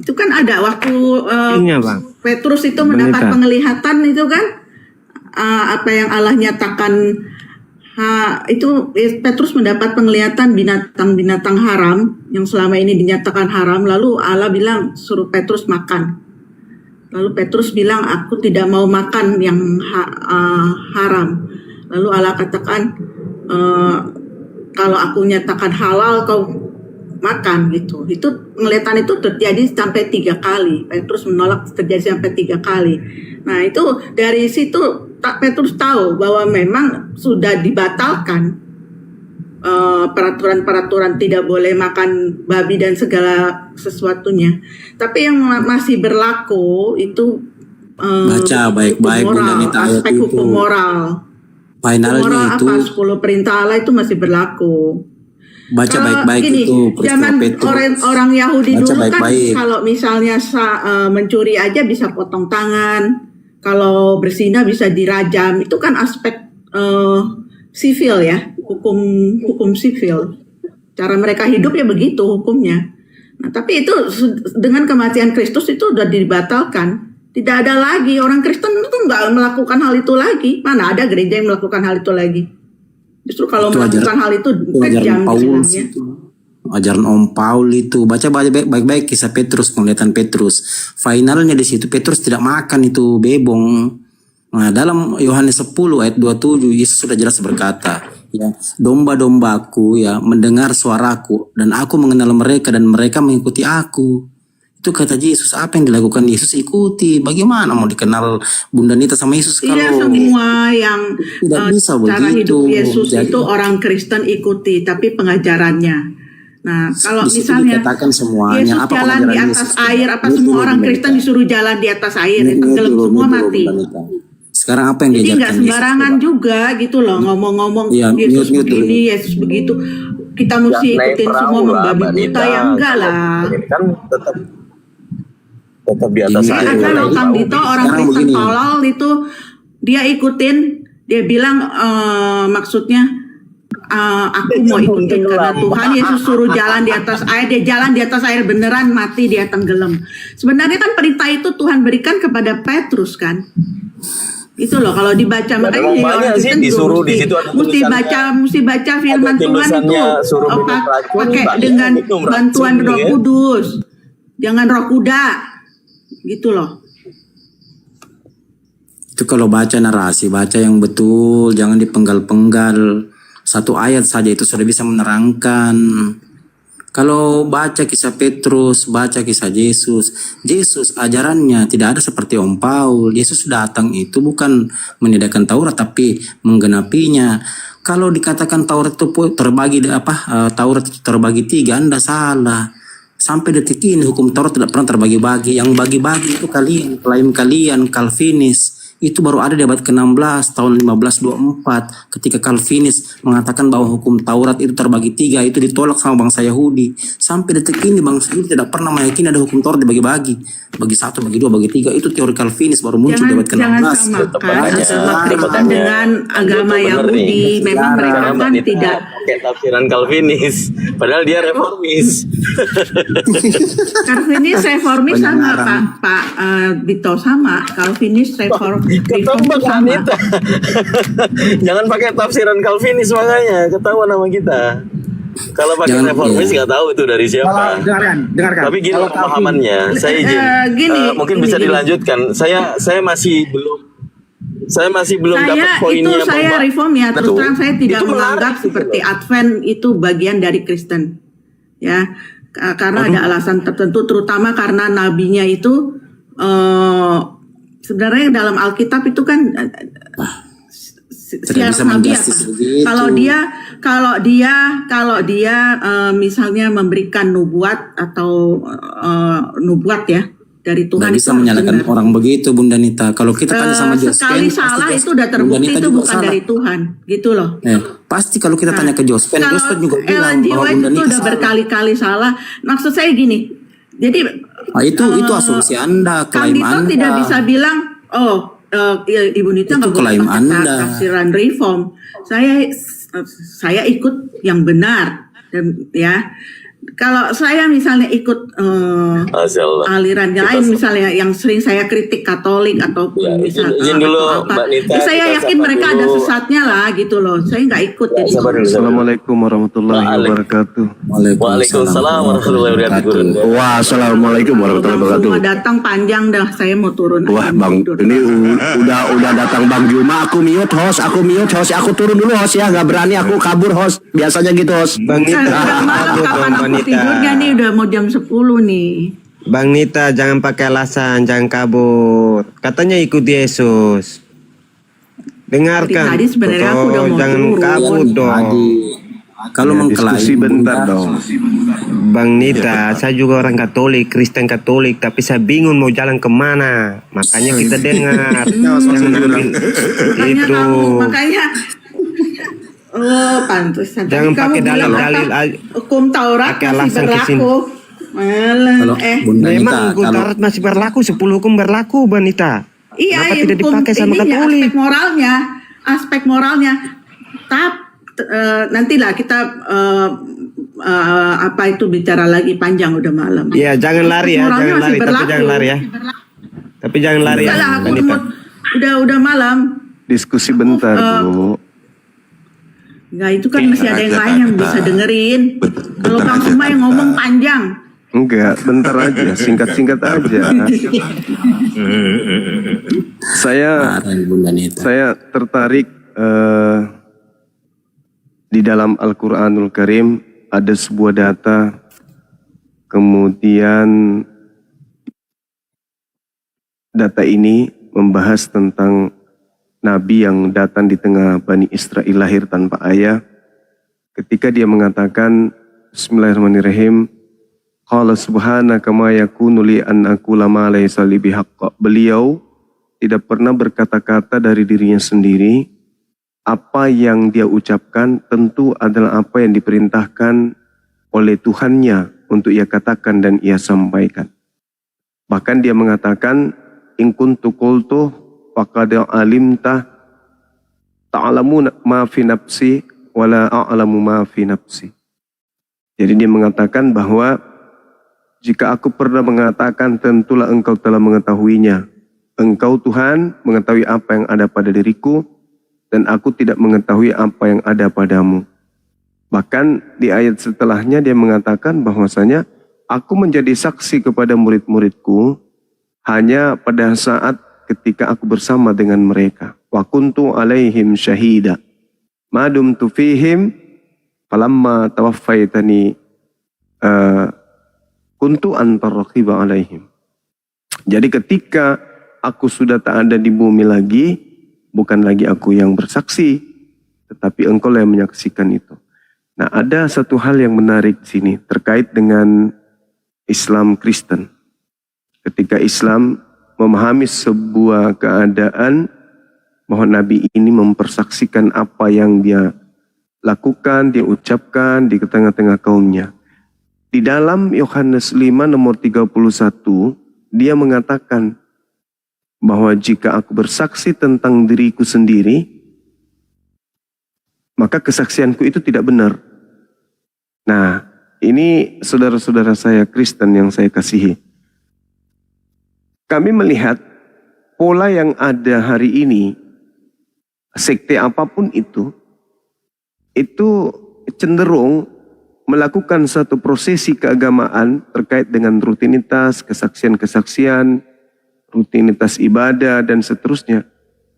Itu kan ada waktu Iya, Bang. Petrus itu mendapat Pendeta. penglihatan itu kan, apa yang Allah nyatakan, itu Petrus mendapat penglihatan binatang-binatang haram yang selama ini dinyatakan haram. Lalu Allah bilang suruh Petrus makan. Lalu Petrus bilang, aku tidak mau makan yang haram. Lalu Allah katakan, kalau aku nyatakan halal kau makan gitu. Itu penglihatan itu terjadi sampai 3 kali. Petrus menolak terjadi sampai 3 kali. Nah itu dari situ Petrus tahu bahwa memang sudah dibatalkan peraturan-peraturan tidak boleh makan babi dan segala sesuatunya. Tapi yang masih berlaku itu Baca baik-baik Bunda Nita ayat aspek itu. hukum moral. Finalnya Moral itu apa 10 perintah Allah itu masih berlaku. baca baik-baik Gini, itu peristiwa zaman Petrus. orang Yahudi Baca dulu baik-baik. kan kalau misalnya mencuri aja bisa potong tangan, kalau berzina bisa dirajam. Itu kan aspek sivil ya, hukum sivil. Cara mereka hidup ya begitu hukumnya. Nah, tapi itu dengan kematian Kristus itu udah dibatalkan. Tidak ada lagi orang Kristen itu nggak melakukan hal itu lagi. Mana ada gereja yang melakukan hal itu lagi? Justru kalau Itu melakukan hal itu ajaran kejam Paulus istilahnya. itu. Ajaran Om Paul itu. Baca baik-baik kisah Petrus, penglihatan Petrus. Finalnya di situ Petrus tidak makan itu bebong. Nah, dalam Yohanes 10 ayat 27 Yesus sudah jelas berkata, ya, domba-dombaku ya mendengar suaraku dan aku mengenal mereka dan mereka mengikuti aku. Itu kata Yesus. Apa yang dilakukan Yesus ikuti. Bagaimana mau dikenal Bunda Nita sama Yesus Tidak kalau semua yang tidak bisa cara begitu. hidup Yesus Jadi, itu orang Kristen ikuti, tapi pengajarannya. Nah, kalau di situ misalnya dikatakan semuanya Yesus apa jalan di pengajaran atas Yesus. air, apa Mute semua dulu, orang Bunda Kristen Nita. disuruh jalan di atas air, Mute tenggelam dulu, semua mute dulu, mati. Bunda Nita. Sekarang apa yang Jadi diajarkan nggak Yesus? sembarangan coba? juga gitu loh, ngomong-ngomong Iya, Yesus mute dulu. begini, Yesus begitu. Kita mesti Naik ikutin perahu semua lah, membabi Mbak buta, Nita. ya enggak Kalau lah. ini kan tetap di atas Ini air. Ada Iya, loh Kang iya. Dito, orang Sekarang Kristen begini. tolol itu dia ikutin, dia bilang maksudnya aku mau ikutin karena Tuhan Yesus suruh jalan di atas air, dia jalan di atas air beneran mati, dia tenggelam. Sebenarnya kan perintah itu Tuhan berikan kepada Petrus kan. Itu loh kalau dibaca, makanya memang jadi orang banyak sih Kristen juga disuruh di situ ada mesti baca firman ada Tuhan itu tulisannya suruh minum racun, pakai banyak dengan minum racun bantuan Roh ya. Kudus. Jangan roh kuda. Gitu loh. Itu kalau baca narasi, baca yang betul, jangan dipenggal-penggal. Satu ayat saja itu sudah bisa menerangkan. Kalau baca kisah Petrus, baca kisah Yesus, Yesus ajarannya tidak ada seperti Om Paul. Yesus datang itu bukan meniadakan Taurat tapi menggenapinya. Kalau dikatakan Taurat itu terbagi Taurat itu terbagi 3, Anda salah. Sampai detik ini hukum Taurat tidak pernah terbagi-bagi. Yang bagi-bagi itu kalian, klaim kalian Calvinis. Itu baru ada di abad ke-16 tahun 1524 ketika Calvinis mengatakan bahwa hukum Taurat itu terbagi 3, itu ditolak sama bangsa Yahudi. Sampai detik ini bangsa Yahudi tidak pernah meyakini ada hukum Taurat dibagi-bagi. Bagi 1, bagi 2, bagi 3, itu teori Calvinis baru muncul di abad Jangan ke-16. samakan Baca agama Kristen sejarah. dengan agama Betul, bener Yahudi. nih. Memang Sejarah. mereka Karena Mbak kan Nita tidak. pakai tafsiran Calvinis, padahal dia reformis. Calvinis reformis sama Pendengaran. Pak Dito sama. Calvinis reformis Ketembak sama. Anita. Jangan pakai tafsiran Calvinis makanya ketahuan nama kita. Kalau pakai Jangan, reformis iya. nggak tahu itu dari siapa. Dengarkan. Tapi gini Kalau pemahamannya, saya izin. Gini, Mungkin gini, bisa gini. dilanjutkan. Saya masih belum dapat Saya poinnya. itu saya Mbak. reform ya. Terus Betul. terang saya tidak Itu menarik menganggap gitu seperti loh. Advent itu bagian dari Kristen. Ya, karena ada alasan tertentu, terutama karena nabinya itu sebenarnya dalam Alkitab itu kan Tidak bisa nabi menjustice apa? begitu. Kalau dia misalnya memberikan nubuat atau nubuat ya dari Tuhan, Nggak bisa itu harus menyalahkan benar. orang begitu Bunda Nita. Kalau kita tanya sama Josken, Sekali salah itu udah terbukti itu bukan dari Tuhan, gitu loh. Pasti kalau kita tanya ke Josken, Kalau Josken juga bilang Ellen G. bahwa White Bunda itu Nita udah salah. berkali-kali salah. Maksud saya gini, jadi Itu asumsi Anda, Kang klaim Dito Anda. tidak bisa bilang, Ibu Nita Itu nggak boleh klaim pakai Anda. tafsiran reform. Saya ikut yang benar dan ya. Kalau saya misalnya ikut Masya Allah. aliran Kita lain, misalnya yang sering saya kritik Katolik ataupun Ya, misal izin dulu, atau apa, Mbak Nita, ya saya kita yakin sapa mereka ada dulu. sesatnya lah gitu loh. Saya nggak ikut Ya, jadi. sabar dulu, sabar dulu. Assalamualaikum warahmatullahi wabarakatuh. Waalaikumsalam warahmatullahi wabarakatuh. Wah, assalamualaikum warahmatullahi Bang wabarakatuh. Juma datang panjang dah, saya mau turun. Wah, aja, mau Bang, tidur. ini udah datang Bang Juma. Aku mute host, aku turun dulu host ya. Gak berani aku kabur host. Biasanya gitu host. Bang Kan Nita, udah malam, kabur kapan dong aku Bang Nita. tidurnya nih, udah mau jam 10 nih. Bang Nita, jangan pakai alasan, jangan kabur. Katanya ikut Yesus. Dengarkan. Tadi sebenarnya aku udah mau jangan turun. kabur dong. Tadi kalau Ya, mengklaim diskusi bentar Bunda, dong. Bang Nita, saya juga orang Katolik, Kristen Katolik, tapi saya bingung mau jalan kemana. Makanya kita dengar. Jangan ambil Makanya itu. makanya oh pantesan. Jangan Tadi kamu pakai bilang dalil-dalil apa? aja. Hukum Taurat Pakai masih alasan kesini. berlaku. Malah, kalau Bunda Nita, Memang hukum kalau Taurat masih berlaku, 10 hukum berlaku, Bang Nita. iya, Kenapa tidak hukum dipakai sama ininya, Katolik? aspek moralnya. Nantilah kita apa itu bicara lagi panjang, udah malam. Iya, jangan lari ya, Moralnya jangan masih lari, tapi berlaku. jangan lari ya. Tapi jangan lari ya, Enggak lah, aku Bang Nita. udah malam. Diskusi bentar, Bu. Enggak, itu kan masih ada yang lain yang bisa dengerin. Kalau Bang Uma yang ngomong panjang. Enggak, bentar aja, singkat-singkat aja. Saya Parah Bunda Nita. saya tertarik di dalam Al-Quranul Karim ada sebuah data, kemudian data ini membahas tentang Nabi yang datang di tengah Bani Israel lahir tanpa ayah. Ketika dia mengatakan, Bismillahirrahmanirrahim, Qala subhanaka ma yakunu li an aqula ma laysa li bihaqq. Beliau tidak pernah berkata-kata dari dirinya sendiri. Apa yang dia ucapkan tentu adalah apa yang diperintahkan oleh Tuhannya untuk ia katakan dan ia sampaikan. Bahkan dia mengatakan, in kuntu qultu faqad alimta ta'lamu ma fi nafsi wa la a'lamu ma fi nafsi. Jadi dia mengatakan bahwa jika aku pernah mengatakan, tentulah engkau telah mengetahuinya. Engkau Tuhan mengetahui apa yang ada pada diriku, dan aku tidak mengetahui apa yang ada padamu. Bahkan di ayat setelahnya dia mengatakan bahwasanya aku menjadi saksi kepada murid-muridku hanya pada saat ketika aku bersama dengan mereka. Wa kuntu alaihim syahida. Madum tu fihim falamma tawaffaitani kuntu antar raqiba alaihim. Jadi ketika aku sudah tak ada di bumi lagi, bukan lagi aku yang bersaksi, tetapi engkau yang menyaksikan itu. Nah, ada satu hal yang menarik di sini terkait dengan Islam Kristen. Ketika Islam memahami sebuah keadaan bahwa Nabi ini mempersaksikan apa yang dia lakukan, dia ucapkan di tengah-tengah kaumnya. Di dalam Yohanes 5 nomor 31, dia mengatakan bahwa jika aku bersaksi tentang diriku sendiri, maka kesaksianku itu tidak benar. Nah, ini saudara-saudara saya Kristen yang saya kasihi. Kami melihat pola yang ada hari ini, sekte apapun itu cenderung melakukan satu prosesi keagamaan terkait dengan rutinitas, kesaksian-kesaksian, rutinitas ibadah dan seterusnya.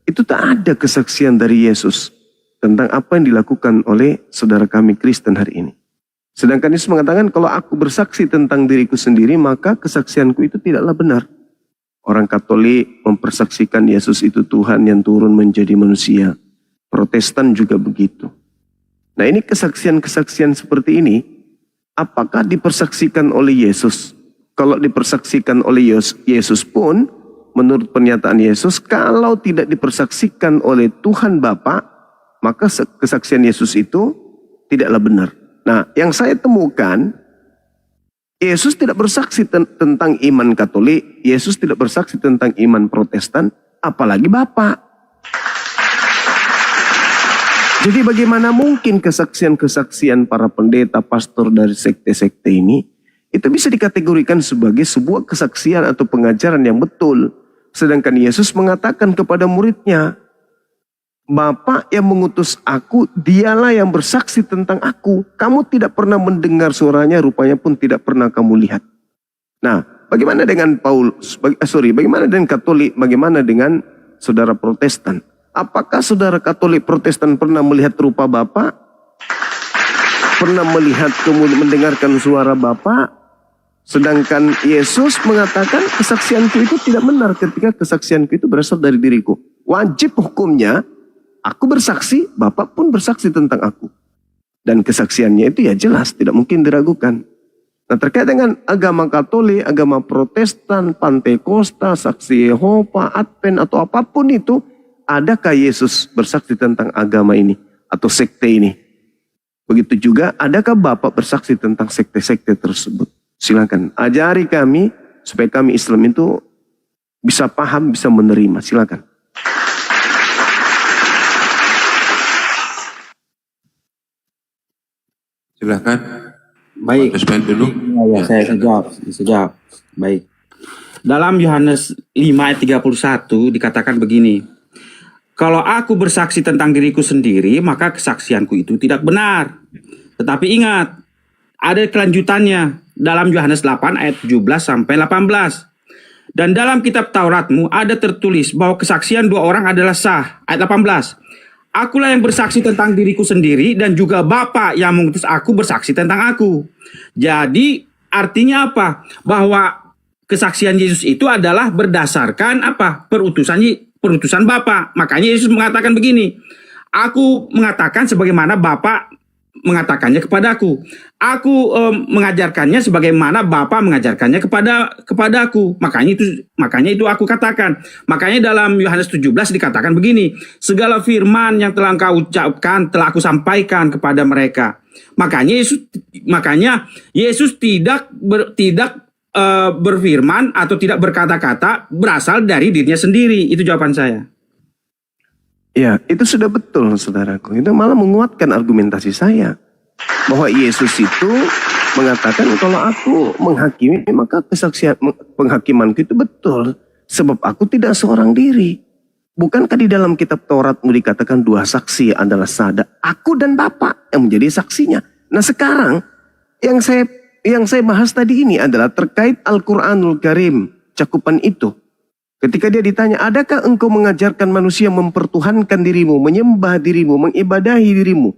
Itu tak ada kesaksian dari Yesus tentang apa yang dilakukan oleh saudara kami Kristen hari ini. Sedangkan Yesus mengatakan, kalau aku bersaksi tentang diriku sendiri, maka kesaksianku itu tidaklah benar. Orang Katolik mempersaksikan Yesus itu Tuhan yang turun menjadi manusia. Protestan juga begitu. Nah, ini kesaksian-kesaksian seperti ini, apakah dipersaksikan oleh Yesus? Kalau dipersaksikan oleh Yesus pun, menurut pernyataan Yesus, kalau tidak dipersaksikan oleh Tuhan Bapa, maka kesaksian Yesus itu tidaklah benar. Nah, yang saya temukan, Yesus tidak bersaksi tentang iman Katolik, Yesus tidak bersaksi tentang iman Protestan, apalagi Bapa. Jadi bagaimana mungkin kesaksian-kesaksian para pendeta, pastor dari sekte-sekte ini itu bisa dikategorikan sebagai sebuah kesaksian atau pengajaran yang betul. Sedangkan Yesus mengatakan kepada muridnya, Bapa yang mengutus aku, dialah yang bersaksi tentang aku. Kamu tidak pernah mendengar suaranya, rupanya pun tidak pernah kamu lihat. Nah, bagaimana dengan bagaimana dengan Katolik, bagaimana dengan saudara Protestan? Apakah saudara Katolik Protestan pernah melihat rupa Bapa? Pernah melihat kemudian mendengarkan suara Bapa? Sedangkan Yesus mengatakan kesaksianku itu tidak benar ketika kesaksianku itu berasal dari diriku. Wajib hukumnya, aku bersaksi, Bapa pun bersaksi tentang aku. Dan kesaksiannya itu ya jelas, tidak mungkin diragukan. Nah, terkait dengan agama Katolik, agama Protestan, Pantekosta, Saksi Yehova, Advent atau apapun itu, adakah Yesus bersaksi tentang agama ini atau sekte ini? Begitu juga, adakah Bapak bersaksi tentang sekte-sekte tersebut? Silakan ajari kami supaya kami Islam itu bisa paham, bisa menerima. Silakan. Silakan. Baik. Respon dulu. Ya, saya jawab. Baik. Dalam Yohanes 5 ayat 31 dikatakan begini. Kalau aku bersaksi tentang diriku sendiri, maka kesaksianku itu tidak benar. Tetapi ingat, ada kelanjutannya dalam Yohanes 8 ayat 17 sampai 18. Dan dalam kitab Tauratmu ada tertulis bahwa kesaksian dua orang adalah sah. Ayat 18. Akulah yang bersaksi tentang diriku sendiri dan juga Bapa yang mengutus aku bersaksi tentang aku. Jadi artinya apa? Bahwa kesaksian Yesus itu adalah berdasarkan apa? Perutusan Bapa. Makanya Yesus mengatakan begini, aku mengatakan sebagaimana Bapa mengatakannya kepadaku. Aku mengajarkannya sebagaimana Bapa mengajarkannya kepada aku. Makanya itu aku katakan. Makanya dalam Yohanes 17 dikatakan begini, segala firman yang telah engkau ucapkan telah aku sampaikan kepada mereka. Makanya Yesus tidak berfirman atau tidak berkata-kata berasal dari dirinya sendiri. Itu jawaban saya. Ya, itu sudah betul, saudaraku. Itu malah menguatkan argumentasi saya. Bahwa Yesus itu mengatakan kalau aku menghakimi, maka penghakimanku itu betul. Sebab aku tidak seorang diri. Bukankah di dalam kitab Tauratmu dikatakan dua saksi adalah sah? Aku dan Bapa yang menjadi saksinya. Nah sekarang yang saya bahas tadi ini adalah terkait Al-Quranul Karim. Cakupan itu. Ketika dia ditanya, adakah engkau mengajarkan manusia mempertuhankan dirimu, menyembah dirimu, mengibadahi dirimu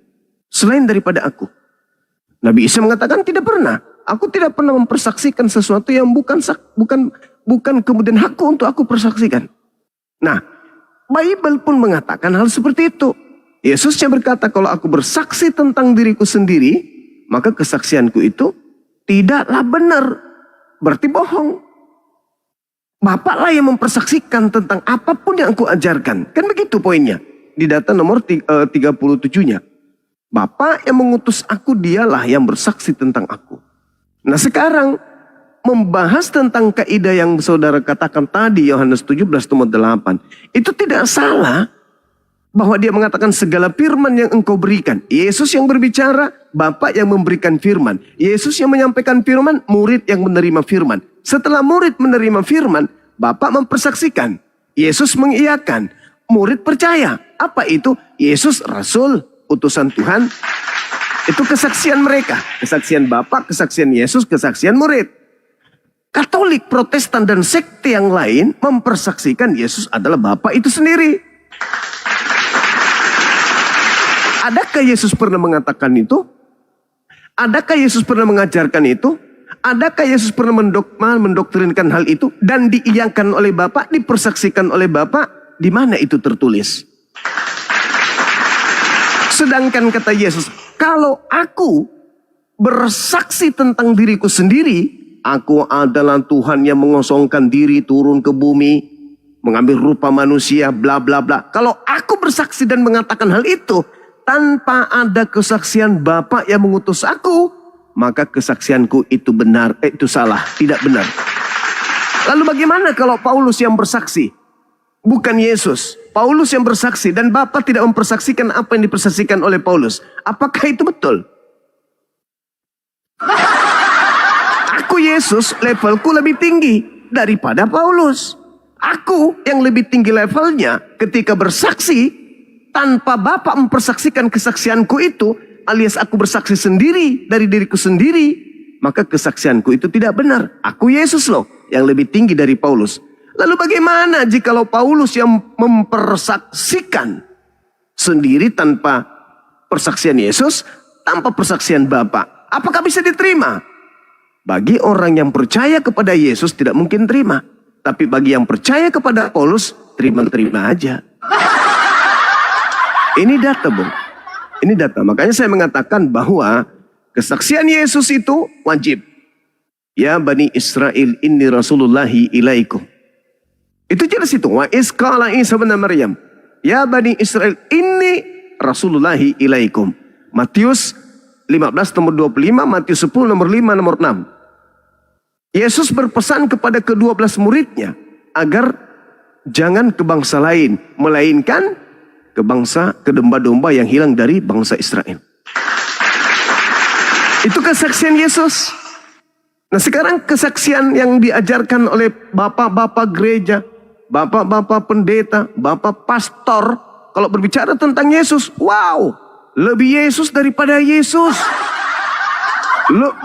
selain daripada aku? Nabi Isa mengatakan tidak pernah. Aku tidak pernah mempersaksikan sesuatu yang bukan kemudian hakku untuk aku persaksikan. Nah, Bible pun mengatakan hal seperti itu. Yesus yang berkata, kalau aku bersaksi tentang diriku sendiri, maka kesaksianku itu tidaklah benar. Berarti bohong. Bapaklah yang mempersaksikan tentang apapun yang aku ajarkan. Kan begitu poinnya. Di data nomor 37-nya. Bapa yang mengutus aku, dialah yang bersaksi tentang aku. Nah sekarang membahas tentang kaidah yang saudara katakan tadi, Yohanes 17 nomor 8. Itu tidak salah. Bahwa dia mengatakan segala firman yang engkau berikan. Yesus yang berbicara, Bapa yang memberikan firman. Yesus yang menyampaikan firman, murid yang menerima firman. Setelah murid menerima firman, Bapa mempersaksikan. Yesus mengiyakan. Murid percaya. Apa itu? Yesus Rasul, utusan Tuhan. Itu kesaksian mereka. Kesaksian Bapa, kesaksian Yesus, kesaksian murid. Katolik, Protestan, dan sekte yang lain mempersaksikan Yesus adalah Bapa itu sendiri. Adakah Yesus pernah mengatakan itu? Adakah Yesus pernah mengajarkan itu? Adakah Yesus pernah mendoktrinkan hal itu? Dan diiyakan oleh Bapa, dipersaksikan oleh Bapa? Di mana itu tertulis? Sedangkan kata Yesus, kalau aku bersaksi tentang diriku sendiri, aku adalah Tuhan yang mengosongkan diri turun ke bumi, mengambil rupa manusia, bla bla bla. Kalau aku bersaksi dan mengatakan hal itu, tanpa ada kesaksian Bapa yang mengutus aku, maka kesaksianku itu benar, itu salah, tidak benar. Lalu bagaimana kalau Paulus yang bersaksi? bukan Yesus. Paulus yang bersaksi dan Bapa tidak mempersaksikan apa yang dipersaksikan oleh Paulus. Apakah itu betul? Aku Yesus levelku lebih tinggi daripada Paulus. Aku yang lebih tinggi levelnya ketika bersaksi tanpa Bapa mempersaksikan kesaksianku itu, alias aku bersaksi sendiri dari diriku sendiri, maka kesaksianku itu tidak benar. Aku Yesus loh yang lebih tinggi dari Paulus. Lalu bagaimana jikalau Paulus yang mempersaksikan sendiri tanpa persaksian Yesus, tanpa persaksian Bapa? Apakah bisa diterima? Bagi orang yang percaya kepada Yesus tidak mungkin terima. Tapi bagi yang percaya kepada Paulus, terima-terima aja. Ini data, Bung. Ini data. Makanya saya mengatakan bahwa kesaksian Yesus itu wajib. Ya Bani Israel, inni Rasulullahi ilaikum. Itu jelas itu. Wa isqala Isa bin Maryam. Ya Bani Israel, inni Rasulullahi ilaikum. Matius 15 nomor 25, Matius 10 nomor 5 nomor 6. Yesus berpesan kepada ke-12 muridnya agar jangan ke bangsa lain, melainkan ke domba-domba yang hilang dari bangsa Israel. Itu kesaksian Yesus. Nah sekarang kesaksian yang diajarkan oleh bapak-bapak gereja, bapak-bapak pendeta, bapak pastor, kalau berbicara tentang Yesus, wow, lebih Yesus daripada Yesus.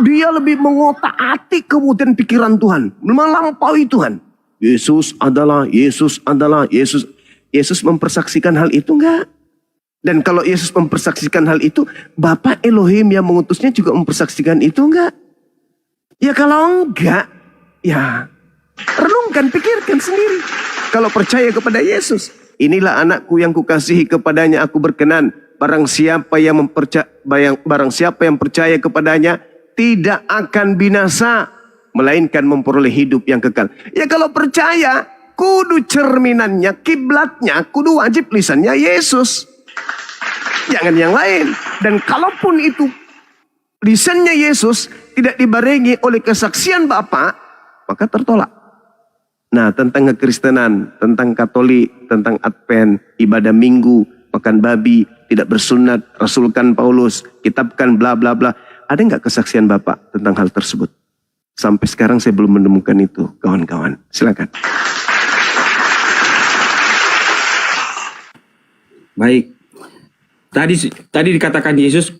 Dia lebih mengotak-atik kemudian pikiran Tuhan, melampaui Tuhan. Yesus adalah, Yesus adalah, Yesus. Yesus mempersaksikan hal itu enggak? Dan kalau Yesus mempersaksikan hal itu, Bapa Elohim yang mengutusnya juga mempersaksikan itu enggak? Ya kalau enggak, ya renungkan, pikirkan sendiri. Kalau percaya kepada Yesus, inilah anakku yang kukasihi, kepadanya aku berkenan. Barang siapa yang percaya kepadanya tidak akan binasa, melainkan memperoleh hidup yang kekal. Ya kalau percaya, kudu cerminannya, kiblatnya, kudu wajib lisannya Yesus. Jangan yang lain. Dan kalaupun itu lisannya Yesus tidak dibarengi oleh kesaksian Bapa, maka tertolak. Nah, tentang kekristenan, tentang Katolik, tentang Advent, ibadah Minggu, makan babi, tidak bersunat, rasulkan Paulus, kitabkan bla bla bla. Ada nggak kesaksian Bapak tentang hal tersebut? Sampai sekarang saya belum menemukan itu, kawan-kawan. Silakan. Baik. Tadi dikatakan Yesus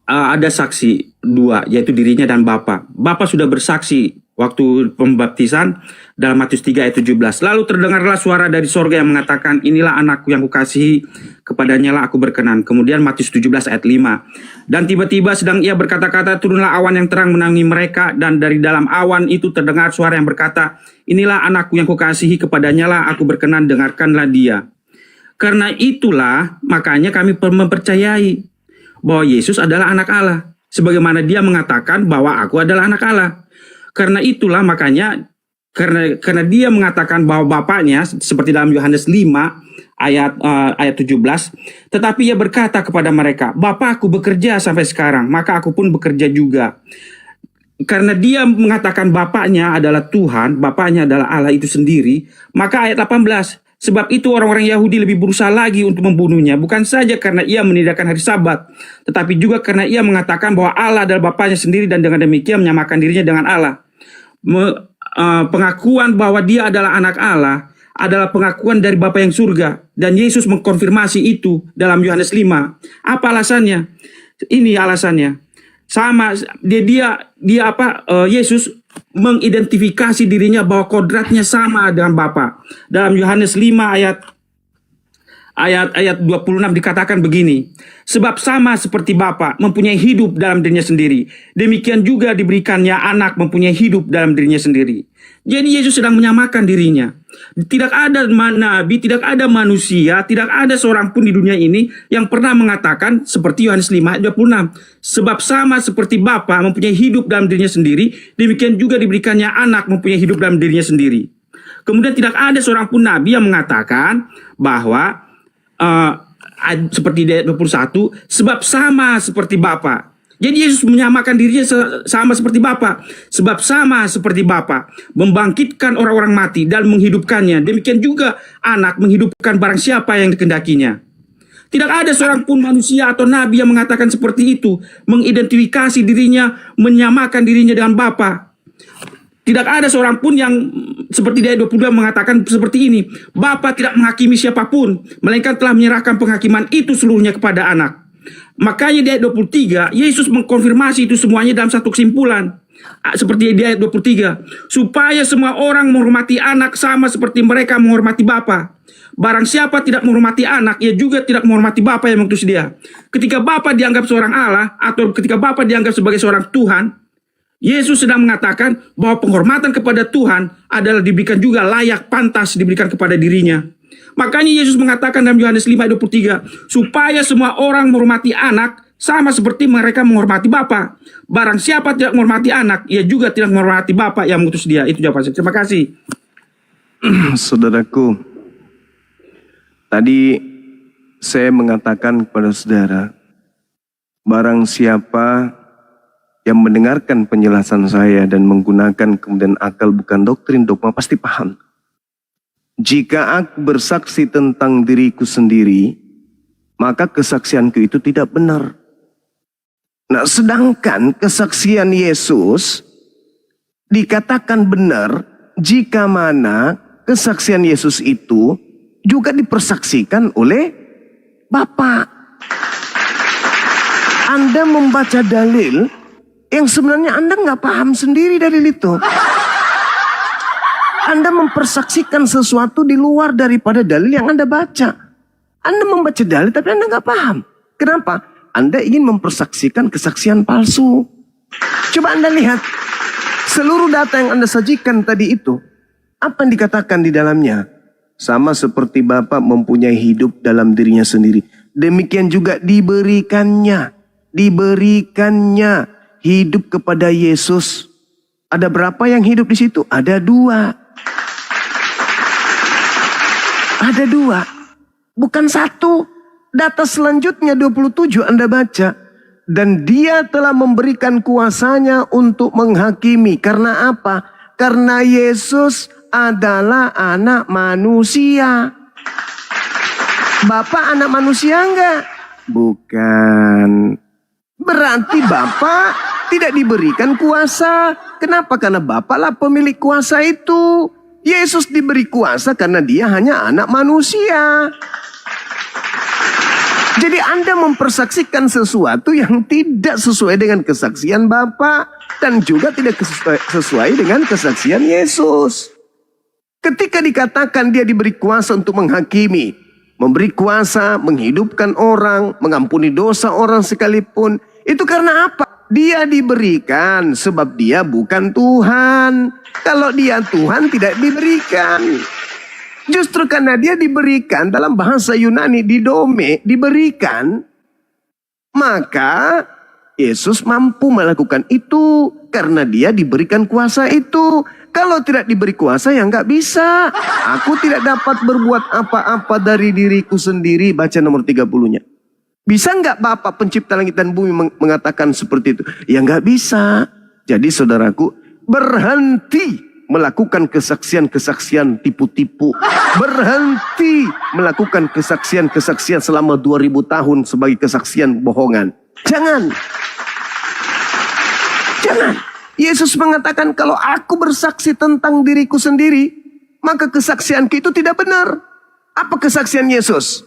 ada saksi dua, yaitu dirinya dan Bapa. Bapa sudah bersaksi waktu pembaptisan dalam Matius 3 ayat 17. Lalu terdengarlah suara dari sorga yang mengatakan, inilah anakku yang kukasihi, kepadanya lah aku berkenan. Kemudian Matius 17 ayat 5. Dan tiba-tiba sedang ia berkata-kata, turunlah awan yang terang menangi mereka, dan dari dalam awan itu terdengar suara yang berkata, inilah anakku yang kukasihi, kepadanya lah aku berkenan, dengarkanlah dia. Karena itulah makanya kami mempercayai bahwa Yesus adalah anak Allah, sebagaimana dia mengatakan bahwa aku adalah anak Allah. Karena itulah makanya karena dia mengatakan bahwa Bapaknya, seperti dalam Yohanes 5 ayat 17, tetapi ia berkata kepada mereka, Bapa aku bekerja sampai sekarang, maka aku pun bekerja juga. Karena dia mengatakan Bapaknya adalah Tuhan, Bapaknya adalah Allah itu sendiri, maka ayat 18, sebab itu orang-orang Yahudi lebih berusaha lagi untuk membunuhnya, bukan saja karena ia meninggalkan hari Sabat, tetapi juga karena ia mengatakan bahwa Allah adalah Bapaknya sendiri dan dengan demikian menyamakan dirinya dengan Allah. Pengakuan bahwa dia adalah anak Allah adalah pengakuan dari Bapa yang surga, dan Yesus mengkonfirmasi itu dalam Yohanes 5. Apa alasannya? Ini alasannya. Sama Yesus mengidentifikasi dirinya bahwa kodratnya sama dengan Bapa. Dalam Yohanes 5 ayat 26 dikatakan begini, sebab sama seperti Bapa mempunyai hidup dalam dirinya sendiri, demikian juga diberikannya anak mempunyai hidup dalam dirinya sendiri. Jadi Yesus sedang menyamakan dirinya. Tidak ada nabi, tidak ada manusia, tidak ada seorang pun di dunia ini yang pernah mengatakan seperti Yohanes 5 ayat 26, sebab sama seperti Bapa mempunyai hidup dalam dirinya sendiri, demikian juga diberikannya anak mempunyai hidup dalam dirinya sendiri. Kemudian tidak ada seorang pun nabi yang mengatakan bahwa seperti di ayat 21, sebab sama seperti Bapa. Jadi Yesus menyamakan dirinya sama seperti Bapa. Sebab sama seperti Bapa membangkitkan orang-orang mati dan menghidupkannya, demikian juga Anak menghidupkan barang siapa yang dikehendakinya. Tidak ada seorang pun manusia atau nabi yang mengatakan seperti itu, mengidentifikasi dirinya, menyamakan dirinya dengan Bapa. Tidak ada seorang pun yang seperti di ayat 22 mengatakan seperti ini. Bapa tidak menghakimi siapapun, melainkan telah menyerahkan penghakiman itu seluruhnya kepada Anak. Makanya di ayat 23, Yesus mengkonfirmasi itu semuanya dalam satu kesimpulan. Seperti di ayat 23, supaya semua orang menghormati Anak sama seperti mereka menghormati Bapa. Barang siapa tidak menghormati Anak, ia juga tidak menghormati Bapa yang mengutus dia. Ketika Bapa dianggap seorang Allah, atau ketika Bapa dianggap sebagai seorang Tuhan, Yesus sedang mengatakan bahwa penghormatan kepada Tuhan adalah diberikan juga layak pantas diberikan kepada dirinya. Makanya Yesus mengatakan dalam Yohanes 5 ayat 23, supaya semua orang menghormati Anak sama seperti mereka menghormati Bapa. Barang siapa tidak menghormati Anak, ia juga tidak menghormati Bapa yang mengutus dia. Itu jawaban saya. Terima kasih. Saudaraku, tadi saya mengatakan kepada saudara, barang siapa yang mendengarkan penjelasan saya dan menggunakan kemudian akal bukan doktrin dogma pasti paham. Jika aku bersaksi tentang diriku sendiri, maka kesaksianku itu tidak benar. Nah, sedangkan kesaksian Yesus dikatakan benar jika mana kesaksian Yesus itu juga dipersaksikan oleh Bapa. Anda membaca dalil yang sebenarnya Anda nggak paham sendiri dalil itu. Anda mempersaksikan sesuatu di luar daripada dalil yang Anda baca. Anda membaca dalil tapi Anda nggak paham. Kenapa? Anda ingin mempersaksikan kesaksian palsu. Coba Anda lihat. Seluruh data yang Anda sajikan tadi itu. Apa yang dikatakan di dalamnya? Sama seperti Bapa mempunyai hidup dalam dirinya sendiri. Demikian juga diberikannya hidup kepada Yesus. Ada berapa yang hidup di situ? Ada 2. Ada 2, bukan 1. Data selanjutnya 27 Anda baca. Dan dia telah memberikan kuasanya untuk menghakimi. Karena apa? Karena Yesus adalah anak manusia. Bapak anak manusia enggak? Bukan. Berarti Bapak tidak diberikan kuasa. Kenapa? Karena Bapaklah pemilik kuasa itu. Yesus diberi kuasa karena dia hanya anak manusia. Jadi Anda mempersaksikan sesuatu yang tidak sesuai dengan kesaksian Bapa dan juga tidak sesuai dengan kesaksian Yesus. Ketika dikatakan dia diberi kuasa untuk menghakimi, memberi kuasa menghidupkan orang, mengampuni dosa orang sekalipun, itu karena apa? Dia diberikan sebab dia bukan Tuhan. Kalau dia Tuhan tidak diberikan. Justru karena dia diberikan dalam bahasa Yunani didome, diberikan, maka Yesus mampu melakukan itu karena dia diberikan kuasa itu. Kalau tidak diberi kuasa ya nggak bisa. Aku tidak dapat berbuat apa-apa dari diriku sendiri. Baca nomor 30-nya. Bisa nggak Bapa pencipta langit dan bumi mengatakan seperti itu? Ya nggak bisa. Jadi saudaraku, berhenti melakukan kesaksian-kesaksian tipu-tipu. Berhenti melakukan kesaksian-kesaksian selama 2000 tahun sebagai kesaksian bohongan. Jangan. Jangan. Yesus mengatakan kalau aku bersaksi tentang diriku sendiri, maka kesaksianku itu tidak benar. Apa kesaksian Yesus?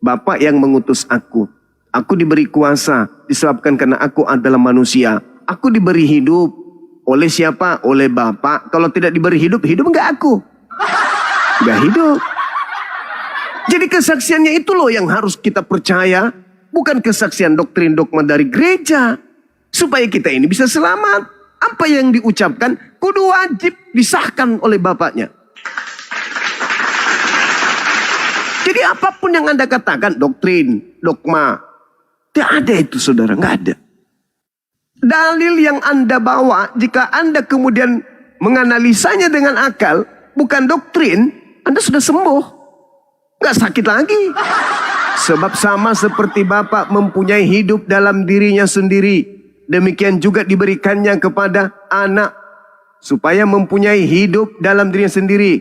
Bapa yang mengutus aku. Aku diberi kuasa disebabkan karena aku adalah manusia. Aku diberi hidup. Oleh siapa? Oleh Bapa. Kalau tidak diberi hidup, hidup enggak aku. Enggak hidup. Jadi kesaksiannya itu loh yang harus kita percaya. Bukan kesaksian doktrin dogma dari gereja. Supaya kita ini bisa selamat. Apa yang diucapkan kudu wajib disahkan oleh Bapaknya. Jadi apapun yang Anda katakan, doktrin, dogma, tidak ada itu saudara, nggak ada. Dalil yang Anda bawa, jika Anda kemudian menganalisanya dengan akal, bukan doktrin, Anda sudah sembuh. Nggak sakit lagi. Sebab sama seperti Bapa mempunyai hidup dalam dirinya sendiri, demikian juga diberikannya kepada anak supaya mempunyai hidup dalam dirinya sendiri.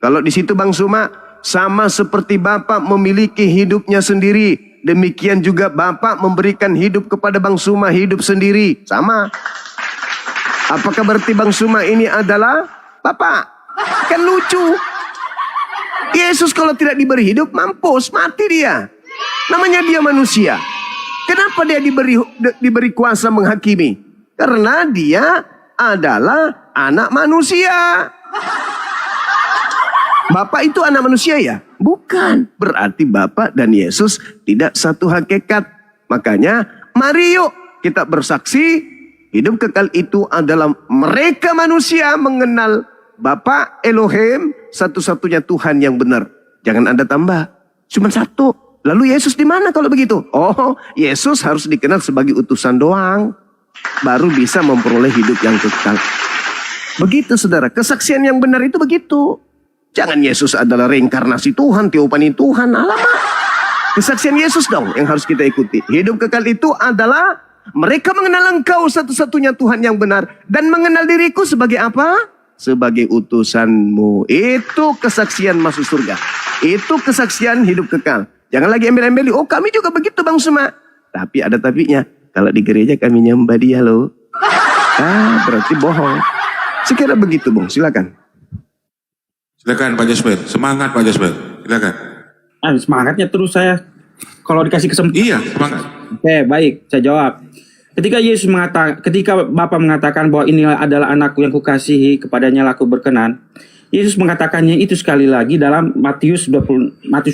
Kalau di situ Bang Suma, sama seperti Bapa memiliki hidupnya sendiri, demikian juga Bapa memberikan hidup kepada Bang Suma hidup sendiri. Sama. Apakah berarti Bang Suma ini adalah Bapa? Kan lucu. Yesus kalau tidak diberi hidup, mampus, mati dia. Namanya dia manusia. Kenapa dia diberi kuasa menghakimi? Karena dia adalah anak manusia. Bapak itu anak manusia ya? Bukan. Berarti Bapak dan Yesus tidak satu hakikat. Makanya mari yuk kita bersaksi, hidup kekal itu adalah mereka manusia mengenal Bapa Elohim, satu-satunya Tuhan yang benar. Jangan Anda tambah. Cuma satu. Lalu Yesus di mana kalau begitu? Oh, Yesus harus dikenal sebagai utusan doang. Baru bisa memperoleh hidup yang kekal. Begitu saudara, kesaksian yang benar itu begitu. Jangan Yesus adalah reinkarnasi Tuhan, tiupani Tuhan. Alamak. Kesaksian Yesus dong yang harus kita ikuti. Hidup kekal itu adalah mereka mengenal Engkau satu-satunya Tuhan yang benar. Dan mengenal diriku sebagai apa? Sebagai utusanmu. Itu kesaksian masuk surga. Itu kesaksian hidup kekal. Jangan lagi embel-embeli. Oh kami juga begitu Bang Suma. Tapi ada tapinya. Kalau di gereja kami nyembah dia loh. Berarti bohong. Sekira begitu Bung, silakan. Silakan Pak Jasper. Semangat Pak Jasper. Silakan. Semangatnya terus saya. Kalau dikasih kesempatan. Iya, semangat. Oke, baik, saya jawab. Ketika Bapa mengatakan bahwa inilah adalah anakku yang kukasihi, kepadanya lah aku berkenan. Yesus mengatakannya itu sekali lagi dalam Matius 26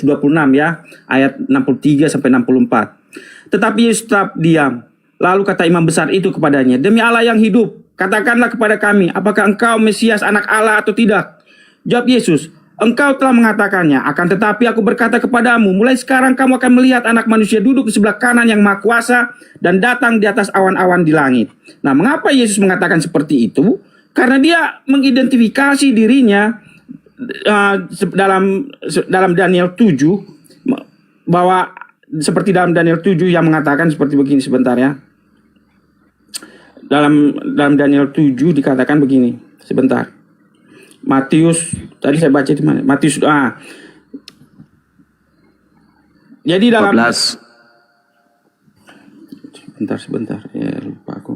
ya, ayat 63 sampai 64. Tetapi Yesus tetap diam. Lalu kata imam besar itu kepadanya, "Demi Allah yang hidup, katakanlah kepada kami, apakah engkau Mesias anak Allah atau tidak?" Jawab Yesus, "Engkau telah mengatakannya, akan tetapi aku berkata kepadamu, mulai sekarang kamu akan melihat anak manusia duduk di sebelah kanan yang Maha Kuasa dan datang di atas awan-awan di langit." Nah, mengapa Yesus mengatakan seperti itu? Karena dia mengidentifikasi dirinya dalam Daniel 7 bahwa seperti dalam Daniel 7 yang mengatakan seperti begini, sebentar ya. Dalam Daniel 7 dikatakan begini, sebentar. Matius, tadi saya baca di mana? Matius, jadi dalam 14. Sebentar, ya lupa aku.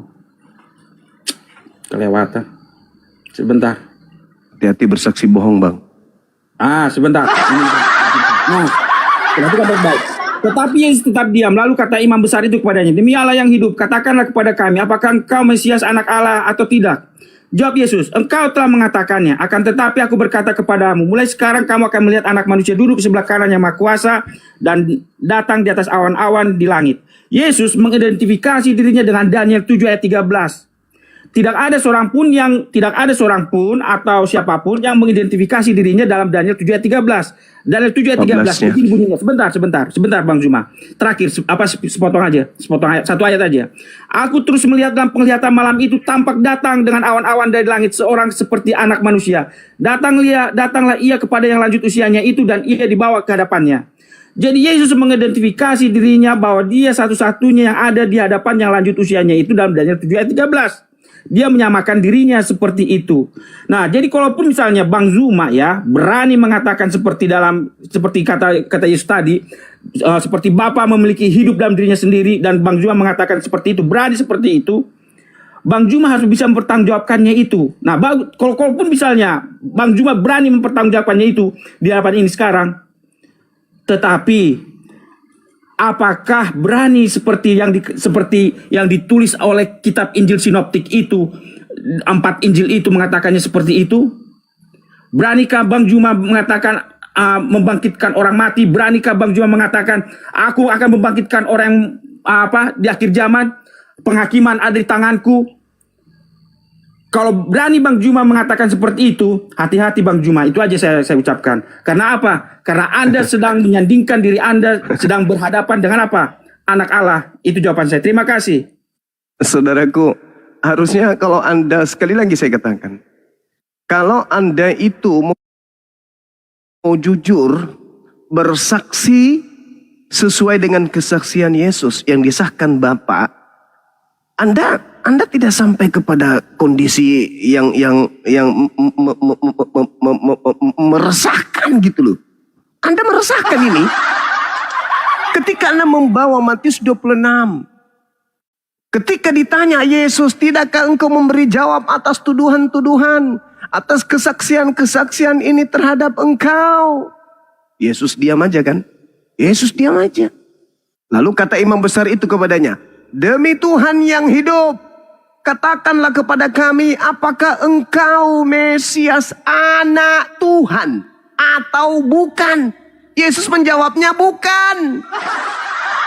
Kelewatan. Sebentar. Hati-hati bersaksi bohong Bang. Sebentar. Nah, perhatikan baik-baik. Tetapi Yesus tetap diam. Lalu kata imam besar itu kepadanya, "Demi Allah yang hidup, katakanlah kepada kami, apakah engkau Mesias anak Allah atau tidak?" Jawab Yesus, "Engkau telah mengatakannya, akan tetapi aku berkata kepadamu, mulai sekarang kamu akan melihat anak manusia duduk di sebelah kanan yang Maha Kuasa dan datang di atas awan-awan di langit." Yesus mengidentifikasi dirinya dengan Daniel 7 ayat 13. Tidak ada seorang pun atau siapapun yang mengidentifikasi dirinya dalam Daniel 7 ayat 13. Daniel 7 ayat 13 begini bunyinya. Sebentar Bang Zuma. Terakhir satu ayat aja. "Aku terus melihat dalam penglihatan malam itu tampak datang dengan awan-awan dari langit seorang seperti anak manusia. Datanglah ia kepada yang lanjut usianya itu dan ia dibawa ke hadapannya." Jadi Yesus mengidentifikasi dirinya bahwa dia satu-satunya yang ada di hadapan yang lanjut usianya itu dalam Daniel 7 ayat 13. Dia menyamakan dirinya seperti itu. Nah, jadi kalaupun misalnya Bang Zuma ya berani mengatakan seperti kata Yesus tadi, seperti Bapa memiliki hidup dalam dirinya sendiri dan Bang Zuma mengatakan seperti itu, berani seperti itu, Bang Zuma harus bisa mempertanggungjawabkannya itu. Nah, kalaupun misalnya Bang Zuma berani mempertanggungjawabkannya itu di hadapan ini sekarang, tetapi apakah berani seperti yang ditulis oleh kitab Injil Sinoptik itu, 4 Injil itu mengatakannya seperti itu? Beranikah Bang Zuma mengatakan membangkitkan orang mati? Beranikah Bang Zuma mengatakan aku akan membangkitkan orang di akhir zaman? Penghakiman ada di tanganku. Kalau berani Bang Zuma mengatakan seperti itu, hati-hati Bang Zuma. Itu aja saya ucapkan. Karena apa? Karena Anda sedang menyandingkan diri Anda, sedang berhadapan dengan apa? Anak Allah. Itu jawaban saya. Terima kasih. Saudaraku, harusnya kalau Anda, sekali lagi saya katakan, kalau Anda itu mau jujur, bersaksi sesuai dengan kesaksian Yesus yang disahkan Bapa, Anda tidak sampai kepada kondisi yang meresahkan gitu loh. Anda meresahkan ini ketika Anda membawa Matius 26. Ketika ditanya Yesus, tidakkah engkau memberi jawab atas tuduhan-tuduhan, atas kesaksian-kesaksian ini terhadap engkau? Yesus diam aja kan? Yesus diam aja. Lalu kata imam besar itu kepadanya, demi Tuhan yang hidup, katakanlah kepada kami, apakah engkau Mesias, anak Tuhan atau bukan? Yesus menjawabnya bukan.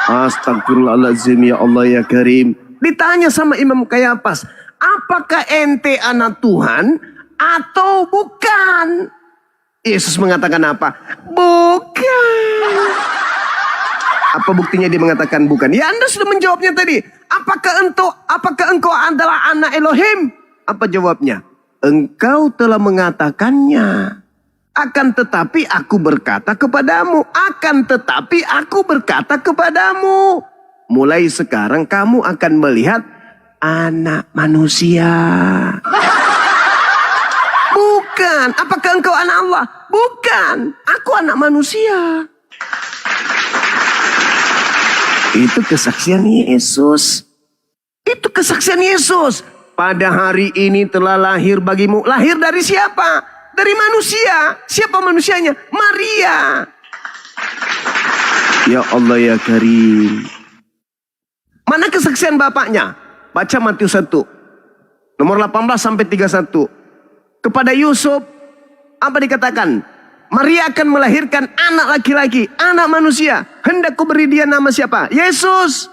Astagfirullahaladzim, ya Allah ya Karim. Ditanya sama Imam Kayafas, apakah ente anak Tuhan atau bukan? Yesus mengatakan apa? Bukan. Apa buktinya dia mengatakan bukan? Ya Anda sudah menjawabnya tadi. Apakah engkau adalah anak Elohim? Apa jawabnya? Engkau telah mengatakannya. Akan tetapi aku berkata kepadamu. Mulai sekarang kamu akan melihat anak manusia. Bukan. Apakah engkau anak Allah? Bukan. Aku anak manusia. Itu kesaksian Yesus. Pada hari ini telah lahir bagimu. Lahir dari siapa? Dari manusia. Siapa manusianya? Maria. Ya Allah ya Karim. Mana kesaksian bapaknya? Baca Matius 1. Nomor 18 sampai 31. Kepada Yusuf, apa dikatakan? Maria akan melahirkan anak laki-laki, anak manusia. Hendak kuberi dia nama siapa? Yesus.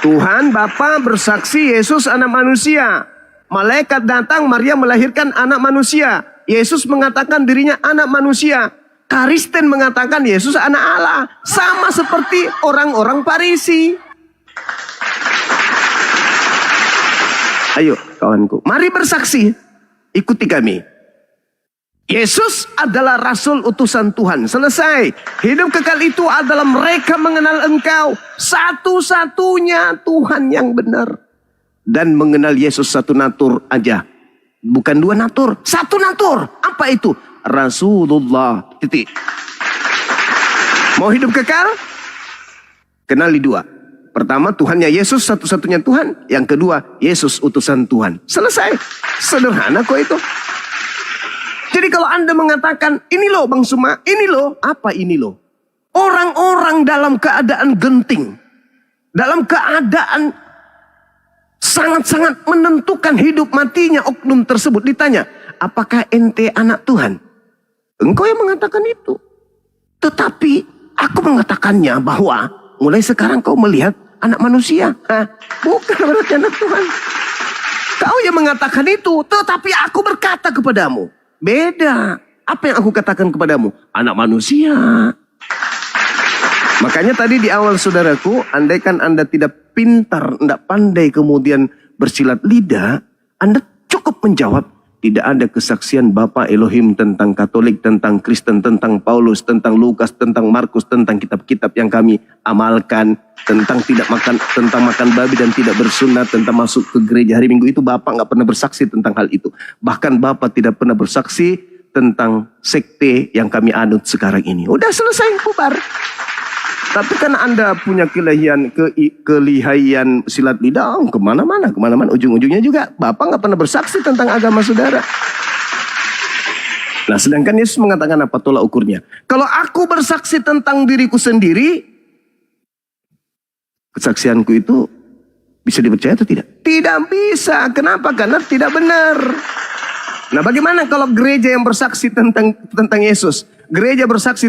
Tuhan Bapa bersaksi Yesus anak manusia. Malaikat datang, Maria melahirkan anak manusia. Yesus mengatakan dirinya anak manusia. Kristen mengatakan Yesus anak Allah. Sama seperti orang-orang Farisi. Ayo kawanku, mari bersaksi. Ikuti kami. Yesus adalah Rasul utusan Tuhan. Selesai. Hidup kekal itu adalah mereka mengenal Engkau, satu-satunya Tuhan yang benar. Dan mengenal Yesus satu natur aja. Bukan dua natur, satu natur. Apa itu? Rasulullah. Titik. Mau hidup kekal? Kenali dua. Pertama, Tuhannya Yesus satu-satunya Tuhan. Yang kedua, Yesus utusan Tuhan. Selesai. Sederhana kok itu. Jadi kalau Anda mengatakan, ini loh Bang Suma, ini loh. Apa ini loh? Orang-orang dalam keadaan genting. Dalam keadaan sangat-sangat menentukan hidup matinya oknum tersebut. Ditanya, apakah ente anak Tuhan? Engkau yang mengatakan itu. Tetapi aku mengatakannya bahwa mulai sekarang kau melihat anak manusia. Bukan berarti anak Tuhan. Kau yang mengatakan itu, tetapi aku berkata kepadamu. Beda. Apa yang aku katakan kepadamu? Anak manusia. Makanya tadi di awal saudaraku, andaikan Anda tidak pintar, tidak pandai kemudian bersilat lidah, Anda cukup menjawab, tidak ada kesaksian Bapa Elohim tentang Katolik, tentang Kristen, tentang Paulus, tentang Lukas, tentang Markus, tentang kitab-kitab yang kami amalkan, tentang makan babi dan tidak bersunat, tentang masuk ke gereja hari Minggu. Itu Bapak nggak pernah bersaksi tentang hal itu. Bahkan Bapak tidak pernah bersaksi tentang sekte yang kami anut sekarang ini. Udah selesai, bubar. Tapi kan Anda punya kelihayan silat lidah, kemana-mana, ujung-ujungnya juga Bapak nggak pernah bersaksi tentang agama saudara. Nah, sedangkan Yesus mengatakan apa tolak ukurnya? Kalau aku bersaksi tentang diriku sendiri, kesaksianku itu bisa dipercaya atau tidak? Tidak bisa. Kenapa? Karena tidak benar. Nah, bagaimana kalau gereja yang bersaksi tentang Yesus? Gereja bersaksi,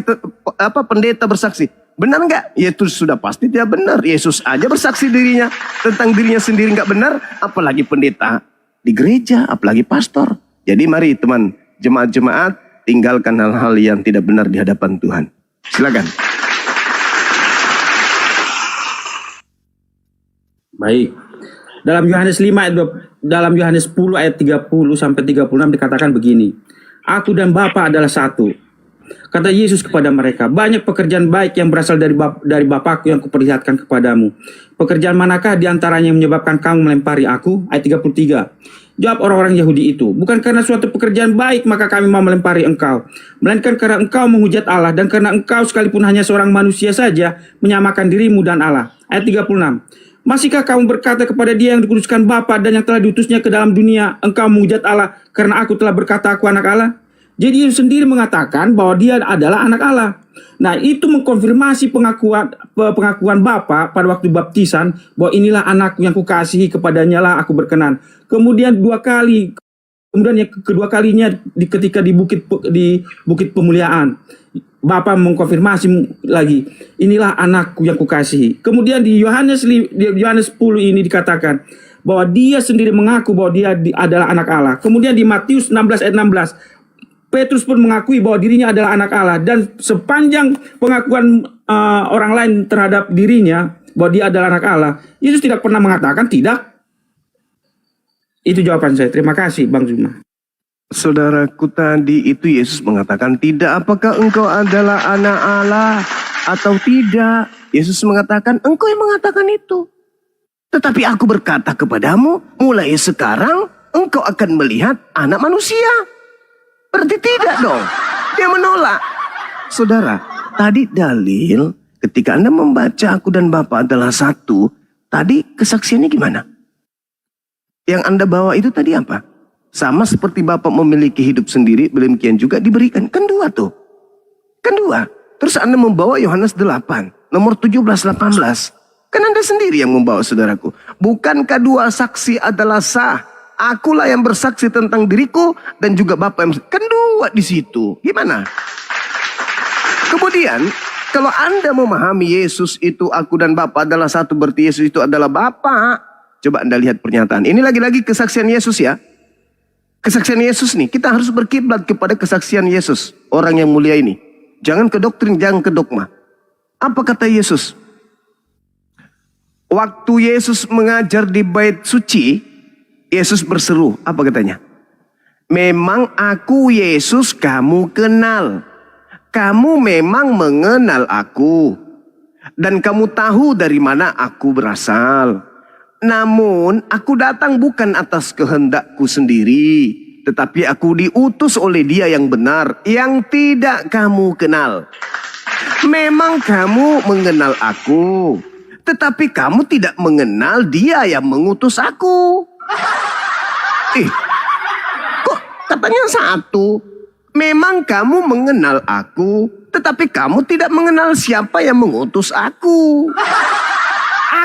pendeta bersaksi. Benar nggak? Ya itu sudah pasti tidak benar. Yesus aja bersaksi tentang dirinya sendiri nggak benar, apalagi pendeta di gereja, apalagi pastor. Jadi mari teman jemaat-jemaat tinggalkan hal-hal yang tidak benar di hadapan Tuhan. Silakan. Baik. Dalam Yohanes 10 ayat 30 sampai 36 dikatakan begini. Aku dan Bapa adalah satu. Kata Yesus kepada mereka, banyak pekerjaan baik yang berasal dari Bapakku yang kuperlihatkan kepadamu. Pekerjaan manakah diantaranya yang menyebabkan kamu melempari aku? Ayat 33. Jawab orang-orang Yahudi itu, bukan karena suatu pekerjaan baik maka kami mau melempari engkau, melainkan karena engkau menghujat Allah dan karena engkau sekalipun hanya seorang manusia saja menyamakan dirimu dan Allah. Ayat 36. Masihkah kamu berkata kepada dia yang dikuduskan Bapa dan yang telah diutusnya ke dalam dunia, engkau menghujat Allah karena aku telah berkata aku anak Allah? Jadi Yesus sendiri mengatakan bahwa dia adalah anak Allah. Nah, itu mengkonfirmasi pengakuan Bapa pada waktu baptisan bahwa inilah anakku yang kukasihi, kepadanya lah aku berkenan. Kemudian yang kedua kalinya ketika di bukit pemuliaan, Bapa mengkonfirmasi lagi, inilah anakku yang kukasihi. Kemudian di Yohanes 10 ini dikatakan bahwa dia sendiri mengaku bahwa dia adalah anak Allah. Kemudian di Matius 16 ayat 16, Petrus pun mengakui bahwa dirinya adalah anak Allah. Dan sepanjang pengakuan orang lain terhadap dirinya bahwa dia adalah anak Allah, Yesus tidak pernah mengatakan tidak. Itu jawaban saya. Terima kasih Bang Zuma. Saudaraku, tadi itu Yesus mengatakan tidak, apakah engkau adalah anak Allah atau tidak? Yesus mengatakan engkau yang mengatakan itu. Tetapi aku berkata kepadamu, mulai sekarang engkau akan melihat anak manusia. Berarti tidak dong. Dia menolak. Saudara, tadi dalil ketika Anda membaca aku dan Bapa adalah satu, tadi kesaksiannya gimana? Yang Anda bawa itu tadi apa? Sama seperti Bapa memiliki hidup sendiri, demikian juga diberikan. Kan dua tuh. Kan dua. Terus Anda membawa Yohanes 8, nomor 17-18. Kan Anda sendiri yang membawa, saudaraku. Bukankah dua saksi adalah sah? Akulah yang bersaksi tentang diriku dan juga Bapa yang kan dua di situ. Gimana? Kemudian kalau Anda memahami Yesus itu aku dan Bapa adalah satu, berarti Yesus itu adalah Bapa. Coba Anda lihat pernyataan. Ini lagi-lagi kesaksian Yesus ya. Kesaksian Yesus nih, kita harus berkiblat kepada kesaksian Yesus, orang yang mulia ini. Jangan ke doktrin, jangan ke dogma. Apa kata Yesus? Waktu Yesus mengajar di bait suci, Yesus berseru, apa katanya? Memang aku Yesus kamu kenal. Kamu memang mengenal aku. Dan kamu tahu dari mana aku berasal. Namun aku datang bukan atas kehendakku sendiri. Tetapi aku diutus oleh Dia yang benar, yang tidak kamu kenal. Memang kamu mengenal aku. Tetapi kamu tidak mengenal Dia yang mengutus aku. Kok katanya satu? Memang kamu mengenal aku, tetapi kamu tidak mengenal siapa yang mengutus aku.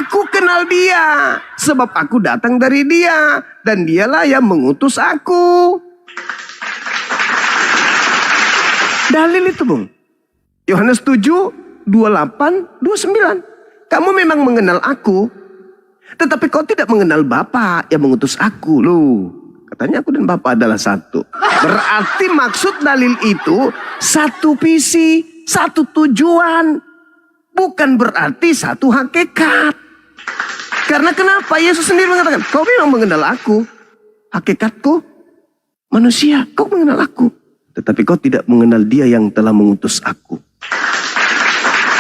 Aku kenal Dia, sebab aku datang dari Dia, dan Dialah yang mengutus aku. Dalil itu, Bung. Yohanes 7, 28, 29. Kamu memang mengenal aku, tetapi kau tidak mengenal Bapa yang mengutus aku. Loh, katanya aku dan Bapa adalah satu. Berarti maksud dalil itu satu visi, satu tujuan. Bukan berarti satu hakikat. Karena kenapa? Yesus sendiri mengatakan, kau memang mengenal aku. Hakikatku manusia, kau mengenal aku. Tetapi kau tidak mengenal Dia yang telah mengutus aku.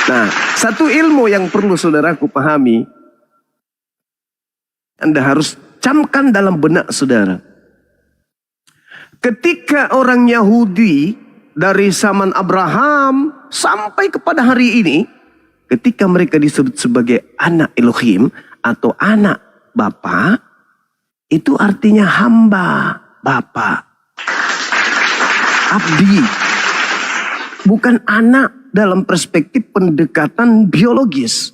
Nah, satu ilmu yang perlu saudaraku pahami, Anda harus camkan dalam benak saudara. Ketika orang Yahudi dari zaman Abraham sampai kepada hari ini, ketika mereka disebut sebagai anak Elohim atau anak Bapa, itu artinya hamba Bapa. Abdi. Bukan anak dalam perspektif pendekatan biologis.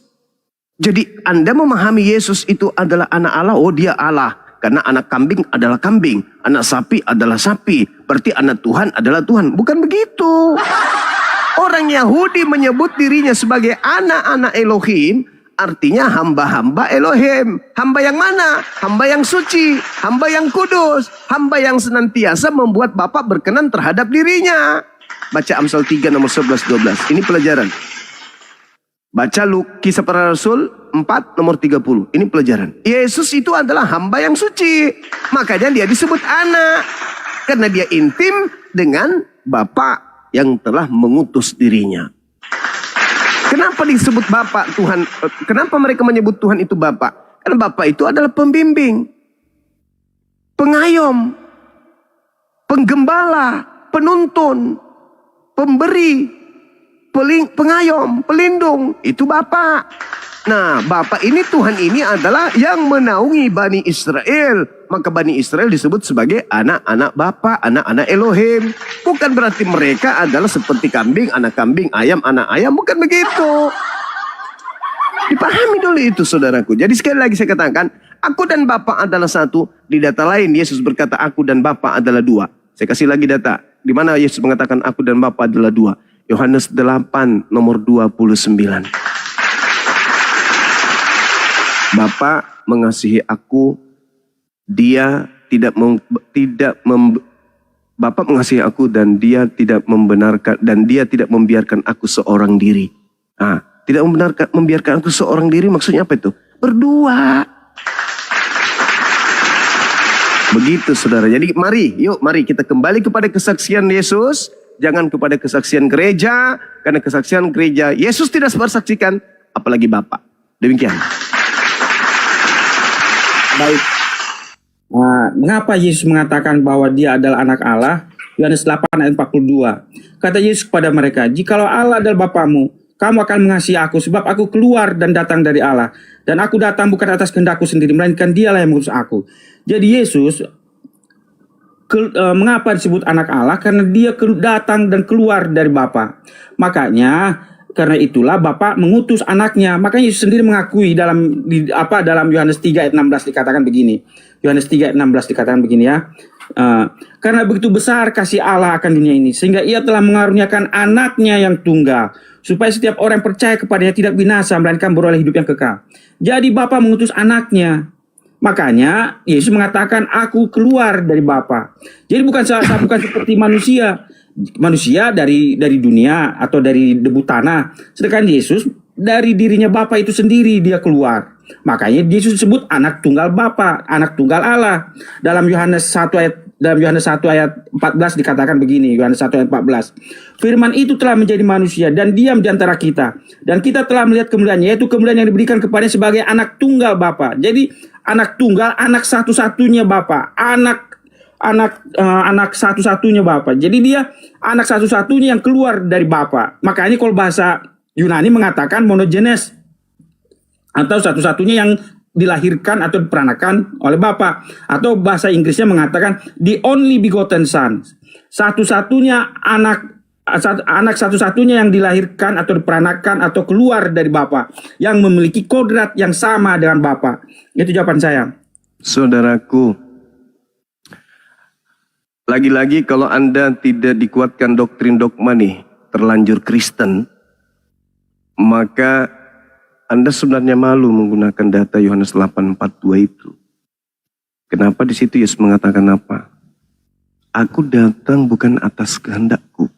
Jadi Anda memahami Yesus itu adalah anak Allah, oh Dia Allah. Karena anak kambing adalah kambing, anak sapi adalah sapi. Berarti anak Tuhan adalah Tuhan. Bukan begitu. Orang Yahudi menyebut dirinya sebagai anak-anak Elohim, artinya hamba-hamba Elohim. Hamba yang mana? Hamba yang suci, hamba yang kudus, hamba yang senantiasa membuat Bapa berkenan terhadap dirinya. Baca Amsal 3 nomor 11-12. Ini pelajaran. Baca Kisah Para Rasul 4 nomor 30. Ini pelajaran. Yesus itu adalah hamba yang suci. Makanya Dia disebut anak. Karena Dia intim dengan Bapa. yang telah mengutus dirinya. Kenapa disebut Bapa Tuhan? Kenapa mereka menyebut Tuhan itu Bapa? Karena Bapa itu adalah pembimbing, pengayom, penggembala, penuntun, pemberi, pengayom, pelindung. Itu Bapa. Nah, Bapa ini, Tuhan ini adalah yang menaungi Bani Israel. Maka Bani Israel disebut sebagai anak-anak Bapa, anak-anak Elohim. Bukan berarti mereka adalah seperti kambing, anak ayam, anak ayam. Bukan begitu. Dipahami dulu itu, saudaraku. Jadi sekali lagi saya katakan, aku dan Bapa adalah satu. Di data lain Yesus berkata aku dan Bapa adalah dua. Saya kasih lagi data. Di mana Yesus mengatakan aku dan Bapa adalah dua. Yohanes 8 nomor 29. Bapa mengasihi aku, Bapa mengasihi aku dan dia tidak membiarkan aku seorang diri. Nah, tidak membiarkan aku seorang diri maksudnya apa itu? Berdua. Begitu saudara. Jadi mari kita kembali kepada kesaksian Yesus, jangan kepada kesaksian gereja, karena kesaksian gereja Yesus tidak bersaksikan, apalagi Bapa. Demikian. Baik. Mengapa Yesus mengatakan bahwa dia adalah anak Allah? Yohanes 8 ayat 42. Kata Yesus kepada mereka, jikalau Allah adalah Bapamu, kamu akan mengasihi aku, sebab aku keluar dan datang dari Allah. Dan aku datang bukan atas kehendakku sendiri, melainkan dialah yang mengutus aku. Jadi Yesus, mengapa disebut anak Allah? Karena dia datang dan keluar dari Bapa. Makanya, karena itulah Bapa mengutus anaknya. Makanya Yesus sendiri mengakui dalam Yohanes 3 ayat 16 dikatakan begini. Yohanes 3 ayat 16 dikatakan begini ya. Karena begitu besar kasih Allah akan dunia ini, sehingga ia telah mengaruniakan anaknya yang tunggal, supaya setiap orang yang percaya kepadanya tidak binasa, melainkan beroleh hidup yang kekal. Jadi Bapa mengutus anaknya. Makanya Yesus mengatakan aku keluar dari Bapa. Jadi bukan seperti manusia dari dunia atau dari debu tanah. Sedangkan Yesus dari dirinya Bapa itu sendiri dia keluar. Makanya Yesus disebut anak tunggal Bapa, anak tunggal Allah. Dalam Yohanes 1 ayat 14 dikatakan begini, Yohanes 1 ayat 14. Firman itu telah menjadi manusia dan diam di antara kita. Dan kita telah melihat kemuliaannya, yaitu kemuliaan yang diberikan kepadanya sebagai anak tunggal Bapa. Jadi anak tunggal, anak satu-satunya Bapa, anak satu-satunya Bapa. Jadi dia anak satu-satunya yang keluar dari Bapa. Makanya kalau bahasa Yunani mengatakan monogenes, atau satu-satunya yang dilahirkan atau diperanakan oleh Bapa. Atau bahasa Inggrisnya mengatakan the only begotten son. Satu-satunya anak satu-satunya yang dilahirkan atau diperanakan atau keluar dari Bapa, yang memiliki kodrat yang sama dengan Bapa. Itu jawaban saya. Saudaraku, lagi-lagi kalau Anda tidak dikuatkan doktrin dogma nih, terlanjur Kristen, maka Anda sebenarnya malu menggunakan data Yohanes 8:42 itu. Kenapa di situ Yesus mengatakan apa? Aku datang bukan atas kehendakku.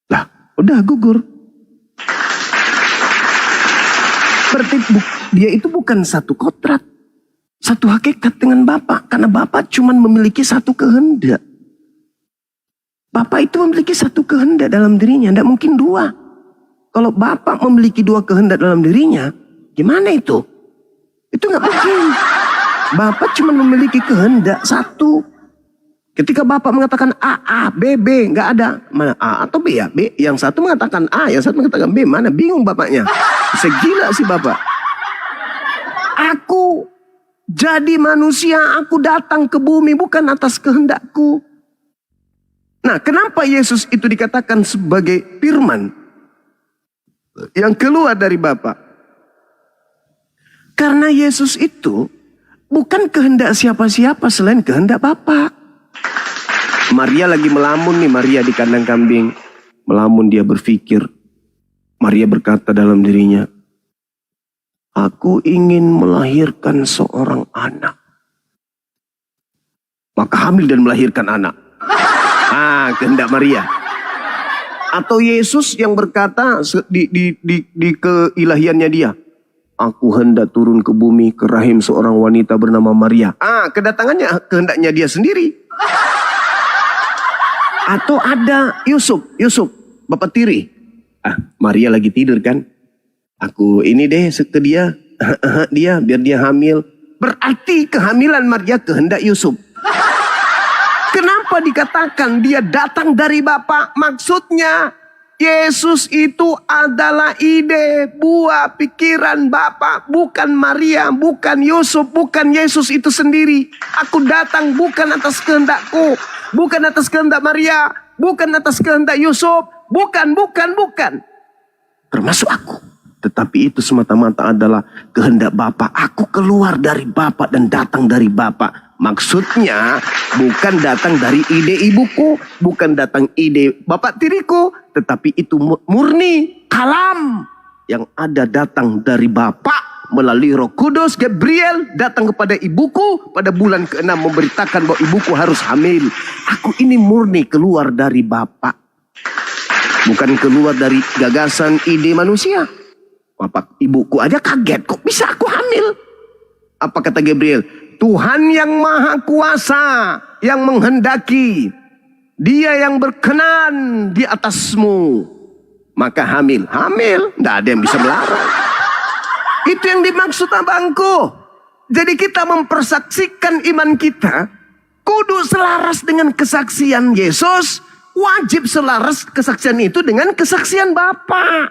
Lah, udah gugur. Berarti dia itu bukan satu kodrat, satu hakikat dengan Bapa, karena Bapa cuma memiliki satu kehendak. Bapa itu memiliki satu kehendak dalam dirinya, tidak mungkin dua. Kalau Bapa memiliki dua kehendak dalam dirinya, gimana itu? Itu nggak mungkin. Bapa cuma memiliki kehendak satu. Ketika Bapa mengatakan A, B, nggak ada. Mana A atau B ya? B. Yang satu mengatakan A, yang satu mengatakan B. Mana? Bingung bapaknya. Segila sih Bapak. Aku jadi manusia, aku datang ke bumi bukan atas kehendakku. Nah, kenapa Yesus itu dikatakan sebagai firman yang keluar dari Bapa? Karena Yesus itu bukan kehendak siapa-siapa selain kehendak Bapa. Maria lagi melamun nih, Maria di kandang kambing. Melamun, dia berpikir. Maria berkata dalam dirinya, aku ingin melahirkan seorang anak. Maka hamil dan melahirkan anak. Kehendak Maria. Atau Yesus yang berkata di keilahiannya dia, aku hendak turun ke bumi ke rahim seorang wanita bernama Maria. Kedatangannya kehendaknya dia sendiri. Atau ada Yusuf, Bapak tiri. Maria lagi tidur kan? Aku ini deh ke dia, biar dia hamil. Berarti kehamilan Maria kehendak Yusuf. Kenapa dikatakan dia datang dari Bapa? Maksudnya Yesus itu adalah ide, buah pikiran Bapa, bukan Maria, bukan Yusuf, bukan Yesus itu sendiri. Aku datang bukan atas kehendakku, bukan atas kehendak Maria, bukan atas kehendak Yusuf, bukan. Termasuk aku. Tetapi itu semata-mata adalah kehendak Bapa. Aku keluar dari Bapa dan datang dari Bapa. Maksudnya bukan datang dari ide ibuku, bukan datang ide bapak tiriku, tetapi itu murni kalam yang ada datang dari Bapa melalui Roh Kudus. Gabriel datang kepada ibuku pada bulan ke-6 memberitakan bahwa ibuku harus hamil. Aku ini murni keluar dari Bapa, bukan keluar dari gagasan ide manusia. Bapak ibuku aja kaget, kok bisa aku hamil? Apa kata Gabriel? Tuhan yang maha kuasa yang menghendaki, dia yang berkenan di atasmu, maka hamil. Tidak ada yang bisa melarang. Itu yang dimaksud abangku. Jadi kita mempersaksikan iman kita kudu selaras dengan kesaksian Yesus. Wajib selaras kesaksian itu dengan kesaksian Bapa.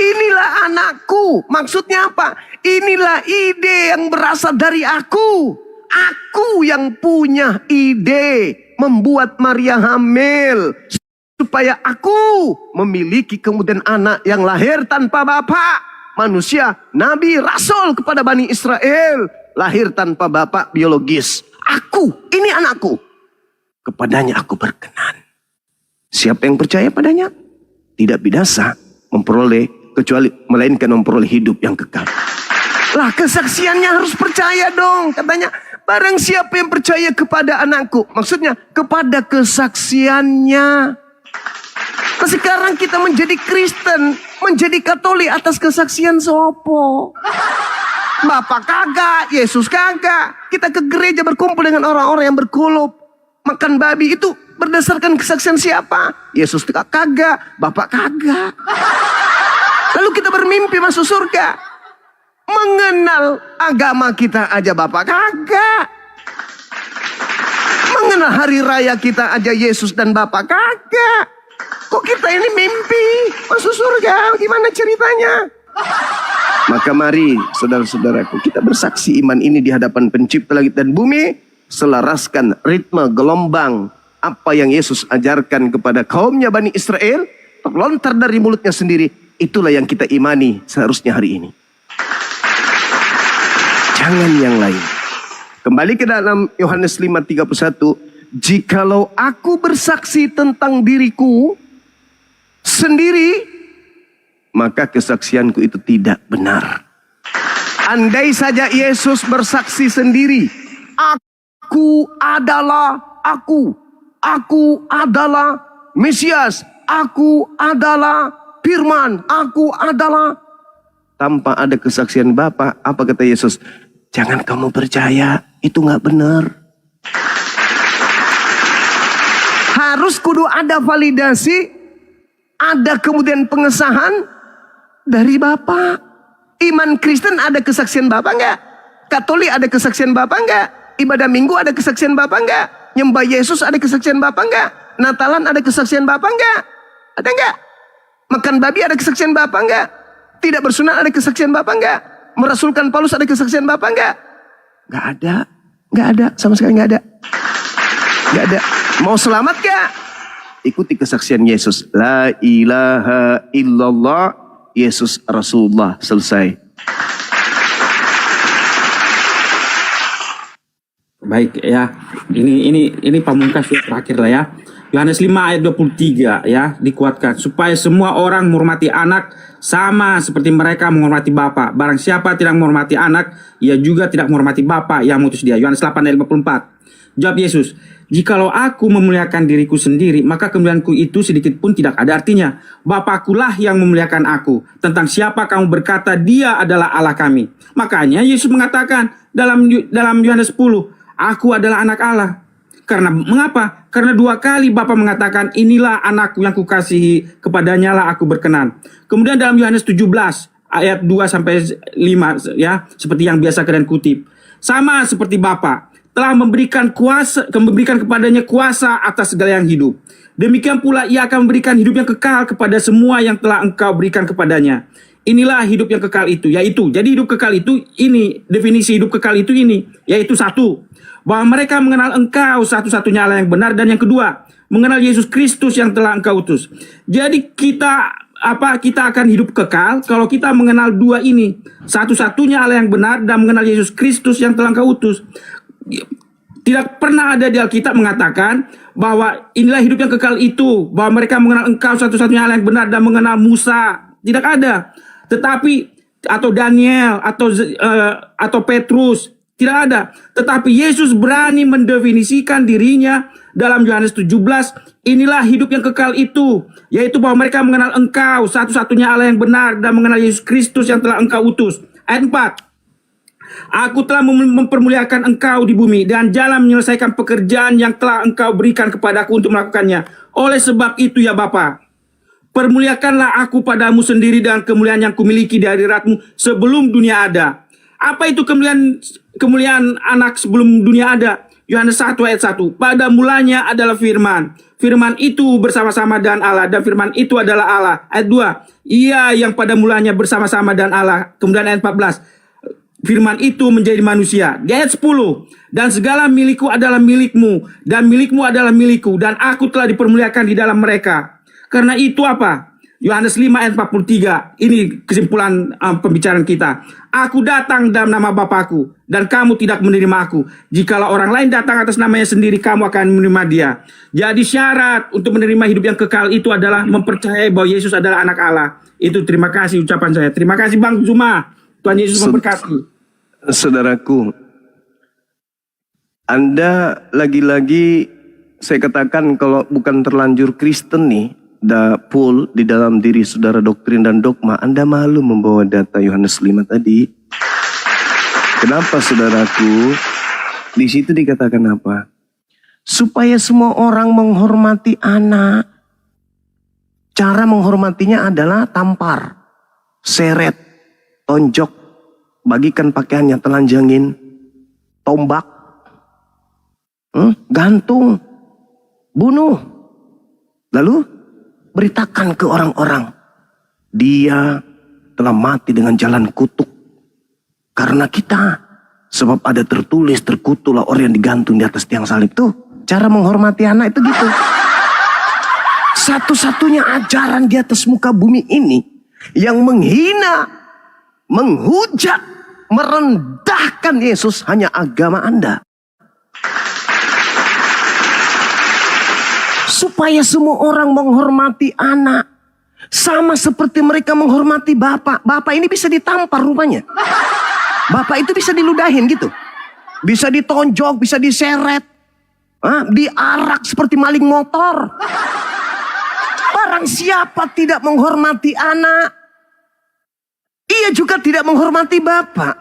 Inilah anakku. Maksudnya apa? Inilah ide yang berasal dari aku. Aku yang punya ide membuat Maria hamil. Supaya aku memiliki kemudian anak yang lahir tanpa bapa. Manusia, nabi, rasul kepada Bani Israel. Lahir tanpa bapa biologis. Aku, ini anakku. Kepadanya aku berkenan. Siapa yang percaya padanya? Tidak binasa memperoleh, kecuali melainkan memperoleh hidup yang kekal. Lah kesaksiannya harus percaya dong. Katanya barang siapa yang percaya kepada anakku. Maksudnya kepada kesaksiannya. Nah, sekarang kita menjadi Kristen, menjadi Katolik atas kesaksian sopo. Bapak kagak, Yesus kagak. Kita ke gereja berkumpul dengan orang-orang yang berkulup, makan babi, itu berdasarkan kesaksian siapa? Yesus kagak, Bapak kagak. Lalu kita bermimpi masuk surga. Mengenal agama kita aja Bapak kagak. Mengenal hari raya kita aja Yesus dan Bapak kagak. Kok kita ini mimpi masuk surga? Gimana ceritanya? Maka mari saudara-saudaraku, kita bersaksi iman ini di hadapan pencipta langit dan bumi. Selaraskan ritme gelombang apa yang Yesus ajarkan kepada kaumnya Bani Israel. Terlontar dari mulutnya sendiri. Itulah yang kita imani seharusnya hari ini. Jangan yang lain. Kembali ke dalam Yohanes 5:31. Jikalau aku bersaksi tentang diriku sendiri, maka kesaksianku itu tidak benar. Andai saja Yesus bersaksi sendiri, aku adalah aku adalah Mesias, aku adalah Firman, aku adalah, tanpa ada kesaksian Bapa, apa kata Yesus? Jangan kamu percaya, itu nggak benar. Harus kudu ada validasi, ada kemudian pengesahan dari Bapa. Iman Kristen ada kesaksian Bapa nggak? Katolik ada kesaksian Bapa nggak? Ibadah Minggu ada kesaksian Bapa nggak? Nyembah Yesus ada kesaksian Bapa nggak? Natalan ada kesaksian Bapa nggak? Ada nggak? Makan babi ada kesaksian Bapa nggak? Tidak bersunat ada kesaksian Bapa nggak? Merasulkan Paulus ada kesaksian Bapa nggak? Nggak ada, nggak ada, sama sekali nggak ada, nggak ada. Mau selamat gak? Ikuti kesaksian Yesus. La ilaha illallah, Yesus Rasulullah. Selesai. Baik ya, ini pamungkas yang terakhir lah ya. Yohanes 5 ayat 23 ya, dikuatkan supaya semua orang menghormati anak sama seperti mereka menghormati Bapa. Barang siapa tidak menghormati anak, ia juga tidak menghormati Bapa yang mengutus dia. Yohanes 8 ayat 54. Jawab Yesus, jikalau aku memuliakan diriku sendiri, maka kemuliaanku itu sedikit pun tidak ada artinya. Bapakulah yang memuliakan aku. Tentang siapa kamu berkata dia adalah Allah kami? Makanya Yesus mengatakan dalam Yohanes 10, aku adalah anak Allah. Karena mengapa? Karena 2 kali Bapa mengatakan, inilah anakku yang kukasihi, kepadanya lah aku berkenan. Kemudian dalam Yohanes 17 ayat 2 sampai 5 ya, seperti yang biasa kalian kutip. Sama seperti Bapa telah memberikan kepadanya kuasa atas segala yang hidup. Demikian pula ia akan memberikan hidup yang kekal kepada semua yang telah engkau berikan kepadanya. Inilah hidup yang kekal itu, yaitu, jadi hidup kekal itu ini, definisi hidup kekal itu ini, yaitu 1, bahwa mereka mengenal engkau satu-satunya Allah yang benar, dan yang kedua, mengenal Yesus Kristus yang telah engkau utus. Jadi kita akan hidup kekal kalau kita mengenal 2 ini, satu-satunya Allah yang benar dan mengenal Yesus Kristus yang telah engkau utus. Tidak pernah ada di Alkitab mengatakan bahwa inilah hidup yang kekal itu, bahwa mereka mengenal engkau satu-satunya Allah yang benar dan mengenal Musa. Tidak ada. Tetapi atau Daniel atau Petrus, tidak ada. Tetapi Yesus berani mendefinisikan dirinya dalam Yohanes 17, inilah hidup yang kekal itu, yaitu bahwa mereka mengenal engkau satu-satunya Allah yang benar dan mengenal Yesus Kristus yang telah engkau utus. Ayat 4. Aku telah mempermuliakan engkau di bumi dan jalan menyelesaikan pekerjaan yang telah engkau berikan kepadaku untuk melakukannya. Oleh sebab itu ya Bapa, permuliakanlah aku padamu sendiri dengan kemuliaan yang kumiliki dari hadiratmu sebelum dunia ada. Apa itu kemuliaan anak sebelum dunia ada? Yohanes 1 ayat 1. Pada mulanya adalah firman. Firman itu bersama-sama dengan Allah dan firman itu adalah Allah. Ayat 2. Ia yang pada mulanya bersama-sama dengan Allah. Kemudian ayat 14. Firman itu menjadi manusia. Di ayat 10. Dan segala milikku adalah milikmu dan milikmu adalah milikku dan aku telah dipermuliakan di dalam mereka. Karena itu apa? Yohanes 5 ayat 43. Ini kesimpulan pembicaraan kita. Aku datang dalam nama Bapakku dan kamu tidak menerima aku. Jikalau orang lain datang atas namanya sendiri, kamu akan menerima dia. Jadi syarat untuk menerima hidup yang kekal itu adalah mempercayai bahwa Yesus adalah anak Allah. Itu terima kasih ucapan saya. Terima kasih Bang Zuma. Tuhan Yesus memberkati. Saudaraku, Anda lagi-lagi saya katakan kalau bukan terlanjur Kristen nih, full di dalam diri saudara doktrin dan dogma, Anda malu membawa data Yohanes 5 tadi. Kenapa saudaraku? Di situ dikatakan apa? Supaya semua orang menghormati anak. Cara menghormatinya adalah tampar, seret, tonjok, bagikan pakaiannya, telanjangin, tombak, gantung, bunuh. Lalu beritakan ke orang-orang, dia telah mati dengan jalan kutuk karena kita. Sebab ada tertulis, terkutuklah orang yang digantung di atas tiang salib. Tuh, cara menghormati anak itu gitu. Satu-satunya ajaran di atas muka bumi ini yang menghina, menghujat, merendahkan Yesus hanya agama Anda. Supaya semua orang menghormati anak. Sama seperti mereka menghormati bapak. Bapak ini bisa ditampar rupanya. Bapak itu bisa diludahin gitu. Bisa ditonjok, bisa diseret. Diarak seperti maling motor. Barang siapa tidak menghormati anak, ia juga tidak menghormati bapak.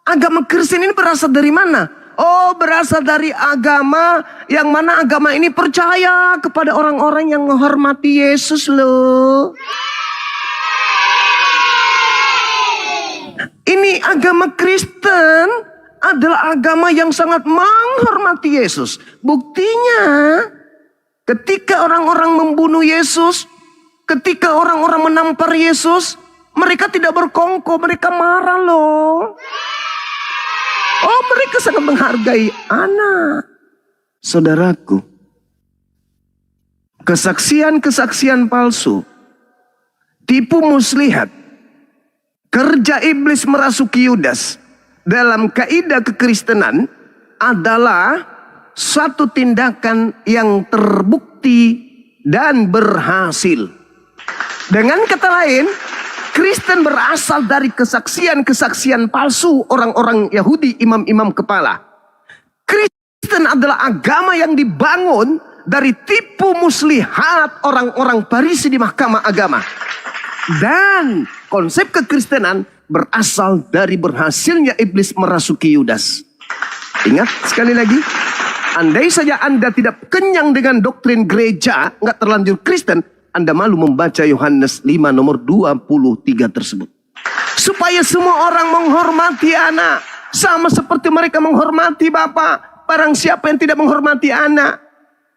Agama Kristen ini berasal dari mana? Oh, berasal dari agama yang mana agama ini percaya kepada orang-orang yang menghormati Yesus loh. Ini agama Kristen adalah agama yang sangat menghormati Yesus. Buktinya, ketika orang-orang membunuh Yesus, ketika orang-orang menampar Yesus, mereka tidak berkongkol, mereka marah loh. Oh, mereka sangat menghargai anak. Saudaraku, kesaksian-kesaksian palsu, tipu muslihat, kerja iblis merasuki Yudas dalam kaidah kekristenan adalah suatu tindakan yang terbukti dan berhasil. Dengan kata lain, Kristen berasal dari kesaksian-kesaksian palsu orang-orang Yahudi, imam-imam kepala. Kristen adalah agama yang dibangun dari tipu muslihat orang-orang Farisi di mahkamah agama. Dan konsep kekristenan berasal dari berhasilnya iblis merasuki Yudas. Ingat sekali lagi, Andai saja Anda tidak kenyang dengan doktrin gereja, nggak terlanjur Kristen, Anda malu membaca Yohanes 5 nomor 23 tersebut. Supaya semua orang menghormati anak, sama seperti mereka menghormati Bapa. Barang siapa yang tidak menghormati anak,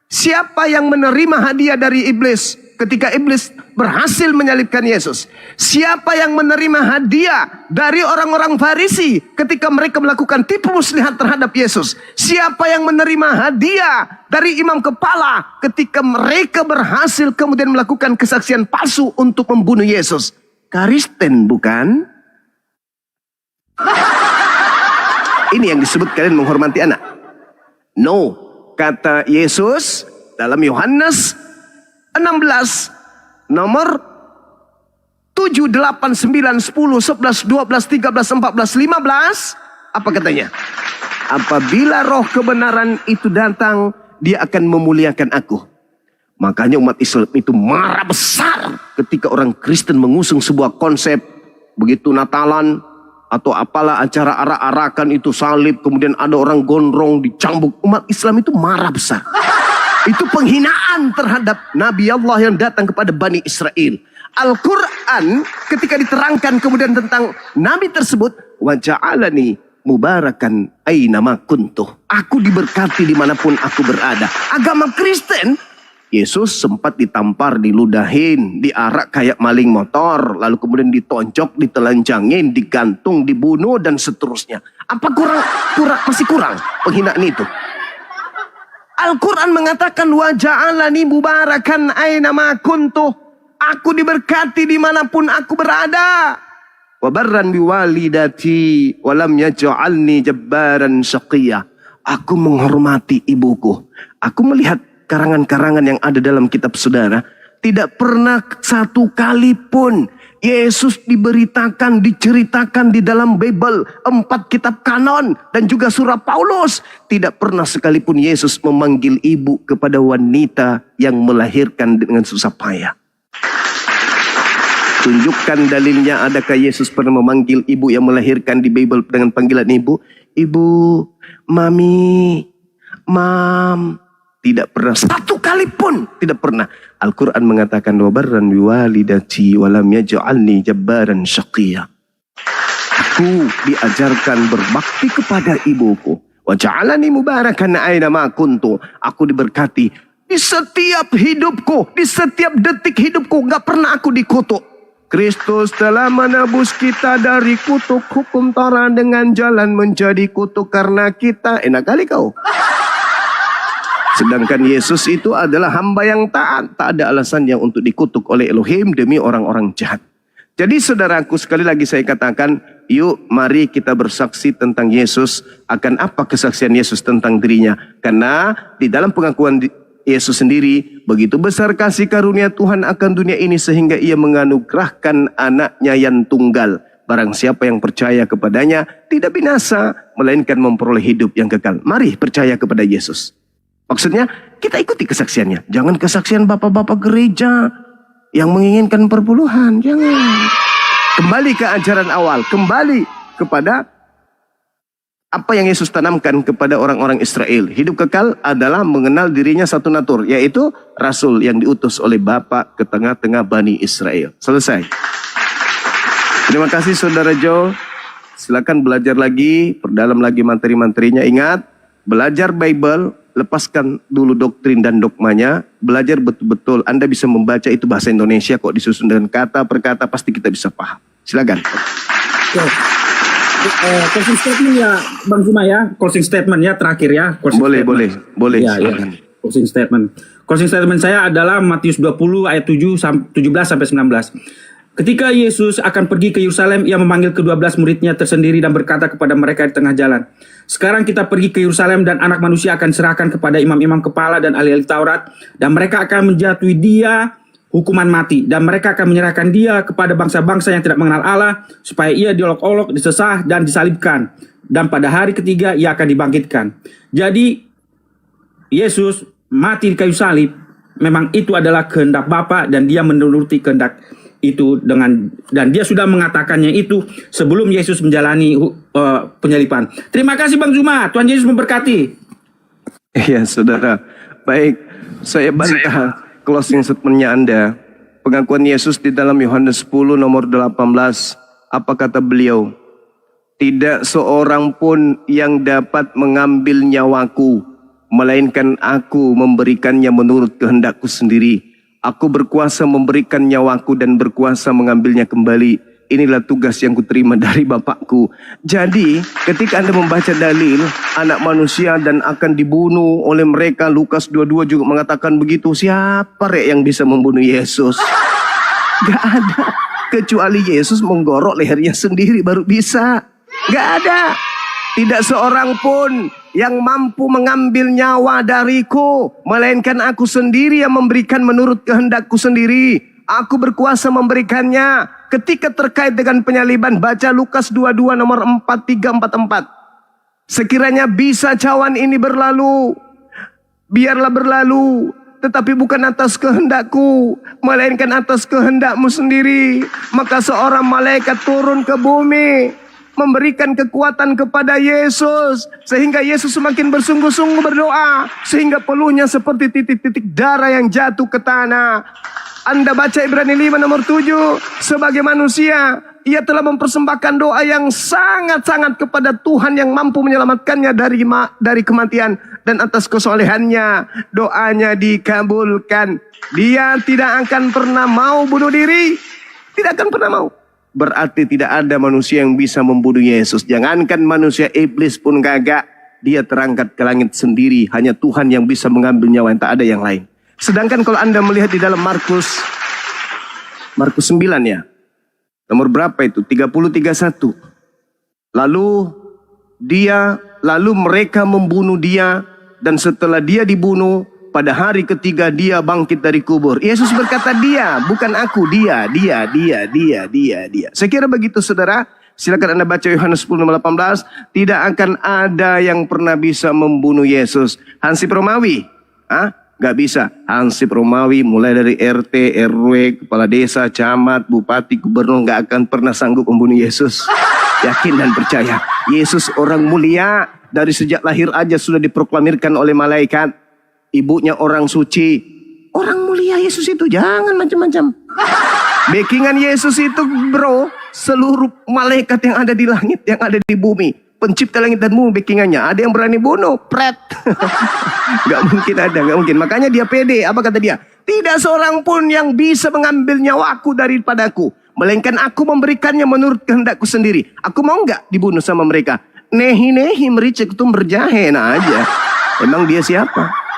siapa yang menerima hadiah dari iblis ketika iblis berhasil menyalibkan Yesus? Siapa yang menerima hadiah dari orang-orang Farisi ketika mereka melakukan tipu muslihat terhadap Yesus? Siapa yang menerima hadiah dari imam kepala ketika mereka berhasil kemudian melakukan kesaksian palsu untuk membunuh Yesus? Kristen bukan? Ini yang disebut kalian menghormati anak. No, kata Yesus dalam Yohanes 16 nomor 7, 8, 9, 10, 11, 12, 13, 14, 15. Apa katanya? Apabila roh kebenaran itu datang, dia akan memuliakan aku. Makanya umat Islam itu marah besar ketika orang Kristen mengusung sebuah konsep. Begitu Natalan atau apalah acara arak-arakan itu salib, kemudian ada orang gondrong dicambuk. Umat Islam itu marah besar. Itu penghinaan terhadap Nabi Allah yang datang kepada Bani Israel. Al-Quran ketika diterangkan kemudian tentang Nabi tersebut, wa ja'alani mubarakan aynama kuntuh. Aku diberkati dimanapun aku berada. Agama Kristen, Yesus sempat ditampar, diludahin, diarak kayak maling motor, lalu kemudian ditonjok, ditelanjangin, digantung, dibunuh dan seterusnya. Apa masih kurang penghinaan itu? Al-Quran mengatakan wa ja'alani mubarakan aynama kuntuh. Aku diberkati dimanapun aku berada. Wa barran biwalidati wa lam yaj'alni jabbaran syaqiyya. Aku menghormati ibuku. Aku melihat karangan-karangan yang ada dalam kitab saudara, tidak pernah satu kali pun Yesus diceritakan di dalam Bible, 4 kitab kanon dan juga surah Paulus. Tidak pernah sekalipun Yesus memanggil ibu kepada wanita yang melahirkan dengan susah payah. Tunjukkan dalilnya, adakah Yesus pernah memanggil ibu yang melahirkan di Bible dengan panggilan ibu? Ibu, mami, mam. Tidak pernah, satu kali pun tidak pernah. Al-Quran mengatakan wa barran biwalidati wa lam yaj'alni jabbaran syaqiyya. Aku diajarkan berbakti kepada ibuku. Wa ja'alani mubarakan aynama kuntu. Aku diberkati di setiap hidupku, di setiap detik hidupku, enggak pernah aku dikutuk. Kristus telah menebus kita dari kutuk hukum Taurat dengan jalan menjadi kutuk karena kita. Enak kali kau. Sedangkan Yesus itu adalah hamba yang taat. Tak ada alasan yang untuk dikutuk oleh Elohim demi orang-orang jahat. Jadi saudaraku, sekali lagi saya katakan, yuk mari kita bersaksi tentang Yesus. Akan apa kesaksian Yesus tentang dirinya? Karena di dalam pengakuan Yesus sendiri, begitu besar kasih karunia Tuhan akan dunia ini sehingga ia menganugerahkan anaknya yang tunggal. Barang siapa yang percaya kepadanya tidak binasa, melainkan memperoleh hidup yang kekal. Mari percaya kepada Yesus. Maksudnya kita ikuti kesaksiannya. Jangan kesaksian bapak-bapak gereja yang menginginkan perpuluhan. Jangan. Kembali ke ajaran awal. Kembali kepada apa yang Yesus tanamkan kepada orang-orang Israel. Hidup kekal adalah mengenal dirinya satu natur. Yaitu Rasul yang diutus oleh Bapa ke tengah-tengah Bani Israel. Selesai. Terima kasih Saudara Joe. Silakan belajar lagi. Perdalam lagi materi-materinya. Ingat. Belajar Bible. Lepaskan dulu doktrin dan dogmanya, belajar betul-betul. Anda bisa membaca itu bahasa Indonesia kok, disusun dengan kata per kata, pasti kita bisa paham. Silakan. Closing statement ya Bang Zuma ya, closing statement ya terakhir ya. Boleh. Ya, Silakan. ya. Closing statement saya adalah Matius 20 ayat 17 sampai 19. Ketika Yesus akan pergi ke Yerusalem, ia memanggil ke-12 muridnya tersendiri dan berkata kepada mereka di tengah jalan, sekarang kita pergi ke Yerusalem dan anak manusia akan serahkan kepada imam-imam kepala dan ahli-ahli Taurat, dan mereka akan menjatuhi dia hukuman mati, dan mereka akan menyerahkan dia kepada bangsa-bangsa yang tidak mengenal Allah, supaya ia diolok-olok, disesah, dan disalibkan, dan pada hari ketiga ia akan dibangkitkan. Jadi Yesus mati di kayu salib, memang itu adalah kehendak Bapa, dan dia menuruti kehendak itu dan dia sudah mengatakannya itu sebelum Yesus menjalani penyaliban. Terima kasih Bang Zuma, Tuhan Yesus memberkati. Iya, saudara. Baik, saya bantah closing statement-nya Anda. Pengakuan Yesus di dalam Yohanes 10 nomor 18. Apa kata beliau? Tidak seorang pun yang dapat mengambil nyawaku, melainkan aku memberikannya menurut kehendakku sendiri. Aku berkuasa memberikan nyawaku dan berkuasa mengambilnya kembali. Inilah tugas yang kuterima dari Bapakku. Jadi, ketika Anda membaca dalil anak manusia dan akan dibunuh oleh mereka, Lukas 22 juga mengatakan begitu. Siapa yang bisa membunuh Yesus? Gak ada. Kecuali Yesus menggorok lehernya sendiri baru bisa. Gak ada. Tidak seorang pun yang mampu mengambil nyawa dariku, melainkan aku sendiri yang memberikan menurut kehendakku sendiri. Aku berkuasa memberikannya. Ketika terkait dengan penyaliban, baca Lukas 22 nomor 4344. Sekiranya bisa cawan ini berlalu, biarlah berlalu, tetapi bukan atas kehendakku, melainkan atas kehendakmu sendiri. Maka seorang malaikat turun ke bumi, memberikan kekuatan kepada Yesus, sehingga Yesus semakin bersungguh-sungguh berdoa, sehingga peluhnya seperti titik-titik darah yang jatuh ke tanah. Anda baca Ibrani 5 nomor 7, sebagai manusia, ia telah mempersembahkan doa yang sangat-sangat kepada Tuhan yang mampu menyelamatkannya dari kematian, dan atas kesolehannya doanya dikabulkan. Dia tidak akan pernah mau bunuh diri, tidak akan pernah mau. Berarti tidak ada manusia yang bisa membunuh Yesus. Jangankan manusia, iblis pun gagak. Dia terangkat ke langit sendiri. Hanya Tuhan yang bisa mengambil nyawa, yang tak ada yang lain. Sedangkan kalau Anda melihat di dalam Markus 9 ya. Nomor berapa itu? 30-31. Lalu mereka membunuh dia, dan setelah dia dibunuh, pada hari ketiga dia bangkit dari kubur. Yesus berkata dia, bukan aku, dia. Saya kira begitu saudara. Silakan Anda baca Yohanes 10 nomor 18. Tidak akan ada yang pernah bisa membunuh Yesus. Hansip Romawi, gak bisa. Hansip Romawi mulai dari RT, RW, kepala desa, camat, bupati, gubernur gak akan pernah sanggup membunuh Yesus. Yakin dan percaya. Yesus orang mulia, dari sejak lahir aja sudah diproklamirkan oleh malaikat. Ibunya orang suci. Orang mulia Yesus itu, jangan macam-macam. Backingan Yesus itu bro, seluruh malaikat yang ada di langit, yang ada di bumi, pencipta langit dan bumi backingannya. Ada yang berani bunuh, pret. Gak mungkin ada, gak mungkin. Makanya dia pede. Apa kata dia? Tidak seorang pun yang bisa mengambil nyawaku daripadaku, melainkan aku memberikannya menurut kehendakku sendiri. Aku mau gak dibunuh sama mereka? Nehi mericik itu berjahen aja. Emang dia siapa?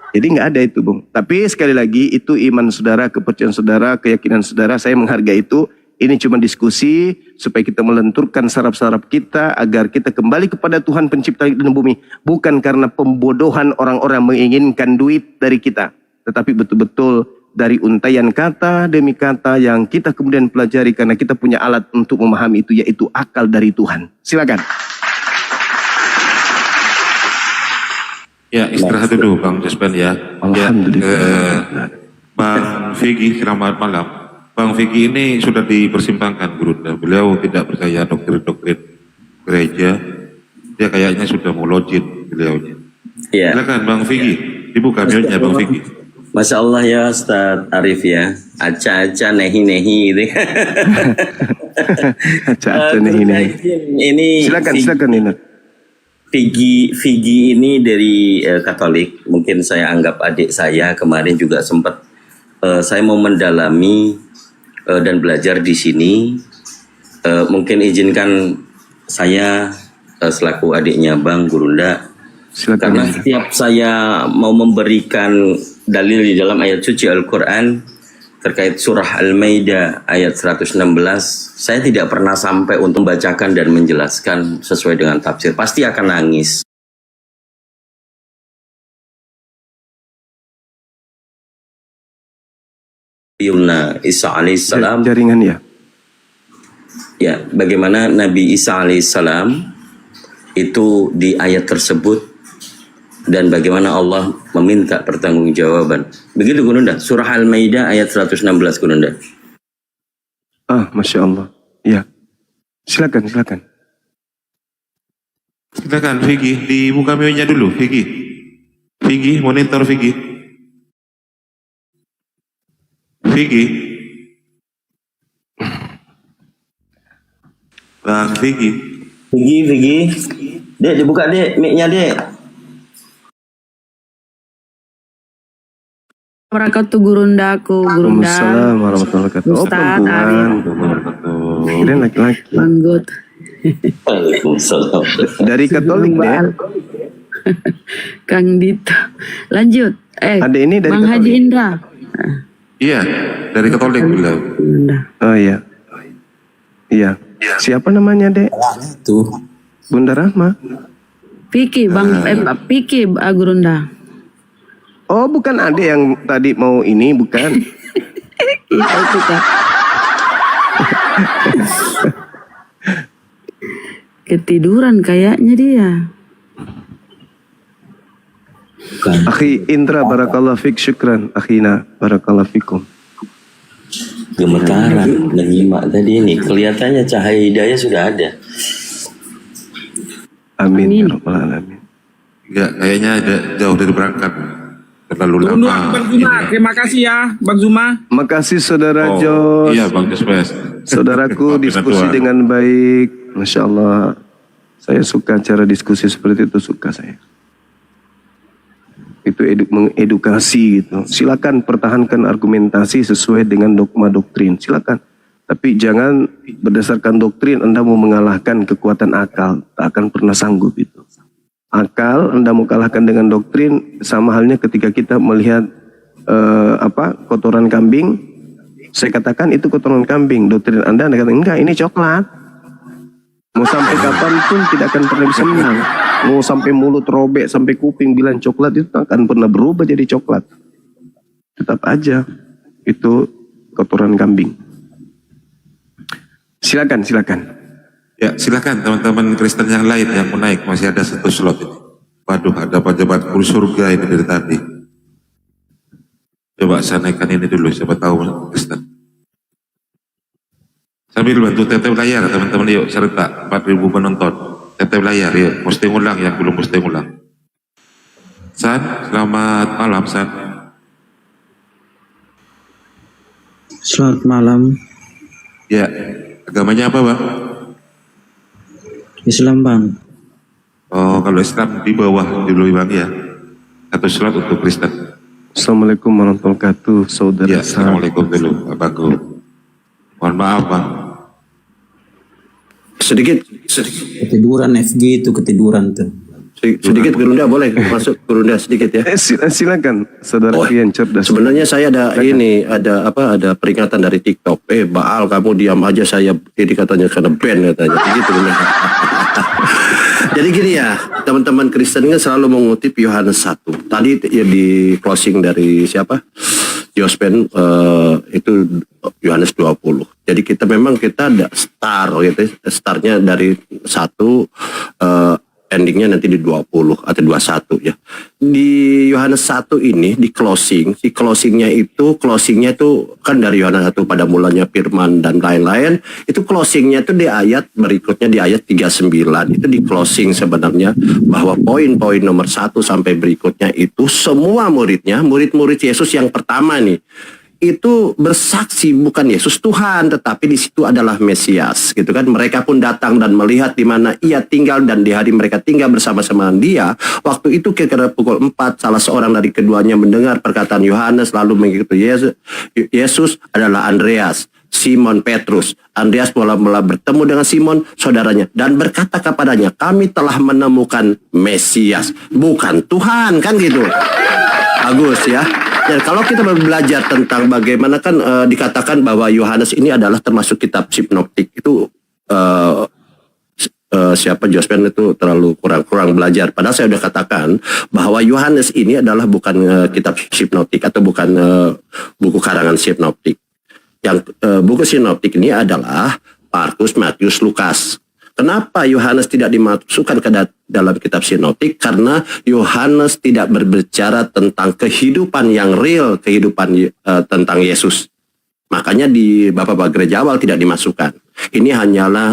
Jadi nggak ada itu, Bung. Tapi sekali lagi itu iman saudara, kepercayaan saudara, keyakinan saudara. Saya menghargai itu. Ini cuma diskusi supaya kita melenturkan saraf-saraf kita agar kita kembali kepada Tuhan pencipta langit dan bumi. Bukan karena pembodohan orang-orang menginginkan duit dari kita, tetapi betul-betul dari untaian kata demi kata yang kita kemudian pelajari karena kita punya alat untuk memahami itu, yaitu akal dari Tuhan. Silakan. Ya, istirahat dulu Bang Jaspan ya. Alhamdulillah. Bang Vicky, selamat malam. Bang Vicky ini sudah dipersimpangkan Gurunda. Beliau tidak percaya doktrin-doktrin gereja. Dia kayaknya sudah mau logit beliaunya. Ya. Silakan Bang Vicky, dibuka mute-nya Bang Vicky. Masya Allah ya Ustadz Arif ya. Aca-aca nehi-nehi gitu. Aca-aca nehi-nehi. Ini Silakan Nina. Vigi ini dari Katolik, mungkin saya anggap adik saya. Kemarin juga sempat saya mau mendalami dan belajar di sini. Mungkin izinkan saya selaku adiknya Bang Gurunda, Silakan. karena setiap saya mau memberikan dalil di dalam ayat suci Al-Quran terkait surah Al-Maidah ayat 116, saya tidak pernah sampai untuk membacakan dan menjelaskan sesuai dengan tafsir. Pasti akan nangis. Yuna Isa alaihissalam. Jaringan ya. Ya, bagaimana Nabi Isa alaihissalam itu di ayat tersebut, dan bagaimana Allah meminta pertanggungjawaban. Begitu Gununda, surah Al-Maidah ayat 116 Gununda. Masya Allah. Ya. Silakan. Silakan Vicky, dibuka mute-nya dulu, Vicky. Vicky, monitor Vicky. Vicky. Bang Vicky. Vicky. Dek, dibuka dek, mic-nya dek. Wabarakatuh Gurundaku, Gurunda, Waalaikumsalam warahmatullahi wabarakatuh. Oh, Ustaz perempuan. Kirain laki-laki. Manggut, Waalaikumsalam. Dari Katolik deh. Kang Dito. Lanjut, Adek ini dari Bang Haji Katolik. Indra. Iya, dari Katolik beliau. Gurunda. Oh iya. Iya. Siapa namanya, Dek? Tuh. Bunda Rahma. Piki, Piki Gurunda. Oh, bukan adek yang tadi mau ini, bukan. Iya itu Kak. Ketiduran kayaknya dia. Akhi Indra, barakallah fik, syukran. Akhina, barakallah fikum. Gemetaran menyimak tadi ini. Kelihatannya cahaya hidayah sudah ada. Amin. Amin. Ya Rabbal Alamin. Enggak, kayaknya ada jauh dari berangkat. Terlalu Tunggu lama. Bang Zuma, terima kasih ya Bang Zuma. Makasih Saudara Oh, Jos. iya Bang Jospes. Saudaraku Maafin diskusi Tuhan. dengan baik. Masya Allah. Saya suka cara diskusi seperti itu, suka saya. Itu mengedukasi gitu. Silakan pertahankan argumentasi sesuai dengan dogma doktrin. Silakan. Tapi jangan berdasarkan doktrin Anda mau mengalahkan kekuatan akal. Tak akan pernah sanggup itu. Akal Anda mau kalahkan dengan doktrin, sama halnya ketika kita melihat kotoran kambing. Saya katakan itu kotoran kambing. Doktrin Anda katakan enggak, ini coklat. Mau sampai kapanpun tidak akan pernah bisa menang. Mau sampai mulut robek, sampai kuping bilang coklat, itu tak akan pernah berubah jadi coklat. Tetap aja itu kotoran kambing. Silakan. Ya, silakan teman-teman Kristen yang lain yang mau naik, masih ada satu slot ini. Waduh, ada pejabat guru surga ini dari tadi. Coba saya naikkan ini dulu, siapa tahu Kristen. Sambil bantu tetep layar teman-teman, yuk serta 4.000 penonton. Tetep layar, yuk posting ulang yang belum posting ulang. San, selamat malam San. Selamat malam. Ya, agamanya apa Bang? Islam Bang. Oh, kalau Islam di bawah dulu Bang ya. Satu slot untuk Kristen. Assalamualaikum warahmatullahi wabarakatuh, saudara. Ya, assalamualaikum dulu, Abangku. Mohon maaf Bang. Sedikit Ketiduran FG itu ketiduran tuh. sedikit Gurunda boleh masuk Gurunda sedikit ya. Silakan, saudara Kian cerdas. Sebenarnya saya ada peringatan dari TikTok. Baal kamu diam aja, saya ini katanya karena ban katanya. Begitu benar. Jadi gini ya, teman-teman Kristen kan selalu mengutip Yohanes 1. Tadi ya di closing dari siapa? Jospen itu Yohanes 20. Jadi kita ada star gitu. Startnya dari 1 endingnya nanti di 20 atau 21 ya. Di Yohanes 1 ini di closingnya itu kan dari Yohanes 1 pada mulanya firman dan lain-lain. Itu closingnya itu di ayat berikutnya di ayat 39. Itu di closing sebenarnya bahwa poin-poin nomor 1 sampai berikutnya itu semua murid-murid Yesus yang pertama nih itu bersaksi bukan Yesus Tuhan, tetapi di situ adalah Mesias, gitu kan. Mereka pun datang dan melihat di mana ia tinggal, dan di hari mereka tinggal bersama-sama dengan dia. Waktu itu kira-kira pukul 4, salah seorang dari keduanya mendengar perkataan Yohanes lalu mengikuti Yesus adalah Andreas, Simon Petrus. Andreas mula-mula bertemu dengan Simon, saudaranya, dan berkata kepadanya, kami telah menemukan Mesias, bukan Tuhan, kan gitu. Bagus ya. Dan kalau kita belajar tentang bagaimana kan dikatakan bahwa Yohanes ini adalah termasuk kitab sinoptik, itu siapa Jospen itu terlalu kurang belajar. Padahal saya sudah katakan bahwa Yohanes ini adalah bukan kitab sinoptik atau bukan buku karangan sinoptik. Yang buku sinoptik ini adalah Markus, Matius, Lukas. Kenapa Yohanes tidak dimasukkan ke dalam kitab sinoptik? Karena Yohanes tidak berbicara tentang kehidupan yang real, kehidupan tentang Yesus. Makanya di Bapak-Bapak Gereja Awal tidak dimasukkan. Ini hanyalah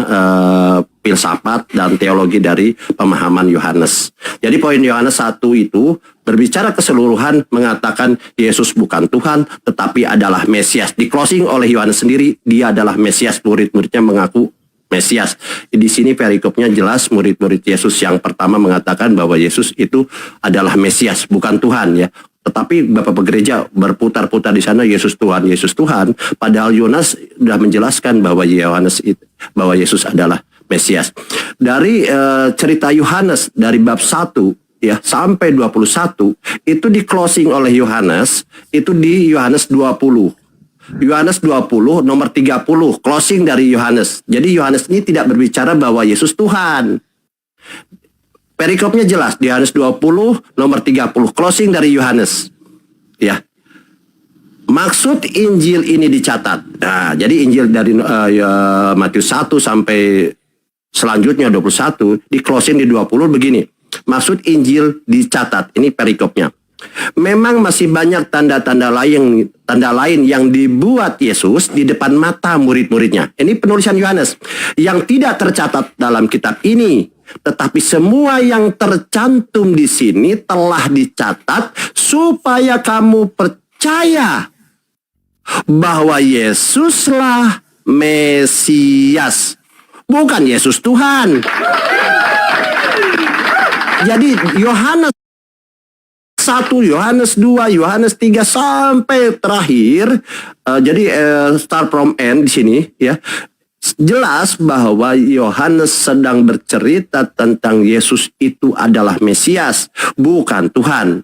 filsafat dan teologi dari pemahaman Yohanes. Jadi poin Yohanes 1 itu berbicara keseluruhan mengatakan Yesus bukan Tuhan tetapi adalah Mesias. Di closing oleh Yohanes sendiri, dia adalah Mesias, murid-muridnya mengaku Mesias. Di sini perikopnya jelas, murid-murid Yesus yang pertama mengatakan bahwa Yesus itu adalah Mesias, bukan Tuhan ya. Tetapi Bapak Gereja berputar-putar di sana Yesus Tuhan, Yesus Tuhan. Padahal Yohanes sudah menjelaskan bahwa Yesus adalah Mesias. Dari cerita Yohanes dari bab 1 ya sampai 21 itu di closing oleh Yohanes itu di Yohanes 20. Yohanes 20 nomor 30 closing dari Yohanes. Jadi Yohanes ini tidak berbicara bahwa Yesus Tuhan. Perikopnya jelas di Yohanes 20 nomor 30 closing dari Yohanes. Ya. Maksud Injil ini dicatat. Nah, jadi Injil dari Matius 1 sampai selanjutnya 21 di closing di 20 begini. Maksud Injil dicatat. Ini perikopnya. Memang masih banyak tanda-tanda lain yang dibuat Yesus di depan mata murid-muridnya. Ini penulisan Yohanes yang tidak tercatat dalam kitab ini. Tetapi semua yang tercantum di sini telah dicatat supaya kamu percaya bahwa Yesuslah Mesias, bukan Yesus Tuhan. Jadi Yohanes 1, Yohanes 2, Yohanes 3 sampai terakhir, jadi start from end di sini ya. Jelas bahwa Yohanes sedang bercerita tentang Yesus itu adalah Mesias, bukan Tuhan.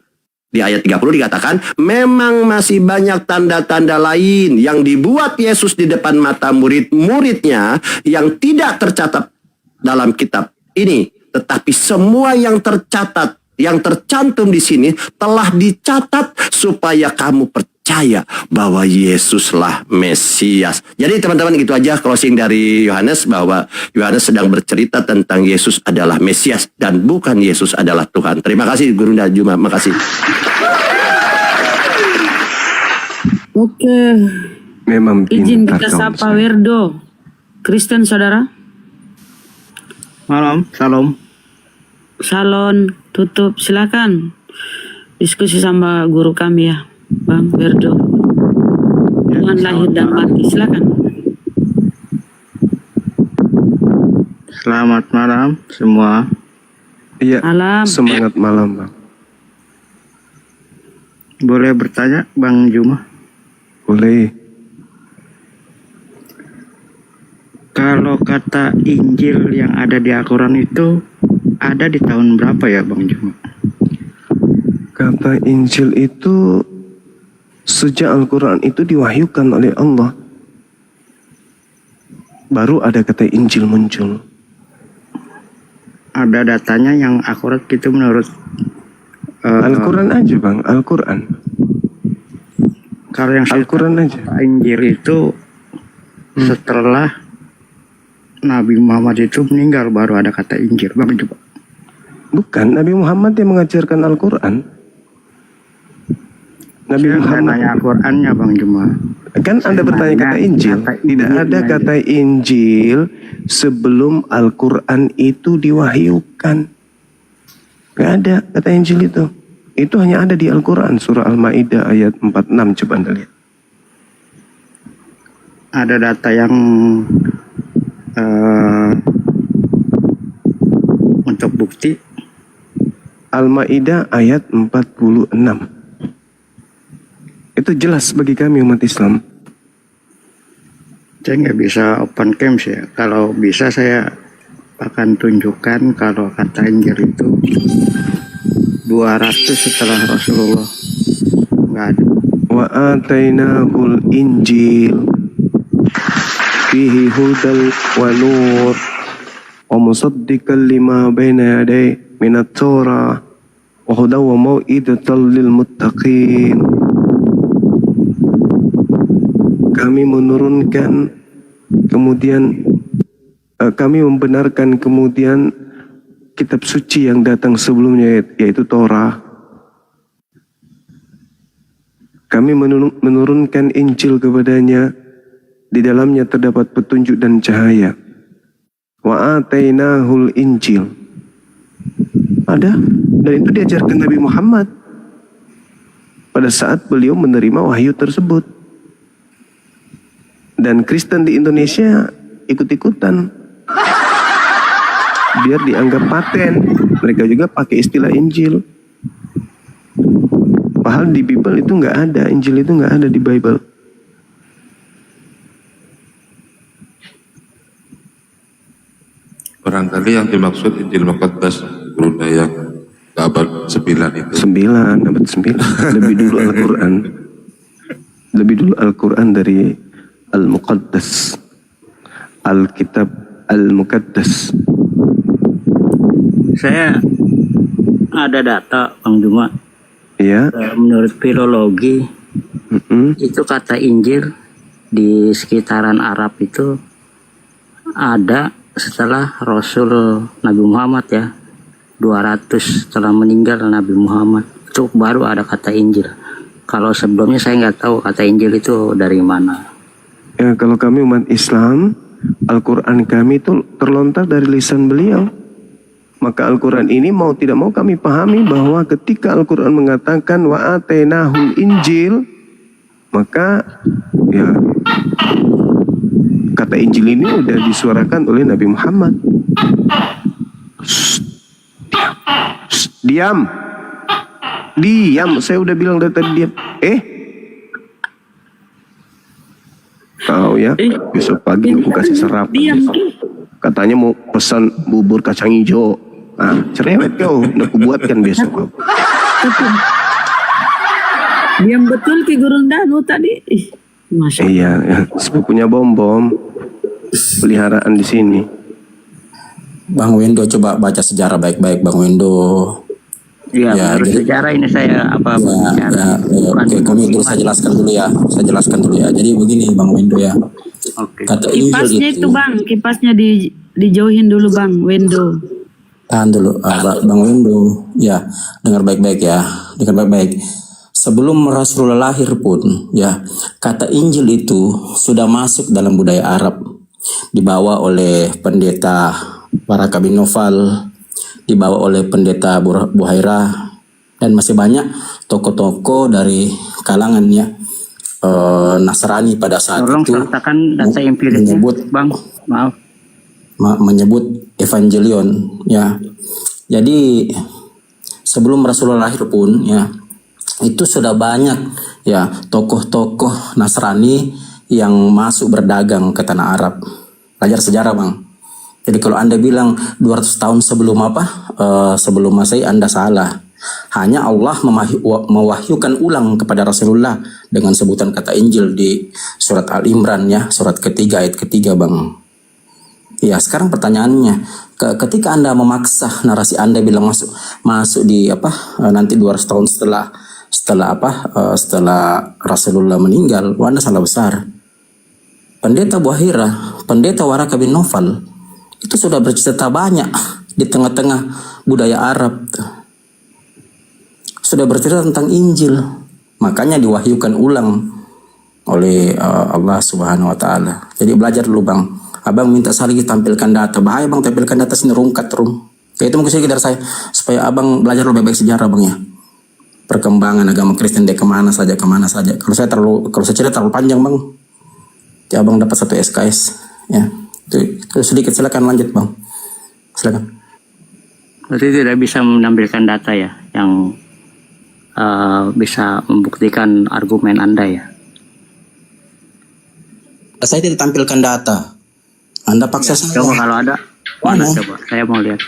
Di ayat 30 dikatakan, memang masih banyak tanda-tanda lain yang dibuat Yesus di depan mata murid-muridnya yang tidak tercatat dalam kitab ini. Tetapi semua yang tercatat, yang tercantum di sini telah dicatat supaya kamu percaya bahwa Yesuslah Mesias. Jadi teman-teman gitu aja closing dari Yohanes, bahwa Yohanes sedang bercerita tentang Yesus adalah Mesias dan bukan Yesus adalah Tuhan. Terima kasih Guru Juma, makasih. Oke. Memang Izin pintar kita kaum sapa saya. Werdo. Kristen saudara. Malam, salam. Salon tutup, silakan. Diskusi sama guru kami ya, Bang Werdo. Tuhan lahir dan mati, silakan. Selamat malam semua. Iya, Malam. semangat malam Bang. Boleh bertanya Bang Juma? Boleh. Kalau kata Injil yang ada di Al-Quran itu ada di tahun berapa ya Bang Juma? Kata Injil itu sejak Al-Quran itu diwahyukan oleh Allah, baru ada kata Injil muncul. Ada datanya yang akurat gitu menurut Al-Quran aja Bang, Al-Quran. Kalau yang saya Al-Quran aja. Injil itu setelah Nabi Muhammad itu meninggal baru ada kata Injil Bang Juma. Bukan, Nabi Muhammad yang mengajarkan Al-Quran. Nabi Saya Muhammad nanya Al-Qurannya Bang Juma. kan Anda Saya bertanya nanya kata Injil. kata Tidak Injilnya ada aja. kata Injil sebelum Al-Quran itu diwahyukan. Gak ada kata Injil itu. Itu hanya ada di Al-Quran, surah Al-Ma'idah ayat 46. Coba Anda lihat. Ada data yang untuk bukti. Al-Ma'idah ayat 46. Itu jelas bagi kami umat Islam. Saya nggak bisa open camp ya. Kalau bisa saya akan tunjukkan kalau kata Injil itu 200 setelah Rasulullah. Nggak ada. Wa atainahul Injil fihi hudal wa nur wa musaddiqan lima baina yaday minat Torah wa hudaw wa mau'idatan lil muttaqin. Kami menurunkan, kemudian kami membenarkan kemudian kitab suci yang datang sebelumnya, yaitu Torah. Kami menurunkan Injil kepadanya Di dalamnya terdapat petunjuk dan cahaya. Wa atainahul Injil. Ada, dan itu diajarkan Nabi Muhammad pada saat beliau menerima wahyu tersebut. Dan Kristen di Indonesia ikut-ikutan biar dianggap paten. Mereka juga pakai istilah Injil. Padahal di Bible itu nggak ada, Injil itu nggak ada di Bible. Barangkali yang dimaksud Injil Muqaddas Brunda yang ke abad 9 itu. 9, abad 9. Lebih dulu Al-Quran. Lebih dulu Al-Quran dari Al-Muqaddas. Alkitab Al-Muqaddas. Saya ada data Bang Juma. Iya. Menurut filologi itu kata Injil di sekitaran Arab itu ada setelah Rasul Nabi Muhammad ya, 200 setelah meninggal Nabi Muhammad itu baru ada kata Injil. Kalau sebelumnya saya nggak tahu kata Injil itu dari mana. Ya, kalau kami umat Islam, Al-Quran kami itu terlontar dari lisan beliau. Maka Al-Quran ini mau tidak mau kami pahami bahwa ketika Al-Quran mengatakan wa atainahul Injil, maka ya kata Injil ini udah disuarakan oleh Nabi Muhammad. Diam. Saya udah bilang dari tadi diam. Kau ya, besok pagi aku kasih sarapan. Katanya mau pesan bubur kacang hijau. Cerewet kau, aku buatkan besok. Diam betul Ki Guru Danu tadi. Masya Allah. Iya, sepupunya Bom-Bom, peliharaan di sini. Bang Wendo coba baca sejarah baik-baik Bang Wendo. Iya, Ya, menurut jadi- sejarah ini saya apa bicara. Oke, kami dulu saya jelaskan dulu ya. Jadi begini Bang Wendo ya. Oke. Kata Injil Kipasnya itu Bang, kipasnya dijauhin dulu Bang Wendo. Tahan dulu, Bang Wendo. Ya, dengar baik-baik ya. Dengar baik-baik. Sebelum Rasulullah lahir pun, ya, kata Injil itu sudah masuk dalam budaya Arab. Dibawa oleh pendeta Waraka bin Nawfal, dibawa oleh pendeta Buhairah, dan masih banyak tokoh-tokoh dari kalangan ya Nasrani pada saat Tolong itu sertakan data empirisnya, menyebut Bang. Maaf. menyebut evangelion ya. Jadi sebelum Rasulullah lahir pun ya itu sudah banyak ya tokoh-tokoh Nasrani yang masuk berdagang ke tanah Arab. Belajar sejarah Bang. Jadi kalau Anda bilang 200 tahun sebelum sebelum Masehi, Anda salah. Hanya Allah mewahyukan ulang kepada Rasulullah dengan sebutan kata Injil di surat Al-Imran ya, surat ketiga ayat ketiga Bang. Ya, sekarang pertanyaannya, ketika Anda memaksa narasi Anda bilang masuk di nanti 200 tahun setelah Rasulullah meninggal, Anda salah besar. Pendeta Buhairah, pendeta Waraka bin Nawfal itu sudah bercerita banyak di tengah-tengah budaya Arab. Sudah bercerita tentang Injil. Makanya diwahyukan ulang oleh Allah Subhanahu wa taala. Jadi belajar dulu Bang. Abang minta sekali tampilkan data. Bahaya Bang tampilkan data sini rungkat rum. Ya itu mungkin sedikit dari saya supaya Abang belajar lebih baik sejarah Bang ya. Perkembangan agama Kristen dari kemana saja. Kalau saya cerita terlalu panjang Bang. Ya Abang dapat 1 SKS ya. Itu sedikit, silakan lanjut Bang. Silakan. Berarti tidak bisa menampilkan data ya yang bisa membuktikan argumen Anda ya. Saya tidak tampilkan data. Anda paksa saya. Coba kalau ada, mana coba? Saya mau lihat.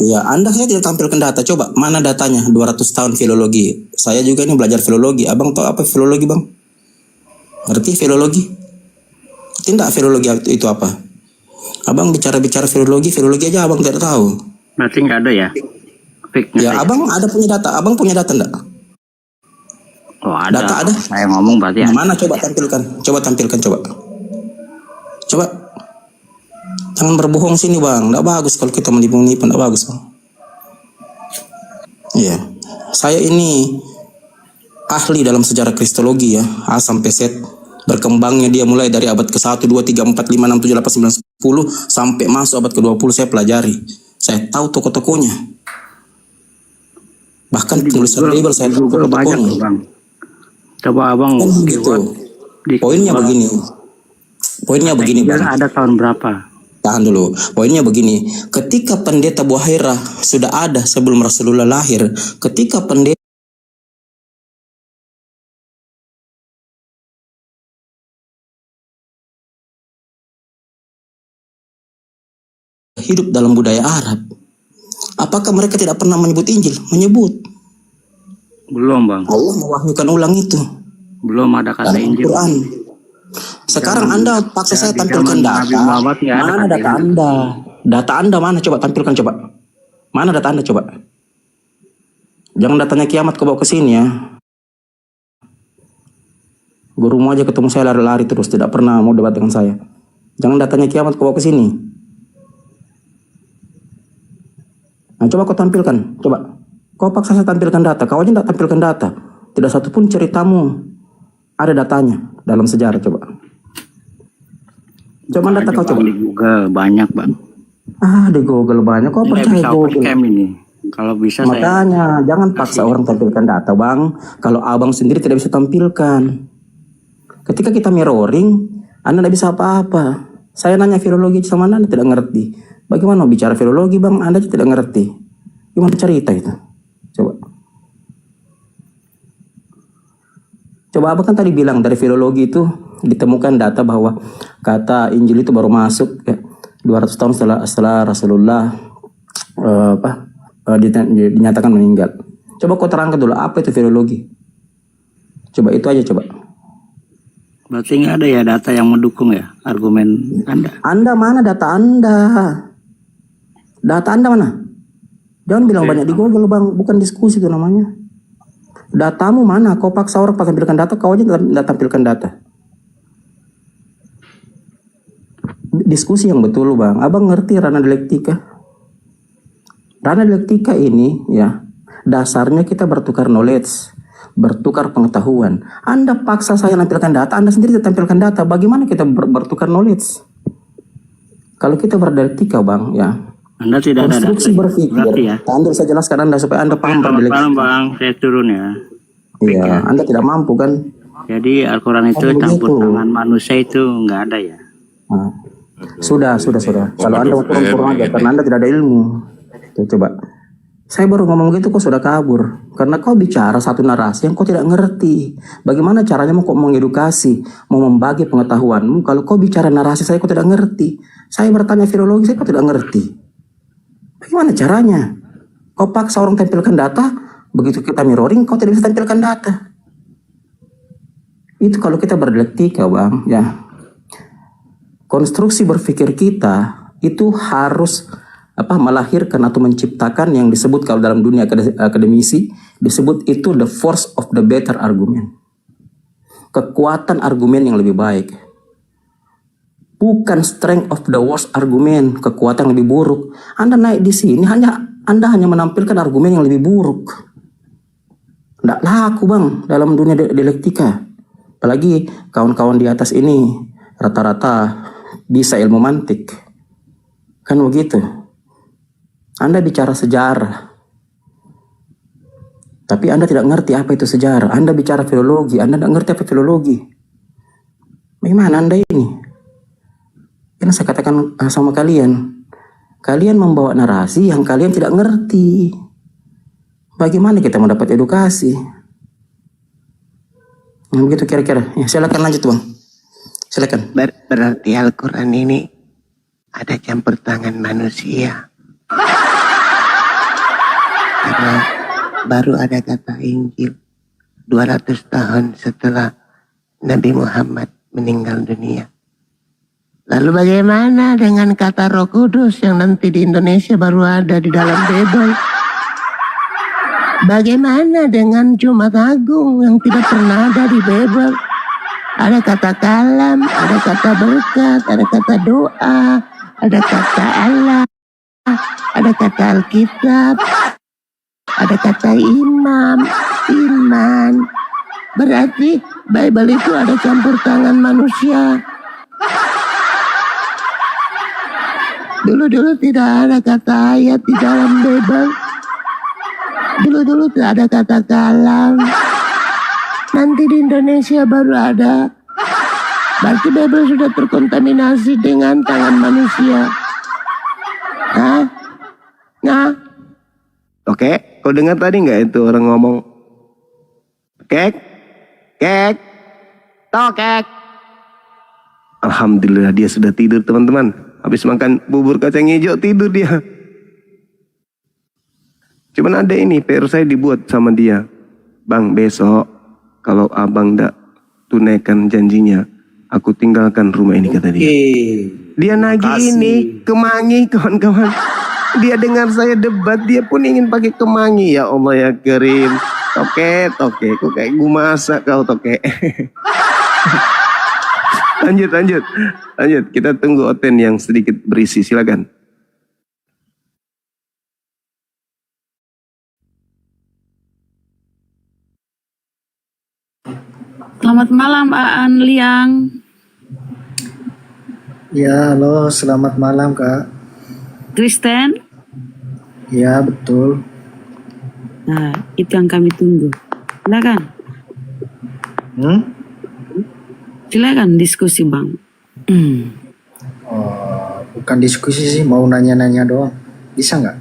Ya, saya tidak tampilkan data. Coba, mana datanya? 200 tahun filologi. Saya juga ini belajar filologi. Abang tahu apa filologi, Bang? Ngerti filologi? Tidak filologi itu apa? Abang bicara filologi aja abang tidak tahu. Berarti nggak ada ya? Ya, abang ada punya data. Abang punya data enggak? Oh, ada. Data ada. Saya ngomong berarti ada. Mana coba tampilkan? Coba. Jangan berbohong sini Bang, nggak bagus kalau kita menipu-nipu, nggak bagus Bang. Iya, saya ini ahli dalam sejarah kristologi ya, A sampai Z. Berkembangnya dia mulai dari abad ke-1, 2, 3, 4, 5, 6, 7, 8, 9, 10 sampai masuk abad ke-20 saya pelajari. Saya tahu tokoh-tokohnya. Bahkan penulisan Bible saya tahu Google banyak tokoh-tokohnya. loh, Bang. Coba Abang Kan gitu. Poinnya begini. Poinnya begini, Injil Bang. ada tahun berapa? Tahan dulu. Poinnya begini. Ketika pendeta Buhaira sudah ada sebelum Rasulullah lahir, ketika pendeta hidup dalam budaya Arab, apakah mereka tidak pernah menyebut Injil? Menyebut. Belum, Bang. Allah mewahyukan ulang itu Belum ada kata dalam Injil. Quran. Sekarang Anda paksa saya di tampilkan zaman data. Nabi Muhammad nggak ada Mana kata data Anda? Data Anda mana? Coba tampilkan coba. Mana data Anda coba? Jangan datanya kiamat kau bawa ke sini ya. Gurumu aja ketemu saya lari-lari terus, tidak pernah mau debat dengan saya. Jangan datanya kiamat kau bawa ke sini. Nah, coba kau tampilkan, coba. Kau paksa saya tampilkan data, kau aja tidak tampilkan data. Tidak satu pun ceritamu ada datanya dalam sejarah, coba. Coba data kau coba. Di Google banyak, Bang. Di Google banyak, kau Ini percaya bisa Google? scam ini. Kalau bisa saya Makanya jangan paksa orang tampilkan data, Bang. Kalau abang sendiri tidak bisa tampilkan. Ketika kita mirroring, Anda tidak bisa apa-apa. Saya nanya filologi sama Anda tidak ngerti. Bagaimana bicara filologi, Bang? Anda tidak ngerti. Gimana cerita itu? Coba. Coba abang kan tadi bilang dari filologi itu ditemukan data bahwa kata Injil itu baru masuk 200 tahun setelah Rasulullah dinyatakan meninggal. Coba kau terangkan dulu apa itu filologi. Coba itu aja coba. berarti nggak ada ya data yang mendukung ya argumen Anda. Anda mana data Anda? Data Anda mana? Jangan bilang banyak di Google, Bang. Bukan diskusi itu namanya. Datamu mana? Kau paksa orang tampilkan data, kau aja tidak tampilkan data. Diskusi yang betul, Bang. Abang ngerti ranah dialektika? Ranah dialektika ini ya, dasarnya kita bertukar knowledge, bertukar pengetahuan. Anda paksa saya tampilkan data, Anda sendiri tampilkan data. Bagaimana kita bertukar knowledge? Kalau kita berdialektika, Bang, ya. Anda tidak ada data. Konstruksi berpikir. Berarti ya. Anda saya jelaskan Anda supaya Anda paham Selamat berdialektika. malam, Bang. Saya turun ya. Iya, Anda tidak mampu kan? Jadi Al-Quran itu campur tangan manusia itu nggak ada ya. Nah, sudah. Kalau Anda mau kurang aja, karena Anda tidak ada ilmu. Tuh, coba. Saya baru ngomong gitu kok sudah kabur. Karena kau bicara satu narasi yang kau tidak ngerti. Bagaimana caranya mau kok mengedukasi, mau membagi pengetahuanmu. Kalau kau bicara narasi saya kok tidak ngerti. Saya bertanya filologi saya kok tidak ngerti. Bagaimana caranya? Kau paksa orang tampilkan data, begitu kita mirroring kau tidak bisa tampilkan data. Itu kalau kita berdialektika, Bang, ya. Konstruksi berpikir kita itu harus melahirkan atau menciptakan yang disebut kalau dalam dunia akademisi disebut itu the force of the better argument. Kekuatan argumen yang lebih baik. Bukan strength of the worst argument, kekuatan yang lebih buruk. Anda naik di sini Anda hanya menampilkan argumen yang lebih buruk. Tidak laku, Bang, dalam dunia dialektika. Apalagi kawan-kawan di atas ini rata-rata bisa ilmu mantik. Kan begitu. Anda bicara sejarah. Tapi Anda tidak ngerti apa itu sejarah. Anda bicara filologi, Anda tidak ngerti apa filologi. Bagaimana Anda ini? Karena saya katakan sama kalian, kalian membawa narasi yang kalian tidak ngerti. Bagaimana kita mendapat edukasi? Nah, begitu kira-kira. Ya, silakan lanjut, Bang. Silakan. Berarti Al-Quran ini ada campur tangan manusia. Karena baru ada kata Injil 200 tahun setelah Nabi Muhammad meninggal dunia. Lalu bagaimana dengan kata Roh Kudus yang nanti di Indonesia baru ada di dalam Bible? Bagaimana dengan Jumat Agung yang tidak pernah ada di Bible? Ada kata kalam, ada kata berkat, ada kata doa, ada kata Allah, ada kata Alkitab, ada kata iman. Berarti Bible itu ada campur tangan manusia. Dulu-dulu tidak ada kata ayat di dalam Bible. Dulu-dulu tidak ada kata kalam. Nanti di Indonesia baru ada. Berarti Bible sudah terkontaminasi dengan tangan manusia. Hah? Nah? Oke, kau dengar tadi nggak itu orang ngomong? Kek, kek, tokek. Alhamdulillah dia sudah tidur teman-teman. Habis makan bubur kacang hijau tidur dia. Cuman ada ini PR saya dibuat sama dia. Bang, besok kalau abang ndak tunaikan janjinya, aku tinggalkan rumah ini, kata dia. Dia nagih ini kemangi, kawan-kawan. Dia dengar saya debat, dia pun ingin pakai kemangi. Ya Allah ya Karim. Toke, kok kayak gue masak kau toke. Lanjut. Kita tunggu Oten yang sedikit berisi, silakan. Selamat malam Aan Liang. Ya, halo, selamat malam Kak. Kristen? Ya, betul. Nah, itu yang kami tunggu. Silakan. Silakan diskusi Bang. Oh, bukan diskusi sih, mau nanya-nanya doang. Bisa nggak?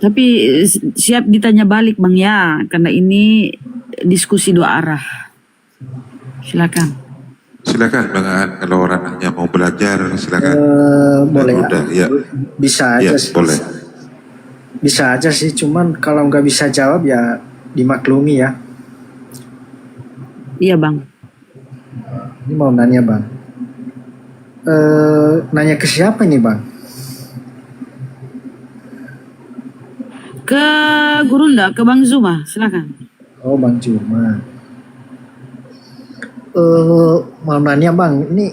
Tapi siap ditanya balik Bang ya, karena ini diskusi dua arah. Silakan. Silakan Bang Aan, kalau orang hanya mau belajar silakan. Boleh udah, ya. Bisa Ya, aja sih. boleh. Bisa aja sih, cuman kalau nggak bisa jawab ya dimaklumi ya. Iya Bang. Ini mau nanya Bang. Nanya ke siapa nih Bang? Ke Gurunda, ke Bang Zuma, silakan. Oh, Bang Juma. Mau nanya Bang, ini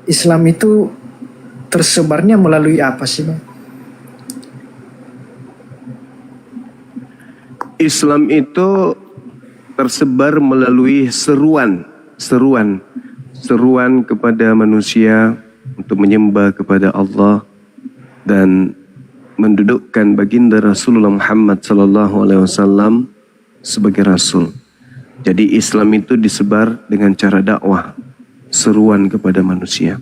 Islam itu tersebarnya melalui apa sih Bang? Islam itu tersebar melalui seruan kepada manusia untuk menyembah kepada Allah dan mendudukkan baginda Rasulullah Muhammad SAW sebagai Rasul. Jadi Islam itu disebar dengan cara dakwah, seruan kepada manusia,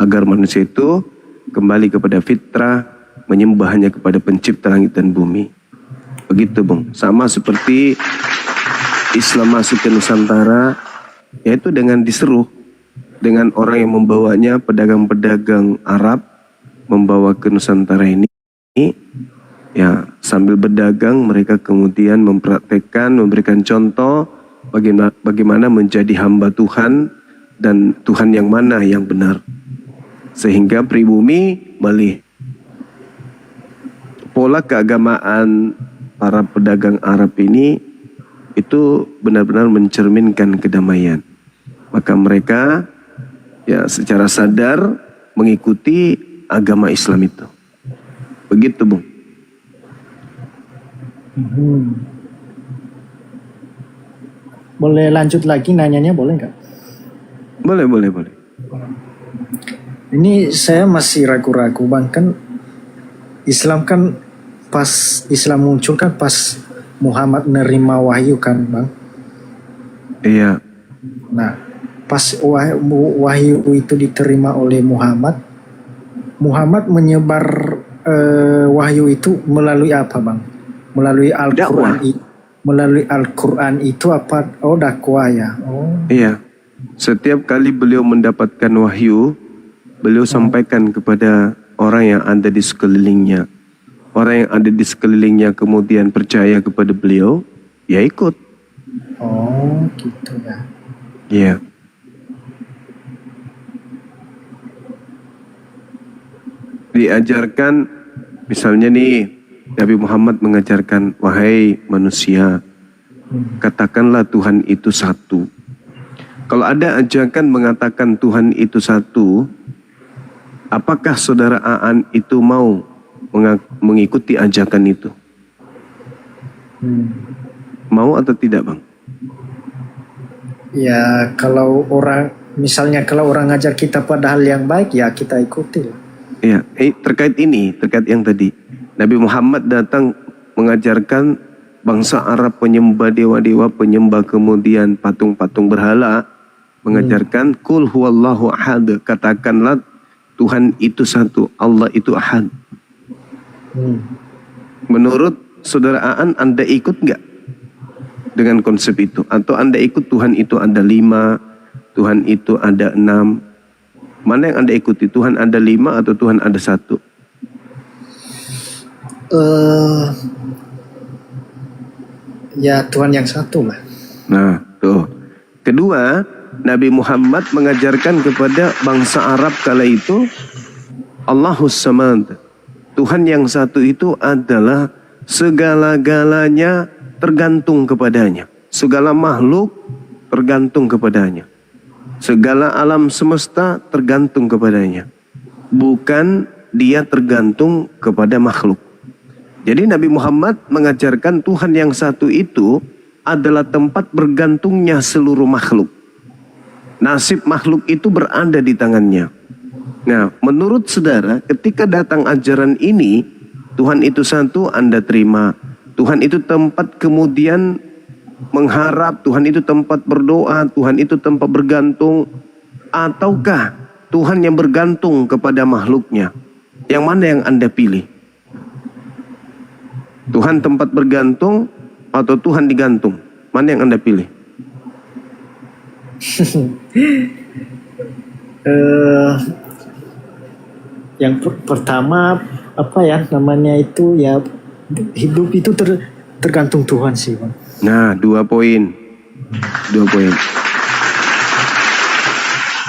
agar manusia itu kembali kepada fitrah, menyembah hanya kepada pencipta langit dan bumi. Begitu Bung, sama seperti Islam masuk ke Nusantara, yaitu dengan diseru, dengan orang yang membawanya, pedagang-pedagang Arab membawa ke Nusantara ini. Ya, sambil berdagang mereka kemudian mempraktekkan, memberikan contoh bagaimana menjadi hamba Tuhan dan Tuhan yang mana yang benar. Sehingga pribumi melihat pola keagamaan para pedagang Arab ini itu benar-benar mencerminkan kedamaian. Maka mereka ya secara sadar mengikuti agama Islam itu. Begitu Bung. Boleh lanjut lagi nanyanya, boleh nggak? Boleh. Ini saya masih ragu-ragu Bang, kan Islam kan pas Islam muncul kan pas Muhammad nerima wahyu kan Bang? Iya. Nah, pas wahyu itu diterima oleh Muhammad menyebar wahyu itu melalui apa Bang? Melalui Al-Quran. Melalui Al-Quran itu apa? Oh, dakwah ya. Oh. Iya. Setiap kali beliau mendapatkan wahyu, beliau sampaikan kepada orang yang ada di sekelilingnya. Orang yang ada di sekelilingnya kemudian percaya kepada beliau, ya ikut. Oh, gitu ya. Iya. Diajarkan, misalnya nih, Nabi Muhammad mengajarkan, wahai manusia, katakanlah Tuhan itu satu. Kalau ada ajakan mengatakan Tuhan itu satu, apakah saudara Aan itu mau mengikuti ajakan itu? Mau atau tidak Bang? Ya kalau orang, misalnya kalau orang ngajar kita pada hal yang baik, ya kita ikuti. Ya, terkait yang tadi. Nabi Muhammad datang mengajarkan bangsa Arab penyembah dewa-dewa, penyembah kemudian patung-patung berhala, mengajarkan kul huwallahu ahad, katakanlah Tuhan itu satu, Allah itu ahad. Menurut saudara Aan, Anda ikut nggak dengan konsep itu? Atau Anda ikut Tuhan itu ada 5, Tuhan itu ada 6? Mana yang Anda ikuti? Tuhan ada 5 atau Tuhan ada 1? Ya Tuhan yang satu lah. Nah, tuh. Kedua, Nabi Muhammad mengajarkan kepada bangsa Arab kala itu Allahus Samad. Tuhan yang satu itu adalah segala-galanya tergantung kepadanya. Segala makhluk tergantung kepadanya. Segala alam semesta tergantung kepadanya. Bukan dia tergantung kepada makhluk. Jadi Nabi Muhammad mengajarkan Tuhan yang satu itu adalah tempat bergantungnya seluruh makhluk. Nasib makhluk itu berada di tangannya. Nah, menurut saudara, ketika datang ajaran ini, Tuhan itu satu, Anda terima. Tuhan itu tempat kemudian mengharap, Tuhan itu tempat berdoa, Tuhan itu tempat bergantung, ataukah Tuhan yang bergantung kepada makhluknya? Yang mana yang Anda pilih? Tuhan tempat bergantung atau Tuhan digantung? Mana yang Anda pilih? Yang pertama apa ya namanya itu, ya hidup itu tergantung Tuhan sih Bang. Nah, 2 poin. 2 poin.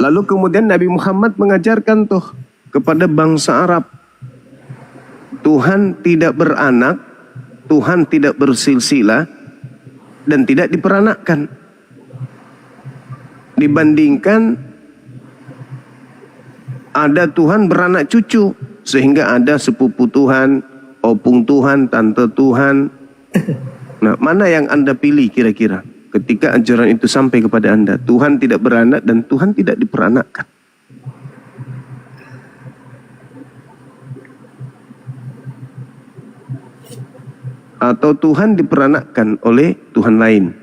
Lalu kemudian Nabi Muhammad mengajarkan tuh kepada bangsa Arab, Tuhan tidak beranak, Tuhan tidak bersilsilah, dan tidak diperanakkan. Dibandingkan ada Tuhan beranak cucu, sehingga ada sepupu Tuhan, opung Tuhan, tante Tuhan. Nah, mana yang Anda pilih kira-kira ketika ajaran itu sampai kepada Anda? Tuhan tidak beranak dan Tuhan tidak diperanakkan. Atau Tuhan diperanakkan oleh Tuhan lain?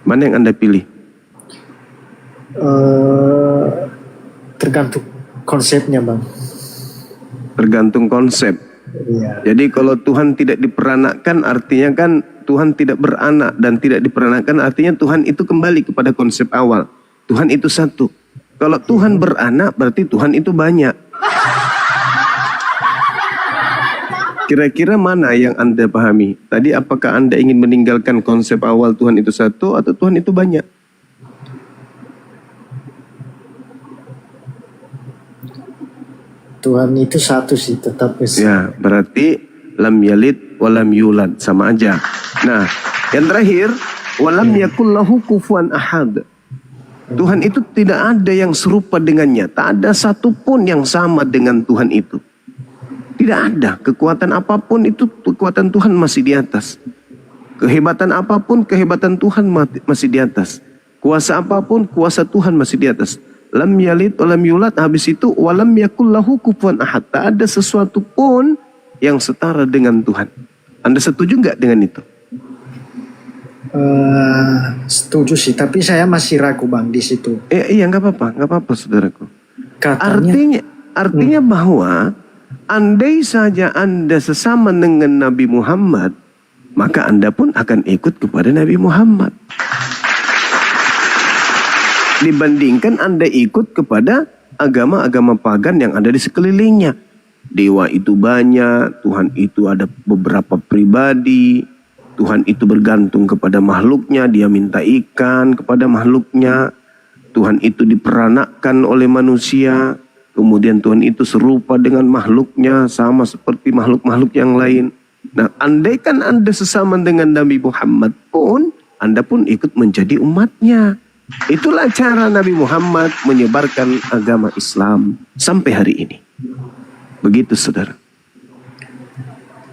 Mana yang Anda pilih? Tergantung konsepnya Bang. Tergantung konsep. Iya. Jadi kalau Tuhan tidak diperanakkan artinya kan Tuhan tidak beranak, dan tidak diperanakkan artinya Tuhan itu kembali kepada konsep awal. Tuhan itu satu. Kalau Tuhan beranak berarti Tuhan itu banyak. Kira-kira mana yang Anda pahami? Tadi apakah Anda ingin meninggalkan konsep awal Tuhan itu satu atau Tuhan itu banyak? Tuhan itu satu sih, tetap Ya, berarti lam yalid walam yulad, sama aja. Nah, yang terakhir, walam yakul lahu kufuwan ahad. Tuhan itu tidak ada yang serupa dengannya. Tak ada satupun yang sama dengan Tuhan itu. Tidak ada. Kekuatan apapun itu, kekuatan Tuhan masih di atas. Kehebatan apapun, kehebatan Tuhan masih di atas. Kuasa apapun, kuasa Tuhan masih di atas. Lam yalid walam yulad, habis itu walam yakul lahu kufuwan ahad. Tak ada sesuatu pun yang setara dengan Tuhan. Anda setuju nggak dengan itu? Setuju sih, tapi saya masih ragu Bang di situ. Iya, nggak apa-apa saudaraku. Katanya, Artinya bahwa andai saja Anda sesama dengan Nabi Muhammad, maka Anda pun akan ikut kepada Nabi Muhammad. Dibandingkan Anda ikut kepada agama-agama pagan yang ada di sekelilingnya. Dewa itu banyak, Tuhan itu ada beberapa pribadi, Tuhan itu bergantung kepada makhluknya, dia minta ikan kepada makhluknya, Tuhan itu diperanakkan oleh manusia, kemudian Tuhan itu serupa dengan makhluknya, sama seperti makhluk-makhluk yang lain. Nah, andaikan Anda sesama dengan Nabi Muhammad pun, Anda pun ikut menjadi umatnya. Itulah cara Nabi Muhammad menyebarkan agama Islam sampai hari ini. Begitu saudara.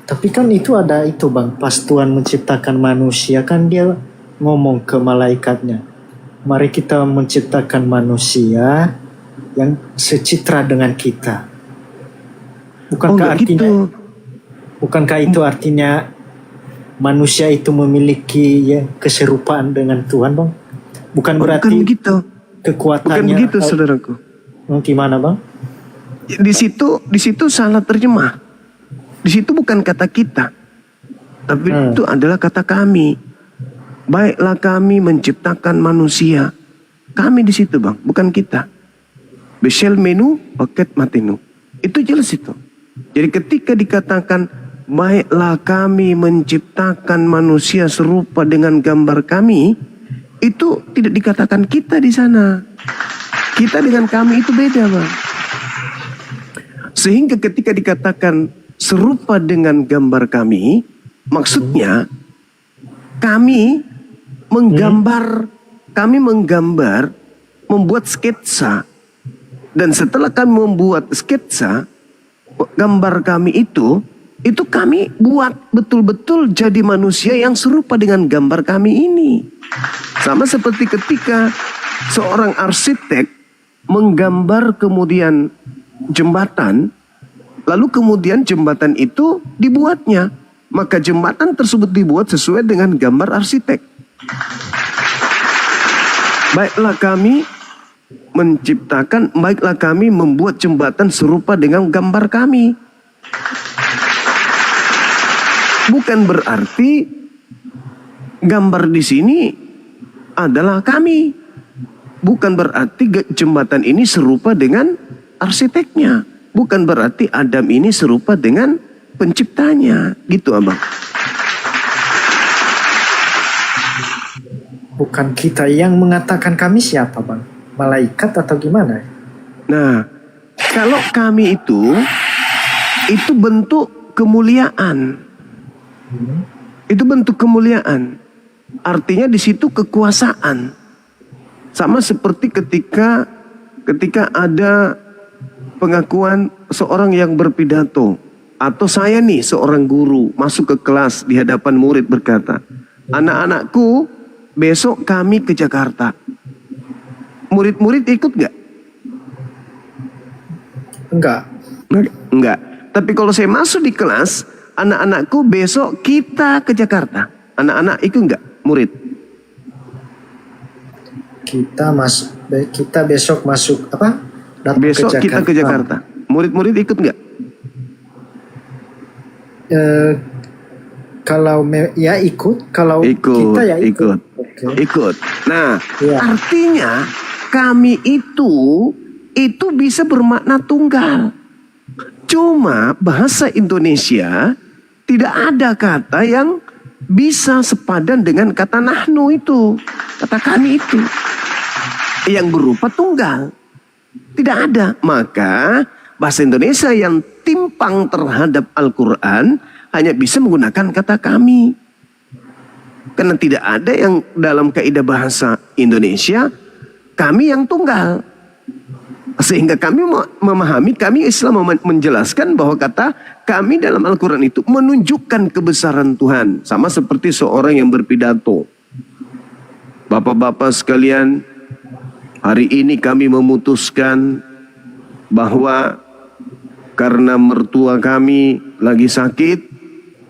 tapi kan itu ada itu Bang, pas Tuhan menciptakan manusia kan dia ngomong ke malaikatnya, mari kita menciptakan manusia yang secitra dengan kita. Bukankah artinya, bukankah itu artinya manusia itu memiliki keserupaan dengan Tuhan, Bang? Bukan berarti bukan begitu. Kekuatannya. Bukan begitu, saudaraku. Gimana, Bang? Di situ salah terjemah. Di situ bukan kata kita, tapi itu adalah kata kami. Baiklah kami menciptakan manusia. Kami di situ, Bang, bukan kita. Beshel menu paket matinu. Itu jelas itu. Jadi ketika dikatakan baiklah kami menciptakan manusia serupa dengan gambar kami, itu tidak dikatakan kita di sana. Kita dengan kami itu beda, Bang. Sehingga ketika dikatakan serupa dengan gambar kami, maksudnya kami menggambar, membuat sketsa. Dan setelah kami membuat sketsa, gambar kami itu kami buat betul-betul jadi manusia yang serupa dengan gambar kami ini. Sama seperti ketika seorang arsitek menggambar kemudian jembatan, lalu kemudian jembatan itu dibuatnya. Maka jembatan tersebut dibuat sesuai dengan gambar arsitek. Baiklah kami membuat jembatan serupa dengan gambar kami. Bukan berarti gambar di sini adalah kami. Bukan berarti jembatan ini serupa dengan arsiteknya. Bukan berarti Adam ini serupa dengan penciptanya. Gitu, Abang. Bukan kita yang mengatakan kami siapa, Bang? Malaikat atau gimana? Nah, kalau kami itu bentuk kemuliaan. Itu bentuk kemuliaan. Artinya di situ kekuasaan. Sama seperti ketika ada pengakuan seorang yang berpidato, atau saya nih seorang guru masuk ke kelas di hadapan murid berkata, anak-anakku besok kami ke Jakarta. Murid-murid ikut nggak? Enggak. Tapi kalau saya masuk di kelas, anak-anakku besok kita ke Jakarta. Anak-anak ikut nggak? Murid? Kita besok masuk apa? Besok kita ke Jakarta. Murid-murid ikut nggak? Ikut. Kalau kita ya ikut. Okay. Ikut. Nah, artinya kami itu bisa bermakna tunggal. Cuma bahasa Indonesia tidak ada kata yang bisa sepadan dengan kata nahnu itu. Kata kami itu. Yang berupa tunggal. Tidak ada. Maka bahasa Indonesia yang timpang terhadap Al-Quran hanya bisa menggunakan kata kami. Karena tidak ada yang dalam kaidah bahasa Indonesia kami yang tunggal. Sehingga kami memahami, kami Islam menjelaskan bahwa kata kami dalam Al-Quran itu menunjukkan kebesaran Tuhan. Sama seperti seorang yang berpidato. Bapak-bapak sekalian, hari ini kami memutuskan bahwa karena mertua kami lagi sakit,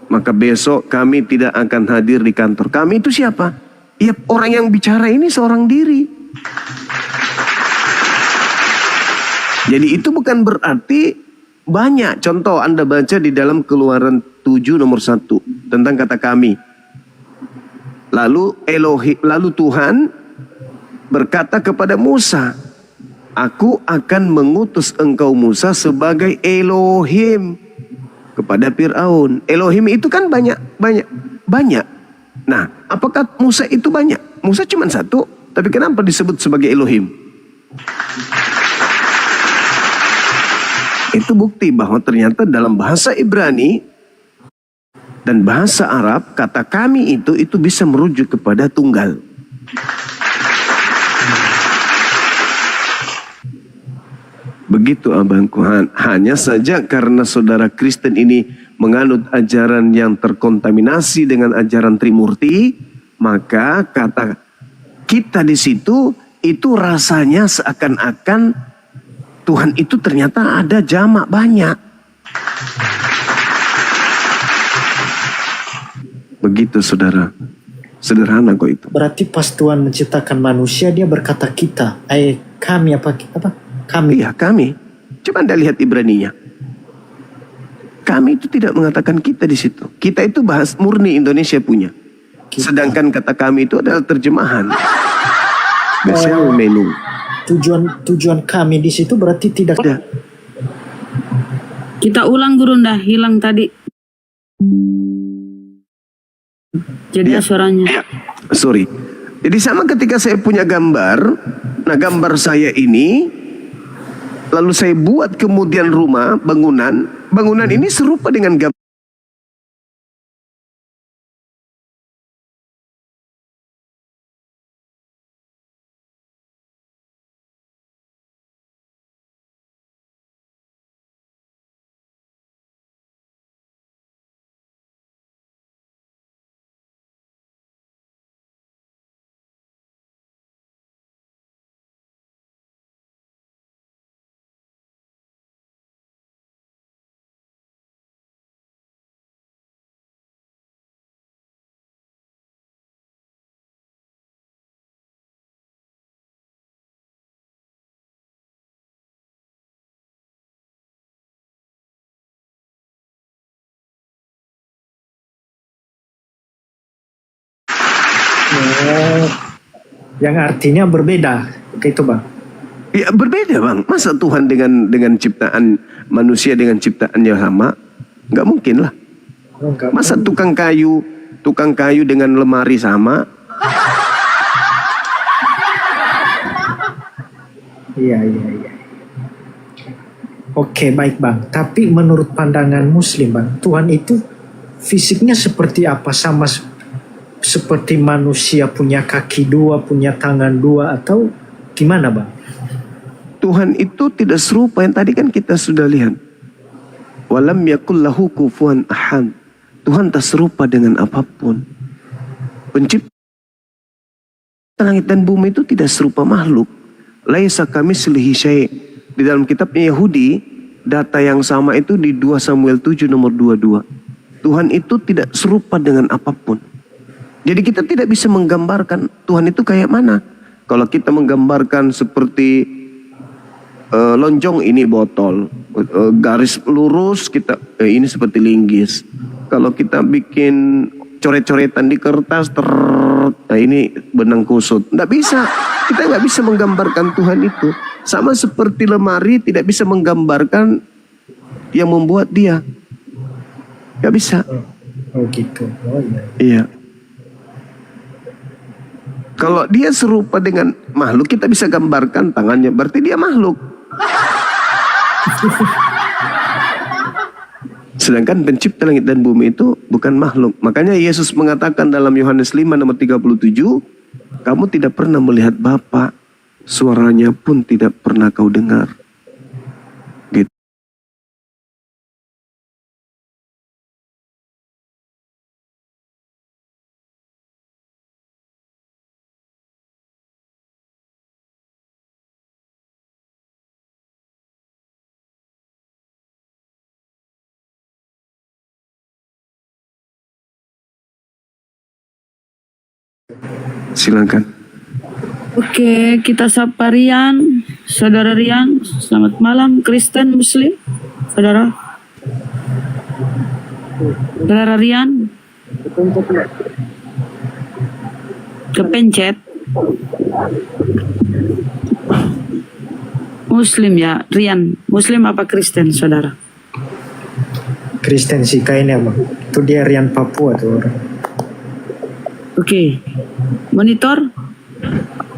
maka besok kami tidak akan hadir di kantor. Kami itu siapa? Ya, orang yang bicara ini seorang diri. Jadi itu bukan berarti banyak. Contoh Anda baca di dalam Keluaran 7 nomor 1 tentang kata kami. Lalu Tuhan berkata kepada Musa, aku akan mengutus engkau Musa sebagai Elohim kepada Fir'aun. Elohim itu kan banyak. Nah, apakah Musa itu banyak? Musa cuma satu, tapi kenapa disebut sebagai Elohim? Itu bukti bahwa ternyata dalam bahasa Ibrani dan bahasa Arab, kata kami itu bisa merujuk kepada tunggal. Begitu abangku. Hanya saja karena saudara Kristen ini menganut ajaran yang terkontaminasi dengan ajaran Trimurti, maka kata kita di situ itu rasanya seakan-akan Tuhan itu ternyata ada jamak banyak. Begitu saudara. Sederhana kok itu. Berarti pas Tuhan menciptakan manusia, dia berkata kita, kami apa? Kami. Iya, kami. Coba Anda lihat Ibraninya. Kami itu tidak mengatakan kita di situ. Kita itu bahas murni Indonesia punya. Sedangkan kata kami itu adalah terjemahan. Biasanya menu. Tujuan kami di situ berarti tidak ada. Kita ulang guru, ndah hilang tadi. Jadi suaranya. Sorry. Jadi sama ketika saya punya gambar, nah gambar saya ini, lalu saya buat kemudian rumah, bangunan ini serupa dengan gambar. Yang artinya berbeda, kayak itu bang. Ya berbeda bang. Masa Tuhan dengan ciptaan manusia dengan ciptaannya sama? Nggak mungkin lah. Masa tukang kayu dengan lemari sama? Iya. Oke, baik bang. Tapi menurut pandangan Muslim bang, Tuhan itu fisiknya seperti apa? Sama seperti manusia punya kaki dua, punya tangan dua, atau gimana bang? Tuhan itu tidak serupa yang tadi kan kita sudah lihat. Walam yakul lahu kufuwan ahad. Tuhan tak serupa dengan apapun. Pencipta langit dan bumi itu tidak serupa makhluk. Laisa kamitslihi syai'. Di dalam kitabnya Yahudi, data yang sama itu di 2 Samuel 7 nomor 22. Tuhan itu tidak serupa dengan apapun. Jadi kita tidak bisa menggambarkan Tuhan itu kayak mana. Kalau kita menggambarkan seperti lonjong ini botol, garis lurus kita ini seperti linggis. Kalau kita bikin coret-coretan di kertas, nah ini benang kusut. Nggak bisa. Kita nggak bisa menggambarkan Tuhan itu. Sama seperti lemari tidak bisa menggambarkan yang membuat dia. Nggak bisa. Oh gitu. Oh iya. Kalau dia serupa dengan makhluk, kita bisa gambarkan tangannya. Berarti dia makhluk. Sedangkan pencipta langit dan bumi itu bukan makhluk. Makanya Yesus mengatakan dalam Yohanes 5 nomor 37, kamu tidak pernah melihat Bapa, suaranya pun tidak pernah kau dengar. Gitu. Silakan. Oke, kita sapa Rian, saudara Rian. Selamat malam, Kristen Muslim, saudara. Saudara Rian. Kepencet. Muslim ya, Rian. Muslim apa Kristen, saudara? Kristen sih kayaknya bang. Itu dia Rian Papua tuh orang. Oke. Monitor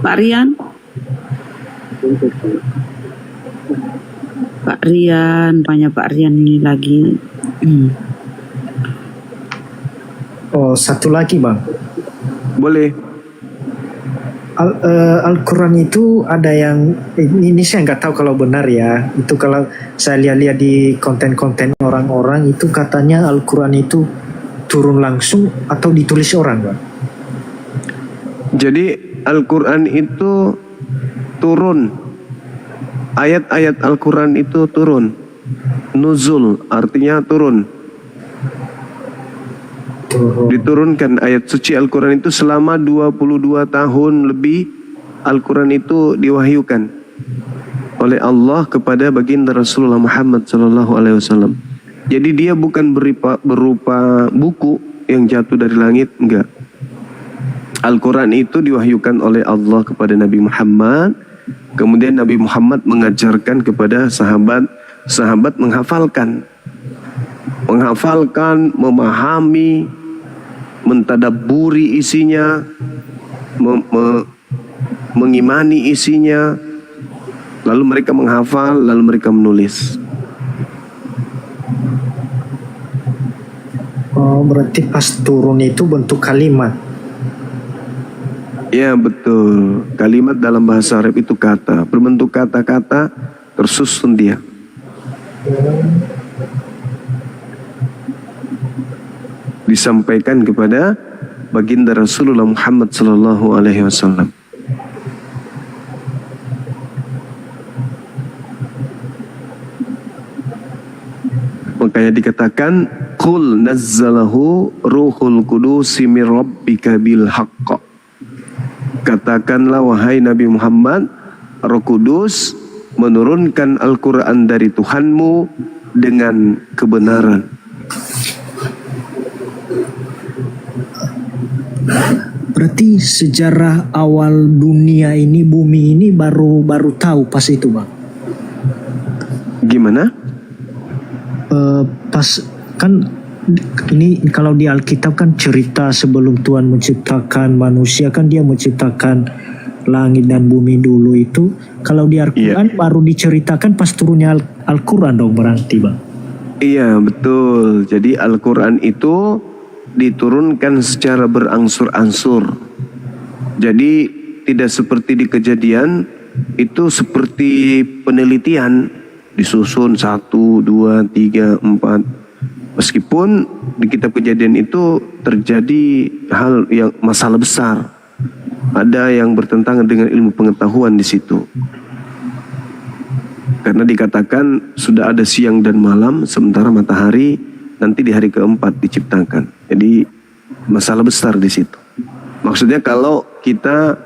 Pak Rian. Pak Rian, banyak Pak Rian ini lagi. Oh, satu lagi bang. Boleh. Al-Quran itu ada yang ini saya nggak tahu kalau benar ya. Itu kalau saya lihat-lihat di konten-konten orang-orang itu katanya Al-Quran itu turun langsung atau ditulis orang bang. Jadi Al-Quran itu turun. Ayat-ayat Al-Quran itu turun. Nuzul artinya turun. Diturunkan ayat suci Al-Quran itu selama 22 tahun lebih. Al-Quran itu diwahyukan oleh Allah kepada baginda Rasulullah Muhammad SAW. Jadi dia bukan berupa buku yang jatuh dari langit, enggak. Al-Quran itu diwahyukan oleh Allah kepada Nabi Muhammad. Kemudian Nabi Muhammad mengajarkan kepada sahabat menghafalkan, memahami, mentadabburi isinya, mengimani isinya, lalu mereka menghafal, lalu mereka menulis. Oh, berarti pas turun itu bentuk kalimat. Ya betul, kalimat dalam bahasa Arab itu kata, berbentuk kata-kata tersusun dia. Disampaikan kepada baginda Rasulullah Muhammad SAW. Makanya dikatakan Qul nazzalahu ruhul qudusi min rabbika bil haqq. Katakanlah wahai Nabi Muhammad, Roh Kudus menurunkan Al-Quran dari Tuhanmu dengan kebenaran. Berarti sejarah awal dunia ini, bumi ini baru tahu pas itu, Bang. Gimana? Pas kan ini kalau di Alkitab kan cerita sebelum Tuhan menciptakan manusia kan dia menciptakan langit dan bumi dulu itu. Kalau di Al-Quran baru diceritakan pas turunnya Al-Quran dong berarti, Bang. Iya betul. Jadi Al-Quran itu diturunkan secara berangsur-angsur. Jadi tidak seperti di Kejadian, itu seperti penelitian, disusun 1, 2, 3, 4. Meskipun di kitab Kejadian itu terjadi hal yang masalah besar. Ada yang bertentangan dengan ilmu pengetahuan di situ. Karena dikatakan sudah ada siang dan malam, sementara matahari nanti di hari keempat diciptakan. Jadi masalah besar di situ. Maksudnya kalau kita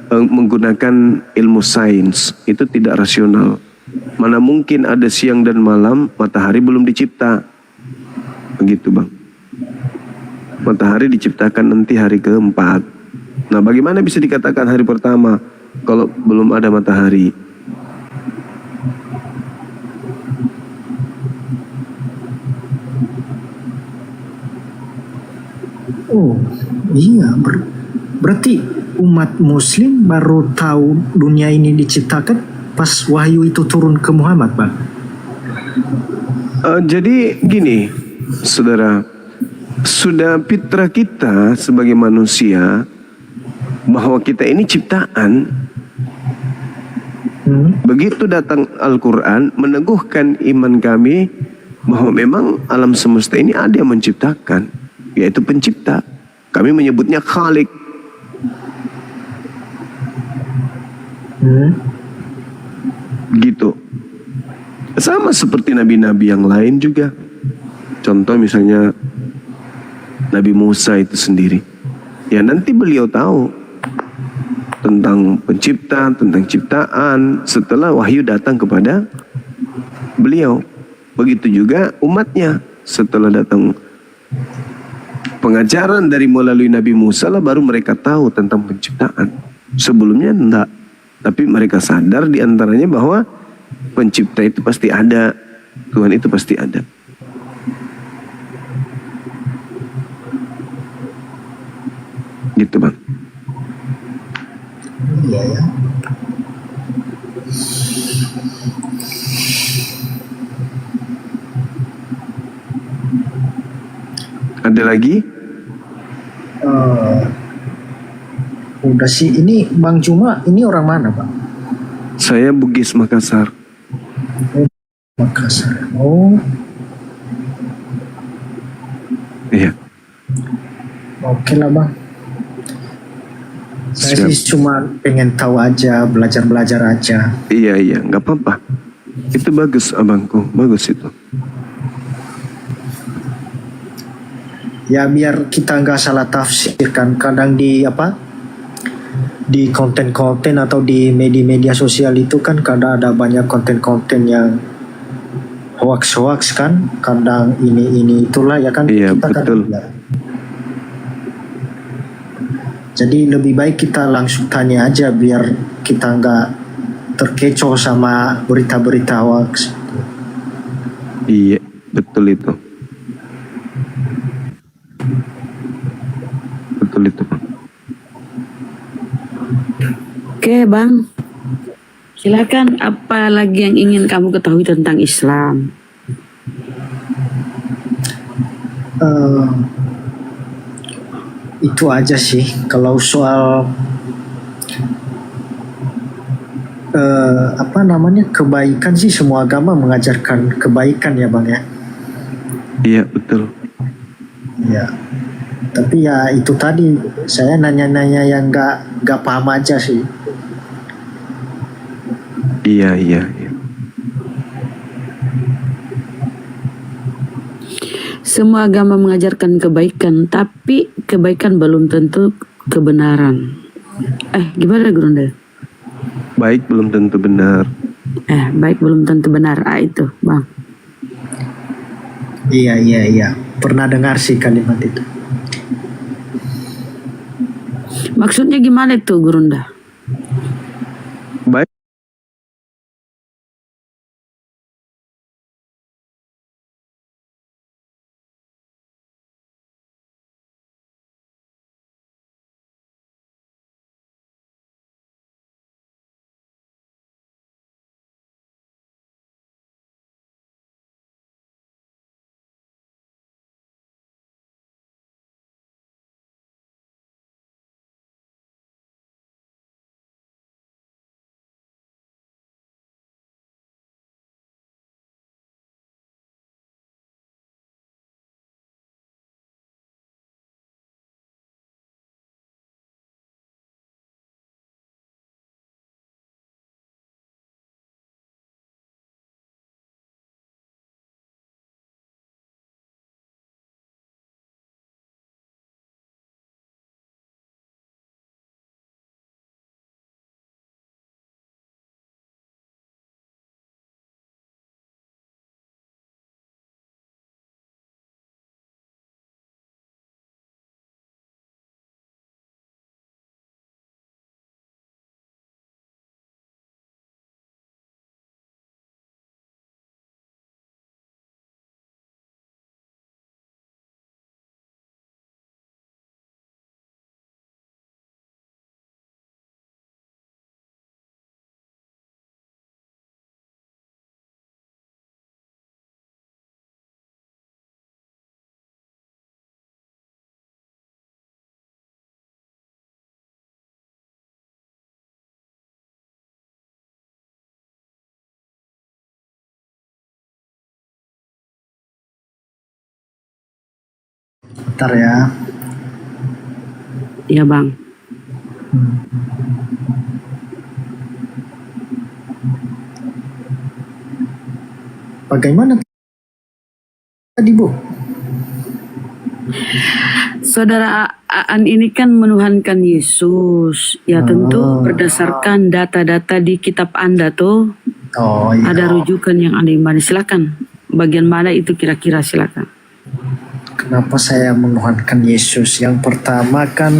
menggunakan ilmu sains itu tidak rasional. Mana mungkin ada siang dan malam, matahari belum dicipta. Begitu, Bang. Matahari diciptakan nanti hari keempat. Nah, bagaimana bisa dikatakan hari pertama kalau belum ada matahari? Oh iya, berarti umat muslim baru tahu dunia ini diciptakan pas wahyu itu turun ke Muhammad, Bang. Jadi gini, saudara, sudah fitrah kita sebagai manusia bahwa kita ini ciptaan. Begitu datang Al-Quran meneguhkan iman kami bahwa memang alam semesta ini ada yang menciptakan, yaitu pencipta. Kami menyebutnya Khalik. Gitu. Sama seperti nabi-nabi yang lain juga. Contoh misalnya Nabi Musa itu sendiri. Ya nanti beliau tahu tentang pencipta, tentang ciptaan setelah wahyu datang kepada beliau. Begitu juga umatnya setelah datang pengajaran dari melalui Nabi Musa lah baru mereka tahu tentang penciptaan. Sebelumnya enggak. Tapi mereka sadar diantaranya bahwa pencipta itu pasti ada. Tuhan itu pasti ada. Gitu, Bang. Iya ya. Ada lagi? Udah sih, ini Bang Juma, ini orang mana, Bang? Saya Bugis Makassar. Makassar. Oh. Iya. Oke lah, Bang. Saya sih cuma pengen tahu aja, belajar-belajar aja. Iya, nggak apa-apa. Itu bagus abangku, bagus itu. Ya biar kita nggak salah tafsirkan. Kadang di di konten-konten atau di media-media sosial itu kan kadang ada banyak konten-konten yang hoax-hoax kan. Kadang ini itulah ya kan. Iya, kita betul. Jadi lebih baik kita langsung tanya aja biar kita nggak terkecoh sama berita-berita hoax. Iya, betul itu. Betul itu, Bang. Oke Bang, silakan apa lagi yang ingin kamu ketahui tentang Islam? Itu aja sih. Kalau soal kebaikan sih, semua agama mengajarkan kebaikan ya Bang ya. Iya, betul. Ya. Tapi ya itu tadi saya nanya-nanya yang nggak paham aja sih. Iya. Semua agama mengajarkan kebaikan, tapi kebaikan belum tentu kebenaran. Gimana Gurunda? Baik belum tentu benar. Baik belum tentu benar. Itu Bang. Iya. Pernah dengar sih kalimat itu. Maksudnya gimana itu Gurunda? Baik. Bentar ya. Iya Bang. Bagaimana tadi Bu? Saudara Aan ini kan menuhankan Yesus. Ya tentu berdasarkan data-data di kitab Anda tuh. Oh iya. Ada rujukan yang Anda imani. Silakan. Bagian mana itu kira-kira, silakan. Kenapa saya menuhankan Yesus? Yang pertama kan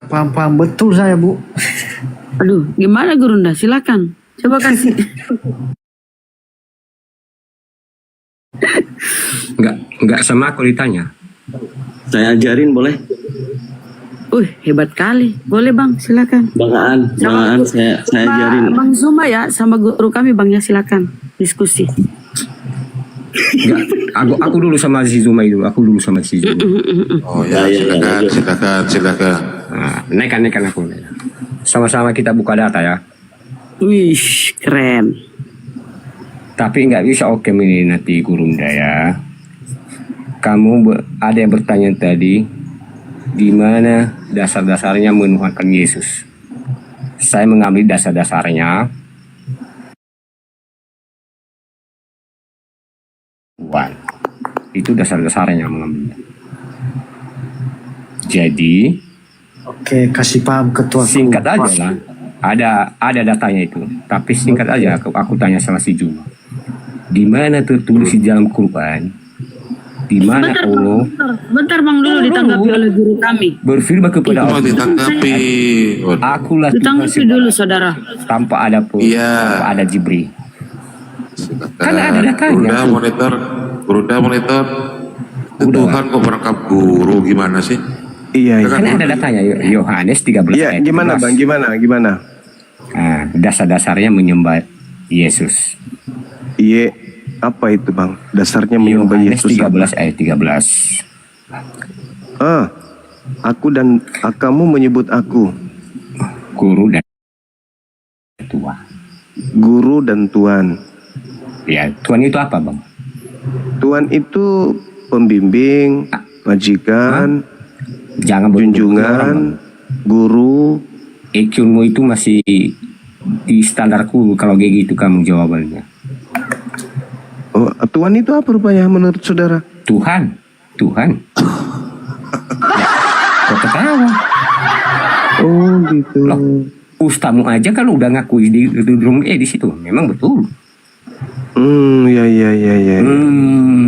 paham-paham betul saya Bu. Aduh, gimana Gurunda? Silakan. Coba kasih. Enggak sama aku ditanya. Saya ajarin boleh? Hebat kali. Boleh Bang, silakan. Bang Aan, saya ajarin. Bang Zuma ya, sama guru kami Bang ya, silakan diskusi. Enggak, aku dulu sama si Zuma itu. Oh ya, silakan. Nah, naikkan aku. Sama-sama kita buka data ya. Wih, keren. Tapi nggak bisa oke ini nanti Gurunda ya. Kamu ada yang bertanya tadi, di mana dasar-dasarnya menuhankan Yesus. Saya mengambil dasar-dasarnya. Tuhan. Itu dasar-dasarnya mengambil. Jadi, Oke, kasih paham ketua. singkat aja lah. Ada datanya itu. Tapi singkat aja aku tanya sama si Juma. Di mana tertulis di dalam Quran? Di mana Allah Bentar Bang dulu ditanggapi oleh guru kami. berfirman kepada Cuma Allah, ditanggapi. Waduh. akulah Tuhan Ditanggapi dulu saudara. tanpa ada pun, Iya. tanpa ada Jibril. Kan ada datanya. Udah monitor. Tuhan kok merangkap guru gimana sih? Iya, Kan ada datanya Yohanes 13 Iya, ayat gimana 13. Bang? Gimana? Nah, dasar-dasarnya menyembah Yesus. Iya, apa itu Bang? Dasarnya menyembah Yohanes Yesus. 13 ayat 13. Aku dan kamu menyebut aku Guru dan tua. guru dan Tuhan. Ya, Tuhan itu apa, Bang? Tuhan itu pembimbing, majikan, Jangan junjungan, guru. IQ-mu itu masih di standarku kalau kayak gitu kamu jawabannya. Oh, Tuhan itu apa rupanya menurut saudara? Tuhan. Kok ketawa? Oh gitu. Loh, ustamu aja kalau udah ngakui di situ, memang betul. Ya.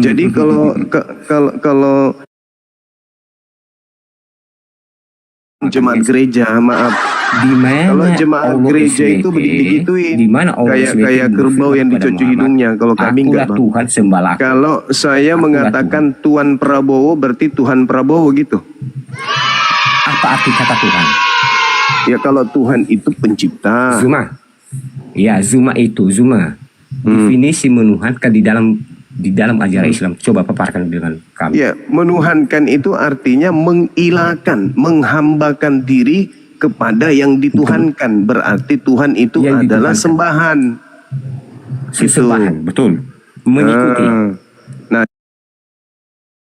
Jadi kalau jemaat gereja, maaf. Di mana Kalau jemaat Allah gereja SWT, itu digituin. di mana Allah SWT Kayak kerbau yang berfirman kepada dicuci Muhammad, hidungnya. Kalau kami akulah enggak, Bang. Tuhan sembahlah. Kalau saya mengatakan Tuhan Prabowo berarti Tuhan Prabowo gitu. Apa arti kata Tuhan? Ya kalau Tuhan itu pencipta. Zuma. Ya, Zuma. Definisi menuhankan di dalam ajaran Islam. Coba paparkan dengan kami. Ya, menuhankan itu artinya mengilahkan, menghambakan diri kepada yang dituhankan. Berarti Tuhan itu Yang adalah dituhankan. sembahan. Sesembahan, betul. Mengikuti. Nah,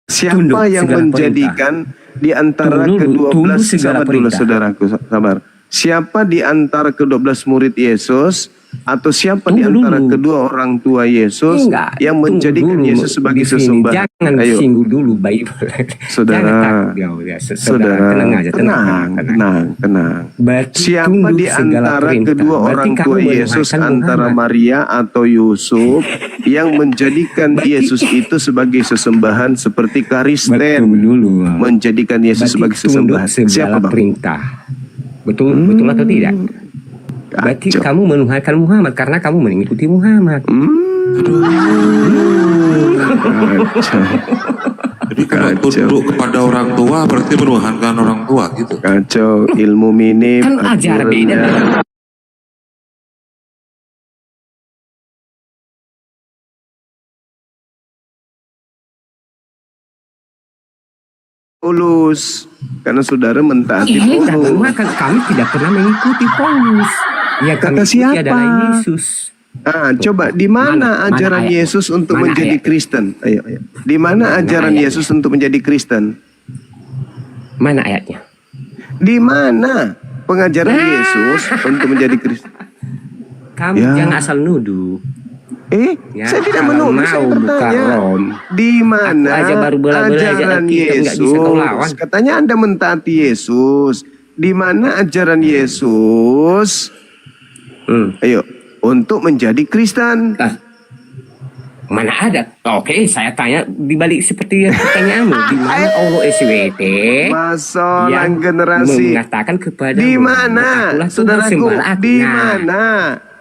siapa Tunduk yang segala menjadikan di antara Tunggu dulu, tunggu ke-12 segala sabar dulu perintah. saudaraku, sabar. Siapa di antara ke-12 murid Yesus atau siapa di Tunggu antara dulu. kedua orang tua Yesus Enggak, yang tunggu menjadikan dulu, Yesus sebagai di sini. sesembahan? Jangan Ayo, singgung dulu Bible. Saudara. Jangan takut, ya, saudara, tenang aja, tenang. Berarti Siapa tunduk di segala antara perintah. kedua Berarti orang kamu tua Yesus menuhankan antara Muhammad. Maria atau Yusuf yang menjadikan Yesus itu sebagai sesembahan seperti Kristen dulu. menjadikan Yesus sebagai Berarti tunduk sesembahan? segala Siapa Bang? perintah. Betul atau tidak? Berarti kamu menuhankan Muhammad karena kamu mengikuti Muhammad. Jadi kalau tunduk kepada orang tua berarti menuhankan orang tua gitu. Kacau, ilmu minim. Kan ajar beda. aturannya. Paulus, karena saudara mentaati Paulus. Kami tidak pernah mengikuti Paulus. Ya, kami Kata ikuti siapa? adalah Yesus. Coba di mana Mana ajaran ayat? Yesus untuk Mana menjadi ayat? Kristen? Ayo. Di mana ajaran ayat? Yesus untuk menjadi Kristen? Mana ayatnya? Di mana pengajaran Yesus untuk menjadi Kristen? Kamu Ya. jangan asal nuduh. Ya, Saya tidak kalau menuduh, saya mau buka bertanya. Rom, Di mana aku aja baru bela-bela aja, ajaran kita nggak bisa kau lawan. Yesus? Katanya Anda mentaati Yesus. Di mana ajaran Yesus? Ayo, untuk menjadi Kristen. Mana ada? Oke, saya tanya dibalik seperti yang pertanyaanmu. Di mana Allah SWT Masalah yang generasi. mengatakan kepada Di mana, saudaraku? Di mana?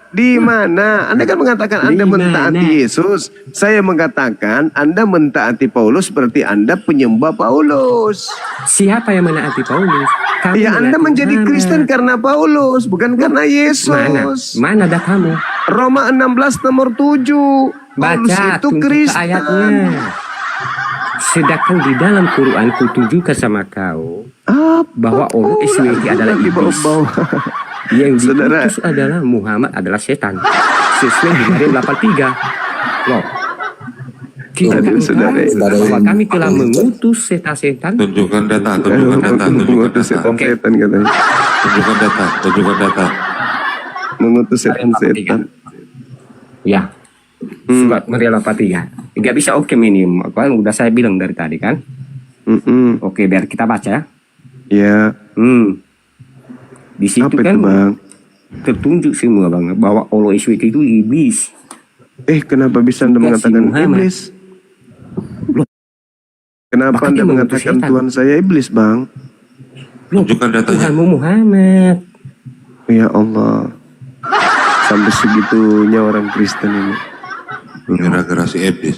Di mana? Anda kan mengatakan Anda Di mentaati mana? Yesus. Saya mengatakan Anda mentaati Paulus berarti Anda penyembah Paulus. Siapa yang menaati Paulus? Kamu Ya Anda menaati menjadi Muhammad. Kristen karena Paulus, bukan karena Yesus. Mana datamu? Roma 16 nomor 7. Paulus Baca, itu tunjuk ke Kristen. ayatnya. Sedangkan di dalam Quran kutunjukkan sama kau bahwa Allah SWT adalah iblis. Yang diutus adalah Muhammad adalah setan. Sesuai di ayat 83. Loh. Kita Aduh, saudara. bahwa kami telah mengutus setan-setan. Tunjukkan data, tunjukkan data, tunjukkan Mengutus data. setan-setan katanya. Tunjukkan data, tunjukkan data. Mengutus setan-setan. Ya. Surat Maryam 83. Nggak bisa oke minim. Kan udah saya bilang dari tadi kan. Oke, biar kita baca. Ya. Di situ Apa kan itu, Bang? tertunjuk semua bang bahwa Allah SWT itu iblis. Kenapa bisa Anda mengatakan Muhammad. iblis? Kenapa Maka Anda dia mengutus mengatakan setan. Tuhan saya iblis, Bang? Tunjukkan datanya. Tuhanmu Muhammad. Ya Allah. Sampai segitunya orang Kristen ini. Gara-gara si iblis.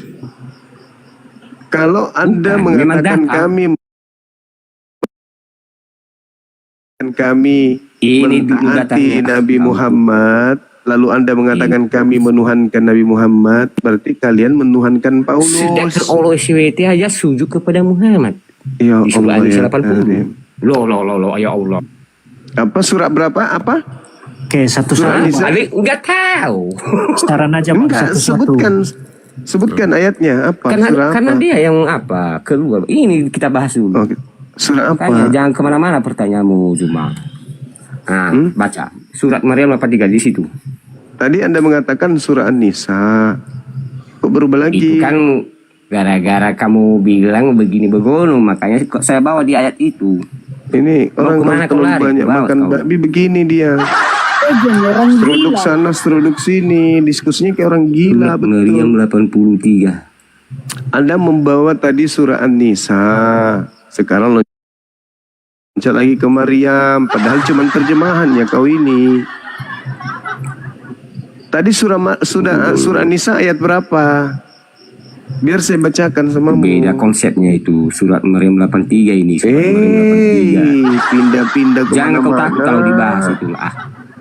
Kalau Anda Bukan, memang mengatakan data. kami Ini dulu mentaati datanya. Nabi Muhammad, lalu Anda mengatakan kami menuhankan Nabi Muhammad, berarti kalian menuhankan Paulus. Sedangkan Allah SWT aja sujud kepada Muhammad. Ya Di surah Allah ya Al-Isra 80. Karim. Loh, ya Allah. Apa surat berapa? Apa? Oke, satu Surah An-Nisa? Balik enggak tahu. Sekarang aja Bang, Enggak, satu-satu. sebutkan ayatnya apa? Surah Karena apa? dia yang apa keluar. Ini kita bahas dulu. Oh, surah Makanya apa? jangan kemana-mana pertanyaanmu cuma. Nah, baca surat Maryam 83 di situ. Tadi Anda mengatakan surah An-Nisa. Kok berubah lagi? Itu kan gara-gara kamu bilang begini begono, makanya kok saya bawa di ayat itu. Ini Mau orang kemana kalau kau lari? banyak Bawa makan kau. babi begini dia. Seruduk sana, seruduk sini, diskusinya kayak orang gila, Surat Maryam betul. 83. Anda membawa tadi surah An-Nisa, sekarang loncat lagi ke Maryam, padahal cuma terjemahannya kau ini. Tadi surah An-Nisa ayat berapa? Biar saya bacakan sama Beda konsepnya itu. Surat Maryam 83 ini. Surat Maryam 83. Pindah-pindah Jangan kau kemana-mana. takut kalau dibahas itu.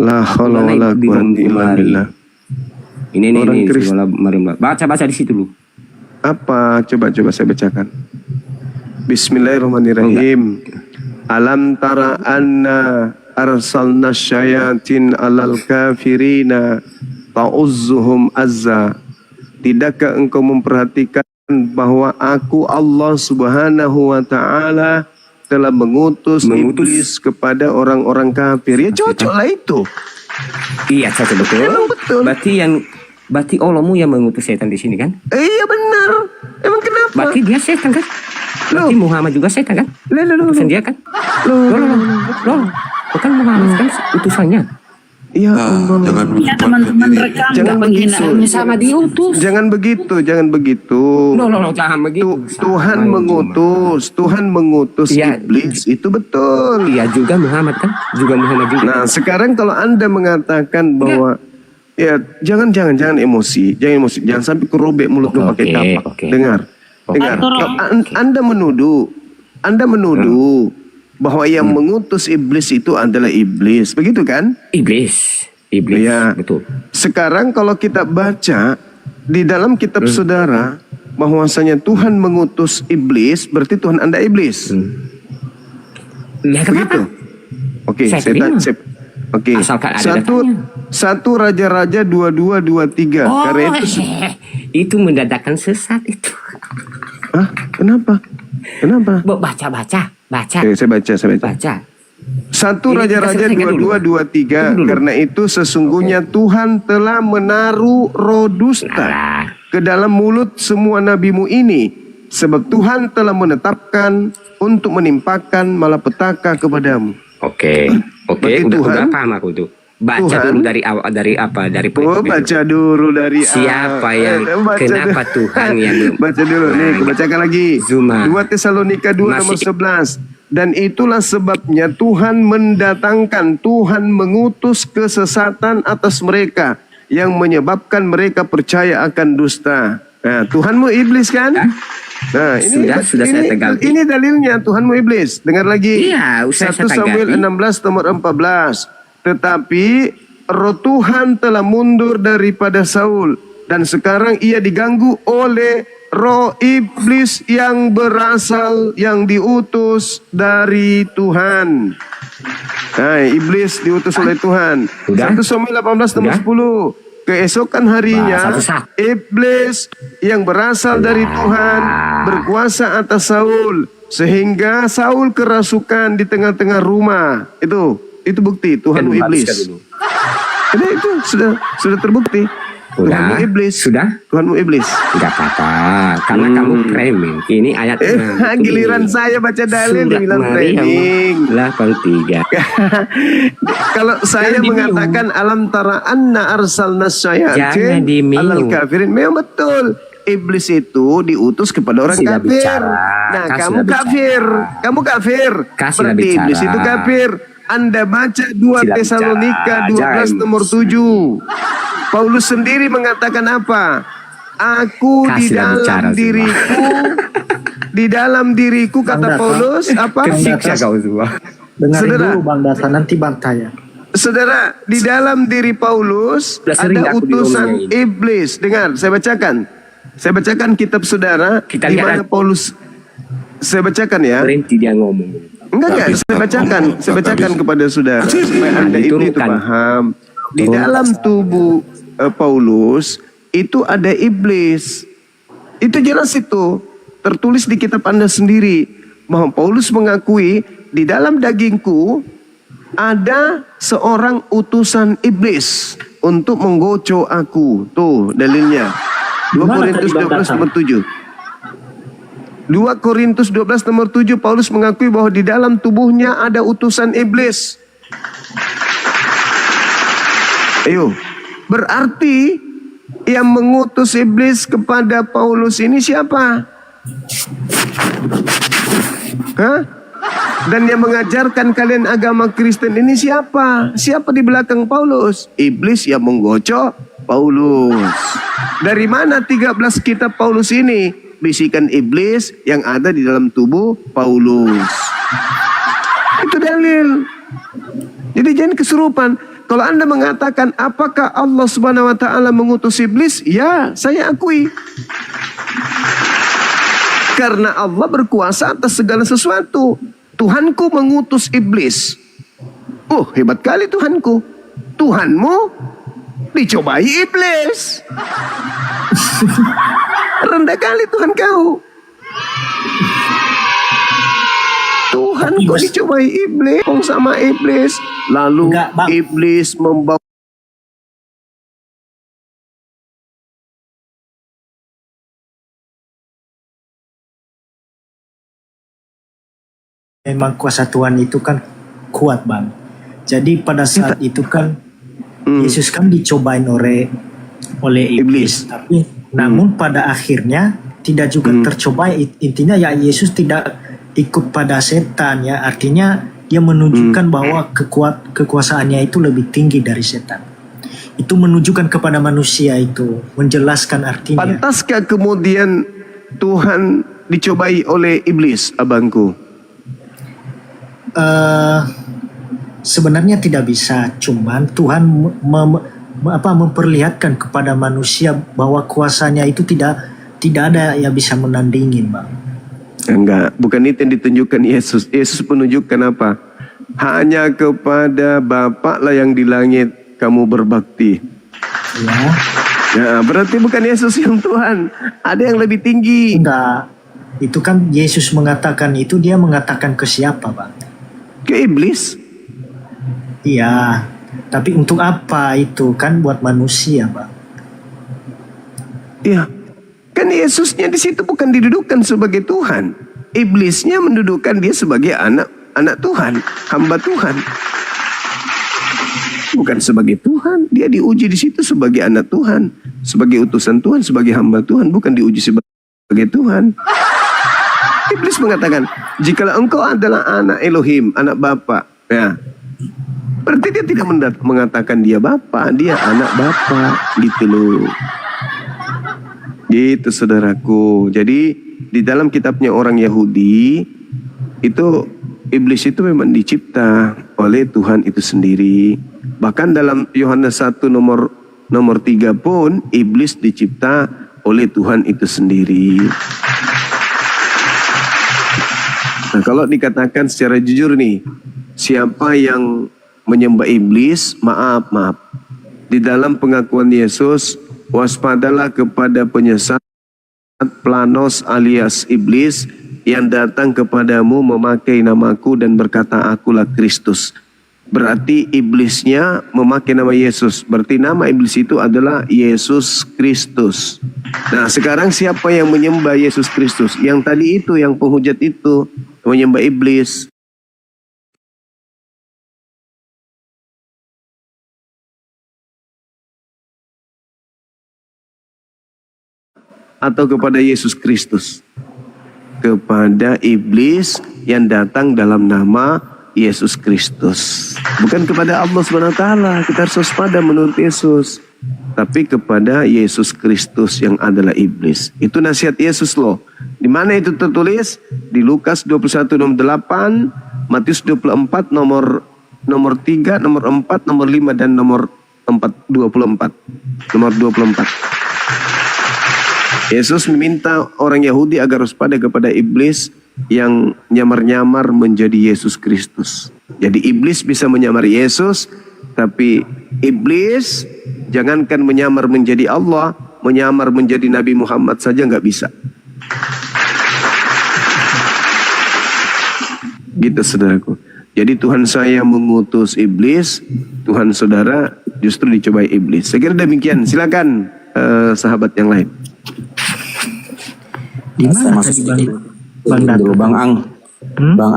La haula wala quwwata illa billah. Ini Orang Kristen. Surat Maryam. Baca di situ dulu. Apa? Coba saya bacakan. Bismillahirrahmanirrahim. Alam tara anna arsalna syayatin alal kafirina ta'uzzuhum azza. Tidakkah engkau memperhatikan bahwa aku Allah Subhanahu wa taala telah mengutus iblis kepada orang-orang kafir? Ya cocoklah itu. Iya, cocok betul. Berarti Allahmu yang mengutus setan di sini kan? Iya benar. Emang kenapa? Berarti dia setan kan? Berarti Muhammad juga setan kan? Utusan dia kan? Loh. Bukan Muhammad kan utusannya. Ya Allah. Ya teman-teman rekam Jangan begitu. penghinaannya sama diutus. Jangan begitu. Loh, jangan begitu. Tuhan mengutus Ya, iblis itu betul. Iya juga Muhammad kan? Juga Muhammad juga. Nah, sekarang kalau Anda mengatakan bahwa ya jangan emosi, jangan sampai kerobek mulutmu pakai kapak. Dengar. Kalau Anda menuduh bahwa yang mengutus iblis itu adalah iblis, begitu kan? Iblis, ya. Betul. Sekarang kalau kita baca di dalam kitab saudara bahwasanya Tuhan mengutus iblis, berarti Tuhan Anda iblis. Begitu. Oke, Oke. Asalkan ada Satu Raja-Raja 22-23. Karena itu itu mendadakan sesat itu. Kenapa? Baca. Oke, saya baca. Satu Ini Raja-Raja kita selesaikan 22-23. Karena itu sesungguhnya Tuhan telah menaruh roh dusta ke dalam mulut semua nabimu ini, sebab Tuhan telah menetapkan untuk menimpakan malapetaka kepadamu. Oke, udah paham aku tuh. Baca dulu dari awal, dari baca dulu dari siapa yang kenapa Tuhan yang baca dulu nih, bacakan lagi. 2 Tesalonika 2 nomor 11. Dan itulah sebabnya Tuhan mengutus kesesatan atas mereka yang menyebabkan mereka percaya akan dusta. Nah, Tuhanmu iblis kan? Nah, sudah saya tegal. Ini dalilnya Tuhanmu iblis. Dengar lagi. Iya, 1 Samuel 16 nomor 14. Tetapi roh Tuhan telah mundur daripada Saul dan sekarang ia diganggu oleh roh iblis yang diutus dari Tuhan. Nah, iblis diutus oleh Tuhan. 1 Samuel 18 nomor 10. keesokan harinya Satu-satu. iblis yang berasal dari Tuhan berkuasa atas Saul sehingga Saul kerasukan di tengah-tengah rumah. Itu bukti Tuhanmu iblis. Jadi itu sudah terbukti. Tuhanmu iblis. Sudah? Tuhanmu iblis. Enggak apa-apa, karena kamu framing. Ini ayatnya. Giliran saya baca dalil dibilang framing. 83. Kalau saya mengatakan alam tara anna arsalna Jangan syayatin diminum. alal kafirin, memang betul. Iblis itu diutus kepada orang Sudah kafir. bicara. Nah, Kan kamu sudah kafir. Kamu kafir. Kasih Berarti bicara. iblis itu kafir. Anda baca 2 Sudah Tesalonika bicara. 12 nomor 7. Paulus sendiri mengatakan apa? Aku di Kasih bicara dalam semua. diriku, di dalam diriku kata Paulus apa? Kesiksa kau semua. Dengarin Saudara. dulu Bang Data, nanti Bang tanya. Saudara, di dalam diri Paulus Sudah sering ada aku utusan diomongin. iblis. Dengar, saya bacakan. Saya bacakan kitab saudara Kita di lihat mana Paulus. Saya bacakan ya. Berhenti dia ngomong. Enggak, saya bacakan kepada saudara supaya Anda itu Diturunkan. paham. Di dalam tubuh Paulus itu ada iblis. Itu jelas itu. Tertulis di kitab Anda sendiri bahwa Paulus mengakui di dalam dagingku ada seorang utusan iblis untuk menggoco aku. Tuh dalilnya. 2 Korintus 12 nomor 7. 2 Korintus 12 nomor 7 Paulus mengakui bahwa di dalam tubuhnya ada utusan iblis. Ayo, berarti yang mengutus iblis kepada Paulus ini siapa? Hah? Dan yang mengajarkan kalian agama Kristen ini siapa? Siapa di belakang Paulus? Iblis yang menggocok Paulus. Dari mana 13 kitab Paulus ini? Bisikan iblis yang ada di dalam tubuh Paulus. Itu dalil. Jadi jangan kesurupan. Kalau Anda mengatakan apakah Allah Subhanahu wa taala mengutus iblis? Ya, saya akui. Karena Allah berkuasa atas segala sesuatu. Tuhanku mengutus iblis. Oh, hebat kali Tuhanku. Tuhanmu dicobai iblis. Rendah kali Tuhan kau. Tuhan kau dicobai iblis, sama iblis. Lalu iblis membawa Memang kuasa Tuhan itu kan kuat Bang. Jadi pada saat itu kan Yesus kan dicobain oleh iblis. Tapi namun pada akhirnya tidak juga tercobai. Intinya ya Yesus tidak ikut pada setan ya. Artinya dia menunjukkan bahwa kekuasaannya itu lebih tinggi dari setan. Itu menunjukkan kepada manusia itu, menjelaskan artinya. Pantaskah kemudian Tuhan dicobai oleh iblis, abangku? Sebenarnya tidak bisa, cuman Tuhan memperlihatkan kepada manusia bahwa kuasanya itu tidak ada yang bisa menandingin, Bang. Enggak, bukan itu yang ditunjukkan Yesus. Yesus menunjukkan apa? Hanya kepada Bapa lah yang di langit kamu berbakti. Ya. Ya, berarti bukan Yesus yang Tuhan. Ada yang lebih tinggi. Enggak. Itu kan Yesus mengatakan itu, dia mengatakan ke siapa, Bang? Ke iblis. Iya. Tapi untuk apa itu? Kan buat manusia, Bang. Iya. Kan Yesusnya di situ bukan didudukkan sebagai Tuhan. Iblisnya mendudukkan dia sebagai anak Tuhan, hamba Tuhan. Bukan sebagai Tuhan, dia diuji di situ sebagai anak Tuhan, sebagai utusan Tuhan, sebagai hamba Tuhan, bukan diuji sebagai Tuhan. Iblis mengatakan, jikalau engkau adalah anak Elohim, anak Bapa, ya, berarti dia tidak mengatakan dia Bapa, dia anak Bapa, gitu loh. Gitu saudaraku. Jadi di dalam kitabnya orang Yahudi itu iblis itu memang dicipta oleh Tuhan itu sendiri. Bahkan dalam Yohanes 1 nomor 3 pun iblis dicipta oleh Tuhan itu sendiri. Nah, kalau dikatakan secara jujur nih, siapa yang menyembah iblis, maaf. di dalam pengakuan Yesus, waspadalah kepada penyesat planos alias iblis yang datang kepadamu memakai namaku dan berkata akulah Kristus. Berarti iblisnya memakai nama Yesus. Berarti nama iblis itu adalah Yesus Kristus. Nah, sekarang siapa yang menyembah Yesus Kristus? Yang tadi itu, yang penghujat itu menyembah iblis. Atau kepada Yesus Kristus? Kepada iblis yang datang dalam nama Yesus Kristus. Bukan kepada Allah SWT. Kita harus waspada menurut Yesus. Tapi kepada Yesus Kristus yang adalah iblis. Itu nasihat Yesus loh. Di mana itu tertulis? Di Lukas 21 nomor 8, Matius 24 nomor 3, nomor 4, nomor 5 dan nomor 24. Nomor 24. Yesus meminta orang Yahudi agar waspada kepada iblis yang nyamar-nyamar menjadi Yesus Kristus. Jadi iblis bisa menyamar Yesus, tapi iblis jangankan menyamar menjadi Allah, menyamar menjadi Nabi Muhammad saja nggak bisa. Gitu saudaraku. Jadi Tuhan saya mengutus iblis, Tuhan saudara justru dicobai iblis. Saya kira demikian. Silakan sahabat yang lain. Saya masuk sedikit. Dulu Bang Ang. Bang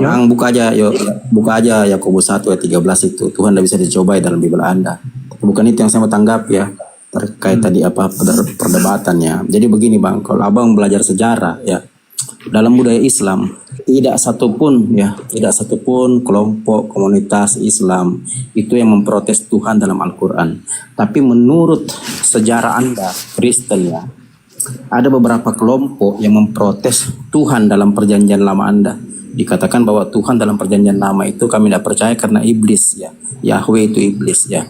Ang buka aja Yakobus 1 ayat 13 itu. Tuhan tidak bisa dicobai dalam Bible Anda. Bukan itu yang saya mau tanggap ya. Terkait tadi perdebatannya. Jadi begini Bang, kalau Abang belajar sejarah ya, dalam budaya Islam tidak satupun kelompok komunitas Islam itu yang memprotes Tuhan dalam Al-Quran. Tapi menurut sejarah Anda Kristen ya, ada beberapa kelompok yang memprotes Tuhan dalam perjanjian lama Anda. Dikatakan bahwa Tuhan dalam perjanjian lama itu kami tidak percaya karena iblis ya. Yahweh itu iblis ya.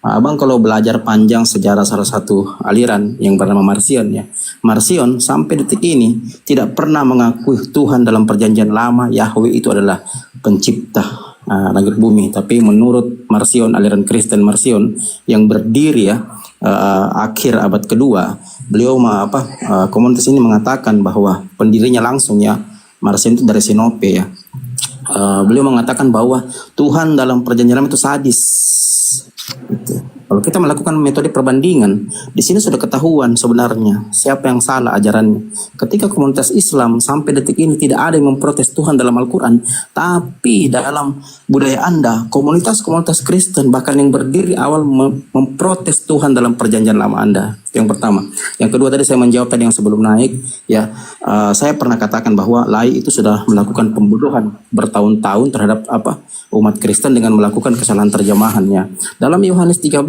Abang kalau belajar panjang sejarah salah satu aliran yang bernama Marcion ya. Marcion sampai detik ini tidak pernah mengakui Tuhan dalam perjanjian lama. Yahweh itu adalah pencipta langit bumi. Tapi menurut Marcion, aliran Kristen Marcion yang berdiri ya akhir abad kedua, beliau komunitas ini mengatakan bahwa pendirinya langsung ya, Marcion itu dari Sinope ya. Beliau mengatakan bahwa Tuhan dalam perjanjian lama itu sadis. Gitu. Kalau kita melakukan metode perbandingan, di sini sudah ketahuan sebenarnya siapa yang salah ajarannya. Ketika komunitas Islam sampai detik ini tidak ada yang memprotes Tuhan dalam Al-Quran, tapi dalam budaya Anda, komunitas-komunitas Kristen bahkan yang berdiri awal memprotes Tuhan dalam perjanjian lama Anda. Yang pertama. Yang kedua tadi saya menjawab tadi yang sebelum naik ya, saya pernah katakan bahwa Lai itu sudah melakukan pembunuhan bertahun-tahun terhadap umat Kristen dengan melakukan kesalahan terjemahannya. Dalam Yohanes 13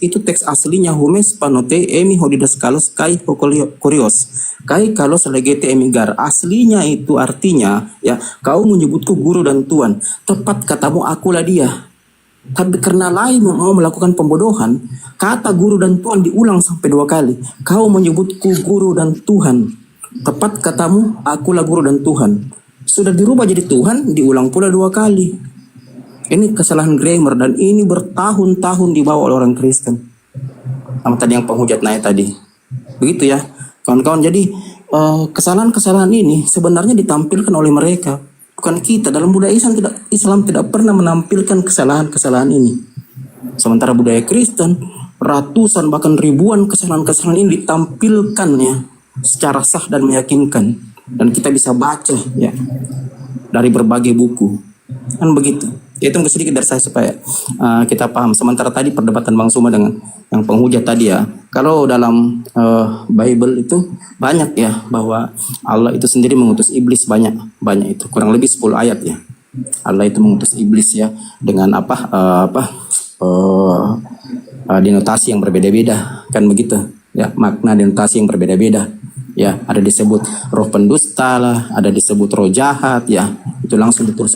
itu teks aslinya humes panote emi hodidas kalos kai hokolios kai kalos legete emigar. Aslinya itu artinya ya, kau menyebutku guru dan Tuhan, tepat katamu akulah dia. Tapi karena lain mau melakukan pembodohan, kata guru dan Tuhan diulang sampai 2 kali. Kau menyebutku guru dan Tuhan, tepat katamu akulah guru dan Tuhan. Sudah dirubah jadi Tuhan, diulang pula 2 kali. Ini kesalahan grammar dan ini bertahun-tahun dibawa oleh orang Kristen. Sama tadi yang penghujat naik tadi. Begitu ya kawan-kawan. Jadi kesalahan-kesalahan ini sebenarnya ditampilkan oleh mereka, bukan kita. Dalam budaya Islam tidak pernah menampilkan kesalahan-kesalahan ini. Sementara budaya Kristen ratusan bahkan ribuan kesalahan-kesalahan ini ditampilkan ya secara sah dan meyakinkan, dan kita bisa baca ya dari berbagai buku. Kan begitu. Itu sedikit dari saya supaya kita paham. Sementara tadi perdebatan Bang Suma dengan yang penghujat tadi ya, kalau dalam Bible itu banyak ya bahwa Allah itu sendiri mengutus iblis, banyak itu kurang lebih 10 ayat ya. Allah itu mengutus iblis ya dengan denotasi yang berbeda-beda, kan begitu ya, makna denotasi yang berbeda-beda ya. Ada disebut roh pendusta lah, ada disebut roh jahat ya, itu langsung ditulis.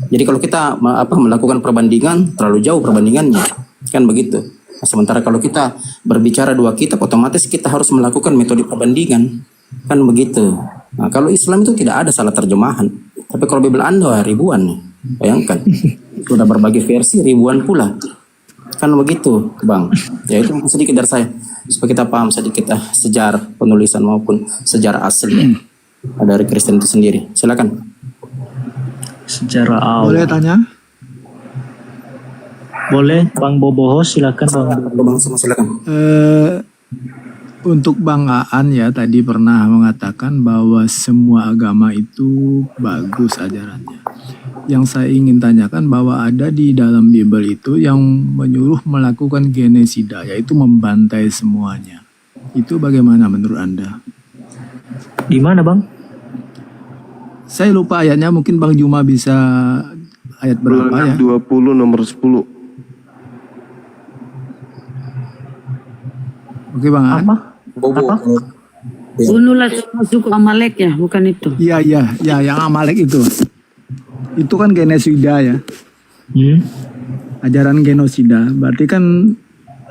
Jadi kalau kita melakukan perbandingan terlalu jauh perbandingannya, kan begitu. Nah, sementara kalau kita berbicara 2 kitab, otomatis kita harus melakukan metode perbandingan, kan begitu. Nah, kalau Islam itu tidak ada salah terjemahan, tapi kalau Bible Anda ribuan nih, bayangkan sudah berbagai versi ribuan pula. Kan begitu, Bang. Ya itu sedikit dari saya. Supaya kita paham sedikit sejarah penulisan maupun sejarah asli dari Kristen itu sendiri. Silakan. Sejarah awal. Boleh tanya? Boleh, Bang Boboho, silakan Bang. Bang semua silakan. Untuk Bang Aan ya tadi pernah mengatakan bahwa semua agama itu bagus ajarannya. Yang saya ingin tanyakan bahwa ada di dalam Bible itu yang menyuruh melakukan genosida, yaitu membantai semuanya. Itu bagaimana menurut Anda? Di mana, Bang? Saya lupa ayatnya, mungkin Bang Juma bisa ayat berapa ya? 20 nomor 10. Oke Bang Aan. Apa? Bunuhlah semua suku Amalek ya, bukan itu? Iya, yang Amalek itu. Itu kan genosida ya. Ajaran genosida, berarti kan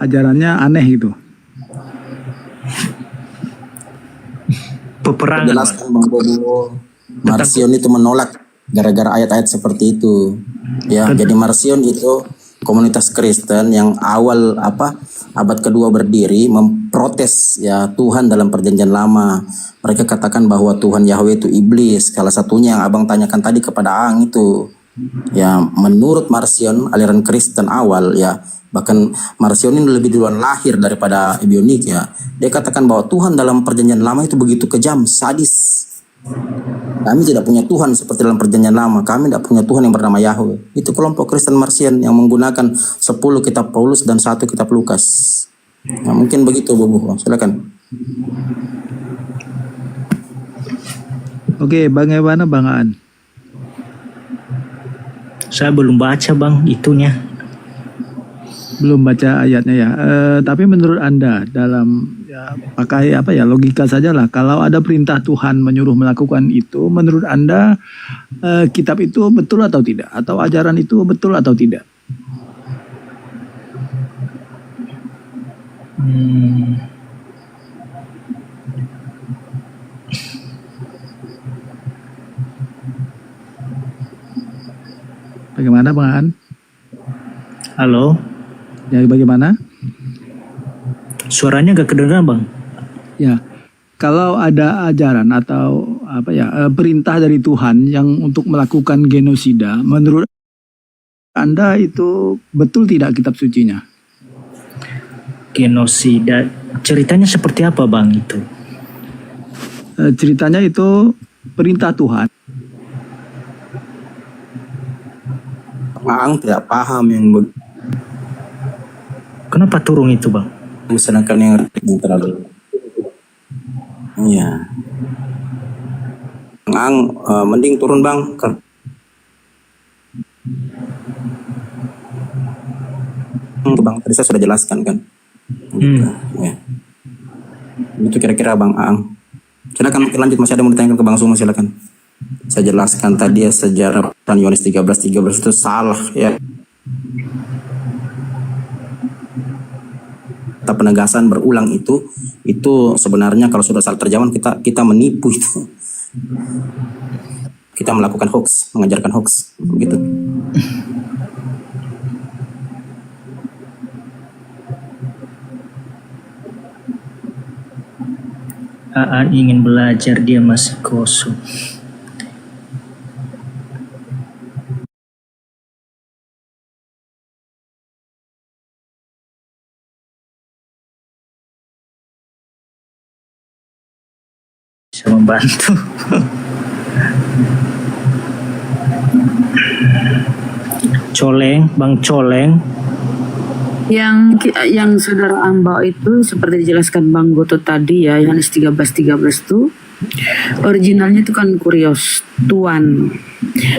ajarannya aneh gitu. Peperangan. Jelaskan Bang Bobo. Marcion itu menolak gara-gara ayat-ayat seperti itu. Ya, jadi Marcion itu komunitas Kristen yang awal abad kedua berdiri memprotes ya Tuhan dalam perjanjian lama. Mereka katakan bahwa Tuhan Yahweh itu iblis. Salah satunya yang abang tanyakan tadi kepada Ang itu. Ya menurut Marcion aliran Kristen awal ya, bahkan Marcion ini lebih duluan lahir daripada Ebionik ya. Dia katakan bahwa Tuhan dalam perjanjian lama itu begitu kejam, sadis. Kami tidak punya Tuhan seperti dalam perjanjian lama. Kami tidak punya Tuhan yang bernama Yahweh. Itu kelompok Kristen Marcion yang menggunakan 10 kitab Paulus dan 1 kitab Lukas. Nah, mungkin begitu Bobo. Silakan. Oke, bagaimana Bang Aan? Saya belum baca Bang itunya. Belum baca ayatnya ya. Tapi menurut Anda dalam ya, pakai logika saja lah. Kalau ada perintah Tuhan menyuruh melakukan itu, menurut Anda kitab itu betul atau tidak? Atau ajaran itu betul atau tidak? Bagaimana Bang Aan? Halo? Ya bagaimana? Suaranya gak kedengaran Bang. Ya, kalau ada ajaran atau perintah dari Tuhan yang untuk melakukan genosida, menurut Anda itu betul tidak kitab sucinya? Genosida, ceritanya seperti apa Bang itu? Ceritanya itu perintah Tuhan. Ang tidak paham yang Kenapa turun itu Bang? sedangkan yang terlalu. Iya. Ang mending turun Bang. Bang, tadi saya sudah jelaskan kan. Ya. Itu kira-kira Bang Ang. Silakan mungkin lanjut, masih ada mau ditanyakan ke Bang Suma, silakan. Saya jelaskan tadi ya sejarah Yohanes 13:13 itu salah ya. Penegasan berulang itu sebenarnya kalau sudah salah terjemahan kita menipu itu. Kita melakukan hoax, mengajarkan hoax begitu. Aan ingin belajar, dia masih kosong. Bisa membantu. Coleng, Bang Coleng. Yang saudara Ambao itu seperti dijelaskan Bang Goto tadi ya, Yohanes 13:13 itu originalnya itu kan kurios, Tuan.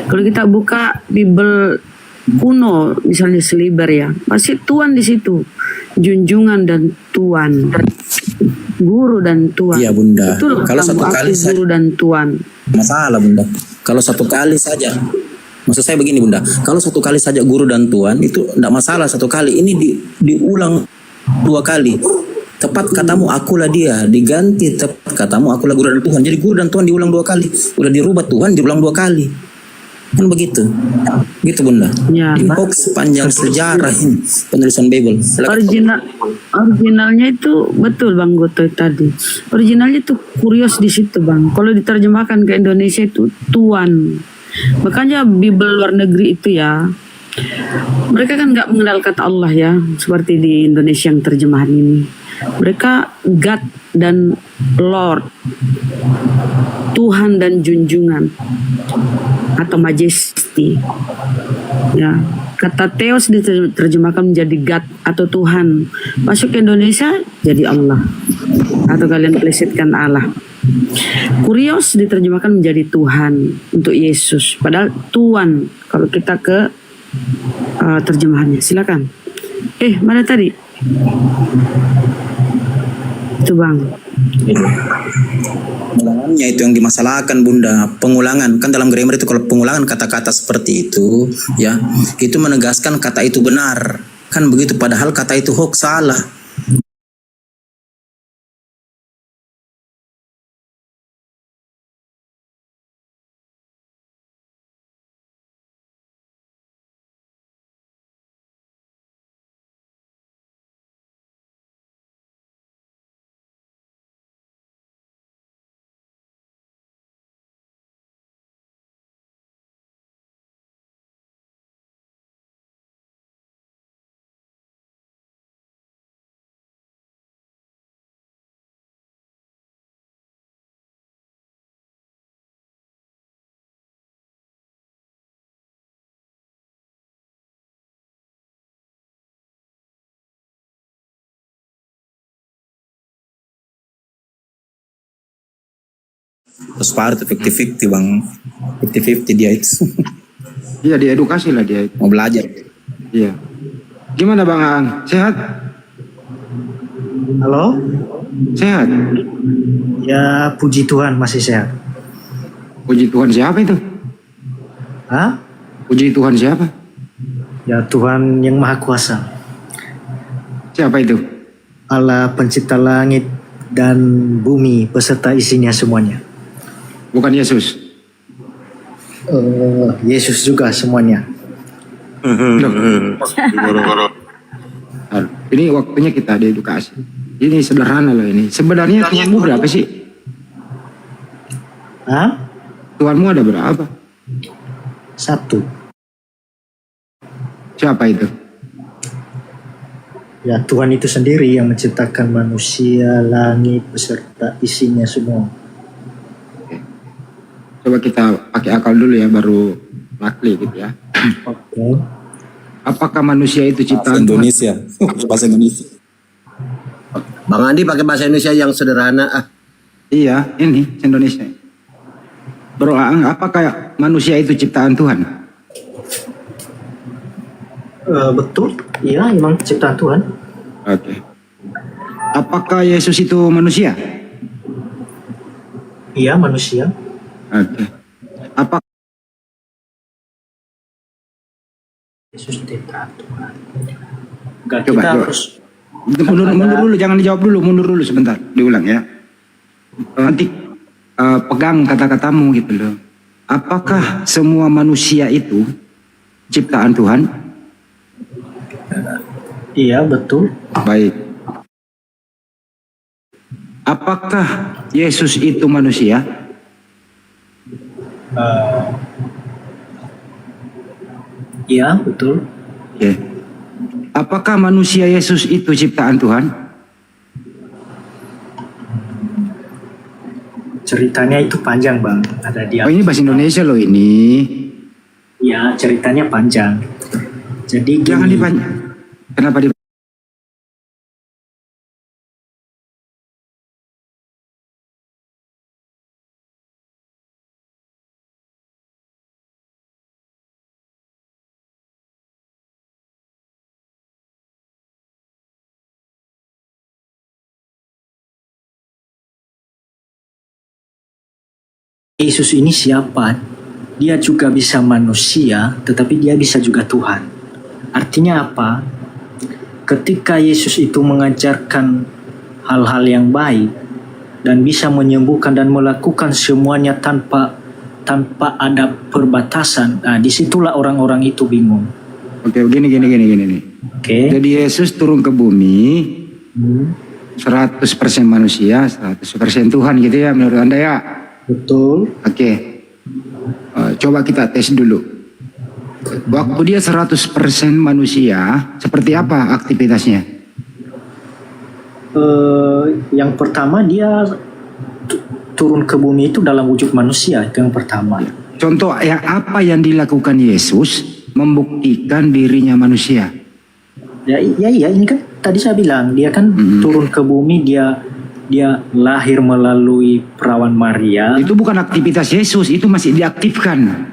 Kalau kita buka Bible kuno misalnya Seliber ya, pasti Tuan di situ, junjungan dan Tuan, guru dan Tuan. Iya Bunda. Betul, kalau satu kali saja guru dan Tuan. Masalah Bunda. Kalau satu kali saja. Maksud saya begini Bunda, kalau satu kali saja guru dan Tuan itu tidak masalah satu kali. Ini diulang 2 kali. Tepat katamu akulah dia, diganti tepat katamu akulah guru dan Tuhan. Jadi guru dan Tuhan diulang 2 kali. Udah dirubah Tuhan diulang 2 kali. Kan begitu. Gitu Bunda. Ya, Ini hoax sepanjang sejarah ini penulisan Bible. Originalnya itu betul Bang Gotoy tadi. Originalnya itu kurios di situ Bang. Kalau diterjemahkan ke Indonesia itu Tuhan. Makanya Bible luar negeri itu ya, mereka kan nggak mengenal kata Allah ya, seperti di Indonesia yang terjemahan ini. Mereka God dan Lord, Tuhan dan junjungan atau majesty. Ya, kata Theos diterjemahkan menjadi God atau Tuhan. Masuk ke Indonesia jadi Allah. Atau kalian plesetkan Allah. Kurios diterjemahkan menjadi Tuhan untuk Yesus. Padahal Tuhan kalau kita ke terjemahannya. Silakan. Mana tadi? Itu Bang. Pengulangannya itu yang dimasalahkan Bunda. Pengulangan kan dalam grammar itu kalau pengulangan kata-kata seperti itu ya, itu menegaskan kata itu benar. Kan begitu padahal kata itu hoax, salah. Terus Pak itu 50-50 Bang. 50-50 dia itu. Iya, diedukasi lah dia itu. Mau belajar. Iya. Gimana Bang Ang? Sehat? Halo? Sehat? Ya puji Tuhan masih sehat. Puji Tuhan siapa itu? Hah? Puji Tuhan siapa? Ya Tuhan yang Maha Kuasa. Siapa itu? Allah pencipta langit dan bumi beserta isinya semuanya. Bukan Yesus. Yesus juga semuanya. Ini waktunya kita diedukasi. Ini sederhana loh ini. Sebenarnya Tuhanmu berapa sih? Hah? Tuhanmu ada berapa? 1. Siapa itu? Ya Tuhan itu sendiri yang menciptakan manusia, langit beserta isinya semua. Coba kita pakai akal dulu ya, baru nakli gitu ya. Oke. Apakah manusia itu ciptaan Indonesia? Bahasa Indonesia. Bang Andi pakai bahasa Indonesia yang sederhana. Iya, ini Indonesia. Bro Aang, apakah manusia itu ciptaan Tuhan? Betul. Iya, emang ciptaan Tuhan. Oke. Apakah Yesus itu manusia? Iya, manusia. Oke. Apa Yesus ciptaan Tuhan. Enggak, Coba, kita coba. harus mundur dulu, jangan dijawab dulu, mundur dulu sebentar, diulang ya. Nanti pegang kata-katamu gitu loh. Apakah semua manusia itu ciptaan Tuhan? Iya, betul. Baik. Apakah Yesus itu manusia? Iya, betul. Ya. Apakah manusia Yesus itu ciptaan Tuhan? Ceritanya itu panjang Bang. Ada di Oh, ini bahasa Indonesia loh ini. Ya, ceritanya panjang. Jadi Jangan gini, dipanjang. Kenapa di Yesus ini siapa? Dia juga bisa manusia, tetapi dia bisa juga Tuhan. Artinya apa? Ketika Yesus itu mengajarkan hal-hal yang baik dan bisa menyembuhkan dan melakukan semuanya tanpa tanpa ada perbatasan. Nah, disitulah orang-orang itu bingung. Oke, gini nih. Oke. Jadi Yesus turun ke bumi 100% manusia, 100% Tuhan gitu ya menurut Anda ya? Betul. Oke. Coba kita tes dulu. Waktu dia 100% manusia, seperti apa aktivitasnya? Yang pertama dia turun ke bumi itu dalam wujud manusia, itu yang pertama. Contoh apa yang dilakukan Yesus membuktikan dirinya manusia? Ya ini kan tadi saya bilang dia kan turun ke bumi, dia lahir melalui perawan Maria. Itu bukan aktivitas Yesus, itu masih diaktifkan.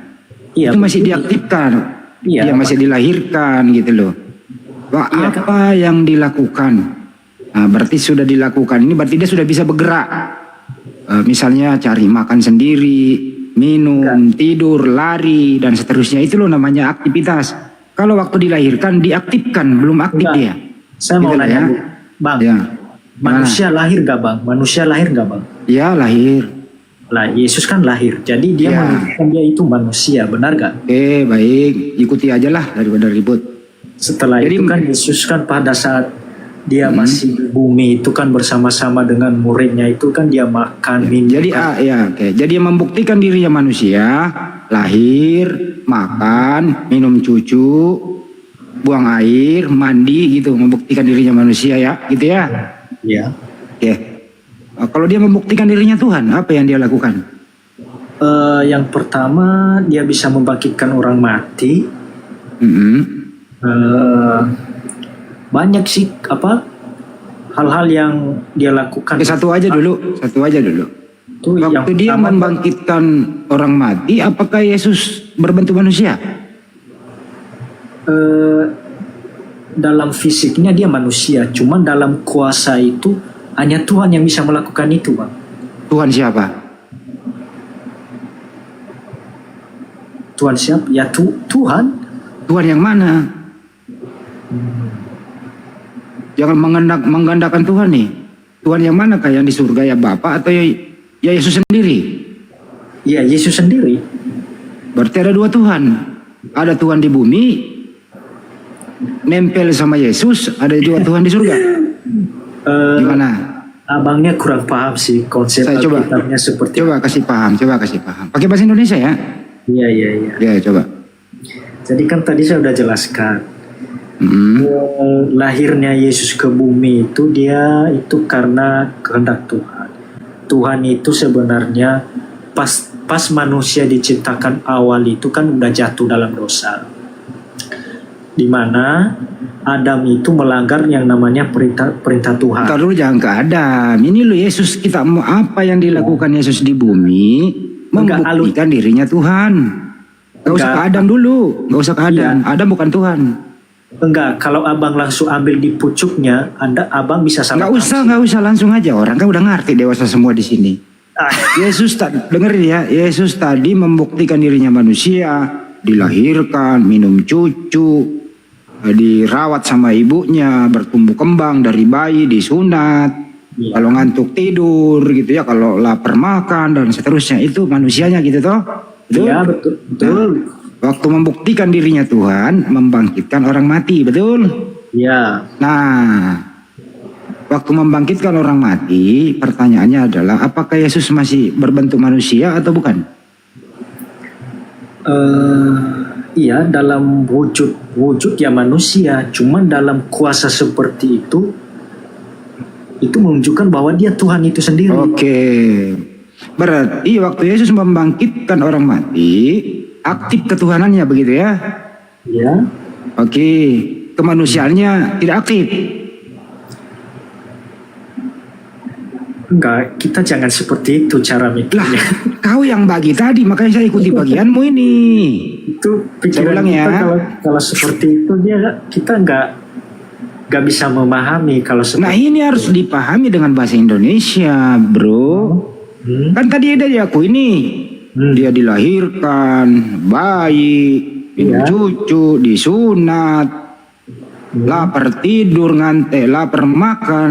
Iya, itu masih diaktifkan. Iya, dia masih dilahirkan gitu loh. Apa yang dilakukan? Nah, berarti sudah dilakukan. Ini berarti dia sudah bisa bergerak. Misalnya cari makan sendiri, minum, tidur, lari, dan seterusnya. Itu loh namanya aktivitas. Kalau waktu dilahirkan diaktifkan, belum aktif dia. Saya mau nanya, Bang. Ya. Manusia lahir gak, Bang? Manusia lahir gak, Bang? Ya, lahir. Lah, Yesus kan lahir. Jadi dia menunjukkan dia itu manusia, benar gak? Baik. Ikuti aja lah daripada ribut. Setelah itu kan Yesus kan pada saat dia masih di bumi itu kan bersama-sama dengan muridnya itu kan dia makan, minum. Jadi Jadi yang membuktikan dirinya manusia, lahir, makan, minum cucu, buang air, mandi gitu, membuktikan dirinya manusia ya, gitu ya. Iya. Oke. Kalau dia membuktikan dirinya Tuhan, apa yang dia lakukan? Yang pertama dia bisa membangkitkan orang mati. Banyak sih hal-hal yang dia lakukan. Satu aja dulu. Waktu dia membangkitkan orang mati, apakah Yesus berbentuk manusia? Dalam fisiknya dia manusia, cuman dalam kuasa itu hanya Tuhan yang bisa melakukan itu, Bang. Tuhan siapa? Tuhan siapa? Ya Tuhan. Tuhan yang mana? Jangan menggandakan Tuhan nih. Tuhan yang mana? Kayak yang di surga ya Bapa atau ya Yesus sendiri? Ya Yesus sendiri. Berarti ada dua Tuhan. Ada Tuhan di bumi, nempel sama Yesus, ada dua Tuhan di surga. Gimana? Abangnya kurang paham sih konsep Alkitabnya seperti. Coba kasih paham. Pakai bahasa Indonesia ya? Iya. Ya, coba. Jadi kan tadi saya udah jelaskan. Lahirnya Yesus ke bumi itu dia itu karena kehendak Tuhan. Tuhan itu sebenarnya pas manusia diciptakan awal itu kan udah jatuh dalam dosa. Di mana Adam itu melanggar yang namanya perintah Tuhan. Ntar dulu, jangan ke Adam. Ini loh Yesus, kita mau apa yang dilakukan Yesus di bumi, membuktikan dirinya Tuhan. Gak usah ke Adam dulu, gak usah ke Adam. Adam bukan Tuhan. Enggak, kalau abang langsung ambil di pucuknya, abang bisa salah. Gak usah langsung aja. Orang kan udah ngerti, dewasa semua di sini. Yesus dengerin ya, Yesus tadi membuktikan dirinya manusia, dilahirkan, minum cucu, dirawat sama ibunya, bertumbuh kembang dari bayi, disunat, kalau ngantuk tidur gitu ya, kalau lapar makan dan seterusnya, itu manusianya gitu toh. Iya, betul. Waktu membuktikan dirinya Tuhan, membangkitkan orang mati, betul? Iya. Nah, waktu membangkitkan orang mati, pertanyaannya adalah apakah Yesus masih berbentuk manusia atau bukan? Iya, dalam wujud ya manusia, cuman dalam kuasa seperti itu menunjukkan bahwa dia Tuhan itu sendiri. Oke. Berarti waktu Yesus membangkitkan orang mati, aktif ketuhanannya begitu ya? Iya. Oke, kemanusiaannya tidak aktif. Enggak, kita jangan seperti itu cara mikirnya. Kau yang bagi tadi, makanya saya ikuti bagianmu ini. Itu pikiran kita kalau seperti itu kita nggak bisa memahami kalau seperti. Nah ini harus dipahami dengan bahasa Indonesia, bro. Kan tadi ada aku ini, dia dilahirkan, bayi, minum cucu, disunat, lapar tidur, lapar makan,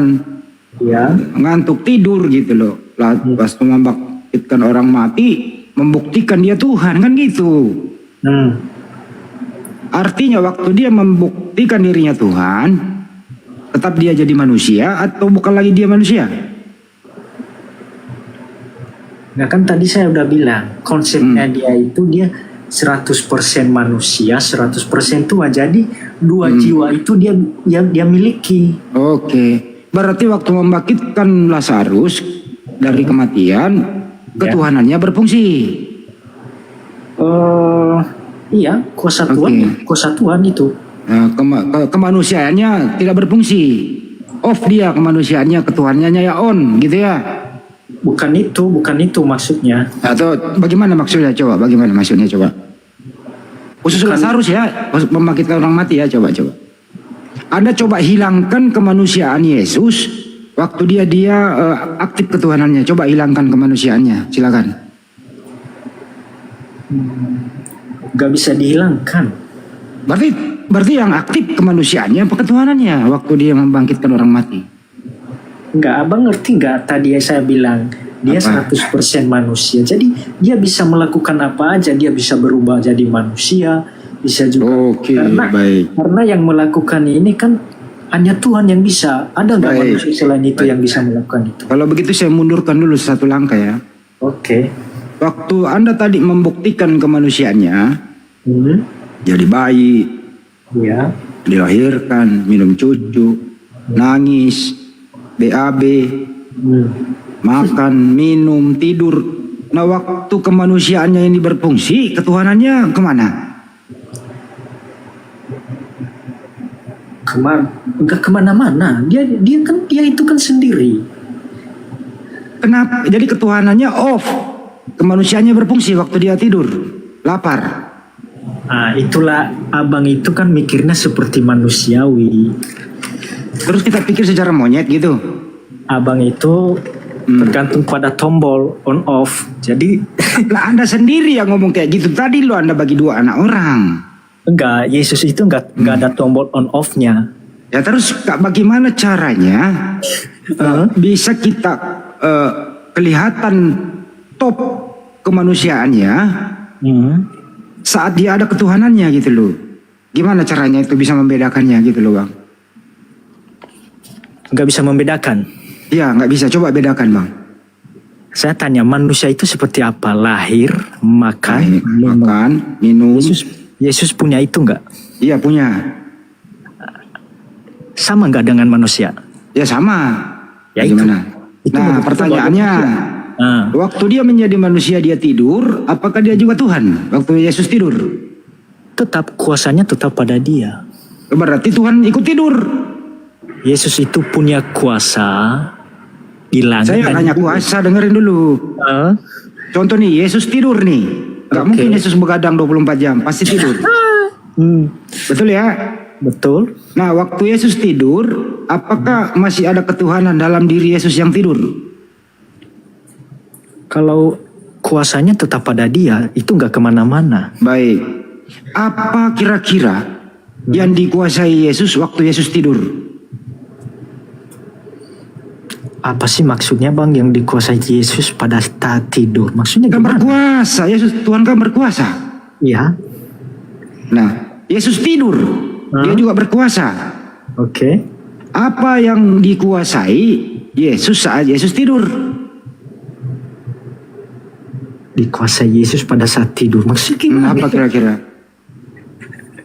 ngantuk tidur gitu loh. Pas membangkitkan orang mati, membuktikan dia Tuhan, kan gitu. Artinya waktu dia membuktikan dirinya Tuhan, tetap dia jadi manusia atau bukan lagi dia manusia? Nah kan tadi saya udah bilang konsepnya dia itu dia 100% manusia, 100% Tuhan. Jadi dua jiwa itu dia miliki. Oke. Berarti waktu membangkitkan Lazarus dari kematian, ketuhanannya berfungsi. Iya, kuasa Tuhan, kuasa Tuhan itu. Nah, kemanusiaannya tidak berfungsi. Off dia kemanusiaannya, ketuhanannya ya on, gitu ya. Bukan itu maksudnya. Atau bagaimana maksudnya, coba? Bagaimana maksudnya, coba? Khusus Lazarus ya, membangkitkan orang mati ya, coba. Anda coba hilangkan kemanusiaan Yesus waktu dia aktif ketuhanannya. Coba hilangkan kemanusiaannya, silakan. Gak bisa dihilangkan. Berarti yang aktif kemanusiaannya apa ketuhanannya waktu dia membangkitkan orang mati? Enggak, abang ngerti nggak tadi saya bilang dia 100% manusia. Jadi dia bisa melakukan apa aja, dia bisa berubah jadi manusia, bisa juga. Karena yang melakukan ini kan hanya Tuhan yang bisa. Ada nggak manusia selain itu yang bisa melakukan itu? Kalau begitu saya mundurkan dulu satu langkah ya. Oke. Waktu Anda tadi membuktikan kemanusiaannya, jadi bayi, dilahirkan, minum cucu, nangis, BAB, makan, minum, tidur. Nah waktu kemanusiaannya ini berfungsi, ketuhanannya kemana? Enggak kemana-mana. Dia itu kan sendiri. Kenapa? Jadi ketuhanannya off, kemanusiaannya berfungsi waktu dia tidur, lapar. Nah itulah abang itu kan mikirnya seperti manusiawi. Terus kita pikir secara monyet gitu. Abang itu tergantung pada tombol on off. Jadi lah Anda sendiri yang ngomong kayak gitu tadi lo, Anda bagi dua anak orang. Enggak, Yesus itu enggak ada tombol on off-nya. Ya terus bagaimana caranya bisa kita kelihatan top kemanusiaannya saat dia ada ketuhanannya gitu loh. Gimana caranya itu bisa membedakannya gitu loh Bang? Nggak bisa membedakan? Iya nggak bisa, coba bedakan Bang. Saya tanya manusia itu seperti apa? Lahir, makan, minum. Yesus punya itu nggak? Iya punya. Sama nggak dengan manusia? Ya sama. Ya gimana? Nah pertanyaannya, waktu dia menjadi manusia dia tidur, apakah dia juga Tuhan? Waktu Yesus tidur? Tetap kuasanya tetap pada dia. Berarti Tuhan ikut tidur. Yesus itu punya kuasa di langit. Saya hanya kuasa, dengerin dulu. Contoh nih, Yesus tidur nih. Gak mungkin Yesus begadang 24 jam, pasti tidur. Betul ya? Betul. Nah, waktu Yesus tidur, apakah masih ada ketuhanan dalam diri Yesus yang tidur? Kalau kuasanya tetap pada dia, itu gak kemana-mana. Baik. Apa kira-kira yang dikuasai Yesus waktu Yesus tidur? Apa sih maksudnya Bang yang dikuasai Yesus pada saat tidur? Maksudnya kan berkuasa, Yesus Tuhan kan berkuasa. Iya. Nah, Yesus tidur, dia juga berkuasa. Oke. Apa yang dikuasai Yesus saat Yesus tidur? Dikuasai Yesus pada saat tidur. Maksudnya gimana? Apa kira-kira?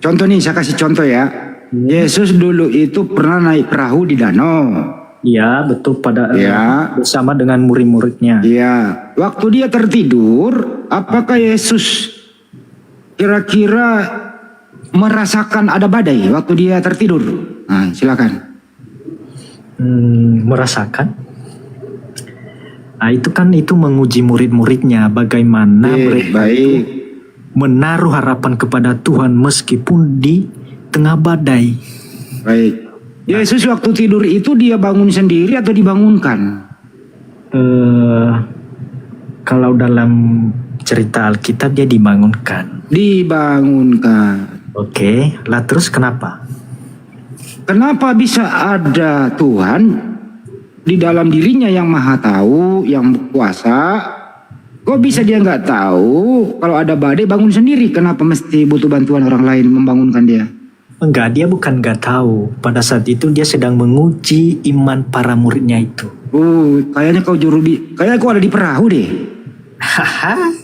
Contoh nih, saya kasih contoh ya. Yesus dulu itu pernah naik perahu di danau. Iya betul bersama dengan murid-muridnya. Iya. Waktu dia tertidur, apakah Yesus kira-kira merasakan ada badai waktu dia tertidur? Nah, silakan. Merasakan? Nah itu menguji murid-muridnya bagaimana mereka itu menaruh harapan kepada Tuhan meskipun di tengah badai. Baik. Yesus waktu tidur itu dia bangun sendiri atau dibangunkan? Kalau dalam cerita Alkitab dia dibangunkan. Dibangunkan. Oke, lah terus kenapa? Kenapa bisa ada Tuhan di dalam dirinya yang maha tahu, yang berkuasa, Kok bisa dia nggak tahu kalau ada badai bangun sendiri? Kenapa mesti butuh bantuan orang lain membangunkan dia? Enggak, dia bukan nggak tahu. Pada saat itu dia sedang menguji iman para muridnya itu. Kayaknya kayaknya kau ada di perahu deh. Haha,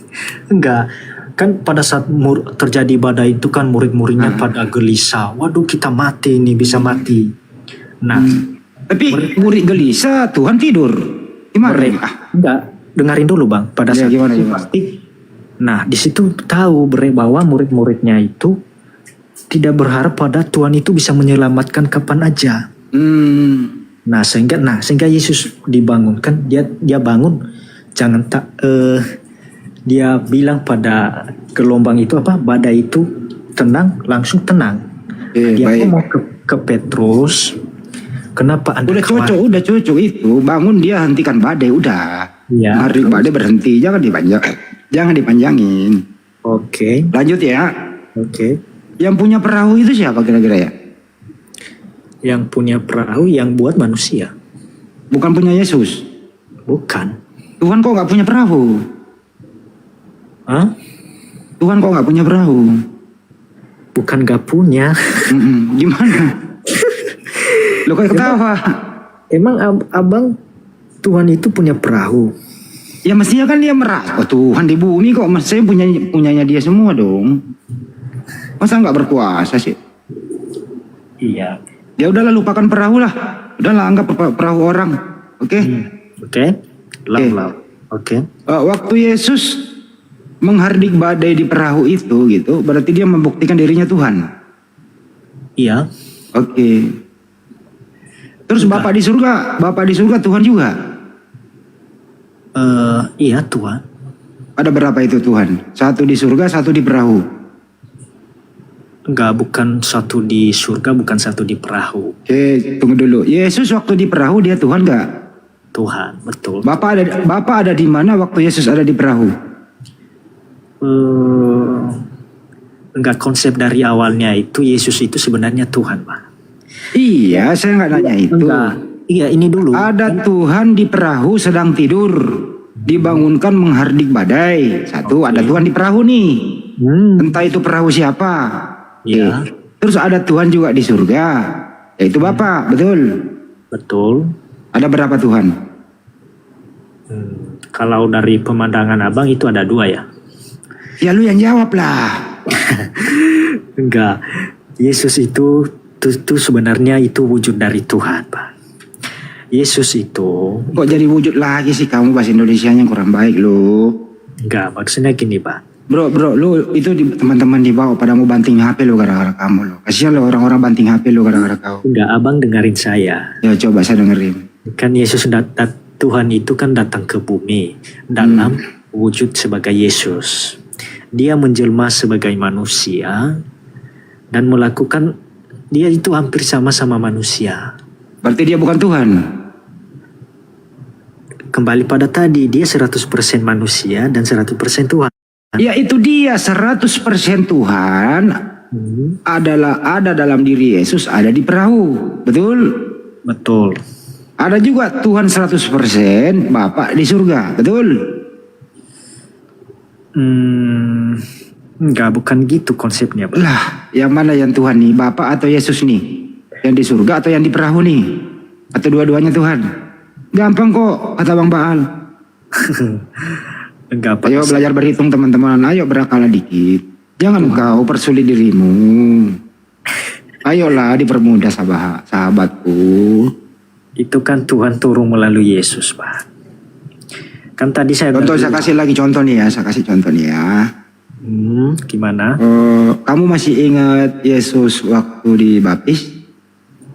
enggak. Kan pada saat terjadi badai itu kan murid-muridnya pada gelisah. Waduh, kita mati nih, bisa mati. Nah, tapi murid gelisah, Tuhan tidur. Gimana? Enggak, dengarin dulu Bang. Pada saat gimana, itu pasti. Nah, di situ tahu bahwa murid-muridnya itu tidak berharap pada Tuhan itu bisa menyelamatkan kapan aja. Nah, sehingga Yesus dibangunkan, dia bangun, dia bilang pada gelombang itu badai itu tenang, langsung tenang. Dia ngomong ke Petrus, kenapa Anda udah cocok itu, bangun dia hentikan badai, udah. Ya, Hari badai berhenti, jangan dipanjangin. Oke. Lanjut ya. Oke. Yang punya perahu itu siapa kira-kira ya? Yang punya perahu yang buat manusia. Bukan punya Yesus? Bukan. Tuhan kok nggak punya perahu? Hah? Tuhan kok nggak punya perahu? Bukan nggak punya. Gimana? Lo kayak ketawa. Emang abang Tuhan itu punya perahu? Ya mestinya kan dia merasa, Tuhan di bumi kok, mestinya punyanya dia semua dong. Masa nggak berkuasa sih? Iya. Ya udahlah, lupakan perahu lah. Udahlah, anggap perahu orang. Oke? Oke. Oke. Waktu Yesus menghardik badai di perahu itu gitu, berarti dia membuktikan dirinya Tuhan. Iya. Oke. Terus Bapak di surga Tuhan juga? Iya Tuhan. Ada berapa itu Tuhan? Satu di surga, satu di perahu. Enggak, bukan satu di surga, bukan satu di perahu. Oke, tunggu dulu. Yesus waktu di perahu dia Tuhan nggak? Tuhan, betul. Bapak ada di mana waktu Yesus ada di perahu? Enggak, konsep dari awalnya itu Yesus itu sebenarnya Tuhan, Pak. Iya, saya nggak nanya itu. Enggak. Iya, ini dulu. Ada Tuhan di perahu sedang tidur, dibangunkan menghardik badai. Satu, ada Tuhan di perahu nih. Entah itu perahu siapa. Iya. Terus ada Tuhan juga di surga, yaitu Bapak, betul? Betul. Ada berapa Tuhan? Kalau dari pemandangan abang itu ada 2 ya? Ya lu yang jawab lah. Enggak. Yesus itu sebenarnya itu wujud dari Tuhan, Pak. Yesus itu... Kok jadi wujud lagi sih kamu, bahasa Indonesianya kurang baik lu. Enggak, maksudnya gini, Pak. Bro, lu itu teman-teman di bawah pada mau banting HP lu gara-gara kamu lo. Kasihan lo orang-orang banting HP lu gara-gara kau. Enggak, abang dengerin saya. Ya coba saya dengerin. Kan Yesus Tuhan itu kan datang ke bumi dalam wujud sebagai Yesus. Dia menjelma sebagai manusia dan melakukan, dia itu hampir sama-sama manusia. Berarti dia bukan Tuhan? Kembali pada tadi, dia 100% manusia dan 100% Tuhan. Ya itu dia, 100% Tuhan ada dalam diri Yesus, ada di perahu. Betul? Betul. Ada juga Tuhan 100% Bapak di surga. Betul? Enggak, bukan gitu konsepnya, Pak. Lah, yang mana yang Tuhan nih? Bapak atau Yesus nih? Yang di surga atau yang di perahu nih? Atau dua-duanya Tuhan? Gampang kok, kata Bang Baal. Enggak, Pak. Ayo belajar berhitung teman-teman. Ayo berakal dikit. Jangan kau persulit dirimu. Ayolah dipermudah sahabatku. Itu kan Tuhan turun melalui Yesus, Pak. Kan tadi saya... Saya kasih lagi contoh nih ya. Saya kasih contoh nih ya. Gimana? Kamu masih ingat Yesus waktu dibaptis?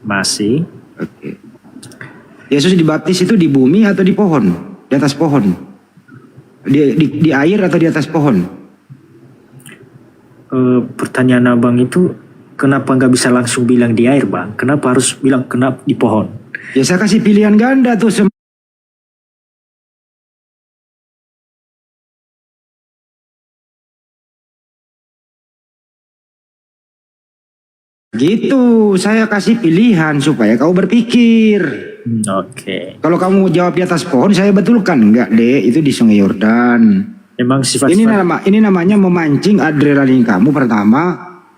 Masih. Oke. Yesus dibaptis itu di bumi atau di pohon? Di atas pohon? Di air atau di atas pohon? Pertanyaan abang itu kenapa nggak bisa langsung bilang di air, Bang? Kenapa harus bilang di pohon? Ya saya kasih pilihan ganda tuh. Gitu, saya kasih pilihan supaya kau berpikir. Oke. Kalau kamu jawab di atas pohon, saya betulkan. Enggak, Dek, itu di Sungai Yordan. Memang sifat Ini namanya memancing adrenalin kamu. Pertama,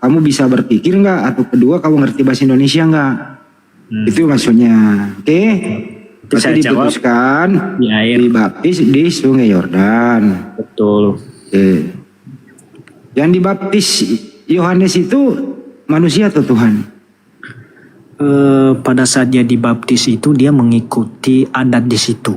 kamu bisa berpikir enggak? Atau kedua, kamu ngerti bahasa Indonesia enggak? Itu maksudnya. Oke? Berarti Saya jawab diputuskan di air. dibaptis di Sungai Yordan. Betul. Oke. Yang dibaptis Yohanes itu manusia atau Tuhan? Pada saat dia dibaptis itu dia mengikuti adat di situ.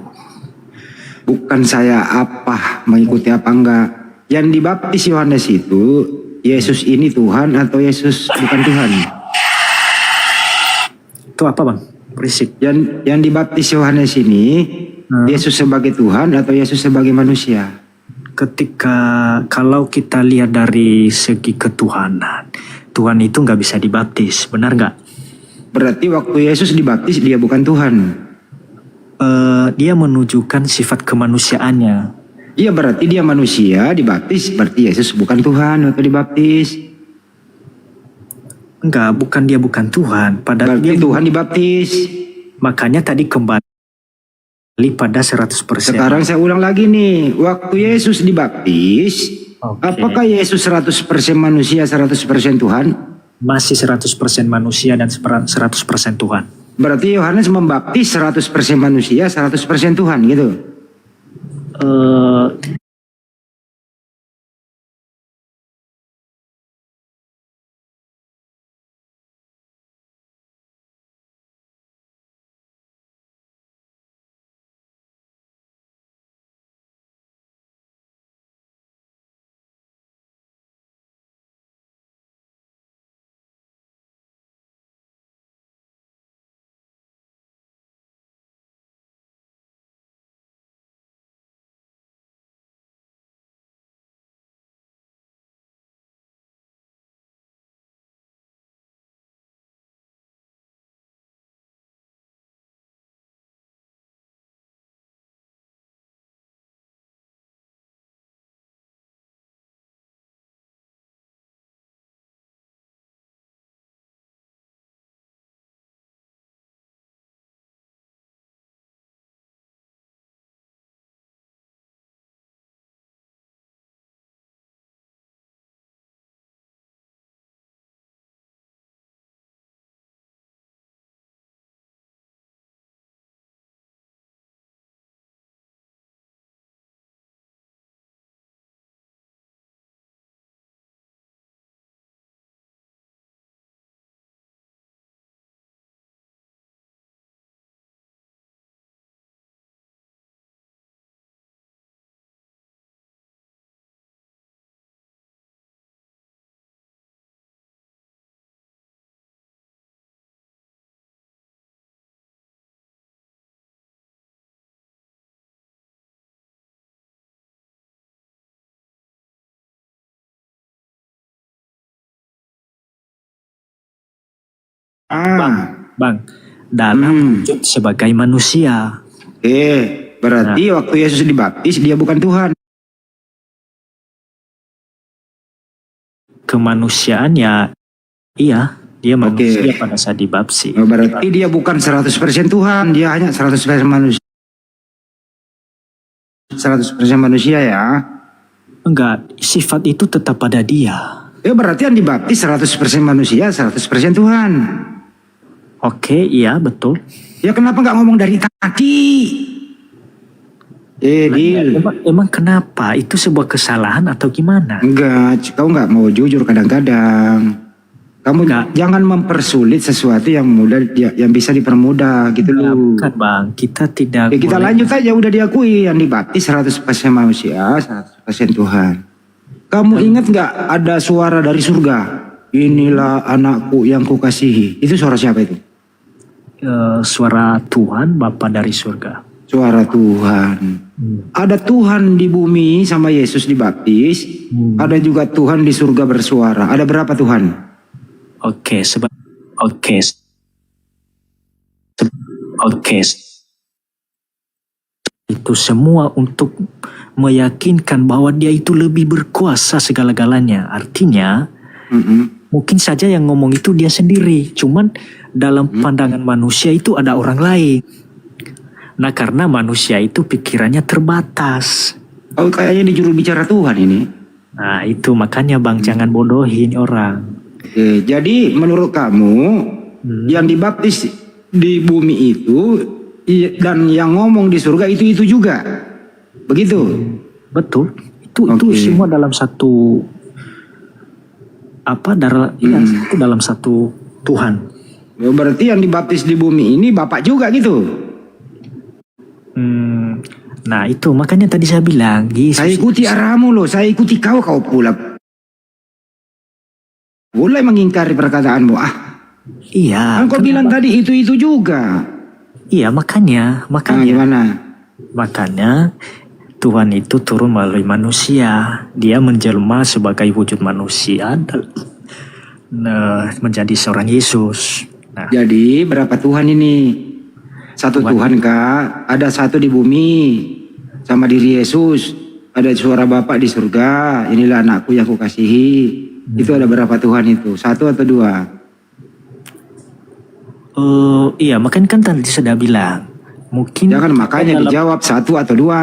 Bukan saya apa mengikuti apa enggak. Yang dibaptis Yohanes itu Yesus ini Tuhan atau Yesus bukan Tuhan? Itu apa bang? Berisik. Yang dibaptis Yohanes ini Yesus sebagai Tuhan atau Yesus sebagai manusia? Kalau kita lihat dari segi ketuhanan, Tuhan itu nggak bisa dibaptis, benar nggak? Berarti waktu Yesus dibaptis dia bukan Tuhan. Dia menunjukkan sifat kemanusiaannya. Iya, berarti dia manusia dibaptis, berarti Yesus bukan Tuhan waktu dibaptis. Enggak, dia bukan Tuhan. Padahal berarti dia Tuhan dibaptis. Makanya tadi kembali pada 100%. Sekarang saya ulang lagi nih, waktu Yesus dibaptis, apakah Yesus 100% manusia, 100% Tuhan? Masih 100% manusia dan 100% Tuhan. Berarti Yohanes membaptis 100% manusia, 100% Tuhan gitu. Bang, dalam wujud sebagai manusia. Berarti waktu Yesus dibaptis dia bukan Tuhan. Kemanusiaannya, iya, dia manusia pada saat dibaptis. Berarti dia bukan 100% Tuhan, dia hanya 100% manusia. 100% manusia ya. Enggak, sifat itu tetap pada dia. Berarti yang dibaptis 100% manusia, 100% Tuhan. Oke, iya betul. Ya kenapa nggak ngomong dari tadi? Emang kenapa? Itu sebuah kesalahan atau gimana? Enggak, kau nggak mau jujur kadang-kadang. Kamu jangan mempersulit sesuatu yang mudah, yang bisa dipermudah gitu loh. Bukan bang, kita tidak. Kita lanjut aja, udah diakui yang dibaptis 100% manusia, 100% Tuhan. Kamu ingat nggak ada suara dari surga? Inilah anakku yang kukasihi. Itu suara siapa itu? Suara Tuhan, Bapa dari surga. Suara Tuhan. Ada Tuhan di bumi sama Yesus dibaptis. Ada juga Tuhan di surga bersuara. Ada berapa Tuhan? Oke. Itu semua untuk meyakinkan bahwa dia itu lebih berkuasa segala-galanya. Artinya Mungkin saja yang ngomong itu dia sendiri, cuman dalam pandangan manusia itu ada orang lain. Nah, karena manusia itu pikirannya terbatas. Oh, kayaknya di juru bicara Tuhan ini. Nah, itu makanya Bang jangan bodohin orang. Oke, jadi menurut kamu yang dibaptis di bumi itu dan yang ngomong di surga itu juga, begitu? Betul. Itu semua dalam satu itu dalam satu Tuhan. Berarti yang dibaptis di bumi ini Bapak juga gitu? Nah itu makanya tadi saya bilang, Yesus, saya ikuti arahmu loh, saya ikuti kau pula. Boleh mengingkari perkataanmu. Iya. Kan kau bilang tadi itu juga. Iya makanya. Gimana? Makanya Tuhan itu turun melalui manusia. Dia menjelma sebagai wujud manusia dan menjadi seorang Yesus. Nah. Jadi berapa Tuhan ini? Satu Tuhan kah? Ada satu di bumi sama diri Yesus. Ada suara Bapa di surga. Inilah anakku yang kukasihi. Itu ada berapa Tuhan itu? Satu atau dua? Iya makanya kan tadi sudah bilang. Mungkin. Jangan makanya dijawab satu atau dua.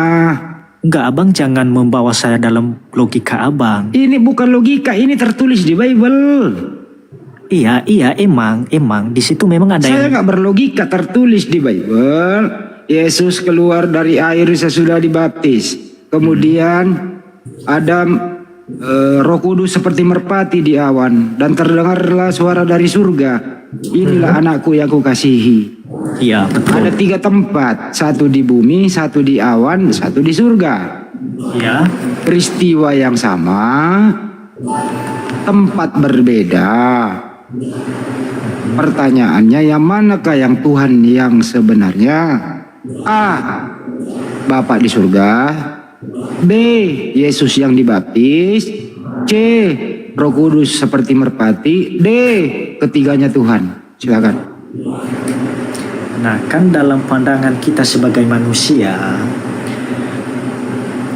Enggak, abang jangan membawa saya dalam logika abang. Ini bukan logika, ini tertulis di Bible. Iya, emang di situ memang ada. Saya nggak berlogika, tertulis di Bible. Yesus keluar dari air sesudah dibaptis. Kemudian ada Roh Kudus seperti merpati di awan dan terdengarlah suara dari surga. Inilah anakku yang kukasihi. Iya, betul. Ada 3 tempat, satu di bumi, satu di awan, satu di surga. Iya. Peristiwa yang sama, tempat berbeda. Pertanyaannya, yang manakah yang Tuhan yang sebenarnya? A. Bapa di surga. B. Yesus yang dibaptis. C. Roh Kudus seperti merpati. D. Ketiganya Tuhan. Silakan. Nah, kan dalam pandangan kita sebagai manusia,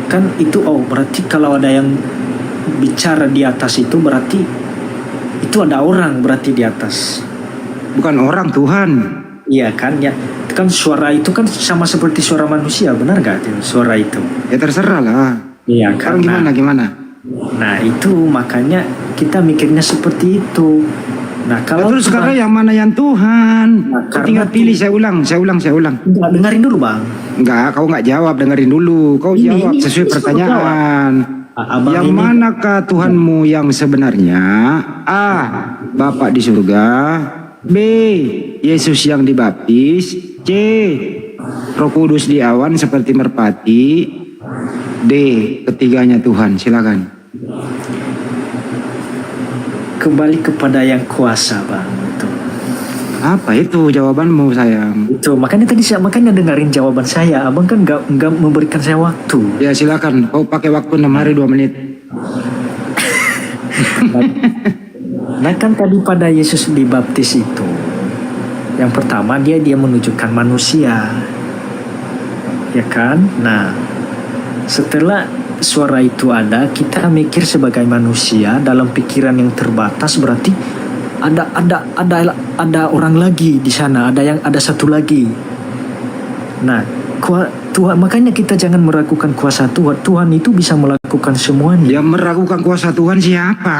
kan itu berarti kalau ada yang bicara di atas itu berarti itu ada orang berarti di atas. Bukan orang, Tuhan. Iya kan, ya. Kan suara itu kan sama seperti suara manusia, benar gak suara itu? Ya terserah lah. Iya kan. Gimana? Nah itu makanya kita mikirnya seperti itu. Nah kalau terus sekarang yang mana yang Tuhan? Tinggal pilih, saya ulang. Enggak, dengerin dulu bang. Enggak, kau nggak jawab, dengerin dulu. Kau jawab sesuai pertanyaan. Yang manakah Tuhanmu yang sebenarnya? A. Bapa di surga. B. Yesus yang dibaptis. C. Roh Kudus di awan seperti merpati. D. Ketiganya Tuhan. Silakan. Kembali kepada yang kuasa bang. Apa itu jawabanmu sayang? Itu makanya dengerin jawaban saya. Abang kan nggak memberikan saya waktu. Ya silakan. Kau pakai waktu 6 hari 2 menit. Nah kan tadi pada Yesus dibaptis itu, yang pertama dia menunjukkan manusia, ya kan? Nah setelah suara itu ada, kita mikir sebagai manusia dalam pikiran yang terbatas, berarti ada orang lagi di sana, ada satu lagi. Nah Tuhan, makanya kita jangan meragukan kuasa Tuhan. Tuhan itu bisa melakukan semuanya. Yang meragukan kuasa Tuhan siapa?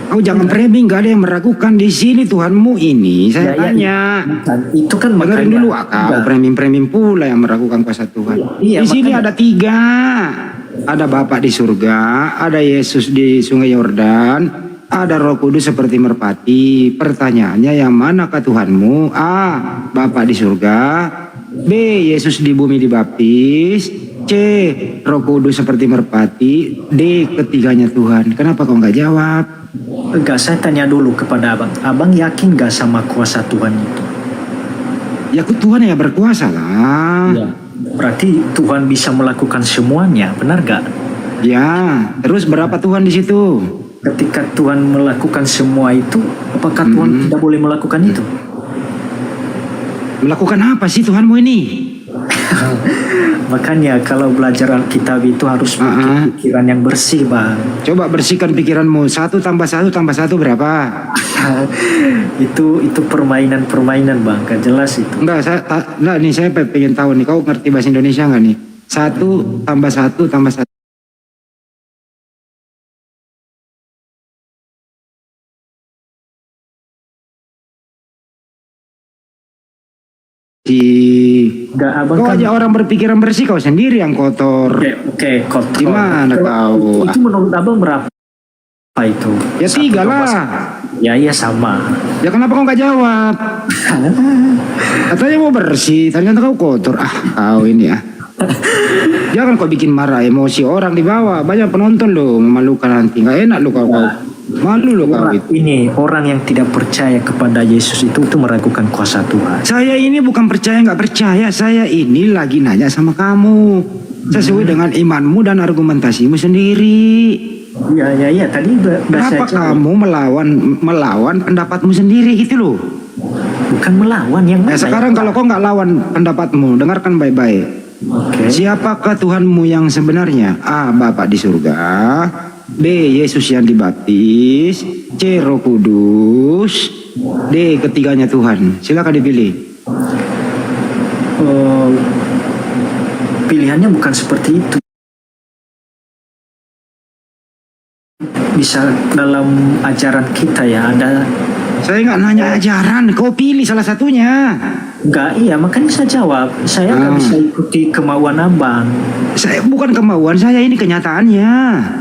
Kau jangan framing, gak ada yang meragukan di sini Tuhanmu ini. Saya tanya. Itu kan dengerin dulu, kau framing pula yang meragukan kuasa Tuhan. Iya, di sini ada 3. Ada Bapa di surga, ada Yesus di Sungai Yordan, ada Roh Kudus seperti merpati. Pertanyaannya, yang manakah Tuhanmu? A. Bapa di surga. B. Yesus di bumi dibaptis. C. Roh Kudus seperti merpati. D. Ketiganya Tuhan. Kenapa kau nggak jawab? Enggak, saya tanya dulu kepada abang. Abang yakin gak sama kuasa Tuhan itu? Ya Tuhan yang berkuasa lah. Ya, berarti Tuhan bisa melakukan semuanya, benar gak? Ya, terus berapa Tuhan di situ? Ketika Tuhan melakukan semua itu, apakah Tuhan tidak boleh melakukan itu? Melakukan apa sih Tuhanmu ini? Makanya kalau belajar Alkitab itu harus pakai pikiran yang bersih, Bang. Coba bersihkan pikiranmu. 1 tambah 1 tambah 1 berapa? itu permainan, Bang. Kan jelas itu. Enggak, nih saya pengen tahu nih. Kau ngerti bahasa Indonesia nggak nih? 1 tambah 1 tambah 1. Enggak, Abang Kau kan aja orang berpikiran bersih, kau sendiri yang kotor. Oke, kotor. Gimana kau? Itu menurut Abang berapa itu? Ya 3 lah. Ya iya sama. Ya kenapa kau nggak jawab? Katanya mau bersih, ternyata kau kotor. Kau ini ya. Jangan kau bikin marah emosi orang di bawah. Banyak penonton loh, memalukan nanti. Nggak enak lo kau. Malu lo kau itu. Ini orang yang tidak percaya kepada Yesus itu meragukan kuasa Tuhan. Saya ini bukan percaya nggak percaya. Saya ini lagi nanya sama kamu. Sesuai dengan imanmu dan argumentasimu sendiri. Ya, tadi kenapa kamu melawan pendapatmu sendiri gitu loh? Bukan melawan yang mana? Sekarang kalau kau nggak lawan pendapatmu, dengarkan baik-baik. Siapakah Tuhanmu yang sebenarnya? A. Bapa di surga. B. Yesus yang dibaptis. C. Roh Kudus. D. Ketiganya Tuhan. Silakan dipilih. Pilihannya bukan seperti itu. Bisa dalam ajaran kita ya ada. Saya nggak nanya ajaran, kau pilih salah satunya. Enggak, iya makanya saya jawab. Saya nggak bisa ikuti kemauan Abang. Saya bukan kemauan, saya ini kenyataannya.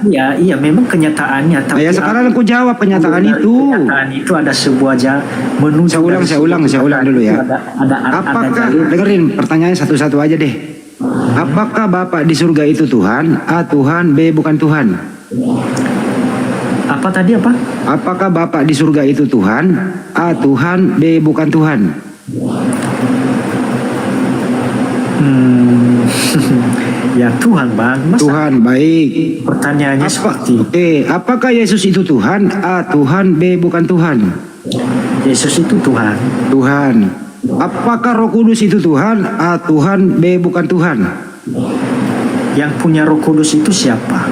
Iya memang kenyataannya. Tapi sekarang aku jawab kenyataan itu. Kenyataan itu ada sebuah menuju. Saya ulang dulu ya. Apakah dengerin pertanyaannya satu-satu aja deh. Apakah Bapak di surga itu Tuhan? A. Tuhan. B. Bukan Tuhan. Apa tadi apa? Apakah Bapak di surga itu Tuhan? A. Tuhan. B. Bukan Tuhan. Ya Tuhan Bang. Tuhan, baik. Pertanyaannya seperti Oke, apakah Yesus itu Tuhan? A. Tuhan. B. Bukan Tuhan. Yesus itu Tuhan. Tuhan. Apakah Roh Kudus itu Tuhan? A. Tuhan. B. Bukan Tuhan. Yang punya Roh Kudus itu siapa?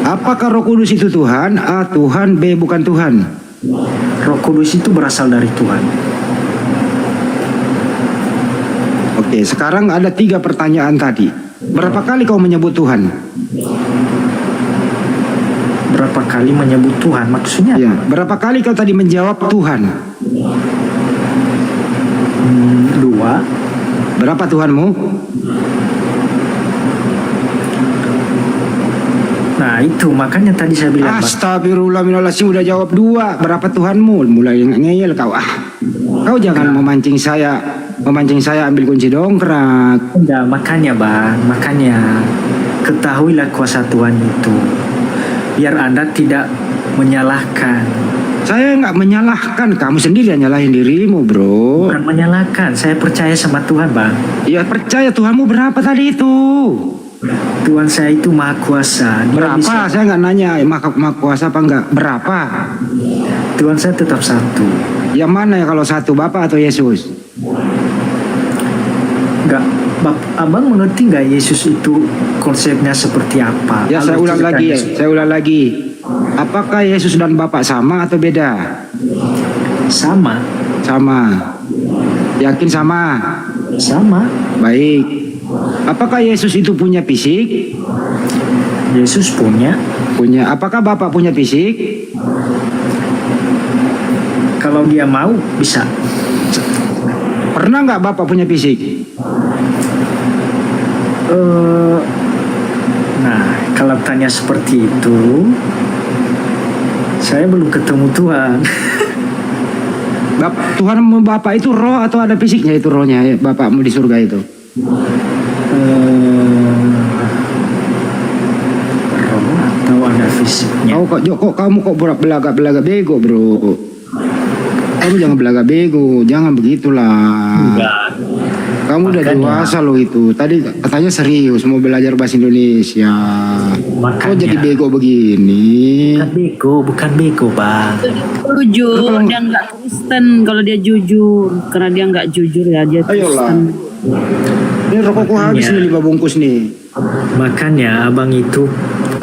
Apakah Roh Kudus itu Tuhan? A. Tuhan. B. Bukan Tuhan. Roh Kudus itu berasal dari Tuhan. Oke, sekarang ada 3 pertanyaan tadi. Berapa kali kau menyebut Tuhan? Berapa kali menyebut Tuhan? Maksudnya? Ya, berapa kali kau tadi menjawab Tuhan? 2. Berapa Tuhanmu? Nah itu makanya tadi saya bilang. Astagfirullahaladzim, udah jawab 2. Berapa Tuhanmu? Mulai ngeyel kau. Kau jangan memancing saya ambil kunci dongkrak. Enggak, makanya Bang, makanya ketahuilah kuasa Tuhan itu. Biar Anda tidak menyalahkan. Saya nggak menyalahkan, kamu sendiri yang nyalahin dirimu, bro. Bukan menyalahkan, saya percaya sama Tuhan, Bang. Ya percaya. Tuhanmu berapa tadi itu? Tuhan saya itu maha kuasa. Berapa? Saya nggak nanya maha kuasa apa enggak. Berapa? Tuhan saya tetap satu. Yang mana ya kalau satu, Bapak atau Yesus? Enggak. Abang mengerti nggak Yesus itu konsepnya seperti apa? Ya, saya ulang lagi. Apakah Yesus dan Bapak sama atau beda? Sama. Sama. Yakin sama? Sama. Baik. Apakah Yesus itu punya fisik? Yesus punya. Punya. Apakah Bapak punya fisik? Kalau dia mau, bisa. Pernah nggak Bapak punya fisik? Nah, kalau tanya seperti itu, saya belum ketemu Tuhan. Tuhan Bapak itu roh atau ada fisiknya itu rohnya Bapakmu di surga itu? Roh atau ada fisiknya? Kamu kok belaga bego, bro? Kamu jangan belaga bego, jangan begitulah. Enggak. Kamu udah dewasa loh itu. Tadi katanya serius mau belajar bahasa Indonesia. Kok jadi bego begini? Bukan bego, Bang. Jujur, dia nggak Kristen kalau dia jujur. Karena dia nggak jujur ya, dia Kristen. Ayolah. Ini rokokku habis nih 5 bungkus nih. Makanya abang itu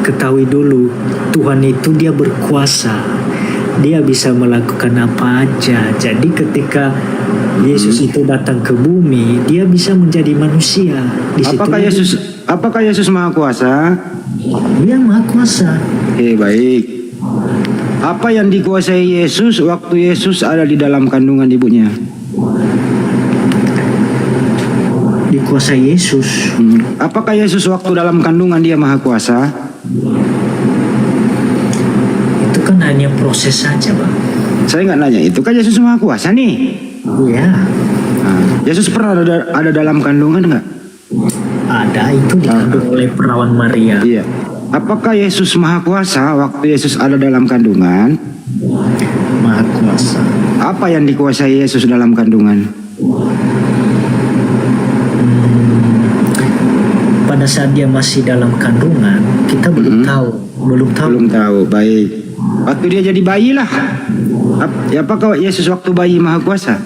ketahui dulu, Tuhan itu dia berkuasa. Dia bisa melakukan apa aja. Jadi ketika Yesus itu datang ke bumi, dia bisa menjadi manusia. Apakah Yesus Maha Kuasa? Dia Maha Kuasa. Baik. Apa yang dikuasai Yesus waktu Yesus ada di dalam kandungan ibunya? Dikuasai Yesus. Apakah Yesus waktu dalam kandungan dia Maha Kuasa? Itu kan hanya proses saja, Bang. Saya nggak nanya itu, kan Yesus Maha Kuasa nih. Iya. Yesus pernah ada dalam kandungan nggak? Ada, itu dikandung oleh perawan Maria. Iya. Apakah Yesus Maha Kuasa waktu Yesus ada dalam kandungan? Maha Kuasa. Apa yang dikuasai Yesus dalam kandungan? Pada saat dia masih dalam kandungan, kita belum tahu. Belum tahu. Baik. Waktu dia jadi bayi lah. Apakah Yesus waktu bayi Maha Kuasa?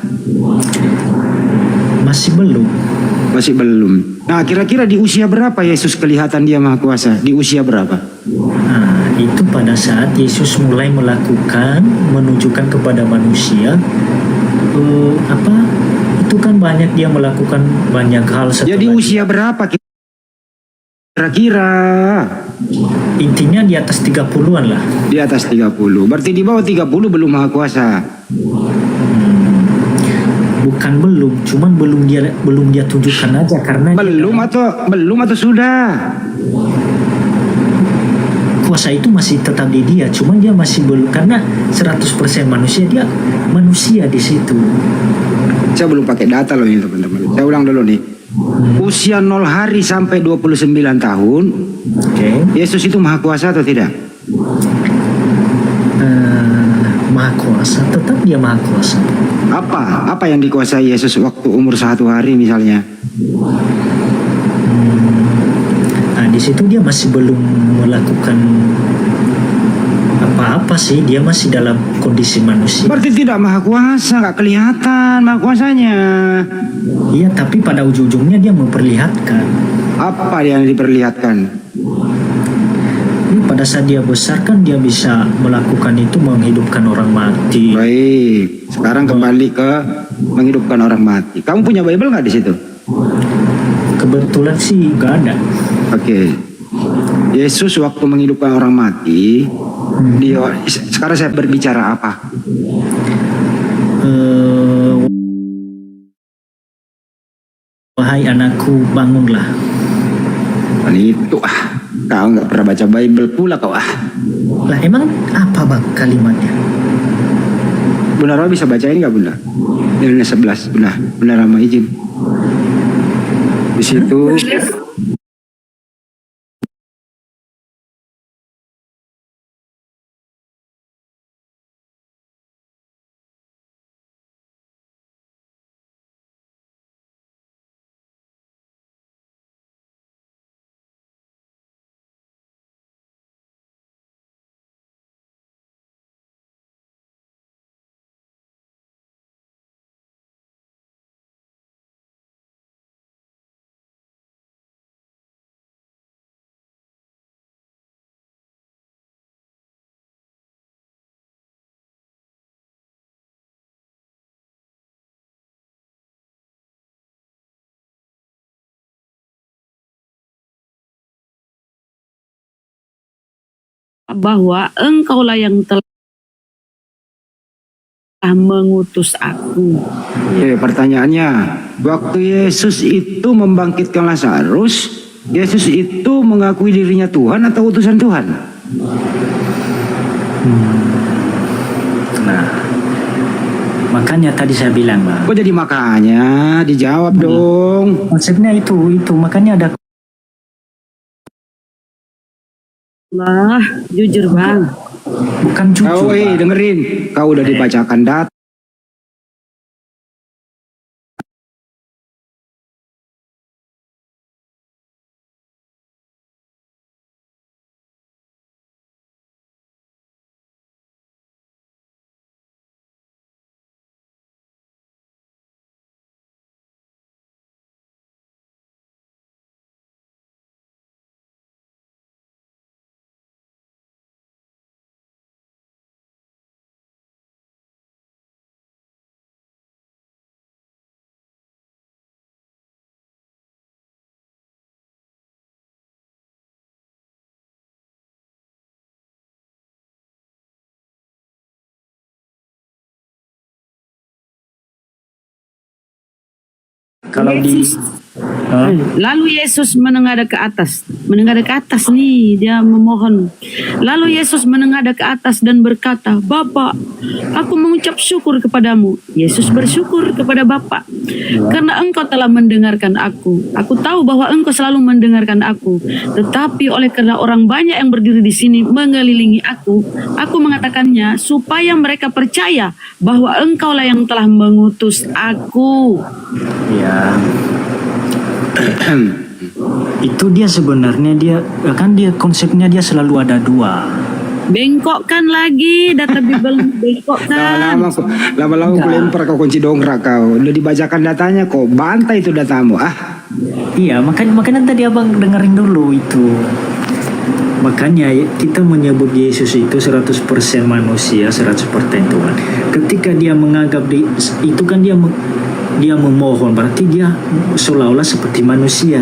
Masih belum. Nah, kira-kira di usia berapa Yesus kelihatan dia Maha Kuasa? Di usia berapa? Nah, itu pada saat Yesus mulai menunjukkan kepada manusia itu kan banyak dia melakukan banyak hal setelah. Jadi usia berapa kira-kira? Intinya di atas 30-an lah. Di atas 30. Berarti di bawah 30 belum Maha Kuasa. Bukan belum, cuman belum dia tunjukkan aja karena belum atau sudah. Kuasa itu masih tetap di dia, cuman dia masih belum, karena 100% manusia, dia manusia di situ. Saya belum pakai data loh ini teman-teman. Saya ulang dulu nih. Usia 0 hari sampai 29 tahun. Yesus itu Maha Kuasa atau tidak? Maha Kuasa, tetap dia Maha Kuasa. Apa yang dikuasai Yesus waktu umur 1 hari misalnya? Nah, di situ dia masih belum melakukan apa-apa sih, dia masih dalam kondisi manusia. Berarti tidak Maha Kuasa, nggak kelihatan Maha Kuasanya. Iya, tapi pada ujung-ujungnya dia memperlihatkan. Apa yang diperlihatkan? Pada saat dia besar kan dia bisa melakukan itu, menghidupkan orang mati. Baik, sekarang kembali ke menghidupkan orang mati. Kamu punya Bible nggak di situ? Kebetulan sih nggak ada. Oke. Yesus waktu menghidupkan orang mati, sekarang saya berbicara apa? Wahai anakku, bangunlah. Itu kau nggak pernah baca Bible pula kau Lah emang apa bang kalimatnya? Bunda Rama bisa bacain nggak Bunda? Nilainya 11, Bunda Rama izin. Di situ. Bahwa engkaulah yang telah mengutus aku. Pertanyaannya, waktu Yesus itu membangkitkan Lazarus, Yesus itu mengakui dirinya Tuhan atau utusan Tuhan? Nah, makanya tadi saya bilang bang. Kok jadi makanya? Dijawab dong. Konsepnya itu makanya ada. Lah, jujur bang. Bukan jujur. Dengerin. Kau udah dibacakan data. Kalau di Lalu Yesus menengadah ke atas nih, dia memohon. Lalu Yesus menengadah ke atas dan berkata, Bapa, aku mengucap syukur kepadamu. Yesus bersyukur kepada Bapa, karena engkau telah mendengarkan aku. Aku tahu bahwa engkau selalu mendengarkan aku, tetapi oleh karena orang banyak yang berdiri di sini mengelilingi aku mengatakannya supaya mereka percaya bahwa engkaulah yang telah mengutus aku. Ya. Itu dia sebenarnya dia konsepnya dia selalu ada dua. Bengkokkan lagi data Bible, bengkokkan. Lama-lama aku lempar kau kunci dongkrak kau. Udah dibacakan datanya kok bantai itu datamu. Iya, makanya tadi abang dengerin dulu itu. Makanya kita menyebut Yesus itu 100% manusia, 100% Tuhan. Ketika dia menganggap itu kan dia memohon, berarti dia seolah-olah seperti manusia.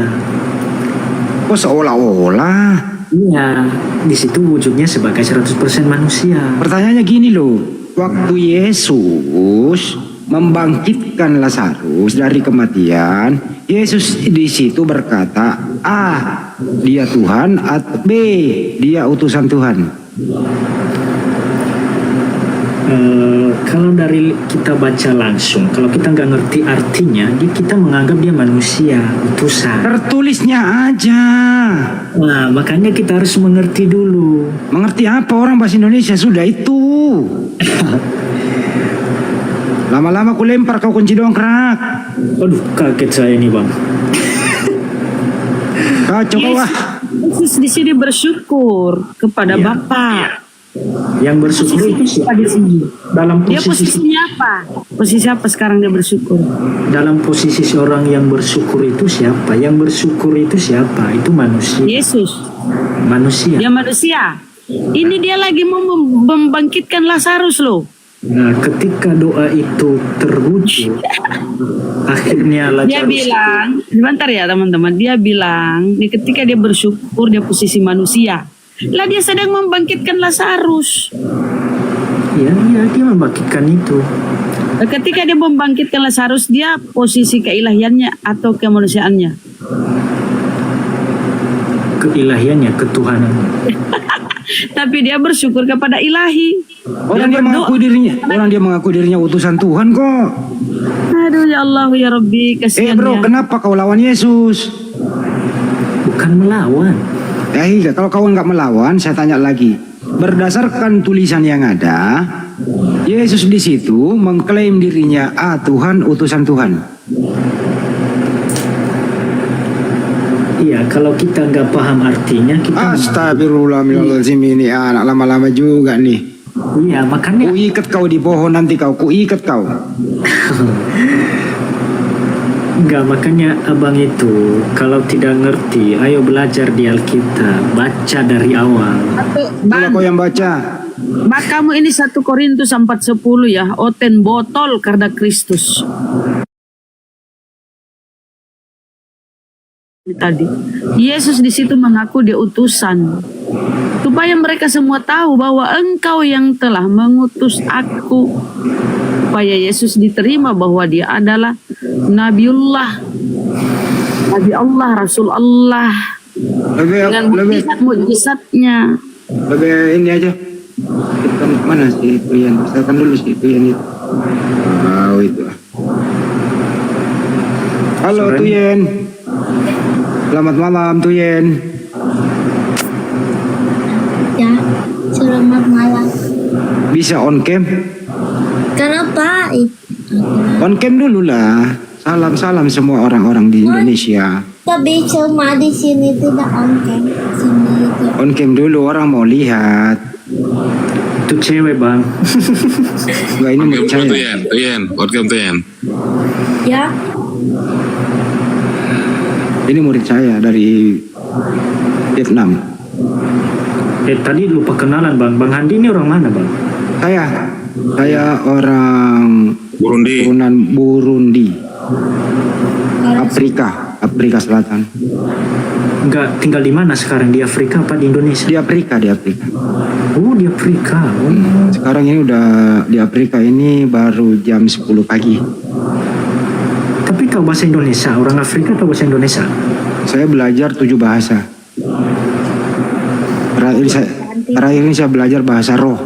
Oh, seolah-olah? Iya, di situ wujudnya sebagai 100% manusia. Pertanyaannya gini loh, waktu Yesus membangkitkan Lazarus dari kematian, Yesus di situ berkata, A, dia Tuhan, atau B, dia utusan Tuhan. Kalau dari kita baca langsung, kalau kita nggak ngerti artinya, kita menganggap dia manusia, utusan. Tertulisnya aja. Nah, makanya kita harus mengerti dulu. Mengerti apa? Orang bahasa Indonesia sudah itu. Lama-lama aku lempar kau kunci dongkrak. Aduh, kaget saya nih bang. Kacau kau ah. Yesus di sini bersyukur kepada Bapa. Yang bersyukur itu siapa di sini? Dalam posisi, dia posisinya apa? Posisi apa sekarang dia bersyukur? Dalam posisi seorang yang bersyukur itu siapa? Yang bersyukur itu siapa? Itu manusia. Yesus. Manusia. Dia manusia. Ini dia lagi mau membangkitkan Lazarus loh. Nah, ketika doa itu terwujud, akhirnya Lazarus. Dia bilang, sebentar ya teman-teman. Dia bilang, ketika dia bersyukur dia posisi manusia. Lah dia sedang membangkitkan Lazarus. Iya, dia membangkitkan itu. Ketika dia membangkitkan Lazarus, dia posisi keilahiannya atau kemanusiaannya? Keilahiannya, ketuhanannya. Tapi dia bersyukur kepada ilahi. Orang dia mengaku dirinya utusan Tuhan kok. Aduh ya Allah ya Rabbi, kasihan bro, ya. Kenapa kau lawan Yesus? Bukan melawan. Iya, kalau kau nggak melawan, saya tanya lagi. Berdasarkan tulisan yang ada, Yesus di situ mengklaim dirinya Tuhan, utusan Tuhan. Iya, kalau kita nggak paham artinya, kita. Astagfirullahaladzim, ini anak lama-lama juga nih. Iya, makanya. Ku ikat kau di pohon nanti ku ikat kau. Enggak, makanya abang itu kalau tidak ngerti, ayo belajar di Alkitab, baca dari awal. Bang, kau yang baca. Bang, kamu ini 1 Korintus 4:10 ya, oten botol karena Kristus. Tadi Yesus di situ mengaku dia utusan, supaya mereka semua tahu bahwa engkau yang telah mengutus aku, supaya Yesus diterima bahwa dia adalah Nabiullah, Nabi Allah, Rasul Allah, dengan mukjizat-mukjizatnya. Lebih ini aja. Mana sih itu yang misalkan dulu sih itu yang itu. Itu. Halo Tuyen. Selamat malam Tuyen. Ya, selamat malam. Bisa on cam? Kenapa? On cam dulu lah. Salam-salam semua orang-orang di Indonesia. Tapi cuma di sini tidak on cam. On cam dulu, orang mau lihat. Itu cewek bang. Enggak, ini murid saya. Tuyen, on cam Tuyen. Ya. Ini murid saya dari Vietnam. Tadi lupa kenalan bang. Bang Handi ini orang mana bang? Saya orang Burundi. Turunan Burundi. Afrika Selatan. Enggak, tinggal di mana sekarang? Di Afrika apa di Indonesia? Di Afrika. Oh, di Afrika. Sekarang ini udah di Afrika ini baru jam 10 pagi. Tapi tahu bahasa Indonesia? Orang Afrika tahu bahasa Indonesia? Saya belajar 7 bahasa. Terakhir ini saya belajar bahasa roh.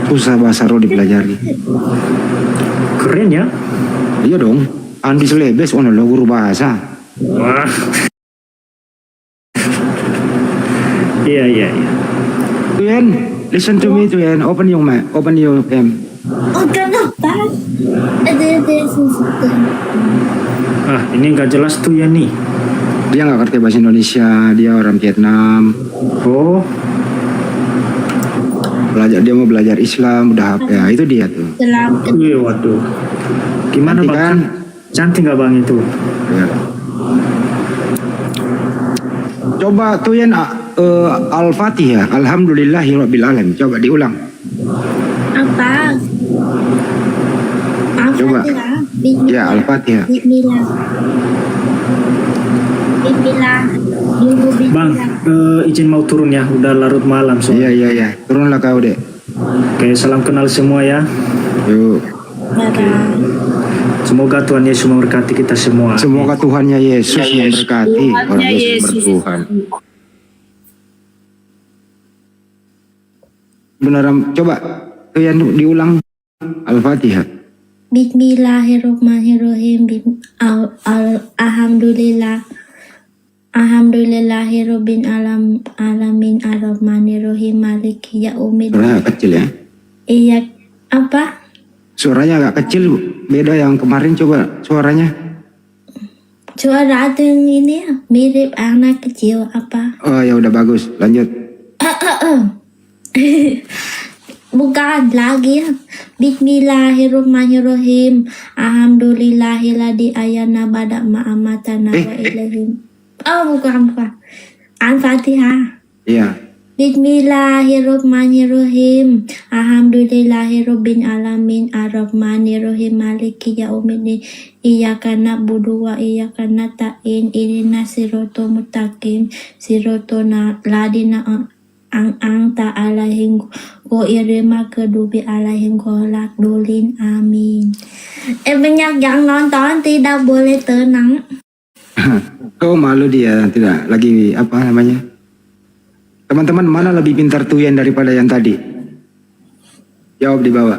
Susah bahasa roh dipelajari. Keren ya? Iya dong. Andi Selebes ono lo guru bahasa. Wah. Iya. Tuyen, listen to me Tuyen. Open your mic. Open your Oh, kenapa? Ada sesuatu. Ini nggak jelas tuh ya nih. Dia nggak ngerti bahasa Indonesia. Dia orang Vietnam. Oh. Dia mau belajar Islam. Udah ya itu dia tuh. Wih, waduh. Gimana Cantik bang? Cantik nggak bang itu? Ya. Coba Tuyen Al-Fatihah. Alhamdulillahirabbil alamin. Coba diulang. Apa? Coba. Bismillah. Ya, Al-Fatihah. Bismillah. Dulu bismillah. Bang, izin mau turun ya. Udah larut malam soalnya. Iya. Turunlah kau dek. Oke, salam kenal semua ya. Yuk. Semoga Tuhan Yesus memberkati kita semua. Semoga Tuhannya Yesus memberkati. Orang Yesus bertuhan. Beneran, coba Tuyan diulang Al-Fatihah. Bismillahirrahmanirrahim. Alhamdulillahirabbil alamin arrahmanirrahim maliki yaumiddin. Suaranya agak kecil ya? Iya, apa? Suaranya agak kecil, beda yang kemarin. Coba suaranya. Suara yang ini mirip anak kecil apa? Oh ya udah bagus, lanjut. Bukan lagi ya. Bismillahirrahmanirrahim. Alhamdulillahilladzi ayana bada ma'amatana wa ilaihim. Oh bukan. Al-Fatihah. Iya. Bismillahirrahmanirrahim. Alhamdulillahirabbil alamin arrahmanirrahim maliki yaumiddin. Iyyaka na'budu wa iyyaka nasta'in. Ihdinas siratal mustaqim. Siratal ladzina an'amta 'alaihim ghairil maghdubi 'alaihim waladdallin. Amin. Banyak yang nonton tidak boleh tenang. Kau malu dia tidak lagi apa namanya? Teman-teman mana lebih pintar Tuyen daripada yang tadi? Jawab di bawah.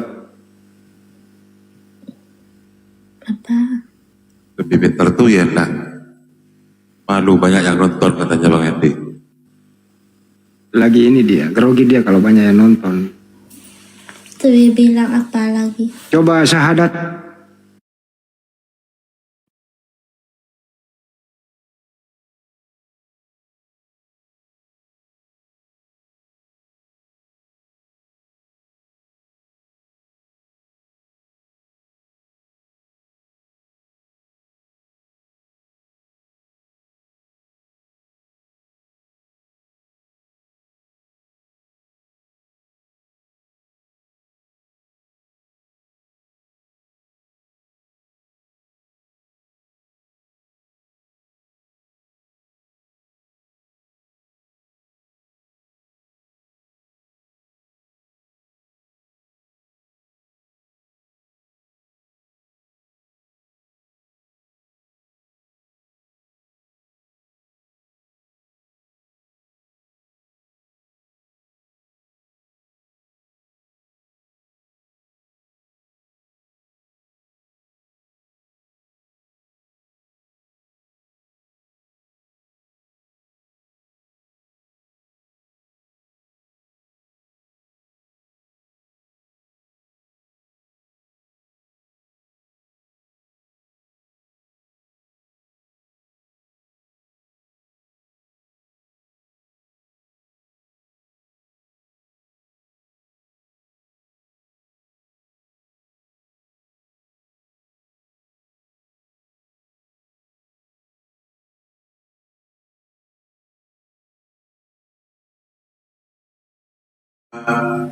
Apa? Lebih pintar tuh ya lah. Malu banyak yang nonton katanya Bang Endi. Lagi ini dia, grogi dia kalau banyak yang nonton. Tapi bilang apa lagi? Coba syahadat.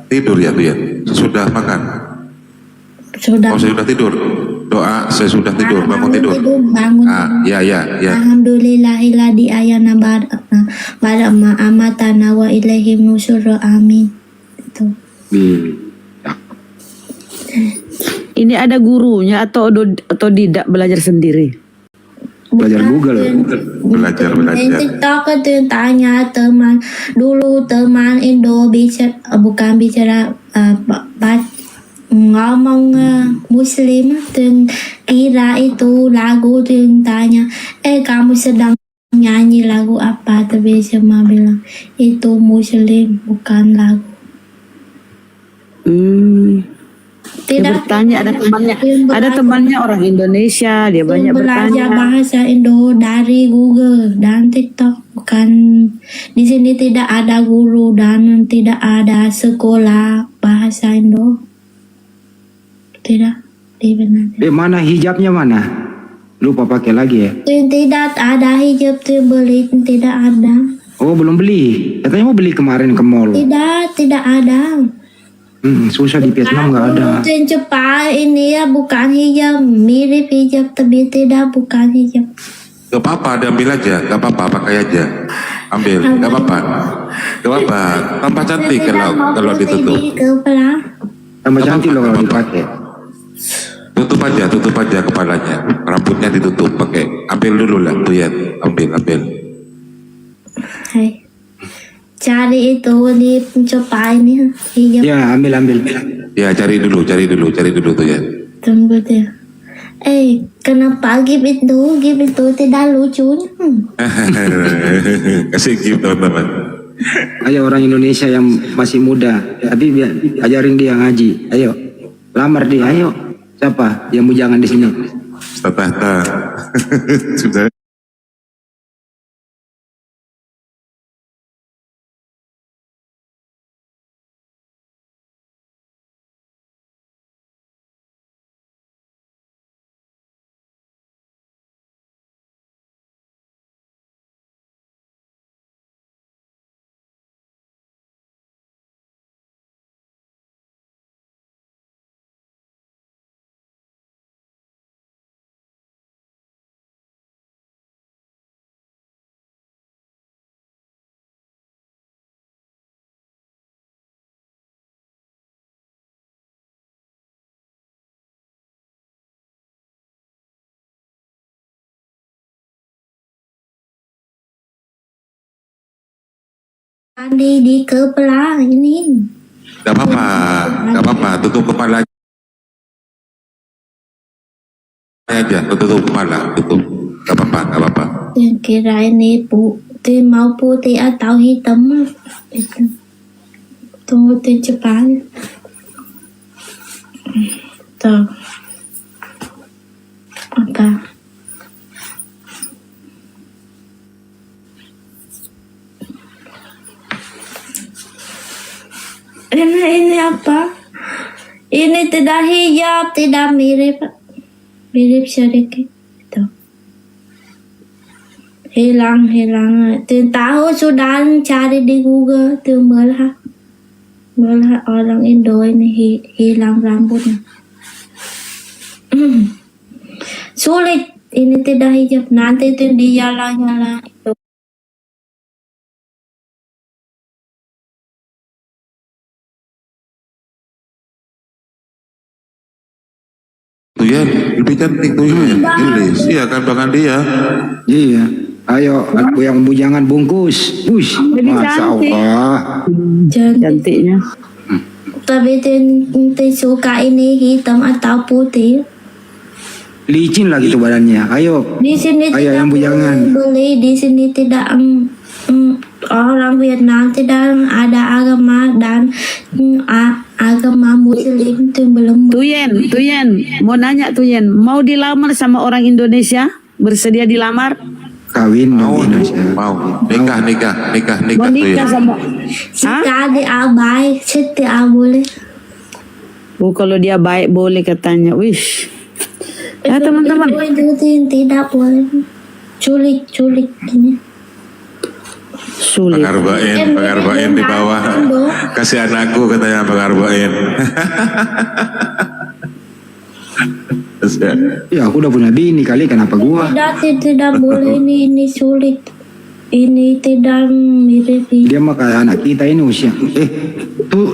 Tidur ya tuh ya? Sesudah makan? Sudah. Oh saya sudah tidur? Doa saya sudah tidur, bangun tidur? Bangun. Ya. Alhamdulillahilladzi ayana bada ma'amatana wa ilaihim nusyur. Amin. Itu. Ini ada gurunya atau tidak belajar sendiri? Belajar Google. Belajar. Main TikTok itu yang tanya teman dulu teman Indo bukan bicara ngomong Muslim dan kira itu lagu tuh yang tanya kamu sedang nyanyi lagu apa, tapi cuma bilang itu Muslim bukan lagu. Dia bertanya, ada temannya orang Indonesia, dia banyak belajar bertanya. bahasa Indo dari Google dan TikTok. Bukan di sini tidak ada guru dan tidak ada sekolah bahasa Indo. Tidak dibenar. Mana hijabnya mana? Lupa pakai lagi ya? Tidak ada hijab tuh beli, tidak ada. Oh belum beli. Katanya mau beli kemarin ke mall. Tidak ada. Susah di Vietnam nggak ada. Itu yang cepat ini ya bukan hijab, mirip hijab tapi tidak bukan hijab. Gak apa-apa, diambil aja, gak apa-apa, pakai aja. Ambil, gak apa-apa. Gak apa-apa, tambah cantik kalau ditutup. Tambah cantik loh kalau dipakai. Tutup aja kepalanya. Rambutnya ditutup pakai. Ambil dulu lah tuh ya, ambil. Hai. Cari itu di cepat ini hijab. Ya ambil. Ya cari dulu tuh ya. Tunggu deh. Kenapa gip itu tidak lucunya? Kasih gift teman-teman. Ayo orang Indonesia yang masih muda, tapi ajarin dia ngaji. Ayo, lamar dia. Ayo, siapa yang bujangan di sini? Tahta. Sudah. Mandi di kepala ini. Gak apa-apa, tutup kepala aja, tutup kepala, tutup. Gak apa-apa. Yang kira ini putih mau putih atau hitam itu. Tunggu cepat. Tuh. Apa? Ini apa? Ini tidak hijab, tidak mirip sedikit. Tuh. Hilang. Tahu sudah cari di Google tuh malah orang Indo ini hilang rambutnya. Sulit. Ini tidak hijab. Nanti itu dia nyala itu. Tuyan, lebih cantik Tuyan. Ilis, iya kan bahkan dia. Iya. Ayo, aku yang bujangan bungkus. Wush, Masya Allah. Cantiknya. Tapi Tintin suka ini hitam atau putih. Licin lagi tuh badannya. Ayo. Di sini Ayo tidak yang bujangan. beli. Di sini tidak orang Vietnam tidak ada agama dan agama Muslim itu belum. Tuyen, mau nanya Tuyen, mau dilamar sama orang Indonesia? Bersedia dilamar? Kawin dong Indonesia. Mau nikah Mau nikah sama? Sekali abai, setiap boleh. Kalau dia baik boleh katanya. Wish. Ya teman-teman. Itu tidak boleh. Culik ini. Sulit. Pengarbain di bawah. Kasih anakku katanya pengarbain. Ya aku udah punya bini kali, kenapa gua? Tidak boleh ini sulit. Ini tidak mirip. Dia mah kayak anak kita ini usia.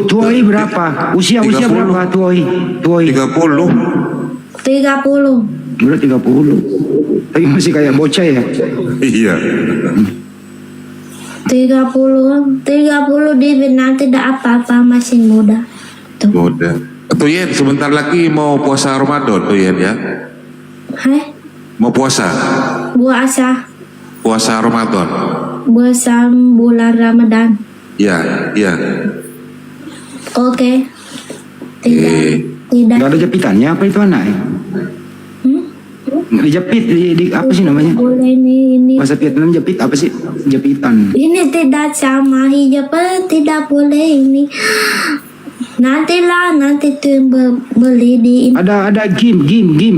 Tuoi berapa? Usia berapa Tuoi? 30. Udah 30. Tapi masih kayak bocah ya. Iya. 30 di Vietnam tidak apa-apa, masih muda. Muda. Tuh Yen, sebentar lagi mau puasa Ramadan tuh Yen ya. Hai, Mau puasa. Puasa Ramadan. puasa bulan Ramadan. Iya, iya. Oke. Tidak. Nggak ada japitannya apa itu anak? Dijepit di apa sih namanya? Boleh ini. Bahasa Vietnam jepit apa sih? Jepitan. Ini tidak sama hijab, tidak boleh ini. Nanti tuh yang beli di ini. Ada game,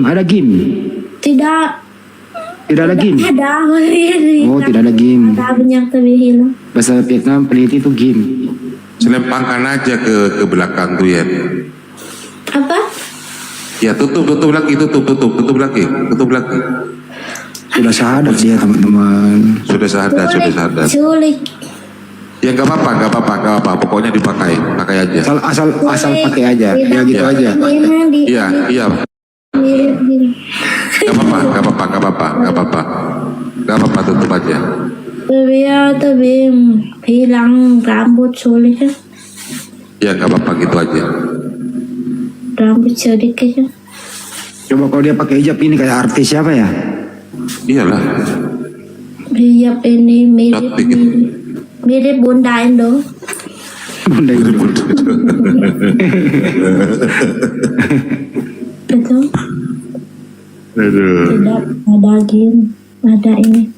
ada game. Tidak ada game. Ada. Oh, tidak ada game. Ada banyak tapi hilang. Bahasa Vietnam peneliti itu game. Selempangkan aja ke belakang tuh Yen. Apa? Ya tutup lagi. Sudah sadar dia teman-teman. Sudah sadar. Sulit. Ya nggak apa-apa. Pokoknya pakai aja. Asal pakai aja. Ya gitu aja. Iya. Nggak apa-apa. Tutup aja. Tapi hilang rambut sulit ya. Ya nggak apa-apa gitu aja. Rambut sedikit ya. Coba kalau dia pakai hijab ini kayak artis siapa ya? Iyalah. Hijab ini mirip Bunda Indo. Bunda itu. Betul. Aduh. Tidak ada game, ada ini.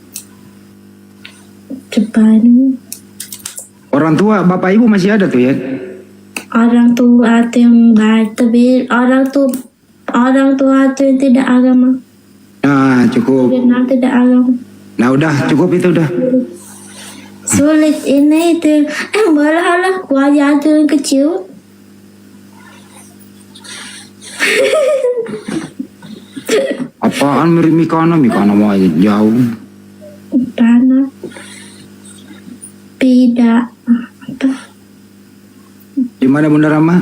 Cepat ini. Orang tua, bapak ibu masih ada tuh ya? Orang tua itu yang baik, tapi orang tua itu yang tidak agama. Nah, cukup. Vietnam tidak agama. Nah, udah cukup itu udah. Sulit ini itu. Malah wajah itu yang kecil. Apaan mirip Mikana mau aja jauh. Tanah. Tidak. Apa? Di mana Bunda Rama?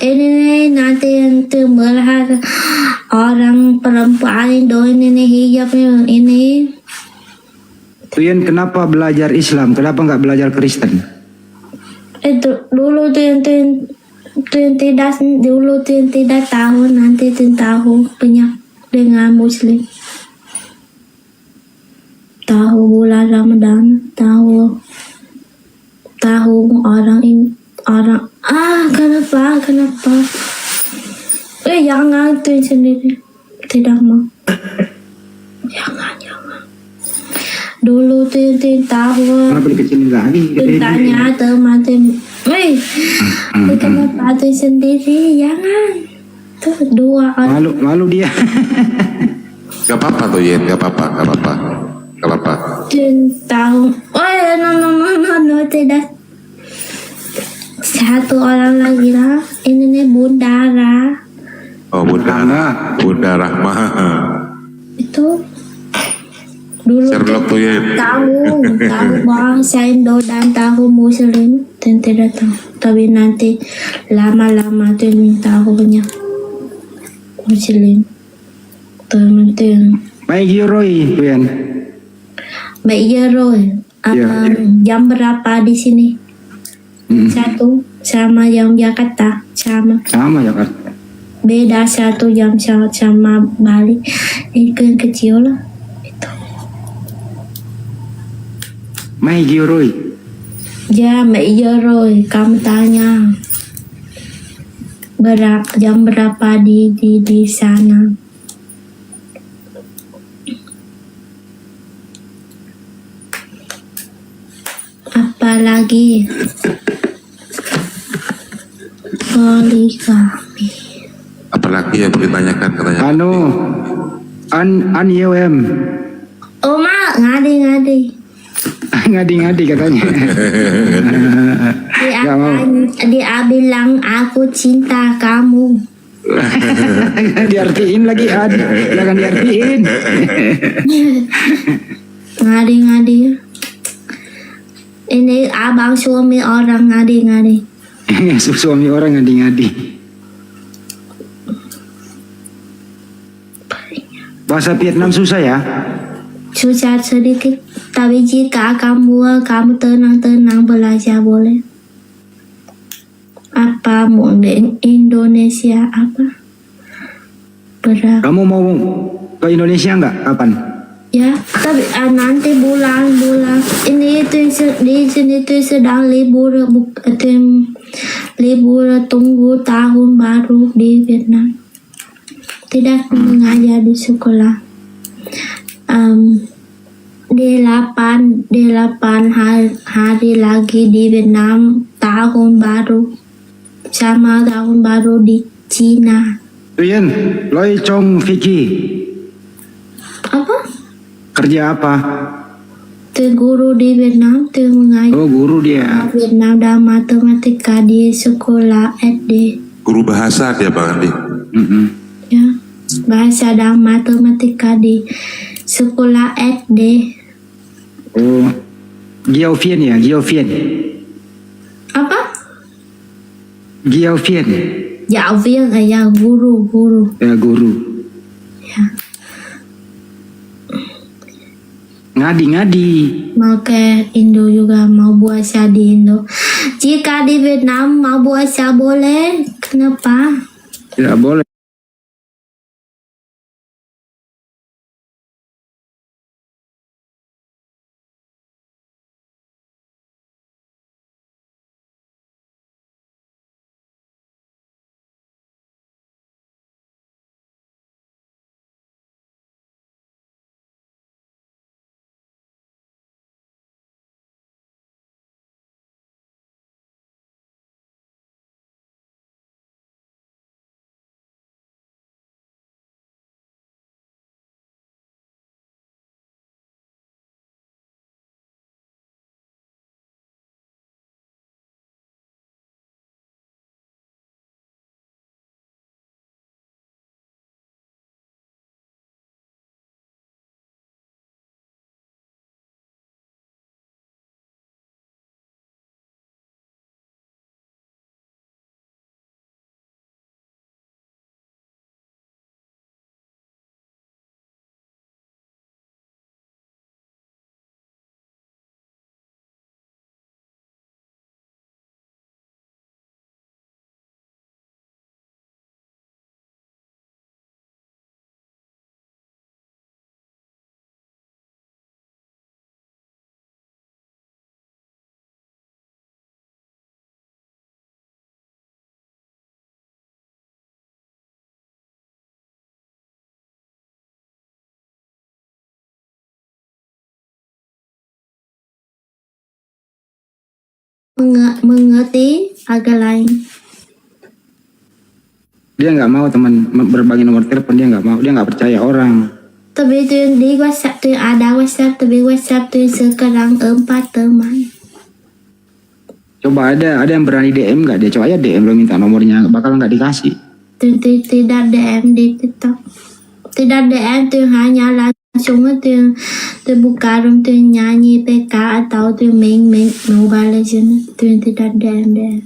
Ini nanti yang melihat orang perempuan Indo ini hijabnya ini. Tuyan kenapa belajar Islam? Kenapa nggak belajar Kristen? Itu dulu tuh yang tidak tahu, nanti tuh tahu banyak dengan Muslim. Tahu bulan Ramadan, tahu orang kenapa jangan tuh sendiri tidak mau. jangan dulu tuh tahu. Kenapa dikecilin lagi? Tanya teman kenapa tuh sendiri, jangan tuh dua orang. Malu dia. Gak apa-apa tuh Yen, gak apa-apa. Tahu. No, tidak. Satu orang lagi lah. Ini nih Bunda Ra. Oh, Bunda Rahma. Itu dulu Sherlock tuh Yen. tahu bangsa Indo dan tahu Muslim dan tidak tahu. Tapi nanti lama-lama tuh tahu banyak Muslim. Teman-teman. Baik Roy, Tuyan. Baik Roy. Jam berapa di sini? Satu sama jam Jakarta sama Jakarta. Beda 1 jam sama Bali. Itu yang kecil lah. Mai Roy. Ya, Mbak Roy, kamu tanya jam berapa di sana? Apalagi poligami. Apalagi yang ditanyakan katanya. An Oma ngadi katanya. Dia bilang aku cinta kamu. Diartiin lagi jangan diartiin. Ngadi. Ini abang suami orang ngadi. Suami orang ngadi. Bahasa Vietnam susah ya? Susah sedikit. Tapi jika kamu tenang-tenang belajar boleh. Apa mau di Indonesia apa? Berapa? Kamu mau ke Indonesia nggak? Kapan? Ya, tapi nanti bulan ini itu di sini itu sedang libur libur tunggu tahun baru di Vietnam. Tidak mengajar di sekolah. 8 hari lagi di Vietnam tahun baru sama tahun baru di Cina. Tuyen, Loi Chong Vicky. Apa? Kerja apa? Tuh guru di Vietnam, tuh mengajar. Oh, guru dia. Vietnam dan matematika di sekolah SD. Guru bahasa dia Bang Andi. Ya, bahasa dan matematika di sekolah SD. Oh, Giovien ya, Giovien. Apa? Giovien. Giáo viên ya guru. Ya, guru. Ya. Ngadi. Mau ke Indo juga, mau puasa di Indo. Jika di Vietnam mau puasa boleh, kenapa? Tidak boleh. Mengerti agak lain. Dia nggak mau teman berbagi nomor telepon, dia nggak mau, dia nggak percaya orang. Tapi itu yang di WhatsApp tuh ada WhatsApp, tapi WhatsApp tuh sekarang 4 teman. Coba ada yang berani DM nggak? Dia coba aja DM lo minta nomornya, bakal nggak dikasih. Tidak DM di TikTok. Tidak DM tuh hanya langsung tuh buka room tuh nyanyi PK atau tuh main Mobile Legends tuh tidak DM.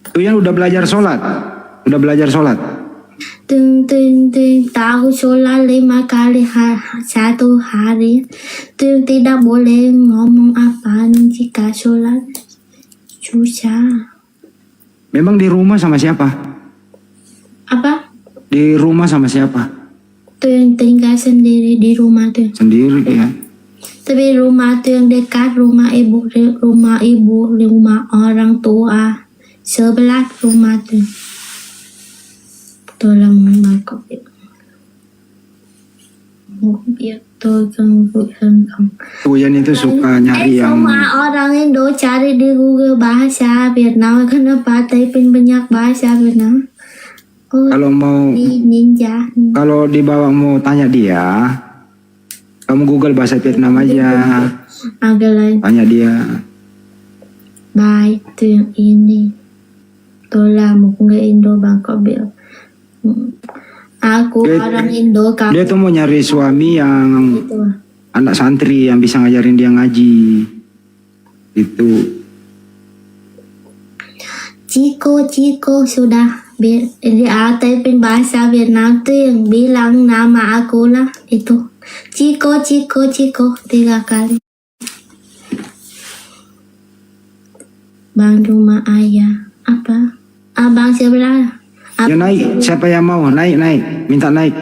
Tuh yang udah belajar sholat. Tuh tahu sholat 5 kali satu hari. Tuh tidak boleh ngomong apa jika sholat. Susah. Memang di rumah sama siapa? Apa? Di rumah sama siapa? Tuh yang tinggal sendiri di rumah tuh. Sendiri ya. Tapi rumah tuh yang dekat rumah ibu, rumah orang tua. Sebelah rumah tuh. Tolong makeup itu. Biar tôi ganggu hơn không. Tuyan itu suka nyari yang Semua orang Indo cari di Google bahasa Vietnam. Kenapa typing banyak bahasa Vietnam? Oh, kalau mau ninja. Kalau dibawa mau tanya dia, kamu Google bahasa Vietnam aja. Agak lain. Tanya dia. Bài tuyển ini. Tôi là một người Indo Bangkok biểu. Aku orang Indo kamu. Dia tuh mau nyari suami yang Gitu. anak santri yang bisa ngajarin dia ngaji. Itu. Ciko sudah Di typing bahasa Vietnam tuh yang bilang nama aku lah itu Ciko 3 kali. Bang rumah ayah apa? Abang sebelah. Ya naik, siapa yang mau? Naik, minta naik.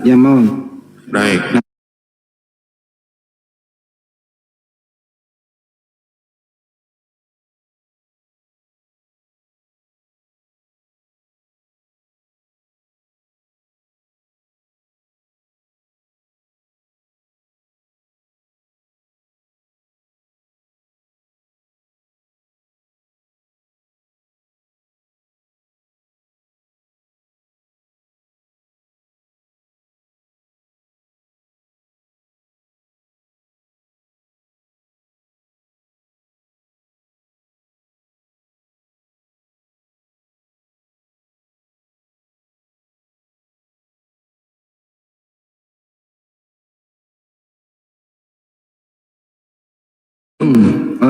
Yang mau. Naik.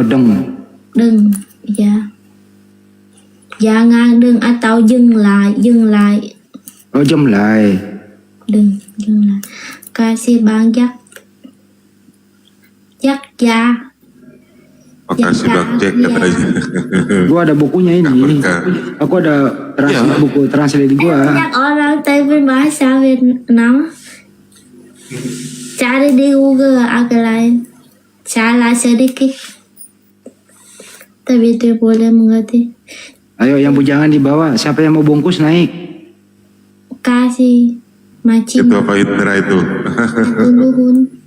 Deng. Đừng, dạ. Jangan đừng atau dừng lại. Jom lại. Dừng lại. Kasih bang Jack. Jack ya. Makasih Bang Jack katanya. Gua ada bukunya ini. Aku ada buku translate gua. Banyak orang typing bahasa Vietnam. Cari di Google agak lain. Salah sedikit. Tapi itu boleh mengerti. Ayo yang bujangan dibawa. Siapa yang mau bungkus naik? Kasih macam. Itu apa Indra itu? Duluhun.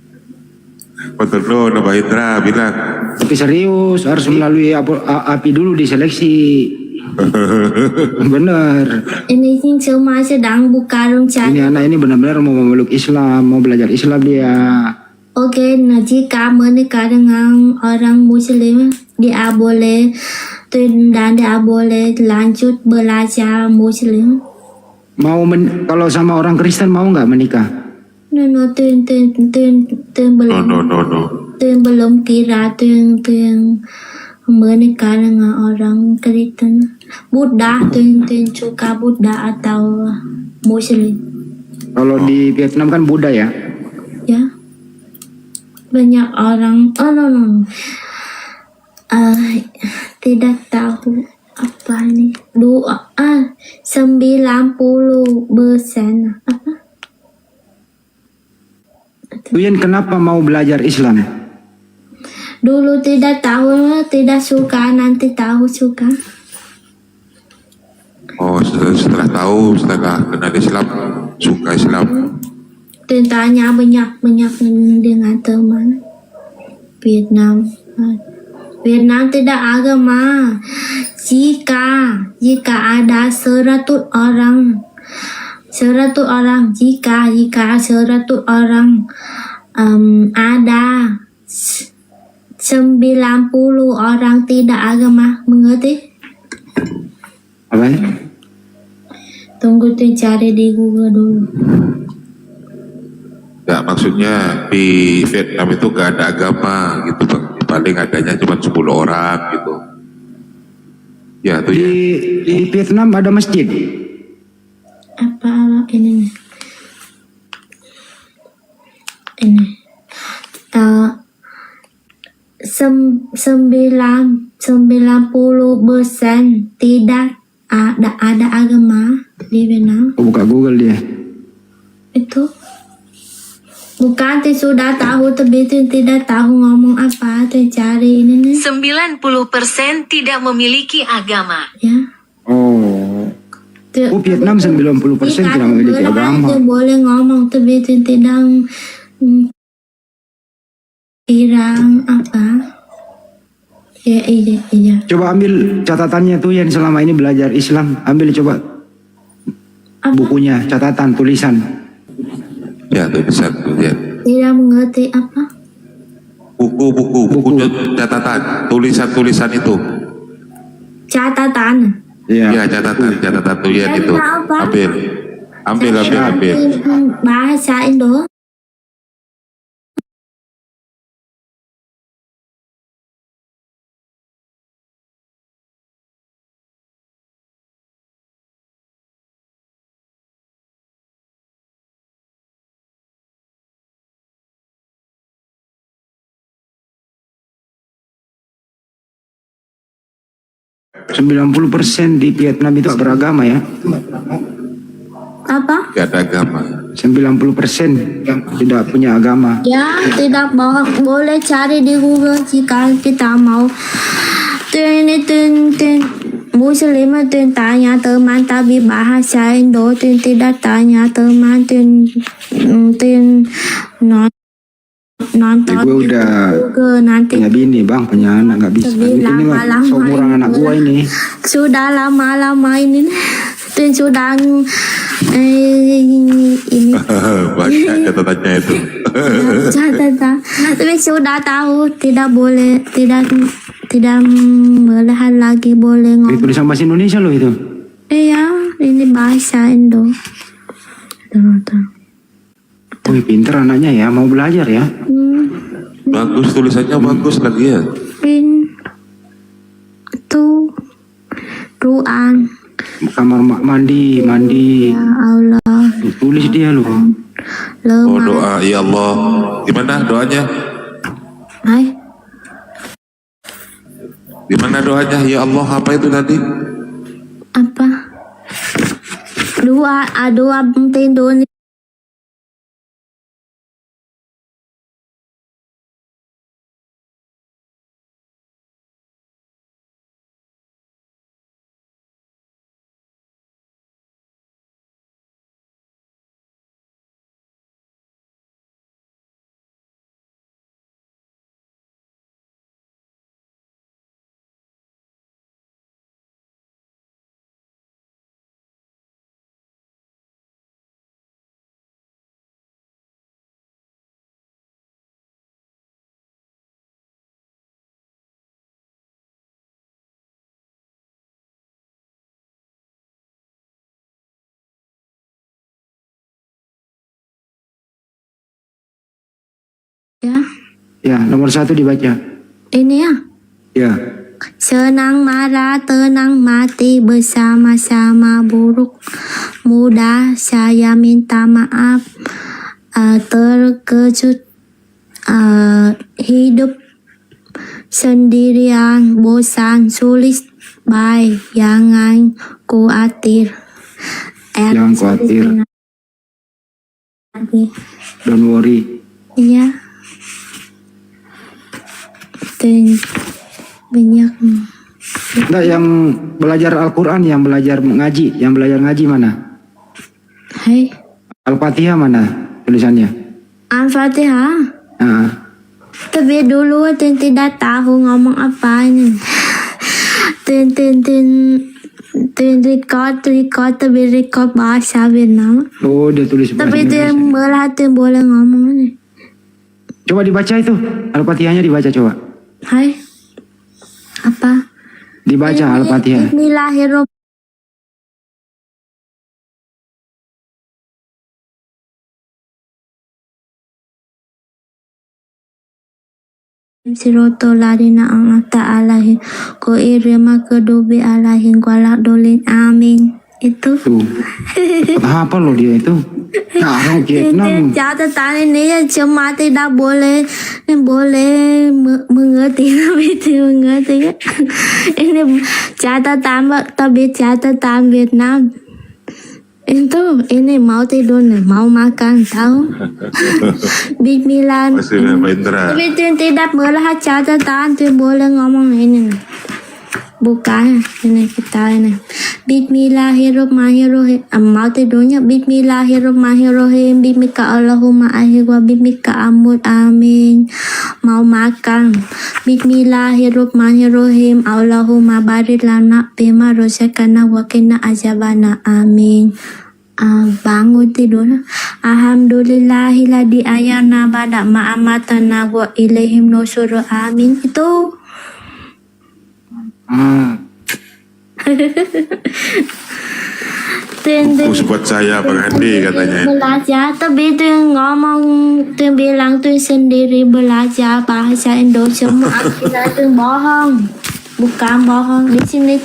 Betul no, Pak Indra bilang. Tapi serius harus melalui api dulu diseleksi. Bener. Ini cuma sedang buka rencana. Ini anak ini benar-benar mau memeluk Islam, mau belajar Islam dia. Oke, nah jika menikah dengan orang Muslim, dia boleh dan dia boleh lanjut belajar Muslim. Mau kalau sama orang Kristen mau nggak menikah? No, belum. No. Belum kira yang menikah dengan orang Kristen. Buddha, suka Buddha atau Muslim. Kalau di Vietnam kan Buddha ya? Ya. Banyak orang, no. Tidak tahu apa ini. 90% apa? Tuyen kenapa mau belajar Islam? Dulu tidak tahu, tidak suka, nanti tahu suka. Oh, setelah kenal Islam, suka Islam. Tanya banyak dengan teman Vietnam. Vietnam tidak agama. Jika ada 100 orang, jika 100 orang ada 90 orang tidak agama, mengerti? Apa? Tunggu cari di Google dulu. Ya maksudnya di Vietnam itu gak ada agama gitu Bang. Paling adanya cuma 10 orang gitu. Ya tuh ya. Di Vietnam ada masjid. Apa ini? Ini. 90% tidak ada agama di Vietnam. Buka Google dia. Itu bukan sudah tahu tapi tidak tahu ngomong apa cari ini nih. 90% tidak memiliki agama. Ya. Oh. Vietnam 90% tidak memiliki agama. Boleh ngomong tapi tidak irang apa? Ya iya. Coba ambil catatannya tuh yang selama ini belajar Islam, ambil coba bukunya, catatan, tulisan. Ya tulisan ya. Tidak mengerti apa? Buku catatan, tulisan itu. Catatan. Ya catatan tuh ya itu. Ambil. Bahasa Indo. 90% di Vietnam itu beragama ya. Apa? Gak ada agama. 90% tidak punya agama. Ya, tidak boleh cari di Google jika kita mau. Muslim tanya teman tapi bahasa Indo tidak tanya teman nonton Gue udah Google nanti punya bini bang, punya anak nggak bisa. Ini mah seumuran anak gue ini. Sudah lama-lama ini sudah ini Banyak catatannya itu. catatan tapi sudah tahu tidak boleh tidak melihat lagi boleh Ini ngomong. tulisan bahasa Indonesia loh itu. Iya, ini bahasa Indo. Wih pinter anaknya ya, mau belajar ya. Bagus tulisannya, bagus lagi ya. Itu Quran. Kamar mandi. Ya Allah. Tulis dia loh. Oh doa, ya Allah. Gimana doanya? Hai. Gimana doanya? Ya Allah, apa itu tadi? Apa? Doa penting doa. Ya, nomor 1 dibaca. Ini ya. Ya. Senang marah, tenang mati bersama-sama buruk. Mudah saya minta maaf. Terkejut. Hidup sendirian, bosan, sulit. Bye, jangan khawatir. Jangan khawatir. Don't worry. Iya. Banyak. Enggak, yang belajar Al-Quran, yang belajar ngaji mana? Hai. Al-Fatihah mana tulisannya? Al-Fatihah. Nah. Tapi dulu tidak tahu ngomong apa ini. Record tapi record bahasa Vietnam. Oh, dia tulis bahasa Tapi dia Indonesia. boleh ngomong ini. Coba dibaca itu. Al-Fatihahnya dibaca coba. Hai. Apa? Dibaca Al-Fatihah. Bismillahirrahmanirrahim. Sirotol ladina angata alahin ko irema kedobe alahin kualak dolin amin. Itu apa lo dia itu? Nah, orang Vietnam. Catatan ini cuma tidak boleh mengerti tapi tidak mengerti. Ini catatan tapi catatan Vietnam. Itu ini mau tidur nih, mau makan tahu? Bismillah. Tapi tidak melihat catatan, tidak boleh ngomong ini. Bukan ini kita ini. Bismillahirrahmanirrahim. Mau tidurnya Bismillahirrahmanirrahim. Bimika Allahumma ahir wa bimika amud amin. Mau makan Bismillahirrahmanirrahim. Allahumma barik lana bima rozakana wa qina azabana amin. Bangun tidur. Alhamdulillahilladzi ahyana ba'da ma amatana wa ilaihim nusyur amin. Itu Khusus buat saya Bang Andi katanya. Belajar tapi itu yang ngomong itu bilang tuh sendiri belajar bahasa Indo semua kita tuh bohong, bukan bohong. Di sini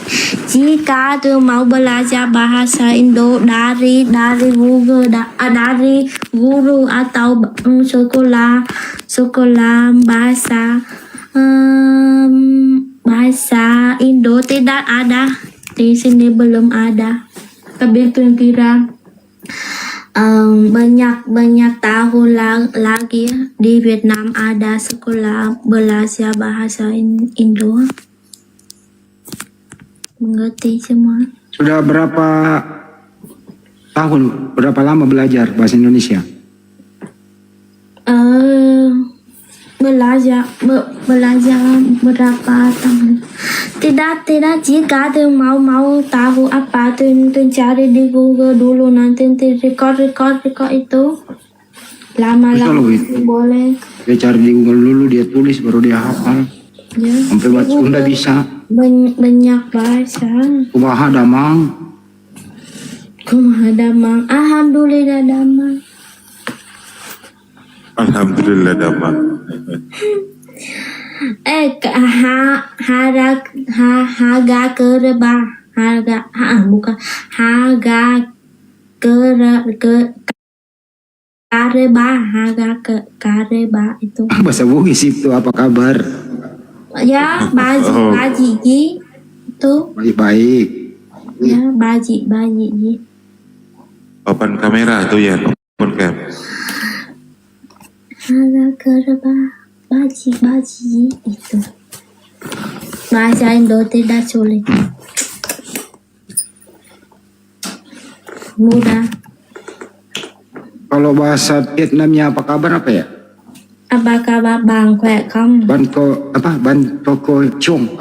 jika tuh mau belajar bahasa Indo dari Google dari guru atau sekolah bahasa bahasa Indo tidak ada. Di sini belum ada. Tapi itu yang kira banyak tahun lagi di Vietnam ada sekolah belajar bahasa Indo. Mengerti semua. Sudah berapa tahun, berapa lama belajar bahasa Indonesia? Belajar berapa tahun? Tidak jika tuh mau tahu apa tuh cari di Google dulu, nanti record itu lama-lama boleh. Dia cari di Google dulu, dia tulis baru dia hafal. Ya. Sampai bahasa Sunda bisa. Banyak bahasa. Kumaha damang. Alhamdulillah damang. Alhamdulillah damang. Harga kerba, bukan harga kareba itu. Bahasa Bugis itu apa kabar? Ya, baji itu. Baik-baik. Ya, baji ji. Open kamera tuh ya, open cam. Harga kerba, baji itu. Bahasa Indo tidak sulit. Mudah. Kalau bahasa Vietnamnya apa kabar apa ya? Apa kabar Bang khỏe không? Ban toko chung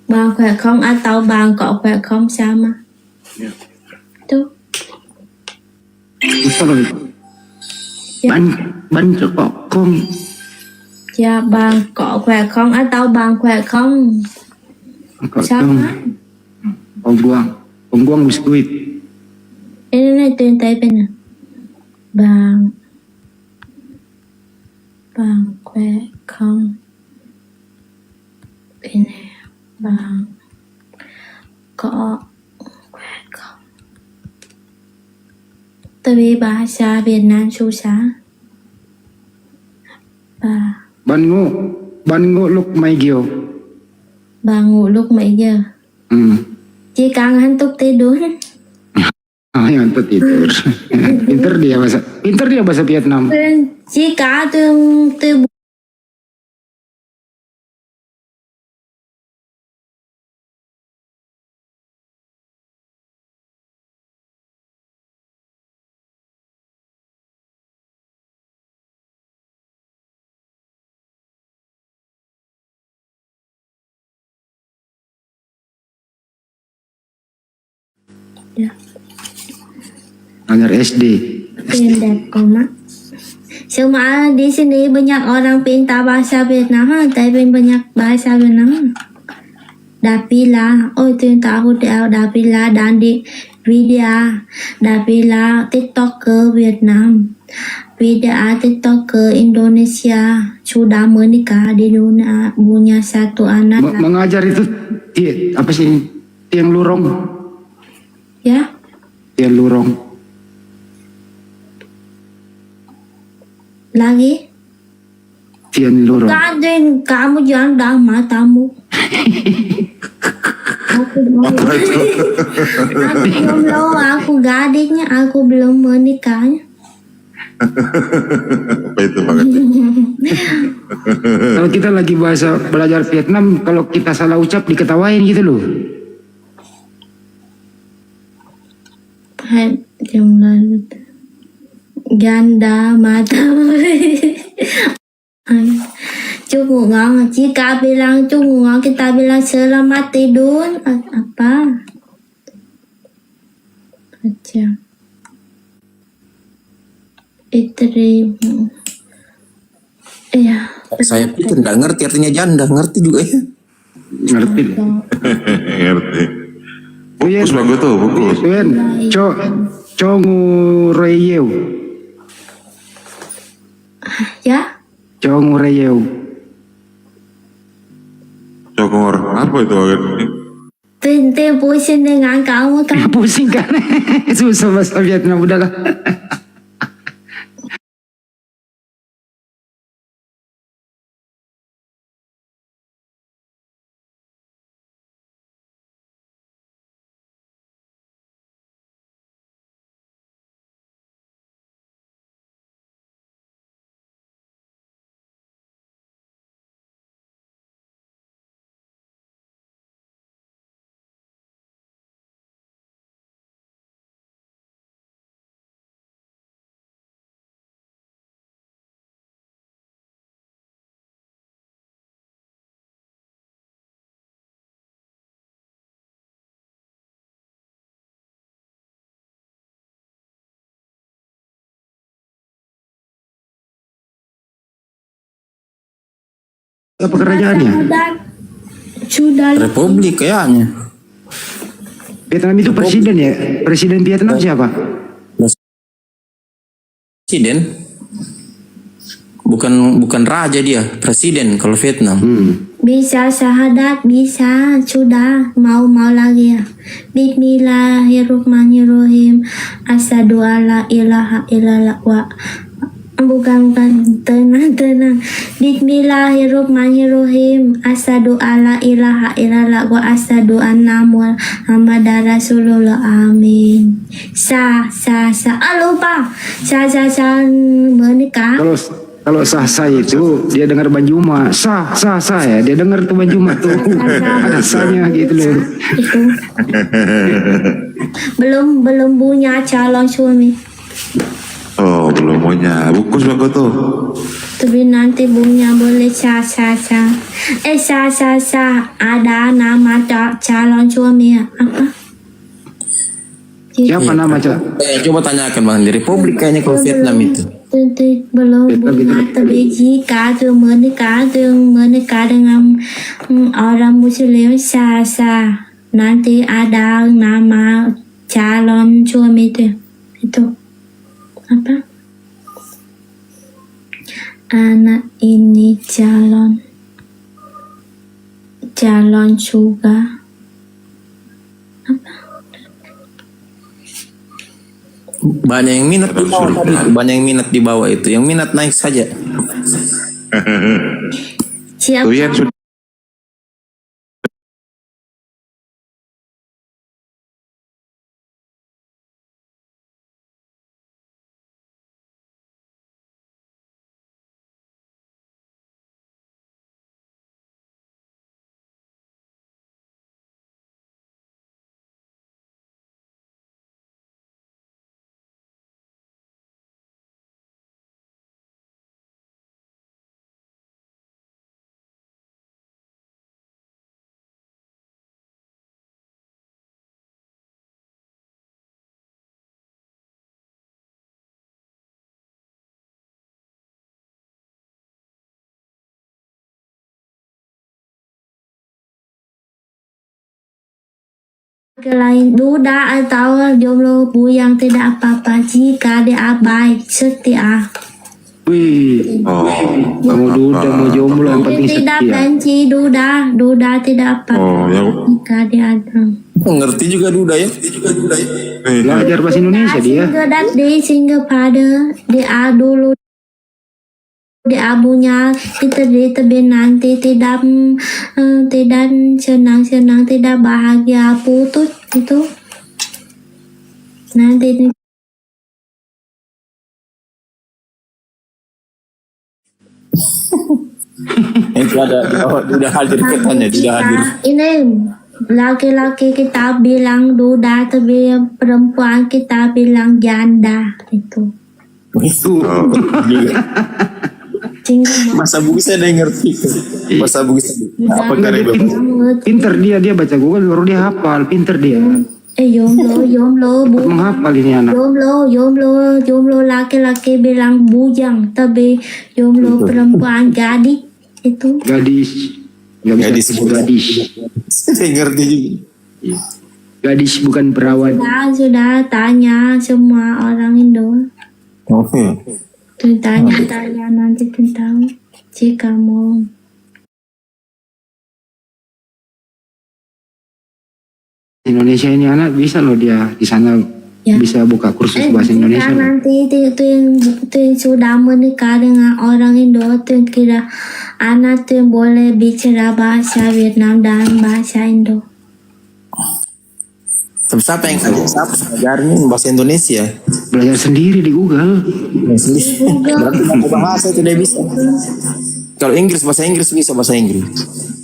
Bang khỏe không atau Bang có khỏe không sama? Tuh. Ban toko không. Ya, Bang có khỏe không atau Bang khỏe không? Sama. Pembuang biskuit. Ini tuyên tay bên này. Bang khỏe không? Bên này. Bang có khỏe không? Tapi bahasa Việt Nam susah. Ban ngủ lúc mấy giờ? Bang ngủ lúc mấy giờ? Chỉ cần hắn túc tidur. Yang tidur. Pinter dia bahasa Vietnam. Jika từ Anak SD. Pindah koma. Semua di sini banyak orang pintar bahasa Vietnam, tapi banyak bahasa Vietnam. Dapila, itu yang tahu dia Dapila dan di video Dapila TikTok ke Vietnam, video TikTok ke Indonesia, sudah menikah di dunia, punya satu anak. Mengajar itu apa sih? Tiang lurong. Ya? Tiang lurong. Lagi? Tian lurong. Kadang kamu jangan dah matamu. Aku aku gadisnya, aku belum menikahnya. Apa itu makanya? Kalau kita lagi belajar Vietnam, kalau kita salah ucap diketawain gitu loh. Jumlah ganda mata. Chúc ngủ ngon. Jika bilang chúc ngủ ngon, kita bilang selamat tidur. Apa? Macam istri. Iya. Saya pikir nggak ngerti artinya janda, ngerti juga ya. Ngerti. Ngerti. Fokus bagus tuh, fokus. Congu reyeu. Ya? Congu reyeu. Congor, apa itu agen? Pusing dengan kamu kan? Pusing kan? Susah bahasa Vietnam udahlah. Apa kerajaannya? Sudah Republik kayaknya. Vietnam itu presiden ya? Presiden Vietnam siapa? Presiden? Bukan raja dia, presiden kalau Vietnam. bisa syahadat, bisa, sudah mau lagi ya. Bismillahirrahmanirrahim. Asyhadu alla ilaha illallah wa bukan tenang. Bismillahirrahmanirrahim. Asyhadu alla ilaha illallah wa asyhadu anna Muhammadar Rasulullah. Amin. Lupa. Sa menikah. Kalau sah itu dia dengar Banjuma. Sah ya. Dia dengar tuh Banjuma tuh. Ada sahnya gitu loh. Itu. belum punya calon suami. Oh, belum punya. Bungkus Bang Goto. Tapi nanti punya boleh sah. Ada nama calon suami ya? Apa? Siapa nama Coba tanyakan Bang, di Republik kayaknya kalau Vietnam itu. Belum punya, tapi jika menikah dengan orang Muslim sah. Nanti ada nama calon suami itu apa? Anak ini calon juga apa? Banyak yang minat di bawah tadi itu, banyak yang minat di bawah itu. Yang minat naik saja. Siapa? Lain duda atau jomblo yang tidak apa-apa jika diabai setia. Wih, kamu duda mau jomblo yang penting Tidak setia. benci duda tidak apa-apa jika diada. Ngerti juga duda ya? Belajar bahasa Indonesia dia. Singgedat di Singapura dia dulu dia punya kita tapi nanti tidak senang tidak bahagia putus itu nanti Itu ada udah hadir katanya, sudah hadir. ini laki-laki kita bilang duda tapi perempuan kita bilang janda itu. Masa Bugis ada yang ngerti. Masa Bugis apa karya Pinter dia baca Google baru dia hafal. Pinter dia. Jomblo menghafal ini anak. Jomblo laki-laki bilang bujang tapi jomblo perempuan gadis itu. Gadis saya ngerti juga. Gadis bukan perawat. Sudah tanya semua orang Indo. Tanya nanti tentang jika mau. Indonesia ini anak bisa loh dia di sana bisa buka kursus bahasa Indonesia. Nanti itu yang sudah menikah dengan orang Indo itu kira anak itu boleh bicara bahasa Vietnam dan bahasa Indo. Tapi siapa yang ngajarin bahasa Indonesia? Belajar sendiri di Google. Berarti bahasa itu dia bisa. Kalau Inggris bahasa Inggris bisa bahasa Inggris.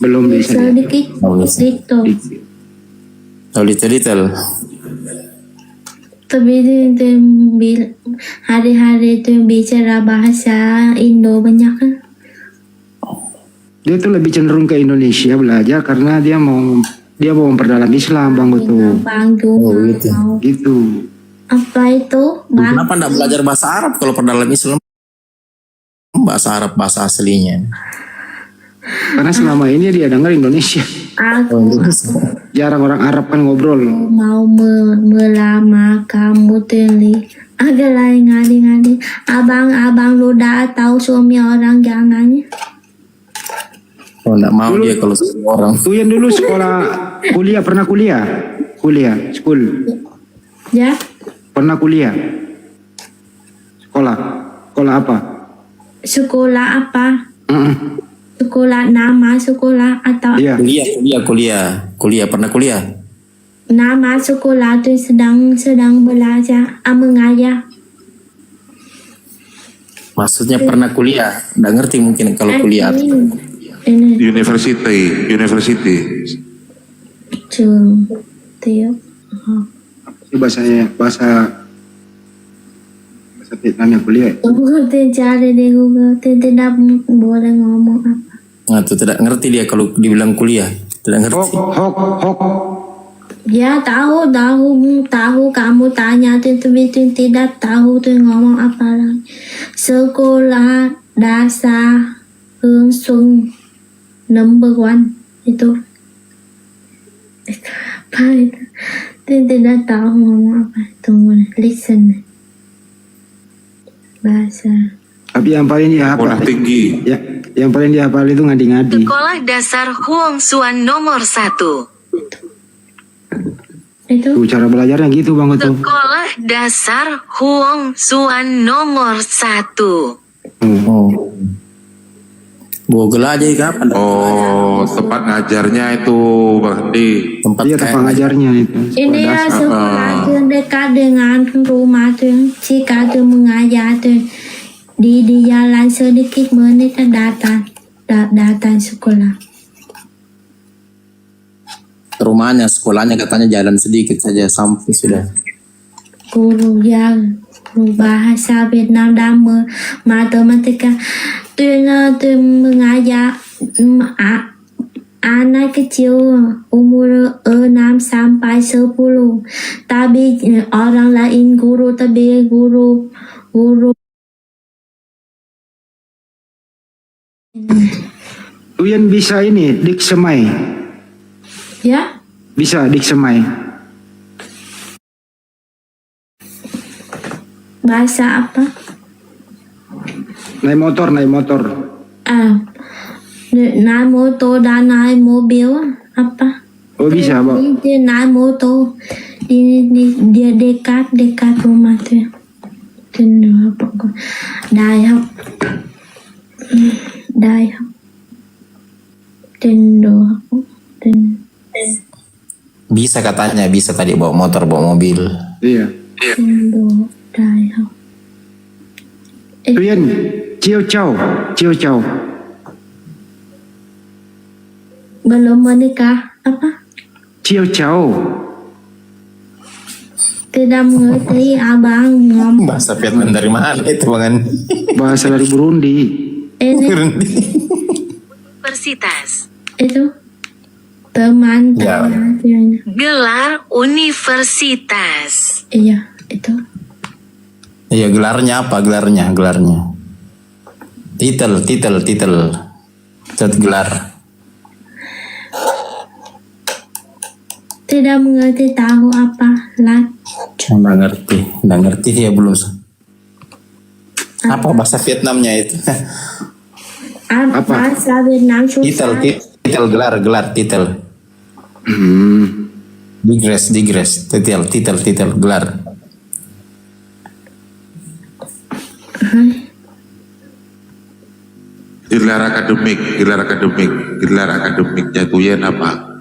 Belum bisa. Sedikit. Little. Tapi itu hari-hari itu bicara bahasa Indo banyak kan? Dia tuh lebih cenderung ke Indonesia belajar karena dia mau memperdalam Islam Bang Goto. Gitu. Apa itu? Kenapa enggak belajar bahasa Arab kalau perdalam Islam? Bahasa Arab bahasa aslinya. Karena selama ini dia dengar Indonesia. Aku Jarang orang Arab kan ngobrol. mau melamar kamu Teli. Agak lain ngadi-ngadi. Abang lu udah tahu suami orang jangannya. Oh, enggak mau dia kalau semua orang. Tuh yang dulu sekolah kuliah, pernah kuliah? Kuliah, school. Ya, Pernah kuliah? Sekolah apa? sekolah apa? Mm-mm. Sekolah nama sekolah atau Iya. Kuliah, pernah kuliah. nama sekolah tu sedang belajar, mengajar. Maksudnya pernah kuliah. Nggak ngerti mungkin kalau kuliah. Ini University. trường tiết Itu bahasa Vietnam yang kuliah. Google tên cari di Google tidak boleh ngomong apa. Nah, itu tidak ngerti dia kalau dibilang kuliah. Tidak ngerti. Hok. Ya tahu kamu tanya itu tidak tahu tuh ngomong apa lagi. Sekolah dasar Hương Xuân number 1 itu. Apa itu? Tidak tahu ngomong apa. Tunggu, listen. Bahasa. Tapi yang paling dia hafal. Sekolah tinggi. Ya, yang paling dia hafal itu ngadi-ngadi. Sekolah Dasar Huang Suan nomor 1. Itu Cara belajarnya gitu Bang itu. Sekolah Dasar Huang Suan nomor 1. Google aja kapan? Oh, tempat ngajarnya itu Bang Handi. Iya, tempat ngajarnya itu. ini ya sekolah tuh dekat dengan rumah tuh. Jika tuh mengajar tuh di jalan sedikit menit datang sekolah. Rumahnya, sekolahnya katanya jalan sedikit saja sampai sudah. Guru bahasa Vietnam dan matematika tuh mengajar anak kecil umur 6 sampai 10. Tapi orang lain guru Uyan bisa ini dik semai. ya Bisa dik semai. bahasa apa? Naik motor. Naik motor dan naik mobil apa? Oh bisa, Bang. Dia naik motor dia dekat rumah tuh. Đại học. Bisa katanya, bisa tadi bawa motor, bawa mobil. Iya. Đại học. Uyan, ciao ciao. Belum menikah apa? Ciao ciao. Tidak mengerti abang ngomong. Bahasa Vietnam dari mana itu Bang? Bahasa dari Burundi. Ini Universitas. itu teman. Gelar universitas. Iya, itu. Iya, gelarnya apa? Gelarnya. Titel. Cat gelar. Tidak mengerti tahu apa lah. Nggak ngerti dia belum. Apa bahasa Vietnamnya itu? Bahasa Vietnam susah. Titel gelar titel. Digres titel gelar. Gelar akademiknya itu ya apa?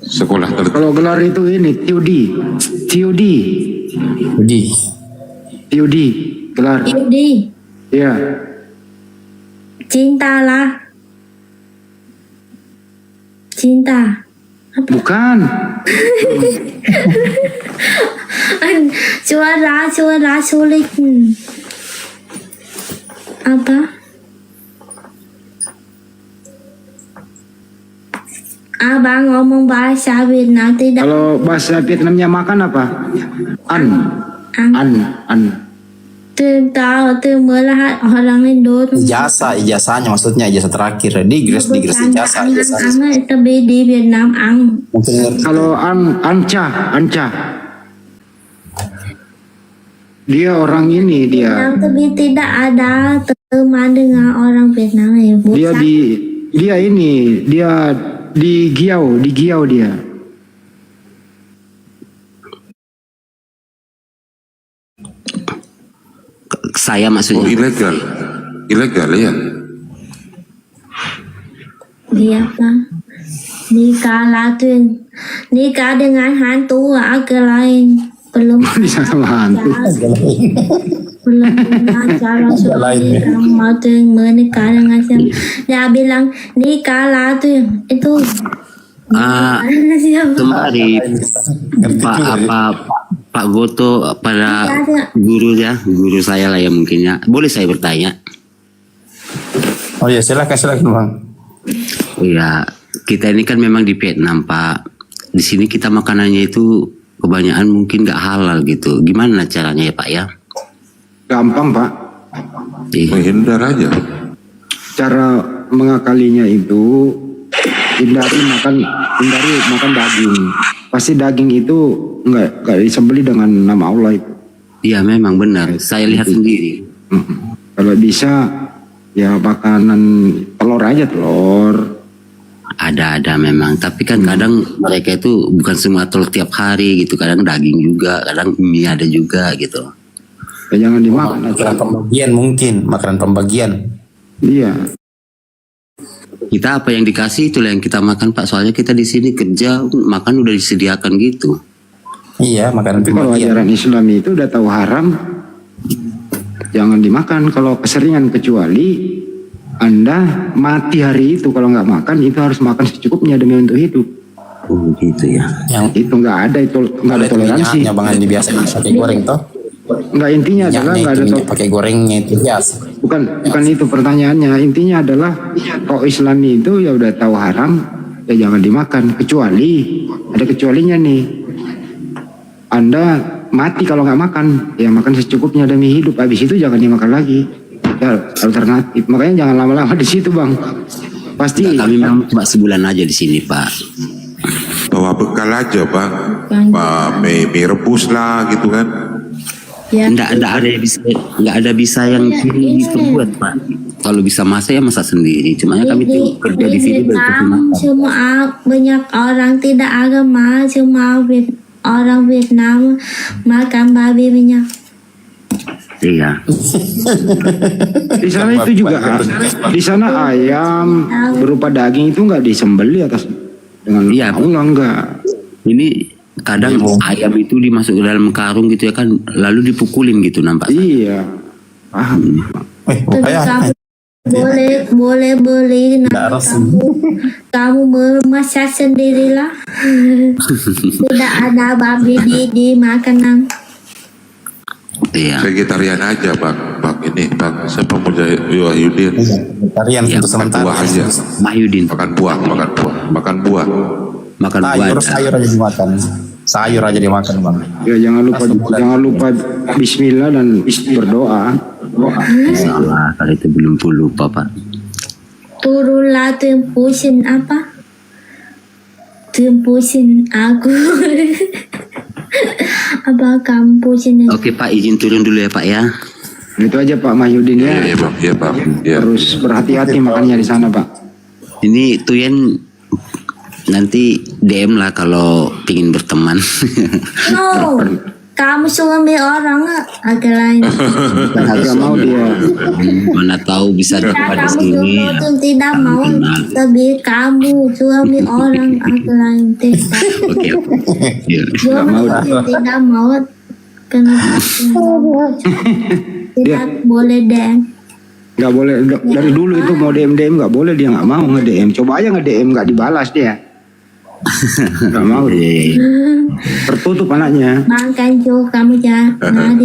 Sekolah tertentu. Kalau gelar itu ini TUD gelar. Yudi, Iya. cinta. Bukan. Suara sulit. Apa? Abang ngomong bahasa Vietnam tidak. Kalau bahasa Vietnamnya makan apa? An. melihat orang Indo Ijazahnya maksudnya ijazah terakhir. Digres ijazah. tapi di Vietnam Kalau Anca, dia orang ini dia. tapi tidak ada teman dengan orang Vietnam ya. Dia di Giau dia. Saya maksudnya. Ilegal ya. Dia apa? Nikah dengan hantu agak lain. Belum sama hantu. Belum pernah cara suami mau menikah dengan siapa. Dia bilang nikahlah tuh itu. Kemari Pak Goto pada guru saya lah ya mungkin ya. Boleh saya bertanya? Oh ya silakan Bang. Oh ya, kita ini kan memang di Vietnam Pak. Di sini kita makanannya itu kebanyakan mungkin nggak halal gitu. Gimana caranya ya Pak ya? Gampang Pak. Menghindar aja. Cara mengakalinya itu hindari makan daging. Pasti daging itu nggak disembelih dengan nama Allah itu. Iya memang benar. Saya lihat sendiri. Kalau bisa ya makanan telur aja telur. Ada memang. Tapi kan kadang mereka itu bukan semua telur tiap hari gitu. Kadang daging juga, kadang mie ada juga gitu. Ya, jangan dimakan. Makanan pembagian mungkin, makanan pembagian. Iya. Kita apa yang dikasih itulah yang kita makan Pak. Soalnya kita di sini kerja makan udah disediakan gitu. Iya, makanan Tapi kalau ajaran Islam itu udah tahu haram, jangan dimakan. Kalau keseringan kecuali Anda mati hari itu kalau nggak makan itu harus makan secukupnya demi untuk hidup. Oh gitu ya. Yang itu nggak ada toleransi. Minyaknya Bang Andi biasa pakai goreng toh? Nggak, intinya adalah nggak ada pakai gorengnya itu biasa. Bukan itu pertanyaannya. Intinya adalah kalau Islami itu ya udah tahu haram ya jangan dimakan kecuali ada kecualinya nih. Anda mati kalau nggak makan ya makan secukupnya demi hidup. Habis itu jangan dimakan lagi. Ya, alternatif. Makanya jangan lama-lama di situ Bang. Pasti. Kami memang cuma sebulan aja di sini Pak. Bawa bekal aja Bang. Mie rebus lah gitu kan. Ya. Nggak ada bisa yang diperbuat Pak. Kalau bisa masak ya masak sendiri. Cuma kami tuh kerja di sini semua banyak orang tidak agama, semua orang Vietnam makan babi minyak. Iya. Di sana itu juga di sana ayam berupa daging itu nggak disembelih atas dengan Allah enggak. Ini kadang ayam itu dimasuk ke dalam karung gitu ya kan, lalu dipukulin gitu nampak. Iya. Paham. Boleh beli kamu memasak sendirilah. Tidak ada babi di makanan. Iya. Vegetarian aja Bang ini Bang siapa Wahyudin. Vegetarian untuk sementara. Buah aja. Wahyudin. Makan buah. Sayur aja dimakan. Sayur aja dimakan Bang. Ya jangan lupa bismillah dan berdoa. Salah, kalau itu belum lupa Pak. Turunlah tempusin apa? Tempusin aku. Apa kamu pusin? Oke Pak, izin turun dulu ya Pak ya. Itu aja Pak Mahyudin ya. Iya Bang. Terus berhati-hati makannya di sana Pak. Ini Tuyen nanti DM lah kalau pingin berteman. No, kamu suami orang agak lain. Agak mau dia. Mana tahu bisa dapat di sini. Kamu tidak mau, tapi kamu suami orang agak lain. Tidak mau. Kenapa? Tidak boleh DM. Nggak boleh dari dulu itu mau DM nggak boleh, dia nggak mau nge-DM. Coba aja nge-DM nggak dibalas dia. Nggak mau. Tertutup anaknya. Makan Jo, kamu jangan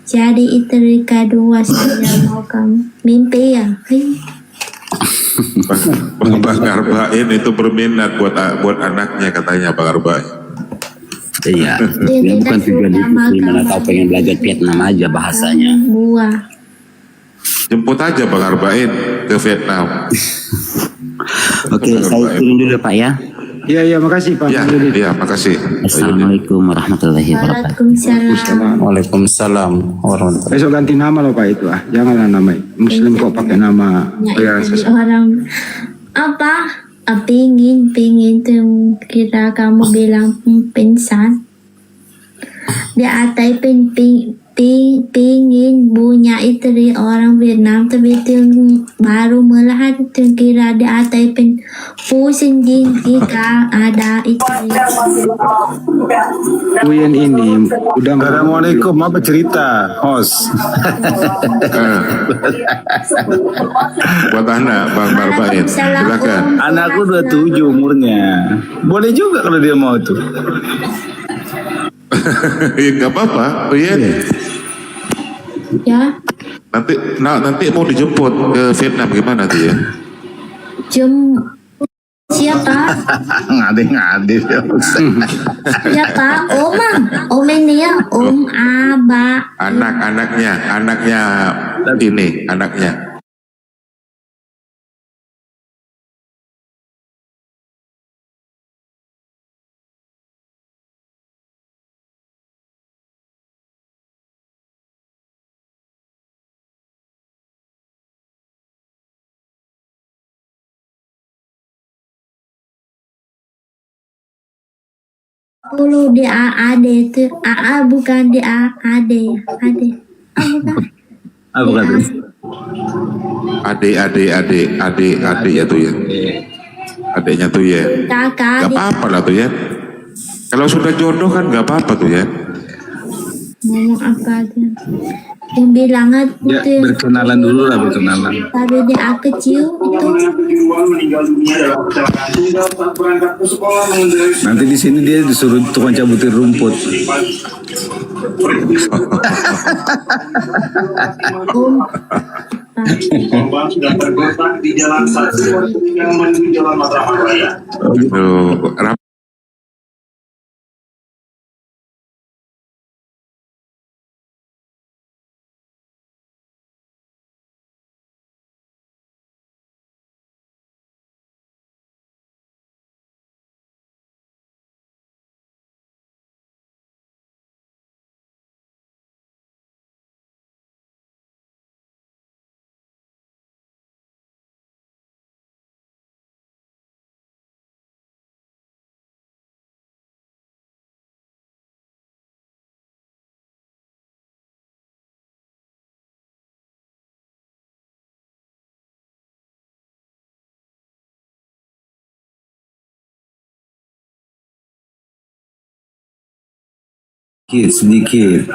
jadi istri kedua saya mau kamu. Mimpi ya. Bang Arbain itu berminat buat anaknya katanya Bang Arbain. Iya, dia bukan tujuan itu sih, mana tahu pengen belajar Vietnam aja bahasanya. Buah. Jemput aja Bang Arba'in ke Vietnam. Oke, saya turun dulu Pak ya. Iya, makasih Pak. Iya, makasih. Assalamualaikum warahmatullahi wabarakatuh. Waalaikumsalam. Waalaikumsalam warahmatullahi. Besok ganti nama loh Pak itu janganlah nama Muslim kok pakai nama Ya, itu orang apa? Pingin tuh kira kamu bilang pingsan. Dia atai pingin punya istri orang Vietnam tapi itu baru melihat itu kira dia atai pusing jika ada istri. Uyen ini udah. Assalamualaikum, apa cerita host? Buat anak Bang Arba'in, silakan. Anakku 27 umurnya, boleh juga kalau dia mau tuh. Ya nggak apa-apa, Ya. Nanti mau dijemput ke Vietnam gimana tuh ya? Siapa? Ngade Siapa? Om ini ya, Om Aba. Anaknya ini, anaknya. Dulu di AAD itu AA bukan di AAD ya AD Apa kata? Adik ya tuh ya. Adiknya tuh ya. kakak Gak apa-apa lah tuh ya. Kalau sudah jodoh kan gak apa-apa tuh ya. ngomong apa aja yang bilang Ya, itu berkenalan dulu lah, berkenalan. tapi dia kecil itu Nanti di sini dia disuruh tukang cabutin rumput. Korban sudah tergeletak di jalan Satu yang menuju jalan Matraman Raya. Sedikit.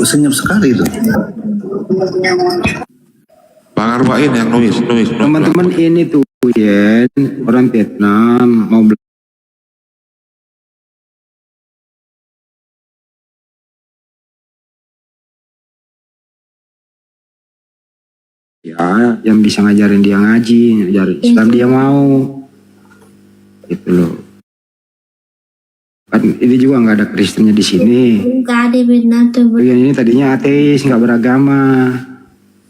Senyap sekali itu. Bang Arba'in yang nulis. Teman-teman ini tuh ya orang Vietnam mau ya yang bisa ngajarin dia ngaji, ngajarin Islam dia mau, gitu loh. Kan ini juga nggak ada Kristennya di sini. nggak ada benar tuh Yang ini tadinya ateis, nggak beragama,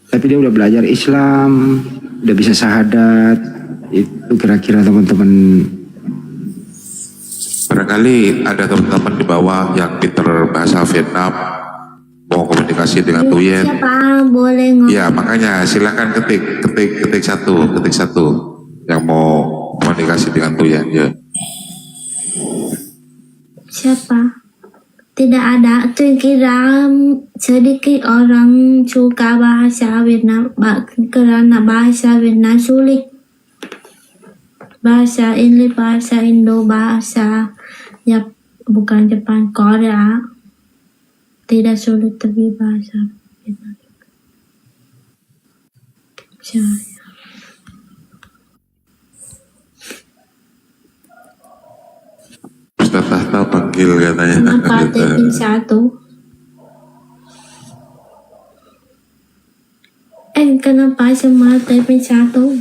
tapi dia udah belajar Islam, udah bisa syahadat. Itu kira-kira teman-teman. Barangkali ada teman-teman di bawah yang pinter bahasa Vietnam mau komunikasi dengan Tuyen. siapa boleh ngomong Ya makanya silakan ketik satu yang mau komunikasi dengan Tuyen ya. siapa tidak ada tuh kira sedikit orang suka bahasa Vietnam karena bahasa Vietnam sulit bahasa Inggris bahasa Indo bahasa ya bukan Jepang Korea tidak sulit tapi bahasa Vietnam Ustaz Tahta panggil katanya. kenapa taping satu kenapa semua taping satu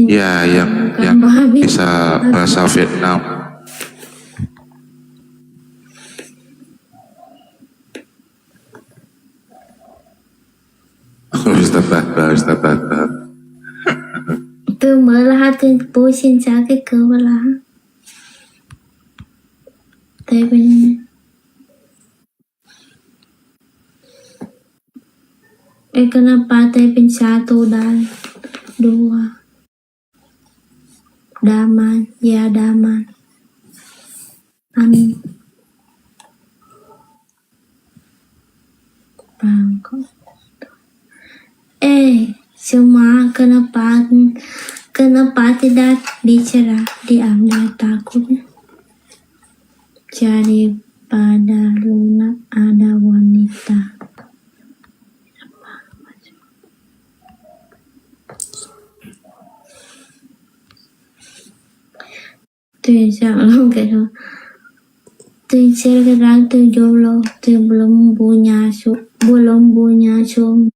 Ya, yang bisa bahasa Vietnam. Ustaz Tata. Tôi mới là hát tôi bố xin trả cái cửa vào lá. Tại vì kenapa tapi satu dan dua. Daman, ya daman. Amin. Bangkok. Semua kenapa tidak bicara, diam dan takutnya. Jadi pada lunak ada wanita. Tôi sợ lắm cái đó. Tôi sẽ ráng tôi jomblo, tôi belum punya suami.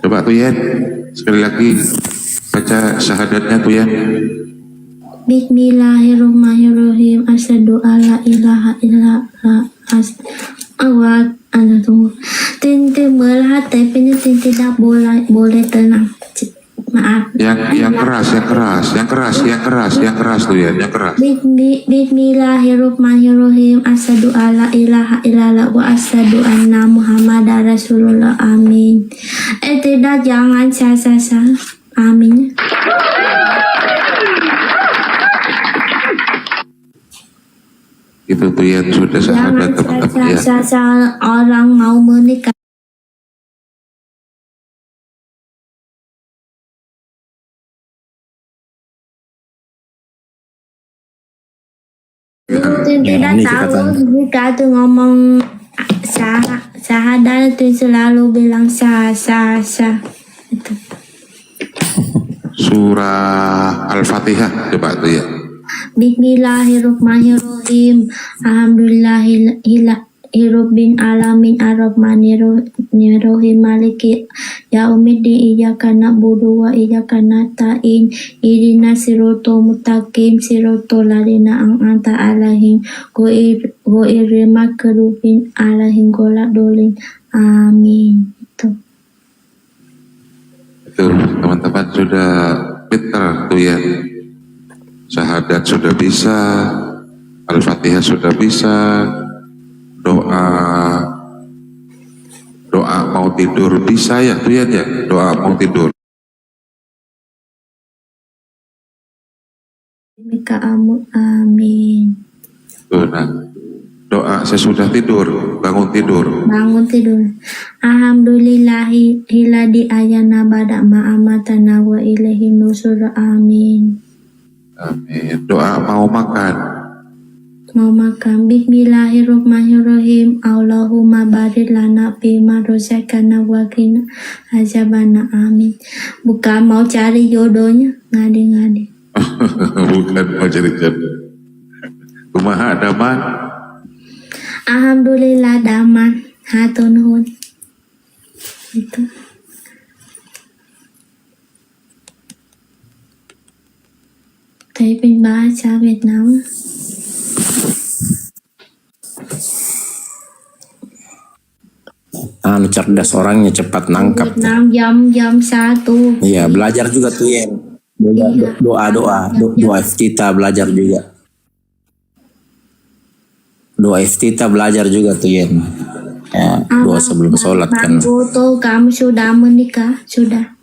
Coba tuh ya, sekali lagi baca syahadatnya tuh ya. Bismillahirrahmanirrahim. Asyhadu alla ilaha illallah. Tunggu. Tintin melihat tapi tidak boleh tenang. Maaf. Yang keras tuh ya, yang keras. Bismillahirrahmanirrahim. Asyhadu alla ilaha illallah wa asyhadu anna Muhammadar Rasulullah. Amin. Tidak, jangan sasa. Amin. Itu tuh ya, sudah syahadat teman-teman ya. Sasa orang mau menikah. Tidak tahu jika tu ngomong syahadat itu selalu bilang sa itu. Surah Al-Fatihah coba tuh ya. Bismillahirrahmanirrahim. Alhamdulillahirabbil alamin arrahmanirrahim maliki yaumiddin iyyaka na'budu wa iyyaka nasta'in ihdinas siratal mustaqim siratal ladzina an'amta 'alaihim ghairil maghdubi 'alaihim waladdallin. Amin. Itu teman-teman sudah pintar tuh ya. Syahadat sudah bisa, Al-Fatihah sudah bisa, doa mau tidur bisa ya tuh ya, doa mau tidur. Amin. Nah, doa sesudah tidur, bangun tidur. Alhamdulillahilladzi ahyana ba'da ma amatana wa ilaihi nusur. Amin. Amin. Doa mau makan. Bismillahirrahmanirrahim. Allahumma barik lana fima rozaqana wa qina azabana. Amin. Bukan mau cari jodohnya, ngadi. Bukan mau cari jodoh. Kumaha daman? Alhamdulillah daman. Hatur nuhun. Itu. Thấy bên bahasa Vietnam. Cerdas orangnya, cepat nangkap. Vietnam jam 1. Iya, belajar juga tuh ya. Doa iftitah belajar juga. Doa iftitah belajar juga tuh ya. Doa sebelum sholat kan. Foto kamu sudah menikah? Sudah.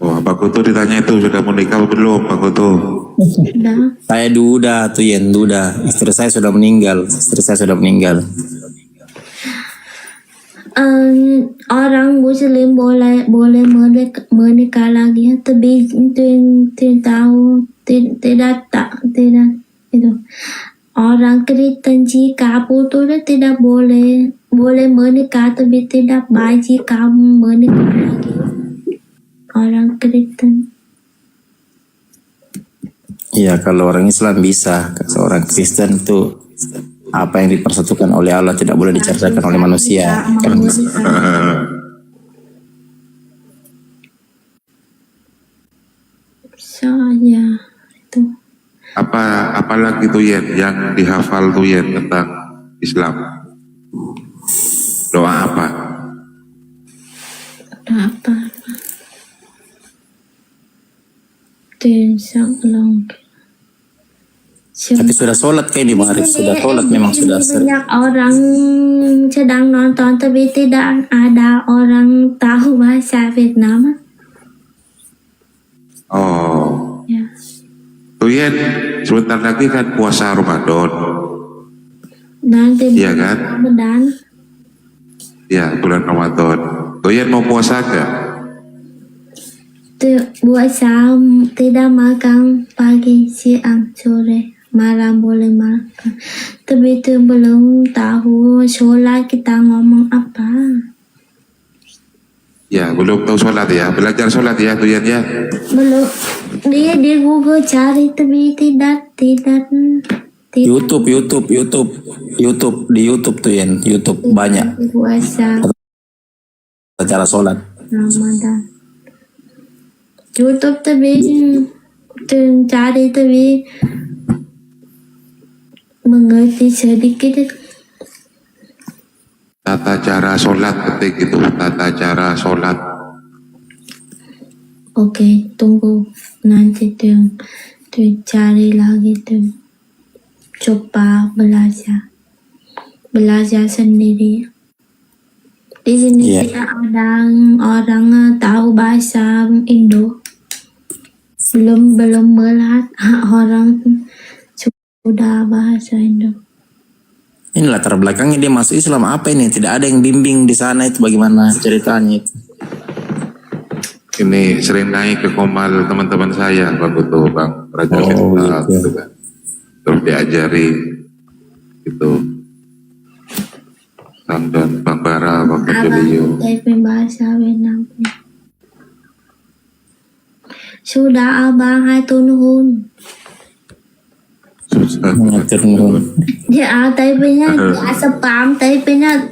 Wah, Pak Kutu ditanya itu sudah menikah belum, Pak Kutu? Sudah. Saya duda tuh Yen, duda. Istri saya sudah meninggal. Orang Muslim boleh menikah lagi, tapi tidak itu. orang Kristen jika putusnya tidak boleh menikah tapi tidak baik jika menikah lagi. Orang Kristen. Iya, kalau orang Islam bisa, seorang Kristen itu apa yang dipersatukan oleh Allah tidak boleh diceritakan oleh manusia. Soalnya itu. Apalagi tuh yang dihafal tuh tentang Islam. Doa apa? Apa? Tapi sudah sholat kayak di Marif, sudah sholat memang sudah sering. Banyak orang sedang nonton tapi tidak ada orang tahu bahasa Vietnam. Oh. Ya. Tuh sebentar lagi kan puasa Ramadan. Nanti Iya kan? Ramadan. Ya, bulan Ramadan. Tuh mau puasa gak? Puasa tidak makan pagi, siang, sore, malam boleh makan. Tapi itu belum tahu sholat kita ngomong apa. Ya, belum tahu sholat ya. Belajar sholat ya, tuh ya. Belum. Dia di Google cari tapi tidak. YouTube di YouTube tuh YouTube banyak. Puasa Cara sholat. Ramadan. YouTube tapi cari tapi mengerti sedikit. Tata cara sholat ketik itu, tata cara sholat. Oke, tunggu nanti tuh cari lagi tuh. Coba belajar sendiri. Di sini tidak ada orang tahu bahasa Indo. Belum melihat orang sudah bahasa Indo. Ini latar belakangnya dia masuk Islam apa ini? Tidak ada yang bimbing di sana, itu bagaimana ceritanya itu? Ini sering naik ke Komal teman-teman saya, Bang Butuh, Bang Raja gitu kan. Terus diajari gitu. Bang Don, Bang Bara, Bang Julio. Abang bahasa Vietnam. Sudah abang hatur nuhun. Dia tapi-nya dia spam, tapi-nya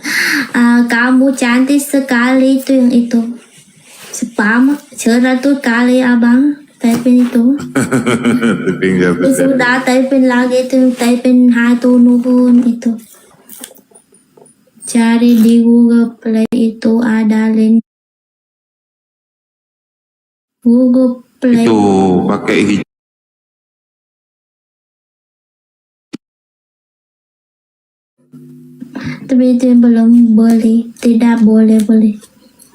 kamu cantik sekali itu yang itu. Spam 100 kali abang typing itu. Sudah typing lagi itu, typing hatur nuhun itu. Cari di Google Play itu ada link. Google Play. Itu pakai hijab. Tapi itu belum beli, tidak boleh beli.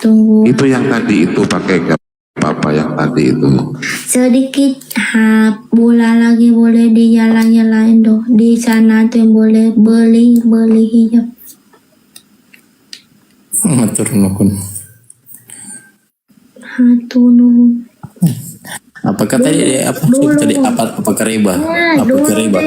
Tunggu. Itu yang tadi itu pakai gak apa-apa yang tadi itu. Sedikit bola lagi boleh di jalan-jalan lain doh. Di sana tuh boleh beli hijab. Hatur nuhun. Hatur nuhun. Apa kata dia? Apa keriba? Apa keriba?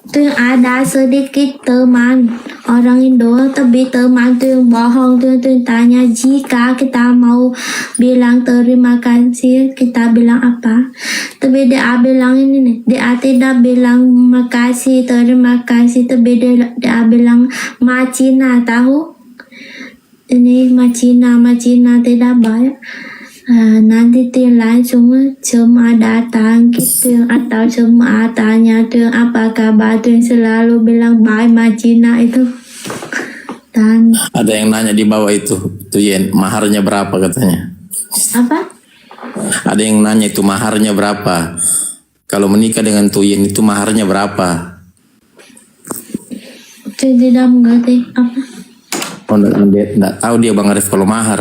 Tuh ada sedikit teman orang Indo, tapi teman tuh yang bohong tuh tanya jika kita mau bilang terima kasih kita bilang apa? Tapi dia bilang ini nih, dia tidak bilang makasih terima kasih, tapi dia bilang macina, tahu? Ini macina tidak baik. Nanti tuh langsung cuma datang gitu atau cuma tanya tuh apa kabar tuh selalu bilang bye macina itu. Dan ada yang nanya di bawah itu maharnya berapa katanya? Apa? Ada yang nanya itu maharnya berapa? Kalau menikah dengan Tuyen itu maharnya berapa? Saya tidak mengerti apa. Oh, enggak tahu dia Bang Arif kalau mahar.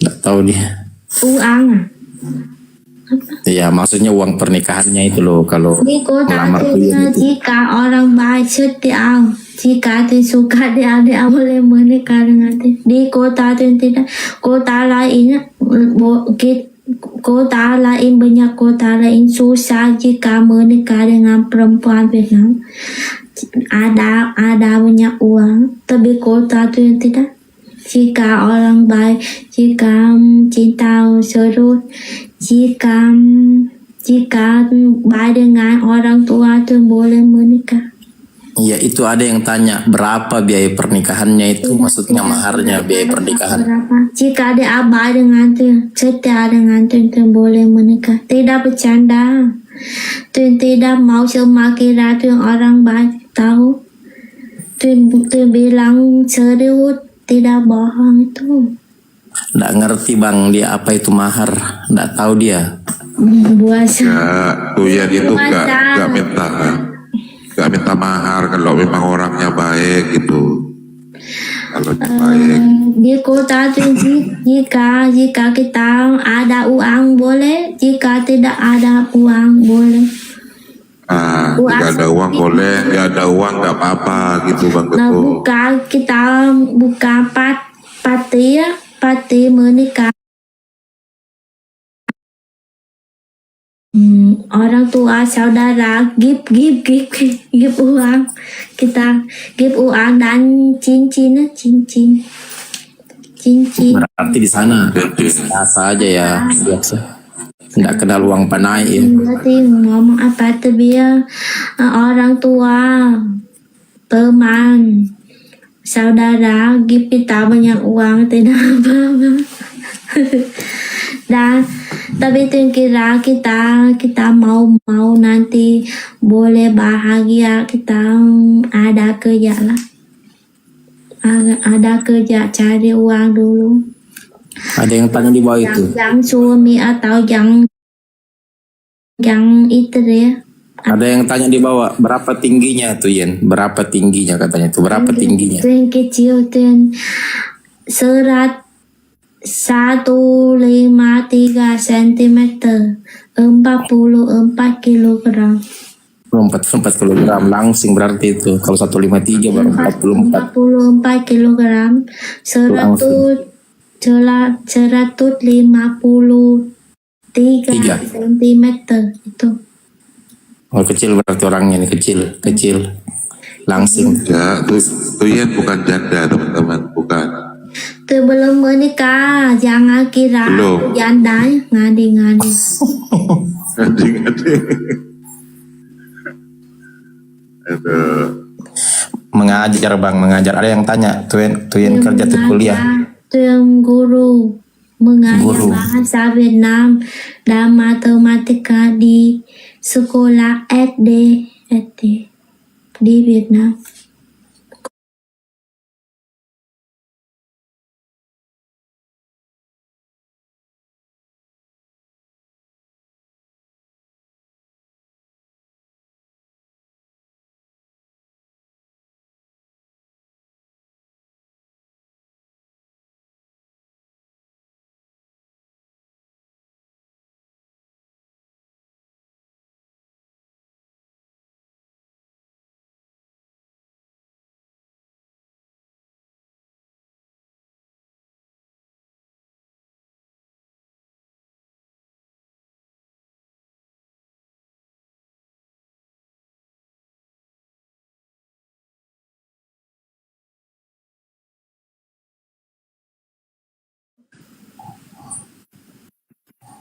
Enggak tahu dia. Uang. Iya, maksudnya uang pernikahannya itu loh kalau Di kota melamar Tuyen itu. jika orang baik setia, jika suka dia boleh menikah dengan dia. Di kota itu tidak, kota lainnya kota lain, banyak kota lain susah jika menikah dengan perempuan Vietnam. Ada banyak uang, tapi kota itu yang tidak. Jika orang baik, jika cinta serius, jika baik dengan orang tua itu boleh menikah. Ya itu ada yang tanya berapa biaya pernikahannya itu, maksudnya maharnya biaya pernikahan. Berapa? Jika ada abah dengan tu, setia dengan tu boleh menikah. Tidak bercanda. Tu tidak mau semakin tu orang baik tahu. Tu bilang serius, tidak bohong itu. Nggak ngerti bang dia apa itu mahar, nggak tahu dia. Buasa. Tuyan itu nggak minta mahar kalau memang orangnya baik gitu. Kalau baik. Di kota itu jika kita ada uang boleh, jika tidak ada uang boleh. Jika ada uang boleh, nggak ada uang nggak apa-apa gitu bang Nah, Ketua. kita buka pati menikah. Orang tua saudara give uang, kita give uang dan cincin. Berarti di sana biasa aja ya, biasa. Nggak kenal uang panai ya. Berarti ngomong apa tuh dia orang tua, teman, saudara give kita banyak uang tidak apa-apa. Dan tapi itu kira kita mau nanti boleh bahagia, kita ada kerja lah, ada kerja cari uang dulu. Ada yang tanya di bawah itu. Yang suami atau yang itu ya. Ada yang tanya di bawah berapa tingginya tuh Yen? Berapa tingginya katanya tuh? Berapa tingginya? Itu yang kecil tuh yang 153 cm, 44 kilogram. 44 kilogram langsing berarti itu. Kalau 153 baru 44. 44 kilogram, 153 cm itu. Oh kecil berarti orangnya nih, kecil langsing. Ya, Tuyan bukan janda teman-teman, bukan. Tuh belum menikah, jangan kira aku janda, ngadi. Mengajar bang, mengajar. Ada yang tanya, Tuyan kerja tuh kuliah. Tuh yang guru mengajar bahasa Vietnam dan matematika di sekolah SD di Vietnam.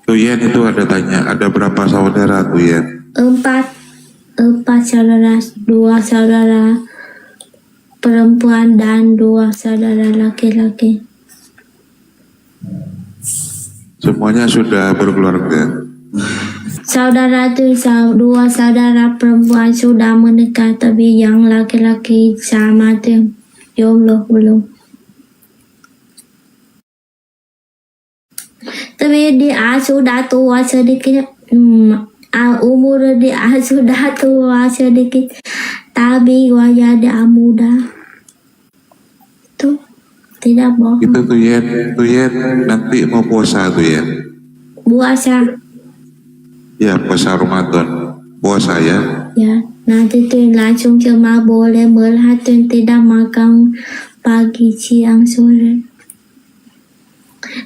Tuyan itu ada tanya, ada berapa saudara Tuyan? 4 saudara, 2 saudara perempuan dan 2 saudara laki-laki. Semuanya sudah berkeluarga. Saudara itu 2 saudara perempuan sudah menikah, tapi yang laki-laki sama tuh jomblo belum. Tapi dia sudah tua sedikit, umur dia sudah tua sedikit, tapi wajah dia muda. Tuh, tidak bohong. Itu Tuyan nanti mau puasa Tuyan. Puasa. Ya, puasa Ramadan. Puasa ya. Ya, nanti tuh langsung cuma boleh melihat tuh tidak makan pagi, siang, sore.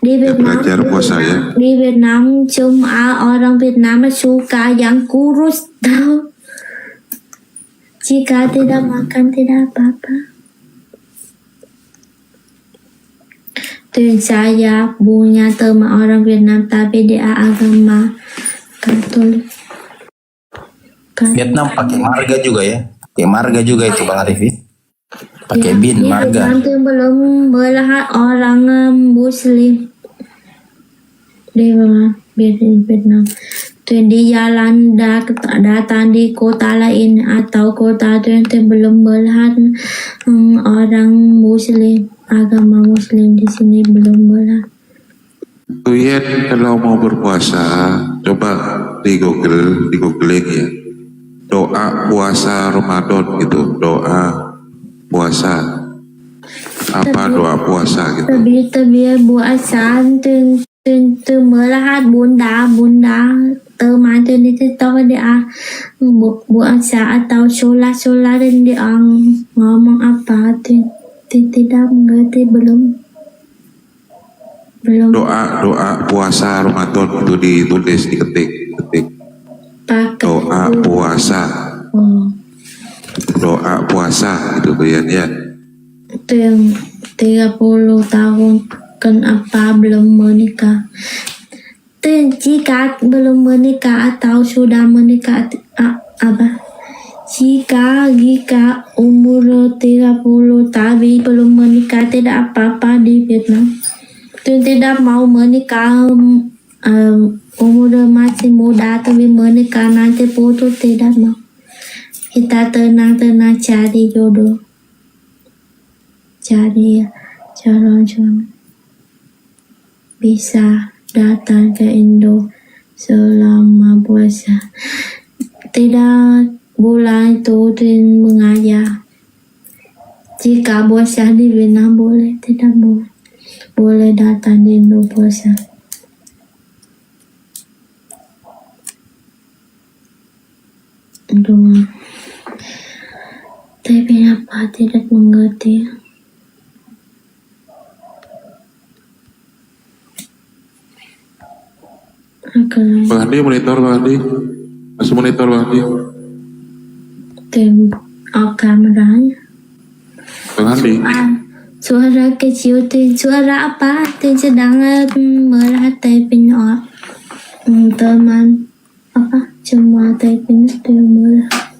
Di Vietnam, belajar puasa ya. di Vietnam cuma orang Vietnam suka yang kurus tahu. Jika tidak makan tidak apa-apa. Dan saya punya teman orang Vietnam tapi dia agama Katolik. Vietnam pakai marga juga ya. Pakai marga juga itu Bang Arif ya. Pakai bin Di marga. Vietnam tu belum melihat orang Muslim. Di Vietnam. Tu di jalan datang di kota lain atau kota tu yang belum melihat orang Muslim, agama Muslim di sini belum melihat. Tuyen kalau mau berpuasa, coba di googling ya. Doa puasa Ramadan gitu, doa puasa. Apa doa puasa gitu. Tapi puasa tu melihat bunda teman tu di TikTok dia puasa atau solat dan dia ngomong apa tu tidak mengerti belum. Doa puasa Ramadan itu ditulis diketik. Doa puasa. Doa puasa itu ya. Itu yang 30 tahun kenapa belum menikah. Jika belum menikah atau sudah menikah apa? Jika umur 30 tapi belum menikah tidak apa-apa di Vietnam. Tidak mau menikah umur masih muda tapi menikah nanti putus tidak mau. Kita tenang-tenang cari jodoh. Cari calon suami. Bisa datang ke Indo selama puasa. Tidak bulan itu mengajar. Jika puasa di Vietnam boleh, tidak boleh. Boleh datang di Indo puasa. Aduh. Tapi apa tidak mengerti. Bang Andi monitor Bang Andi. Masih monitor Bang Andi. Kameranya. Bang Andi. Suara kecil tu suara apa? Tu sedang melihat typing teman apa? Cuma typing tu melihat.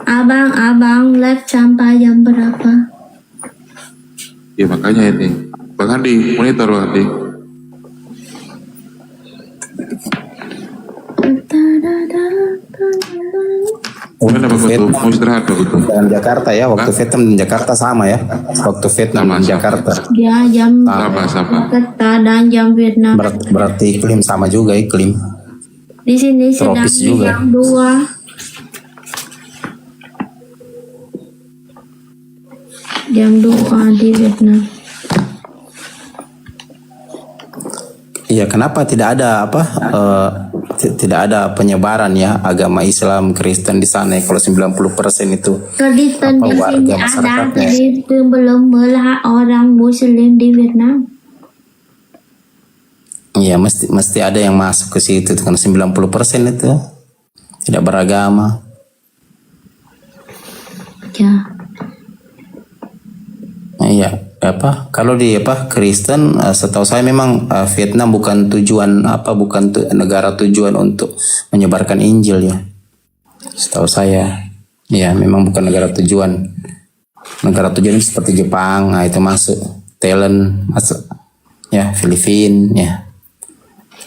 Abang live sampai jam berapa? Ya makanya ini. Bang Andi monitor Bang Andi. Mau istirahat dengan Jakarta ya, waktu Vietnam dan Jakarta sama ya, waktu Vietnam dan Jakarta. Ya jam sama. Jakarta dan jam Vietnam. Berarti iklim sama juga iklim. Di sini sedang Tropis juga. jam 2. Jam 2 di Vietnam. Iya, kenapa tidak ada tidak ada penyebaran ya agama Islam Kristen di sana ya, kalau 90% itu Kristen di sini ada, jadi belum melihat orang Muslim di Vietnam. Iya, mesti ada yang masuk ke situ karena 90% itu tidak beragama. Ya. Iya, kalau di Kristen, setahu saya memang Vietnam bukan negara tujuan untuk menyebarkan Injil ya. Setahu saya, ya memang bukan negara tujuan. Negara tujuan seperti Jepang, itu masuk, Thailand masuk, ya Filipina, ya.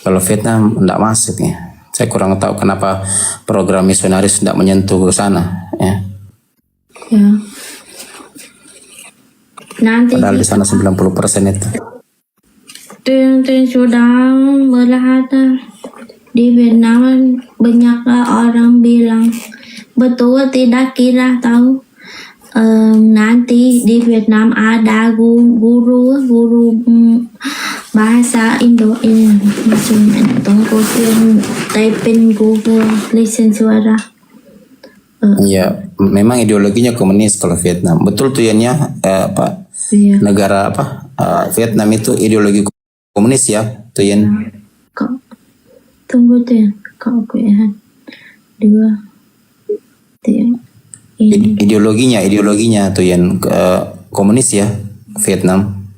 Kalau Vietnam tidak masuk ya. Saya kurang tahu kenapa program misionaris tidak menyentuh ke sana, ya. Ya. Nanti Padahal di sana 90% itu. Yang sudah melihat di Vietnam banyaklah orang bilang betul tidak kira tahu nanti di Vietnam ada guru bahasa Indo ini maksudnya tunggu typing Google listen suara. Iya, memang ideologinya komunis kalau Vietnam. Betul tuh ya, Iya. negara Vietnam itu ideologi komunis ya, Tuyen. Kau tunggu tuh, kau aku ya. Dua, tiga. Ideologinya Tuyen komunis ya, Vietnam.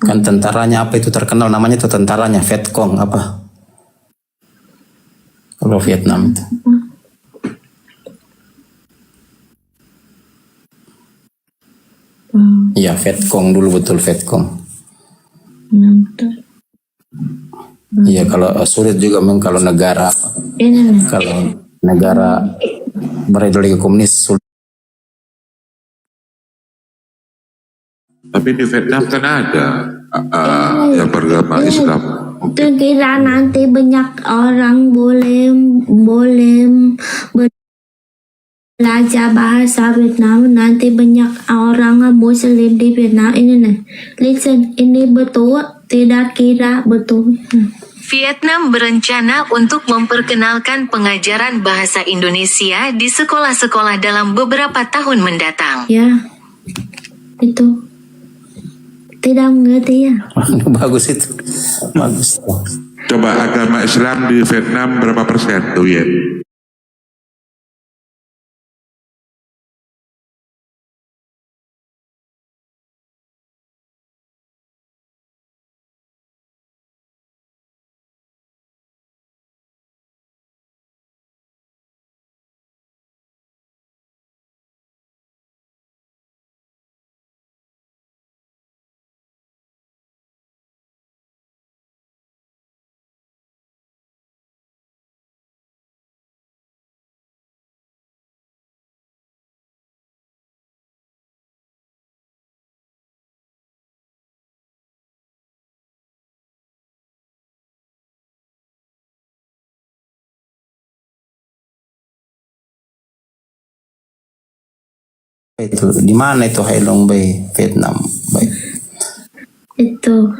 Kan tentaranya apa itu terkenal namanya tuh tentaranya Viet Cong apa? Kalau Vietnam itu. Iya, Viet Cong dulu betul Viet Cong. Iya, kalau sulit juga memang kalau negara berideologi komunis sulit. Tapi di Vietnam kan ada yang beragama Islam. Tuh kira nanti banyak orang boleh belajar bahasa Vietnam, nanti banyak orang Muslim di Vietnam. Ini nih, listen, ini betul, tidak kira betul. Vietnam berencana untuk memperkenalkan pengajaran bahasa Indonesia di sekolah-sekolah dalam beberapa tahun mendatang. Ya, itu. Tidak mengerti ya. Bagus itu. Bagus. Coba agama Islam di Vietnam berapa persen tuh ya? Itu di mana itu Hai Long Bay, Vietnam? Baik. Itu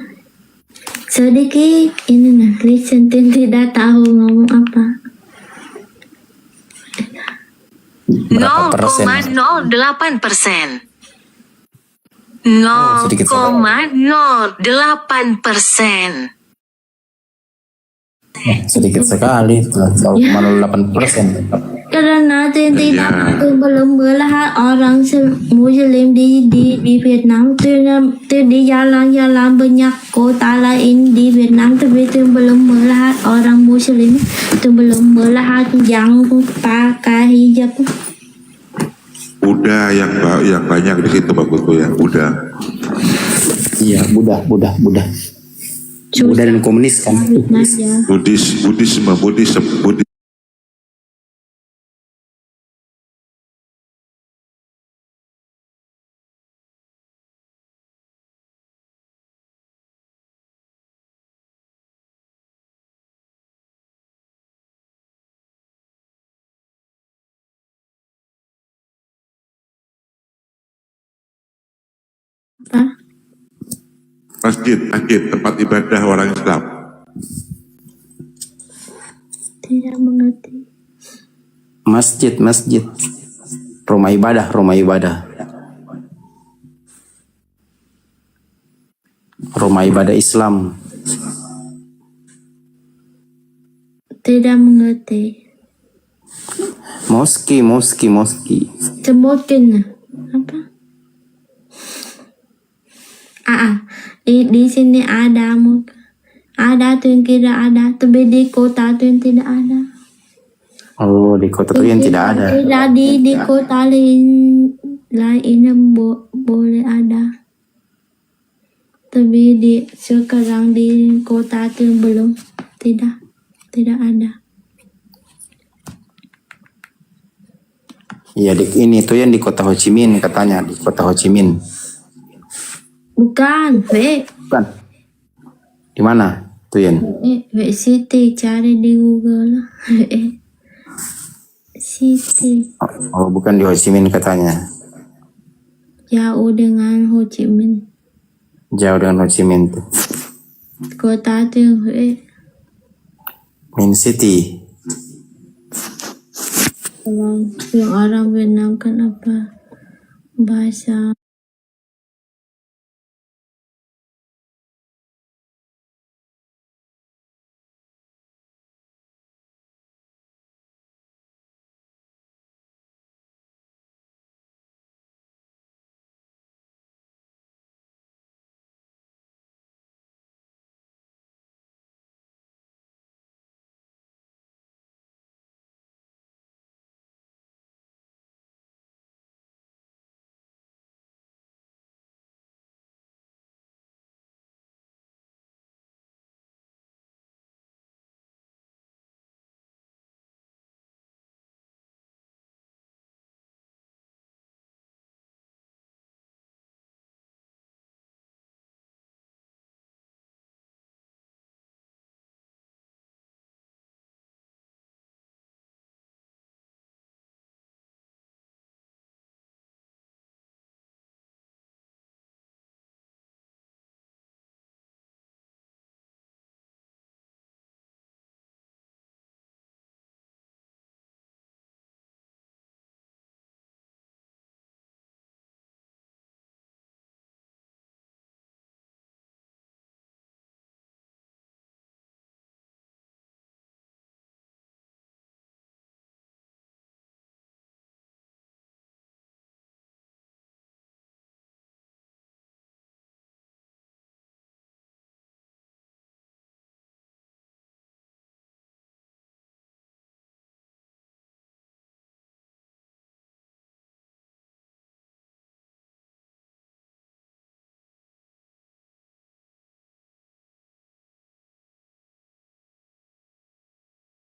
sedikit ini nih, listen, tidak tahu ngomong apa. 0,08%. 0,08%. Sedikit sekali, 0,08%. Karena tidak belum melihat orang Muslim di Vietnam, di jalan-jalan banyak kota lain di Vietnam, tapi itu belum melihat orang Muslim, itu belum melihat yang pakai hijab. Buddha yang banyak di situ bagus tuh ya, Buddha. Iya, Buddha dan komunis kan. Buddhisme. Masjid, tempat ibadah orang Islam. Tidak mengerti. Masjid. Rumah ibadah. Rumah ibadah Islam. Tidak mengerti. Moski. Sebutin apa? Di sini ada tuh yang kira ada, tapi di kota tuh yang tidak ada. Oh, di kota tuh yang tidak ada. Tidak di kota lain boleh ada, tapi sekarang di kota tuh belum, tidak ada. Iya, ini tuh yang di kota Ho Chi Minh katanya, di kota Ho Chi Minh. Bukan. Di mana tuh Yen? City, cari di Google. City. Oh, bukan di Ho Chi Minh katanya. Jauh dengan Ho Chi Minh. Tuh. Kota tuh Main City. Kalau yang orang Vietnam kan apa bahasa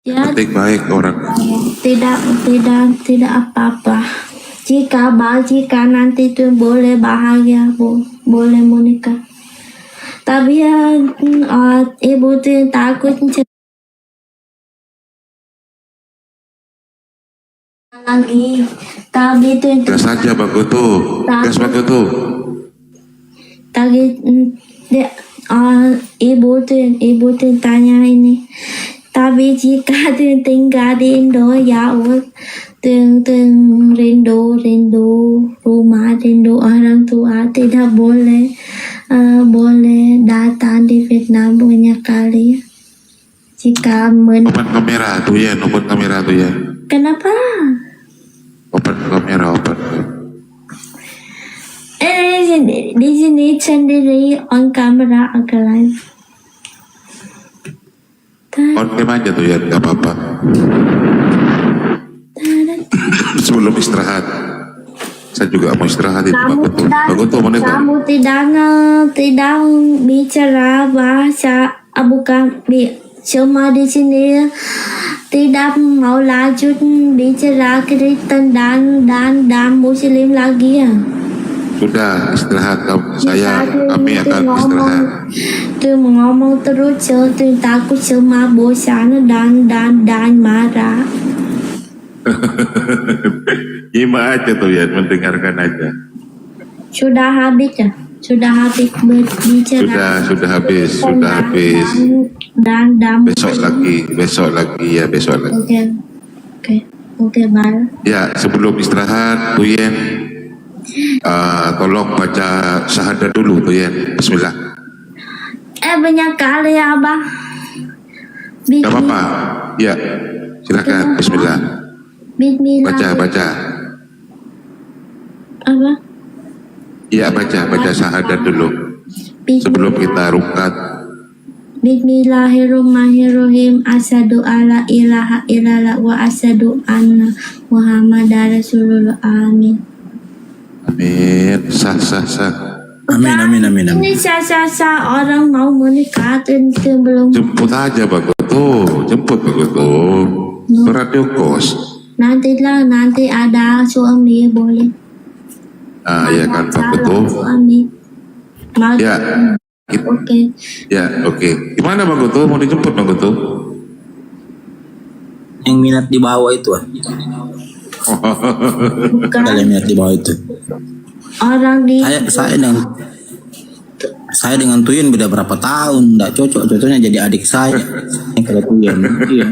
ya Baik orang. tidak apa-apa. Jika nanti tuh boleh bahagia, boleh menikah. Tapi ya ibu tuh takut lagi. Tapi tuh Gas aja Bang Goto. Gas Bang Goto. Tadi ibu tuh tanya ini. Tapi jika tuh tinggal di Indo ya rindu rumah, rindu orang tua, tidak boleh datang di Vietnam banyak kali. Jika Open kamera tuh ya. Kenapa? Open kamera, open. Di sini sendiri on kamera agak live. On cam aja tuh ya, nggak apa-apa. Sebelum istirahat. Saya juga mau istirahat itu Bang Goto. Kamu tidak bicara bahasa bukan cuma di sini tidak mau lanjut bicara Kristen dan Muslim lagi ya. Sudah istirahat kami akan istirahat. Tôi ngomong terus tôi takut cuma bosan dan marah. Gimana aja tuh ya, mendengarkan aja. Sudah habis ya? Sudah habis berbicara. Sudah habis. Dan Besok lagi. Oke, bye. Ya, sebelum istirahat, Tuyen, tolong baca syahadat dulu, Tuyen. Bismillah. Banyak kali ya, Abang. Gak apa-apa. Ya, silakan. Bismillah. Bismillah. Baca. Apa? Iya, baca syahadat dulu. Sebelum kita rukat. Bismillahirrahmanirrahim. Asyhadu alla ilaha illallah wa asyhadu anna Muhammadar Rasulullah. Amin. Amin. Sah. Amin. Ini sah orang mau menikah itu belum. Jemput aja Bang Goto. Radio kos. Nanti ada suami boleh. Ya kan Bang Goto. Suami. Ya. Oke. Ya, oke. Gimana Bang Goto? Mau dijemput Bang Goto? Yang minat di bawah itu Ada minat di bawah itu. Orang di saya dengan Tuyen beda berapa tahun, nggak cocoknya jadi adik saya. Kalau Tuyen, iya.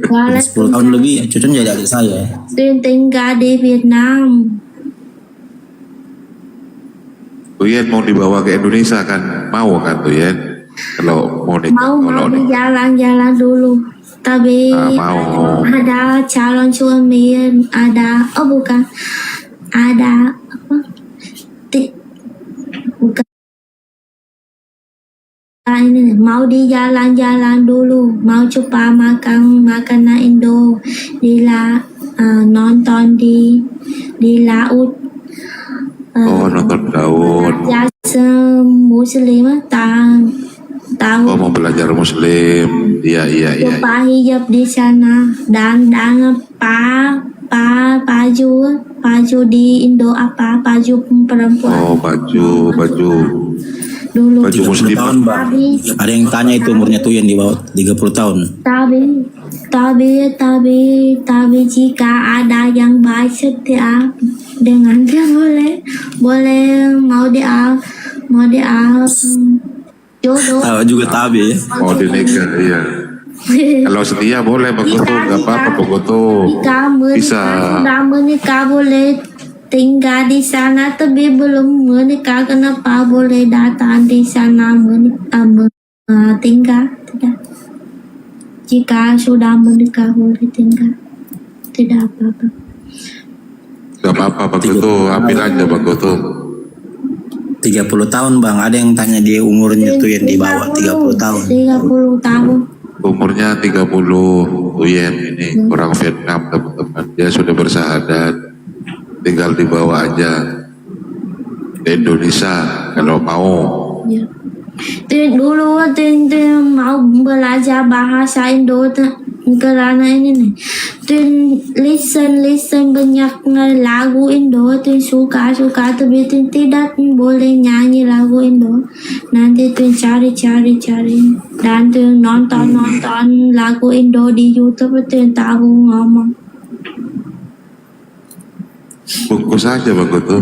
10 tahun lebih Cucun jadi adik saya. Tuyên tinggal di Việt Nam. Tuyen mau dibawa ke Indonesia kan? Mau kan Tuyen? Kalau mau Mau di jalan-jalan dulu. Tapi mau. ada calon suami, ada bukan, ada apa? Bukan ini mau di jalan-jalan dulu, mau coba makan makanan Indo, nonton di laut. Nonton laut. Biasa Muslim tahu. Mau belajar Muslim. Iya. Coba hijab di sana dan baju di Indo apa baju perempuan. Baju Dulu. Baju Muslim. Tahun, Bang. Ada yang tanya itu umurnya tuh yang di bawah 30 tahun. Tapi jika ada yang baik setia dengan dia boleh mau dia jodoh. Juga tabi ya. Mau dinikah, iya. Kalau setia boleh begitu, nggak apa-apa begitu. Bisa. Sudah menikah boleh tinggal di sana, tapi belum menikah kenapa boleh datang di sana tinggal? Tidak. Jika sudah menikah boleh tinggal, tidak apa-apa. Gak apa-apa begitu, ambil aja begitu. 30 tahun Bang, ada yang tanya dia umurnya tuh yang di bawah 30 tahun. 30 tahun. Umurnya 30 Tuyen ini orang Vietnam teman-teman. Dia sudah bersahadat, tinggal dibawa aja ke Indonesia kalau mau. Ya. Dulu mau belajar bahasa Indo karena ini nih. Listen banyak lagu Indo, suka tapi tidak boleh nyanyi lagu Indo. Nanti cari dan nonton lagu Indo di YouTube tahu ngomong. Bungkus aja begitu.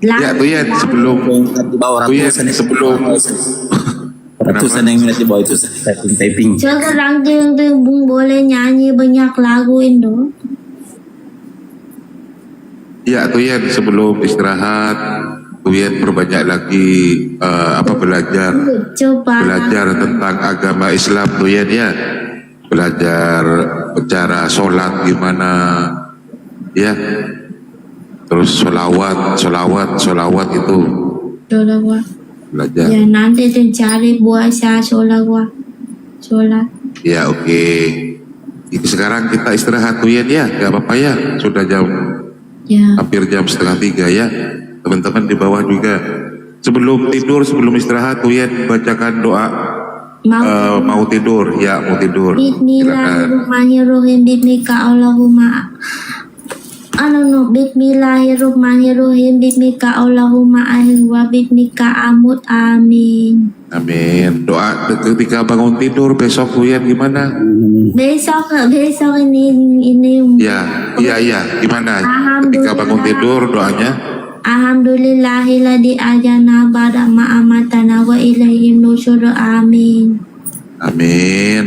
Ya Tuyen sebelum ratusan yang minat di bawah itu typing. Sekarang boleh nyanyi banyak lagu Indo. Ya Tuyen sebelum istirahat Tuyen perbanyak lagi belajar tentang agama Islam Tuyen ya. Belajar cara sholat gimana ya. Terus sholawat itu belajar. Ya nanti cari puasa sholat. Ya oke. Itu sekarang kita istirahat Tuyen ya, gak apa-apa ya. Sudah hampir jam 2:30 ya. Teman-teman di bawah juga. Sebelum tidur, sebelum istirahat Tuyen bacakan doa. Mau tidur ya, mau tidur. Bismillahirrahmanirrahim. Bismillahirrahmanirrahim. Bismika Allahumma ahil wa bismika amut. Amin. Amin. Doa ketika bangun tidur besok Tuyen gimana? Besok ini. Iya. Gimana? Ketika bangun tidur doanya? Alhamdulillahilladzi ajana ba'da ma amatana wa ilaihim nusyur. Amin. Amin.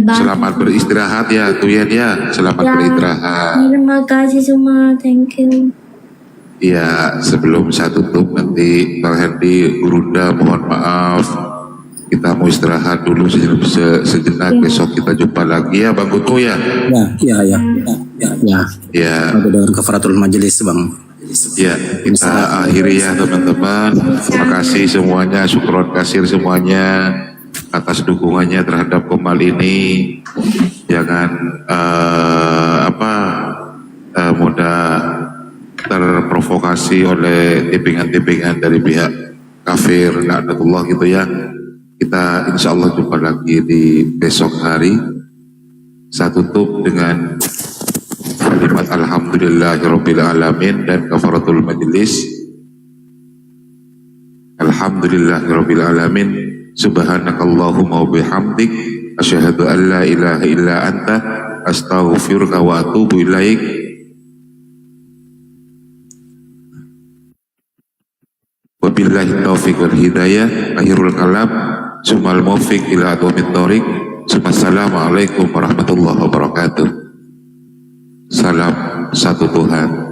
Selamat beristirahat ya Tuyen ya. Selamat beristirahat. Terima kasih semua. Thank you. Ya, sebelum saya tutup nanti Bang Hendy, Gurunda mohon maaf. Kita mau istirahat dulu sejenak. Besok kita jumpa lagi ya Bang Guto ya. Ya. Ada dengan kafaratul majelis Bang. Ya, kita akhiri ya teman-teman. Terima kasih semuanya, syukron kasir semuanya atas dukungannya terhadap Komal ini. Jangan mudah terprovokasi oleh tippingan-tippingan dari pihak kafir, laknatullah gitu ya. Kita insya Allah jumpa lagi di besok hari. Saya tutup dengan kalimat alhamdulillahirabbil alamin dan kafaratul majlis. Alhamdulillahirabbil alamin. Subhanakallahumma wa bihamdik asyhadu an la ilaha illa anta astaghfiruka wa atubu ilaik. Wabillahi taufiq wal hidayah. Akhirul kalam. Sumal mufiq ila aqwamit thoriq. Assalamualaikum warahmatullahi wabarakatuh. Salam satu Tuhan.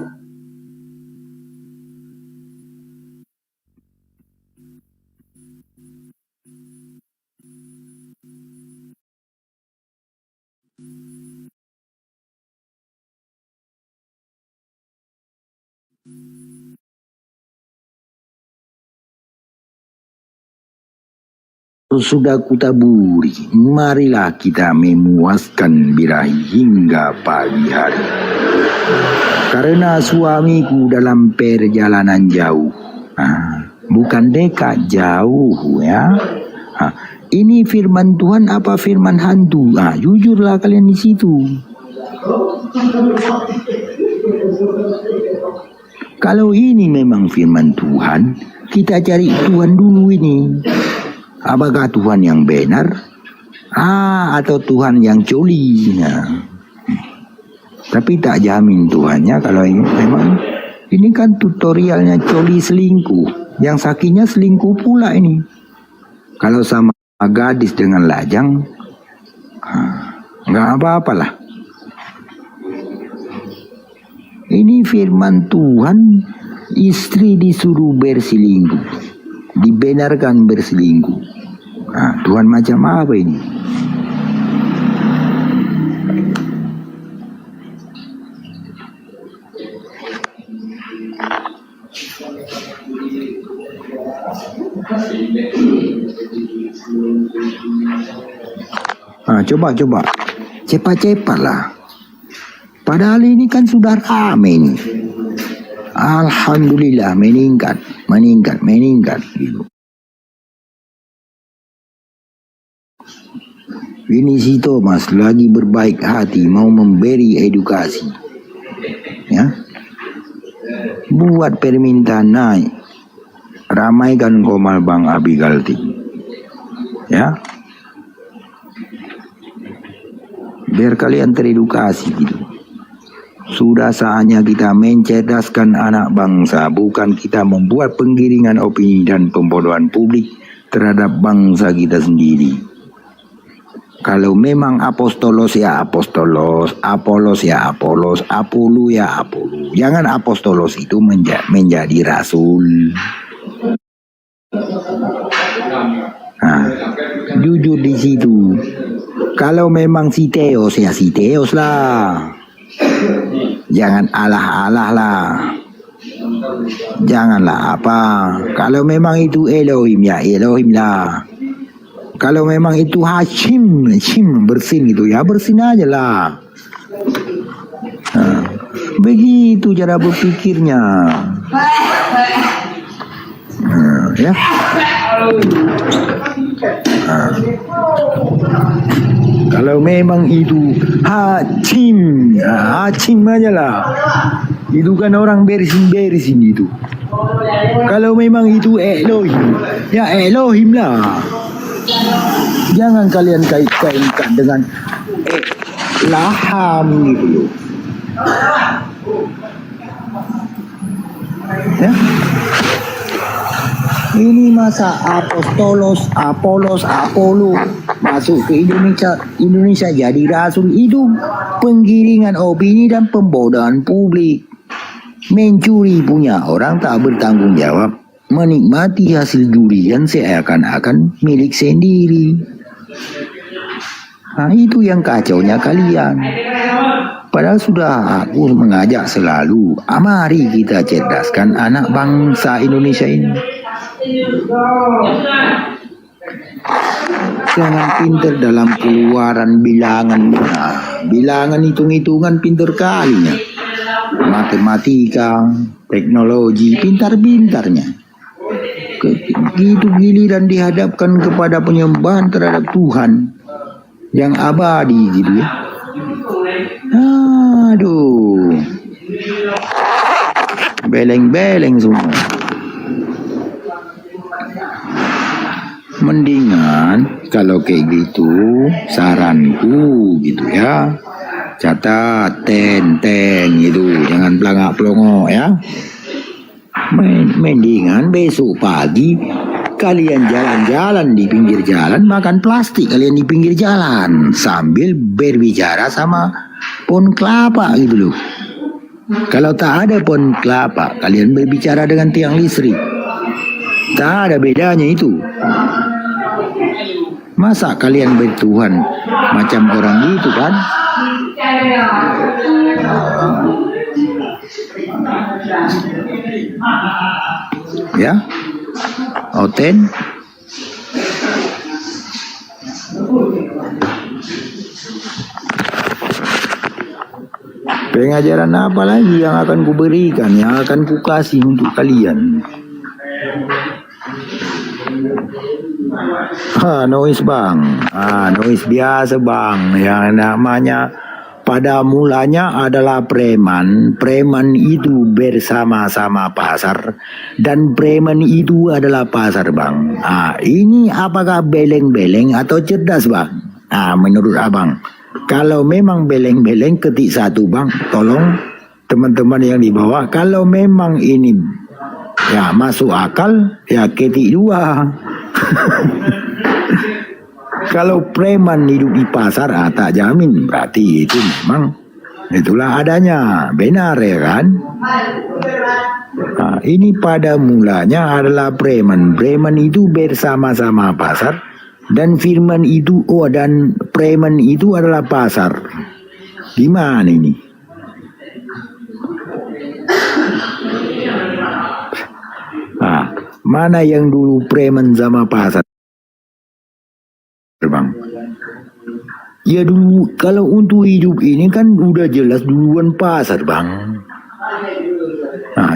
Sudah kutaburi, marilah kita memuaskan birahi hingga pagi hari. Karena suamiku dalam perjalanan jauh, bukan dekat, jauh ya. Ini firman Tuhan apa firman hantu? Jujurlah kalian di situ. Kalau ini memang firman Tuhan, kita cari Tuhan dulu ini. Apakah Tuhan yang benar? Atau Tuhan yang coli? Tapi tak jamin Tuhannya kalau ini memang ini kan tutorialnya coli selingkuh. Yang sakinya selingkuh pula ini. Kalau sama gadis dengan lajang, nggak apa-apalah. Ini firman Tuhan, istri disuruh berselingkuh, dibenarkan berselingkuh. Tuhan macam apa ini? Coba cepat-cepatlah. Padahal ini kan sudah ramai nih. Alhamdulillah meningkat gitu. Ini si Thomas lagi berbaik hati mau memberi edukasi, ya. Buat permintaan naik, ramaikan Komal Bang Abi Galti, ya. Biar kalian teredukasi gitu. Sudah saatnya kita mencerdaskan anak bangsa, bukan kita membuat penggiringan opini dan pembodohan publik terhadap bangsa kita sendiri. Kalau memang apostolos ya apostolos, Apolos ya Apolos, Apolu ya Apolu. Jangan apostolos itu menjadi rasul. Jujur di situ. Kalau memang si Theos ya si Theos lah. Jangan alah-alah lah. Janganlah apa. Kalau memang itu Elohim ya Elohim lah. Kalau memang itu Hashim bersin gitu ya bersin aja lah. Begitu cara berpikirnya. Ya. Kalau memang itu Hashim aja lah. Itu kan orang bersin itu. Kalau memang itu Elohim, ya Elohim lah. Jangan kalian kait-kaitkan dengan laham gitu. Ya. Ini masa apostolos, Apolos, Apolu masuk ke Indonesia jadi rasul, itu penggiringan opini dan pembodohan publik. Mencuri punya orang tak bertanggung jawab, menikmati hasil jurian seakan-akan milik sendiri. Itu yang kacaunya kalian. Padahal sudah aku mengajak selalu, mari kita cerdaskan anak bangsa Indonesia ini. Jangan pinter dalam keluaran bilangan. Bilangan hitung-hitungan pinter kalinya. Matematika, teknologi, pintar-pintarnya. Begitu giliran dihadapkan kepada penyembahan terhadap Tuhan yang abadi gitu ya. Aduh, beleng-beleng semua. Mendingan kalau kayak gitu, saranku gitu ya, catat ten gitu, jangan pelangak-pelongo ya. Mendingan besok pagi kalian jalan-jalan di pinggir jalan, makan plastik kalian di pinggir jalan sambil berbicara sama pohon kelapa gitu loh. Kalau tak ada pohon kelapa, kalian berbicara dengan tiang listrik. Tak ada bedanya itu. Masa kalian bertuhan macam orang gitu kan? Ya, Oten. Pengajaran apa lagi yang akan kuberikan, yang akan kukasih untuk kalian? Noise bang, noise biasa bang. Yang namanya pada mulanya adalah preman. Preman itu bersama-sama pasar, dan preman itu adalah pasar bang. Ini apakah beleng-beleng atau cerdas bang? Menurut abang, kalau memang beleng-beleng ketik 1 bang, tolong teman-teman yang di bawah. Kalau memang ini ya masuk akal, ya ketik 2. Kalau preman hidup di pasar, tak jamin, berarti itu memang itulah adanya, benar ya kan? Ini pada mulanya adalah preman. Preman itu bersama-sama pasar, dan firman itu, dan preman itu adalah pasar. Gimana ini? Mana yang dulu preman sama pasar bang? Ya dulu, kalau untuk hidup ini kan udah jelas duluan pasar bang.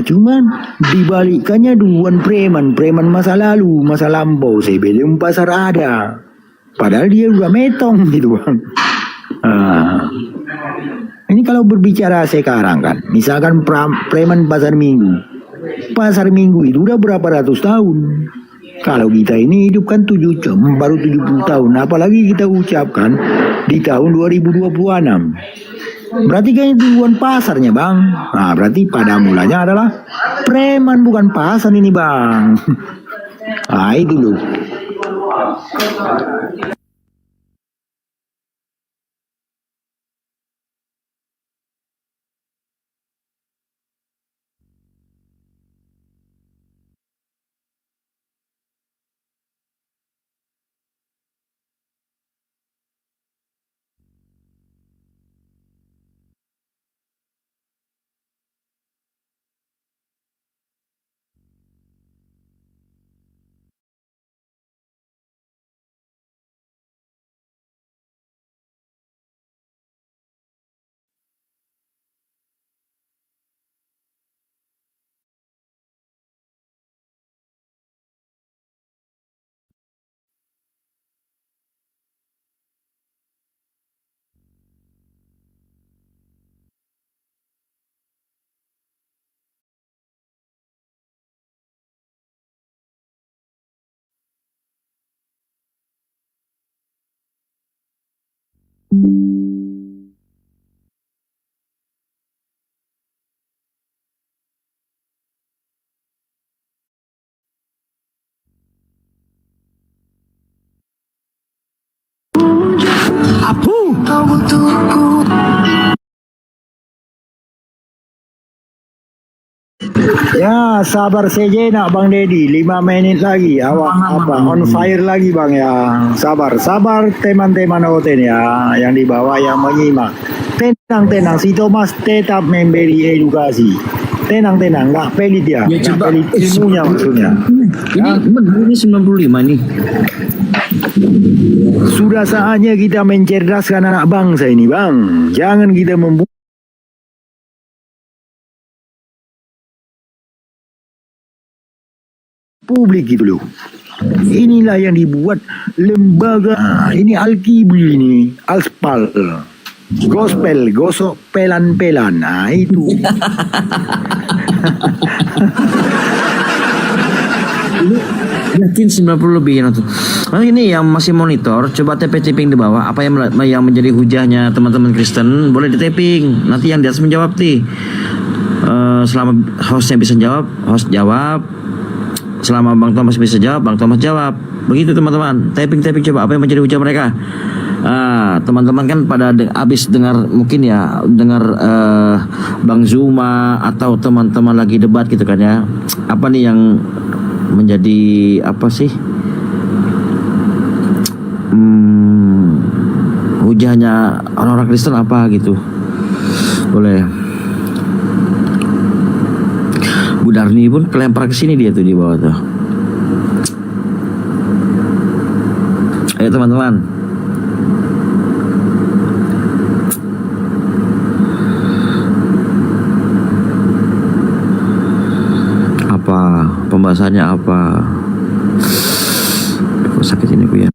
Cuman dibalikannya duluan preman masa lalu, masa lampau, sebelum pasar ada. Padahal dia udah metong gitu bang. Ini kalau berbicara sekarang kan, misalkan preman pasar minggu. Pasar minggu itu udah berapa ratus tahun. Kalau kita ini hidup kan baru 70 tahun. Apalagi kita ucapkan di tahun 2026. Berarti kan duluan pasarnya bang. Berarti pada mulanya adalah preman, bukan pasar ini bang. Itu loh. Ya sabar sejenak Bang Dedi, 5 menit lagi awak on fire lagi Bang ya. Sabar teman-teman Oten ya, yang di bawah yang menyimak. Tenang, si Thomas tetap memberi edukasi. Tenang, nggak pelit ya, nggak pelit ilmunya maksudnya. Ini benar, ini 95 nih. Sudah saatnya kita mencerdaskan anak bangsa ini Bang. Jangan kita membuat publik gitu loh. Inilah yang dibuat lembaga. Ini Alkibli ini, Alspal, Gospel, gosok pelan-pelan. Itu. Yakin 90 lebih tuh. Nah, ini yang masih monitor, coba tapping di bawah apa yang menjadi hujahnya teman-teman Kristen, boleh di tapping. Nanti yang di atas menjawab nih. Selama hostnya bisa jawab, host jawab. Selama Bang Thomas bisa jawab, Bang Thomas jawab. Begitu teman-teman. Typing coba apa yang menjadi ucapan mereka. Teman-teman kan pada habis dengar mungkin ya dengar Bang Zuma atau teman-teman lagi debat gitu kan ya. Apa nih yang menjadi apa sih? Hujahnya orang-orang Kristen apa gitu. Boleh. Bu Darni pun kelempar ke sini dia tuh di bawah tuh. Ayo teman-teman. Apa pembahasannya apa? Kok sakit ini Bu ya?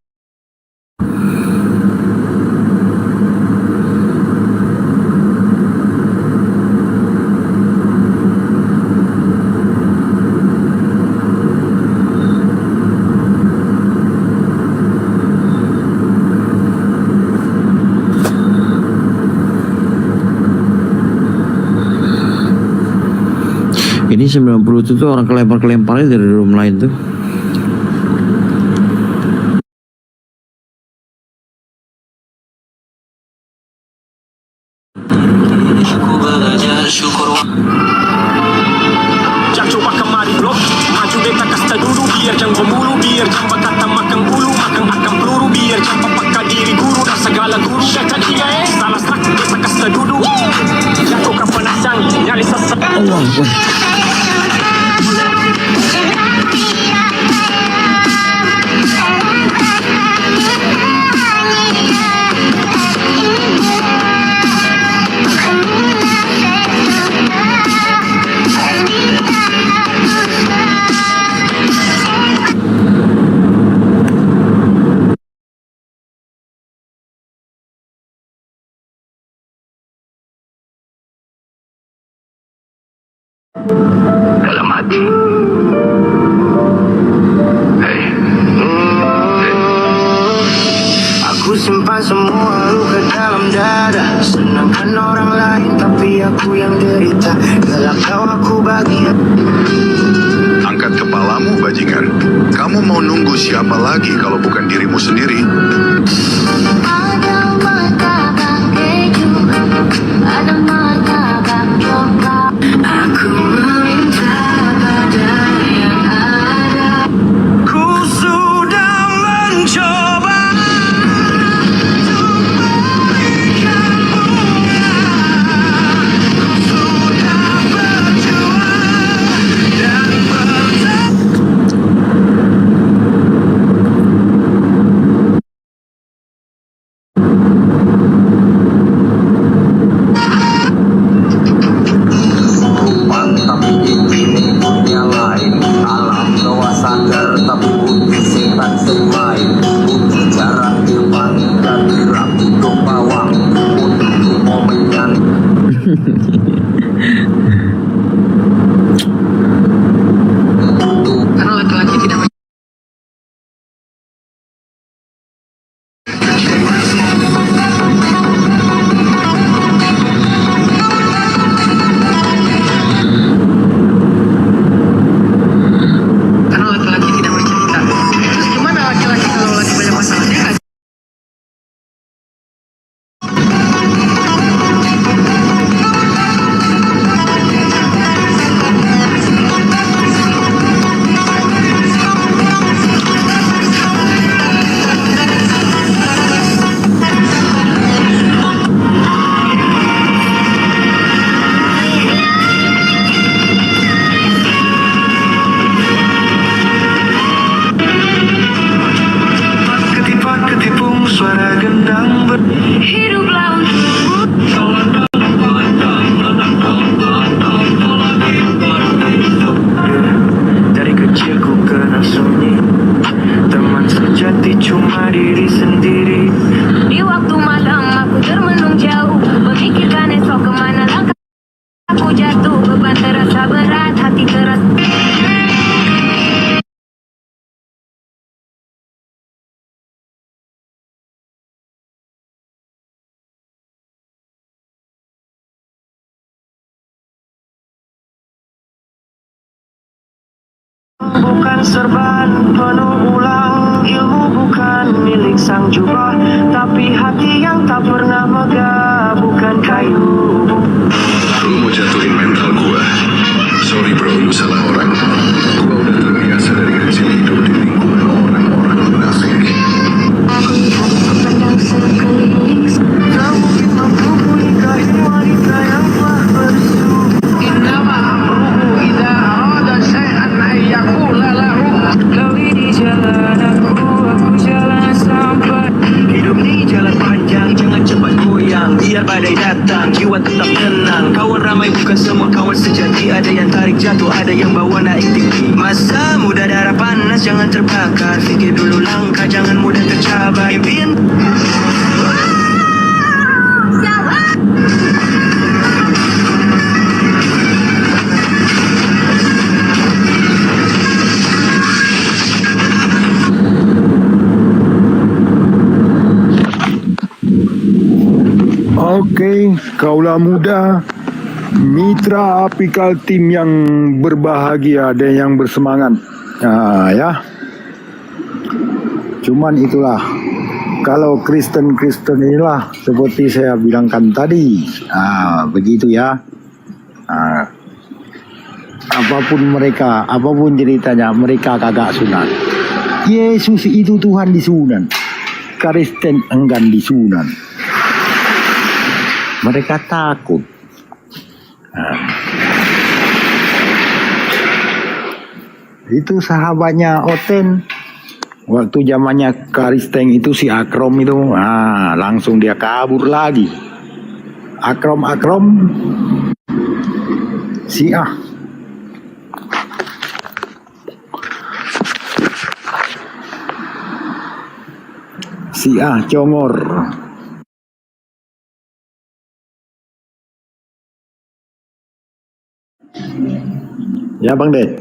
Ini 90 itu tuh orang kelempar-kelemparnya dari room lain tuh. Jangan coba kemari bro, maju beta kasta dulu biar jangan pemulu, biar jangan kata makan ulu, makan akan peluru, biar jangan pakai diri guru dan segala guru dan tadinya salah sak beta kasta dulu. Jangan kau kapanasang nyali sesak. Allah. Dalam hati. Aku simpan semua luka dalam dada. Senangkan orang lain tapi aku yang derita. Gelak kau aku bahagia. Angkat kepalamu bajingan. Kamu mau nunggu siapa lagi kalau bukan dirimu sendiri? Ada martabak keju, ada martabak coklat. Aku bukan serban penuh ulang, ilmu bukan milik sang jubah, tapi hati yang tak pernah megah, bukan kayu. Lu mau jatuhin mental gua. Sorry bro, lu salah orang. Gua udah terbiasa dari kecil hidup di lingkungan orang-orang munafik. Aku pandang sekeliling, tak mungkin mampu menikahi wanita yang telah bersuh. Innama amruhu idza arada syai'an an yaqula lahu. Kau ini jalan aku jalan sampai. Hidup ini jalan panjang, jangan cepat goyang. Biar badai datang, jiwa tetap tenang. Kawan ramai bukan semua kawan sejati. Ada yang tarik jatuh, ada yang bawa naik tinggi. Masa muda darah panas, jangan terbakar. Fikir dulu langkah, jangan mudah tercabar. Impian Oke, kaulah muda, mitra apikal tim yang berbahagia dan yang bersemangat. Nah, ya. Cuman itulah, kalau Kristen-Kristen inilah seperti saya bilangkan tadi. Begitu ya. Apapun mereka, apapun ceritanya, mereka kagak sunat. Yesus itu Tuhan disunat. Kristen enggan disunat. Mereka takut. Itu sahabatnya Oten. Waktu zamannya Kristen itu si Akrom itu, langsung dia kabur lagi. Akrom Syiah. Syiah Congor. Ya Bang Ded.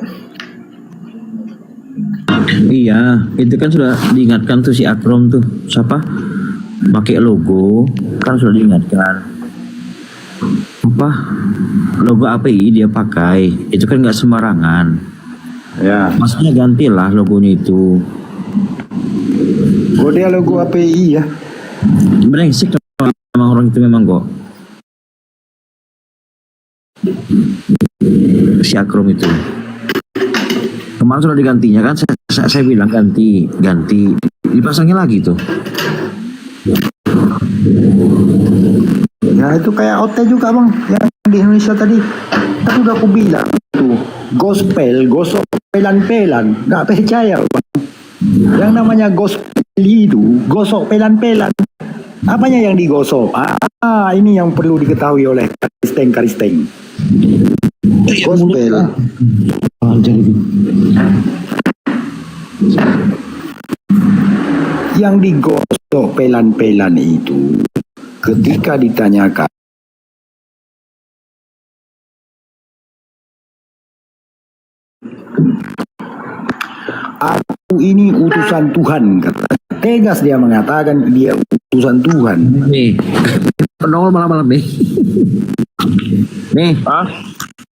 Iya, itu kan sudah diingatkan tuh si Akrom tuh. Siapa? Pakai logo, kan sudah diingatkan. Apa? Logo API dia pakai. Itu kan nggak sembarangan. Ya. Maksudnya gantilah logonya itu. Oh dia logo API ya? Brengsek memang orang itu memang kok. Si Akrom itu kemarin sudah digantinya kan, saya bilang ganti dipasangnya lagi tuh. Ya itu kayak OT juga Bang, yang di Indonesia tadi. Tapi udah aku bilang tuh gospel, gosok pelan-pelan, nggak percaya Bang. Yang namanya gospel itu gosok pelan-pelan. Apanya yang digosok? Ini yang perlu diketahui oleh Kristen. Gospel. Yang digosok pelan-pelan itu ketika ditanyakan aku ini utusan Tuhan, kata. Tegas dia mengatakan dia utusan Tuhan. Nih, nongol malam-malam nih. Nih,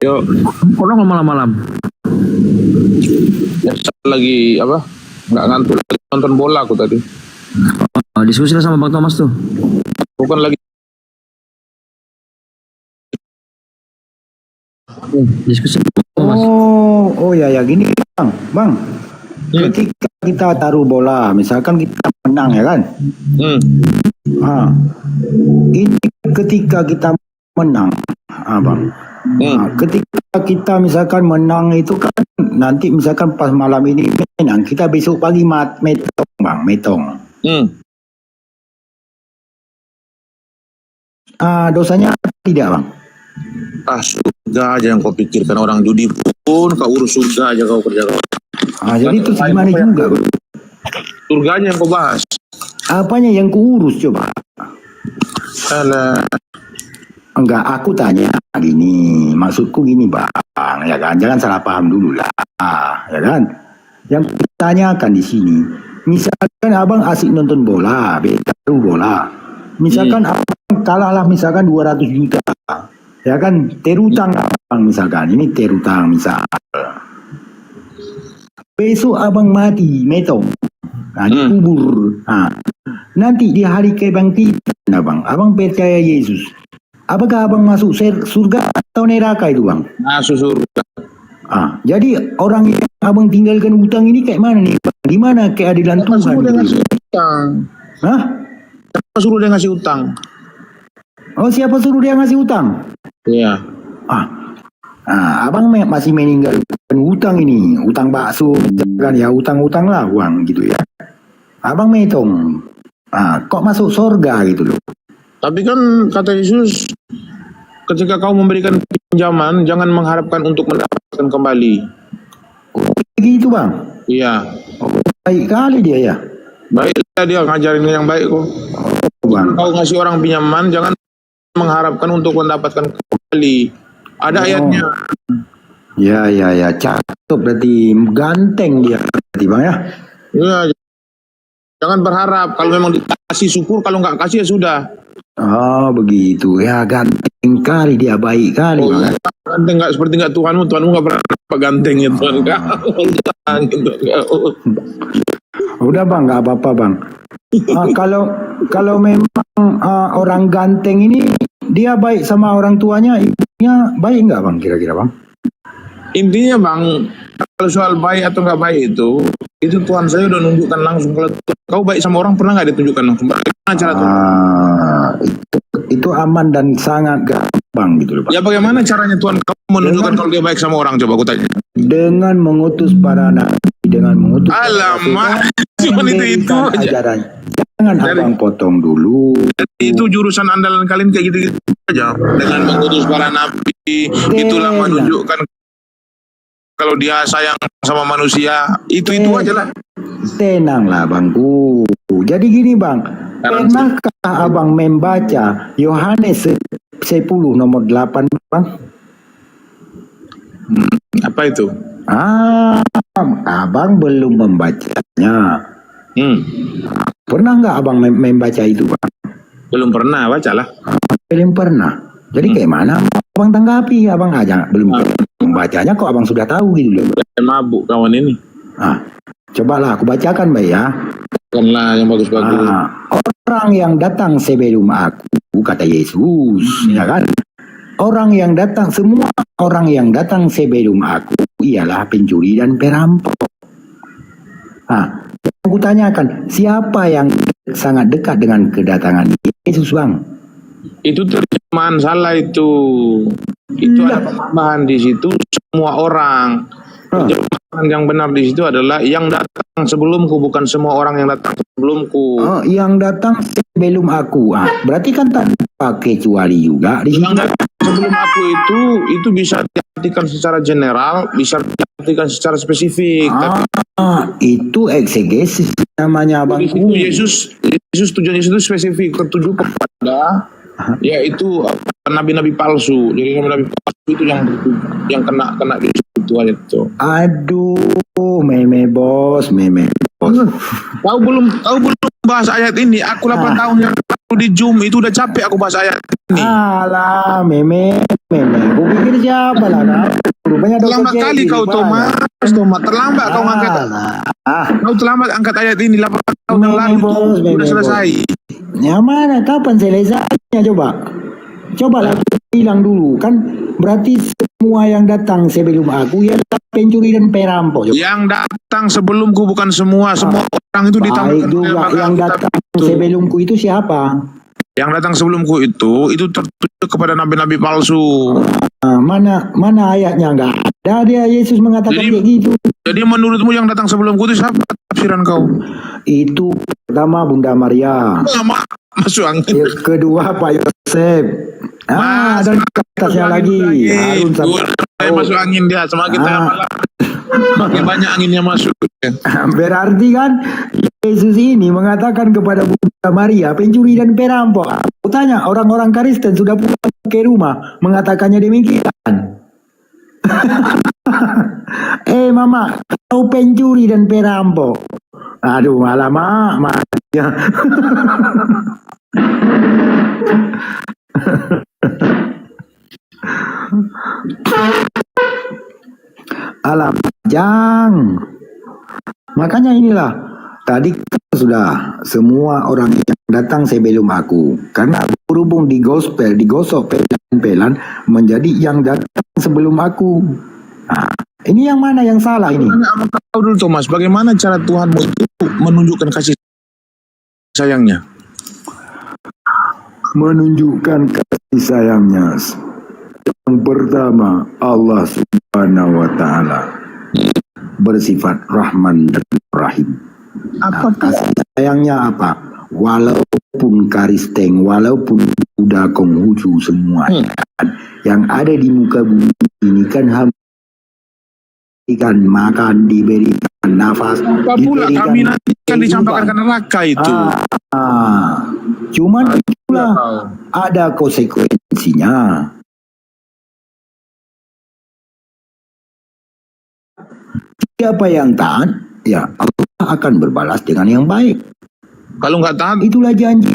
Yo, nongol malam-malam. ya lagi apa? Nggak ngantuk lagi nonton bola aku tadi. Diskusi lah sama Bang Thomas tuh. Bukan lagi. Diskusi. Oh ya gini Bang. Ketika kita taruh bola, misalkan kita menang ya kan? Ini ketika kita menang, Bang. Ketika kita misalkan menang itu kan nanti misalkan pas malam ini menang, kita besok pagi metong, Bang, metong. Dosanya tidak, Bang? Surga aja yang kau pikirkan, orang judi pun kau urus surga aja kau kerja kau. Jadi itu gimana juga, Bang? Surganya yang kau bahas. Apanya yang kuurus coba? Enggak, aku tanya gini, maksudku gini Bang, ya kan, jangan salah paham dulu lah, ya kan. Yang ditanyakan di sini, misalkan abang asik nonton bola, taruh bola, misalkan abang kalahlah misalkan 200 juta, ya kan, terutang abang misalkan, ini terutang misal. besok abang mati, metong. Dikubur. Nanti di hari kebangkitan abang percaya Yesus. Apakah abang masuk surga atau neraka itu bang? Masuk surga. Jadi orang yang abang tinggalkan hutang ini kayak mana nih bang? Di mana keadilan Tuhan? Suruh dia ngasih utang. Siapa suruh dia ngasih utang? Oh, siapa suruh dia ngasih utang? Iya. Abang masih meninggalkan hutang ini, hutang bakso, kan ya, hutang-hutang lah uang gitu ya. Abang metong. Kok masuk surga gitu loh. Tapi kan kata Yesus, ketika kau memberikan pinjaman, jangan mengharapkan untuk mendapatkan kembali. Begitu bang? Iya. Baik kali dia ya. Baiklah dia ngajarin yang baik kok. Kau ngasih orang pinjaman, jangan mengharapkan untuk mendapatkan kembali. Ada ayatnya. Ya, cakep berarti, ganteng dia berarti bang ya. Iya. Jangan berharap, kalau memang dikasih syukur, kalau nggak kasih ya sudah. Oh begitu ya, ganteng kali dia, baik kali. Ya, ganteng nggak seperti nggak Tuhanmu nggak pernah ganteng ya Tuhan kau. Udah bang, nggak apa-apa bang. Kalau memang orang ganteng ini dia baik sama orang tuanya, ibunya baik nggak bang kira-kira bang? Intinya bang, kalau soal baik atau nggak baik itu Tuhan saya udah nunjukkan langsung. Kalau kau baik sama orang, pernah nggak ditunjukkan langsung? Bagaimana cara Tuhan? Itu aman dan sangat gampang gitu loh Pak. Ya bagaimana caranya Tuhan kamu menunjukkan kalau dia baik sama orang? Coba aku tanya. Dengan mengutus para nabi, dengan mengutus. Alamak, cuma itu aja. Jangan abang potong dulu. Itu jurusan andalan kalian kayak gitu-gitu aja. Dengan mengutus para nabi, itulah menunjukkan kalau dia sayang sama manusia, itu aja lah. Tenanglah bangku. Jadi gini bang, pernahkah abang membaca Yohanes 10 nomor 8 bang? Apa itu? Abang belum membacanya. Pernah nggak abang membaca itu bang? Belum pernah, bacalah. Belum pernah. Jadi kayak mana abang tanggapi? Abang aja belum membacanya, kok abang sudah tahu gitu loh. Mabuk kawan ini. Cobalah aku bacakan Mbak ya. Bukanlah yang bagus-bagus. Orang yang datang sebelum aku, kata Yesus, ya kan? Semua orang yang datang sebelum aku ialah pencuri dan perampok. Yang kutanyakan, siapa yang sangat dekat dengan kedatangan Yesus bang? Itu terjemahan salah itu. Itu ada tambahan di situ, semua orang. Terjemahan yang benar di situ adalah yang datang sebelumku, bukan semua orang yang datang sebelumku. Yang datang sebelum aku. Berarti kan tanpa kecuali juga di situ. Yang datang sebelum aku itu bisa diartikan secara general, bisa diartikan secara spesifik. Itu eksegesis namanya bang. Yesus tujuan Yesus itu spesifik, tertuju kepada yaitu nabi-nabi palsu. Jadi nabi-nabi palsu itu yang kena di situ ayat itu. Aduh, meme bos. Kau belum bahas ayat ini. Aku 8 tahun yang lalu di Zoom itu udah capek aku bahas ayat ini. Alah, meme. Aku pikir siapa lah kau? Terlambat kali kau Thomas. Terlambat kau angkat. Kau terlambat angkat ayat ini 8 tahun yang lalu udah selesai. Yang mana? Kapan selesainya coba? Coba lah bilang dulu kan, berarti semua yang datang sebelum aku ialah pencuri dan perampok. Yang datang sebelumku bukan semua orang itu ditambahkan juga. Yang datang sebelumku itu siapa? Yang datang sebelumku itu tertuju kepada nabi-nabi palsu. Mana ayatnya? Enggak ada dia Yesus mengatakan kayak gitu. Jadi menurutmu yang datang sebelumku itu siapa tafsiran kau? Itu pertama Bunda Maria. Masuk angin. Kedua Pak Yosef. Dan atasnya lagi Harun sama masuk angin dia, semakin malam makin banyak anginnya masuk. Berarti kan Yesus ini mengatakan kepada Bunda Maria pencuri dan perampok. Aku tanya, orang-orang Kristen sudah pulang ke rumah mengatakannya demikian. Mama, kau pencuri dan perampok. Aduh, malah mak. Alam, Makanya inilah tadi sudah semua orang yang datang sebelum aku, karena berhubung di gospel digosok pelan-pelan menjadi yang datang sebelum aku. Nah, ini yang mana yang salah ini? Tahu dulu Thomas, bagaimana cara Tuhan itu menunjukkan kasih sayangnya? Menunjukkan kasih sayangnya. Yang pertama, Allah Subhanahu wa taala bersifat Rahman dan Rahim. Nah, kasih sayangnya apa? Walaupun karisteng, walaupun udah konghucu semua, yang ada di muka bumi ini kan diberikan makan, diberikan nafas, Apa pula kami nanti akan dicampakkan ke neraka itu? Cuman itulah ada konsekuensinya. Siapa yang taat, ya Allah akan berbalas dengan yang baik. Kalau nggak taat, itulah janji.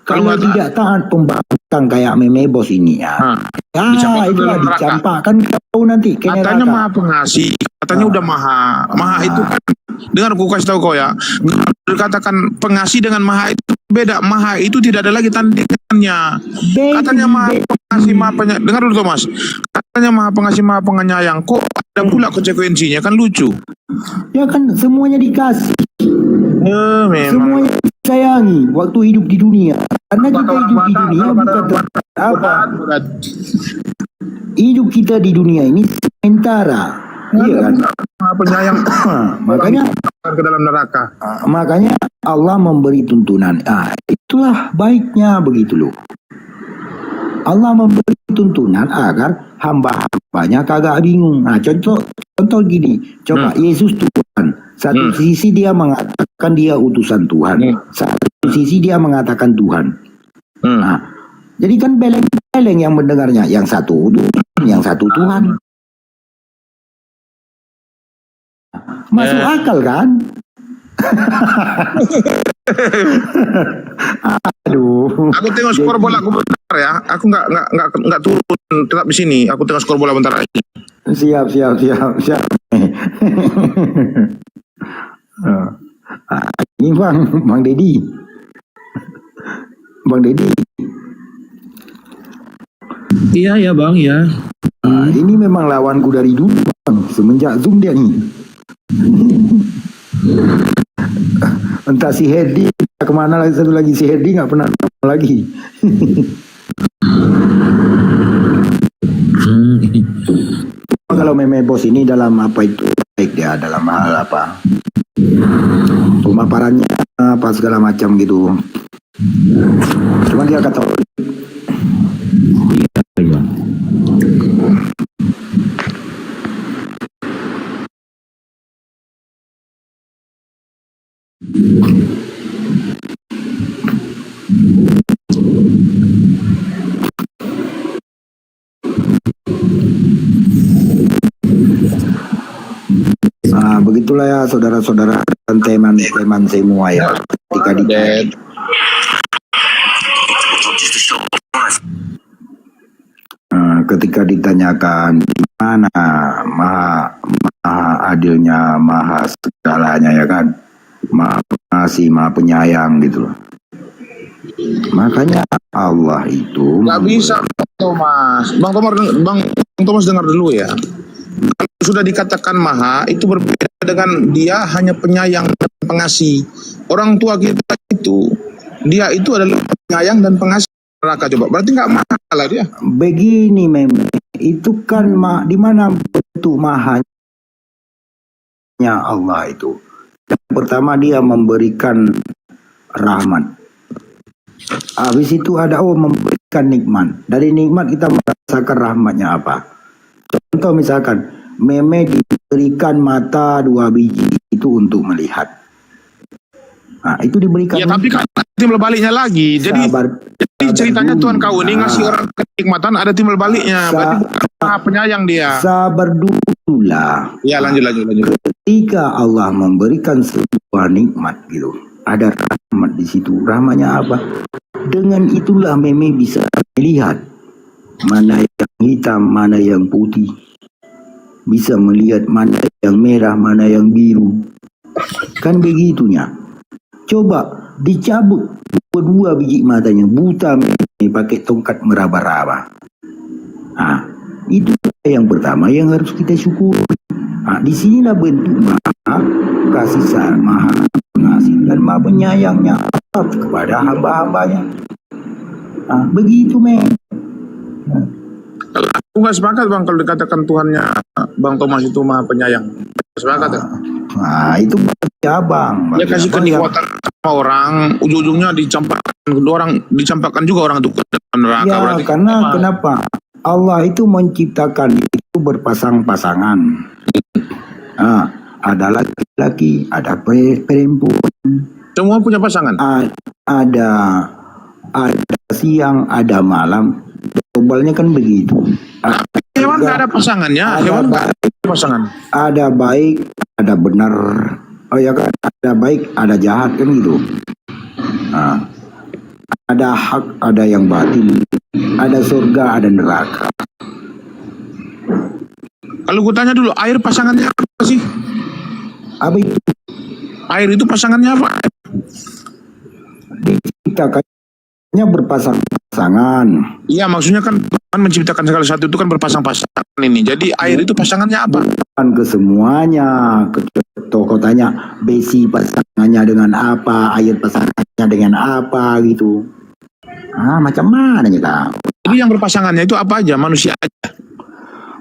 Kalau tidak taat, pembangkang kayak meme bos ini ya. Itulah dicampakkan kau nanti ke neraka. Katanya maha pengasih, katanya udah maha itu kan. Dengar aku kasih tahu kau ya, dikatakan pengasih dengan maha itu beda. Maha itu tidak ada lagi tandingannya. Katanya maha pengasih, maha penyayang. Dengar dulu Thomas, katanya maha pengasih, maha penyayang. Kok ada pula konsekuensinya, kan lucu. Ya kan semuanya dikasih. Semuanya disayangi waktu hidup di dunia. Karena kita hidup di dunia bukan apa. Hidup kita di dunia ini sementara. Iya kan? Penyayang. Makanya ke dalam neraka. Makanya Allah memberi tuntunan. Itulah baiknya begitu loh. Allah memberi tuntunan agar hamba-hambanya kagak bingung. Nah, contoh gini. Coba Yesus Tuhan. Satu sisi dia mengatakan dia utusan Tuhan. Satu sisi dia mengatakan Tuhan. Nah, jadi kan beleng-beleng yang mendengarnya. Yang satu utusan, yang satu Tuhan. Masuk akal kan? Aduh. Aku tengok skor bola aku bentar ya. Aku nggak turun tetap di sini. Aku tengok skor bola bentar lagi. Siap. Ini Bang Dedi. Iya ya Bang ya. Ini memang lawanku dari dulu Bang. Semenjak Zoom dia nih. Entah si Herdi kemana lagi, satu lagi si Herdi nggak pernah lagi. Kalau meme bos ini dalam apa itu baik dia dalam hal apa pemaparannya apa segala macam gitu. Cuma dia kata begitulah ya saudara-saudara dan teman-teman semua ya. Ketika ditanyakan di mana maha adilnya, maha segalanya ya kan, maha pengasih, maha penyayang gitu loh. Makanya Allah itu nggak bisa Thomas. Bang Thomas dengar dulu ya. Kalau sudah dikatakan maha, itu berbeda dengan dia hanya penyayang dan pengasih. Orang tua kita itu, dia itu adalah penyayang dan pengasih neraka. Coba, berarti nggak maha lah dia. Begini memang, itu kan di mana bentuk mahanya Allah itu. Yang pertama dia memberikan rahmat. Habis itu ada memberikan nikmat. Dari nikmat kita merasakan rahmatnya apa? Contoh misalkan, meme diberikan mata 2 biji itu untuk melihat. Nah, itu diberikan. Ya, tapi kan timbal baliknya lagi. Jadi ceritanya Tuhan kau ini ngasih orang kenikmatan, ada timbal baliknya. Berarti bukan penyayang dia. Sabar dulu lah. Ya, lanjut. Ketika Allah memberikan sebuah nikmat gitu, ada rahmat di situ. Rahmatnya apa? Dengan itulah meme bisa melihat mana yang hitam, mana yang putih. Bisa melihat mana yang merah, mana yang biru. Kan begitunya. Coba dicabut kedua biji matanya, buta pakai tongkat meraba-raba. Nah, itu yang pertama yang harus kita syukuri. Nah, di sinilah bentuk maha kasih sayang, maha pengasih dan maha penyayangnya kepada hamba-hambanya. Nah, begitu men. Kalau aku nggak sepakat bang kalau dikatakan Tuhannya Bang Thomas itu maha penyayang. Sepakat ya? Nah, itu ya bang. Dia kasih kenikmatan sama orang, ujung-ujungnya dicampakkan juga orang itu ke neraka. Ya, berarti karena kenapa? Allah itu menciptakan itu berpasang-pasangan. Nah, ada laki-laki, ada perempuan. Semua punya pasangan. Ada siang, ada malam. Globalnya kan begitu. Hewan nggak ada pasangannya. Hewan nggak ada pasangan. Ada baik, ada benar. Oh ya kan, ada baik, ada jahat kan gitu. Nah, ada hak, ada yang batin. Ada surga, ada neraka. Kalau gue tanya dulu, air pasangannya apa sih? Apa itu? Air itu pasangannya apa? Diciptakannya berpasang-pasangan. Iya, maksudnya kan Tuhan menciptakan segala sesuatu itu kan berpasang-pasangan ini. Jadi air itu pasangannya apa? Bukan ke semuanya. Kau tanya besi pasangannya dengan apa, air pasangannya dengan apa gitu. Macam mana kita? Jadi yang berpasangannya itu apa aja? Manusia aja?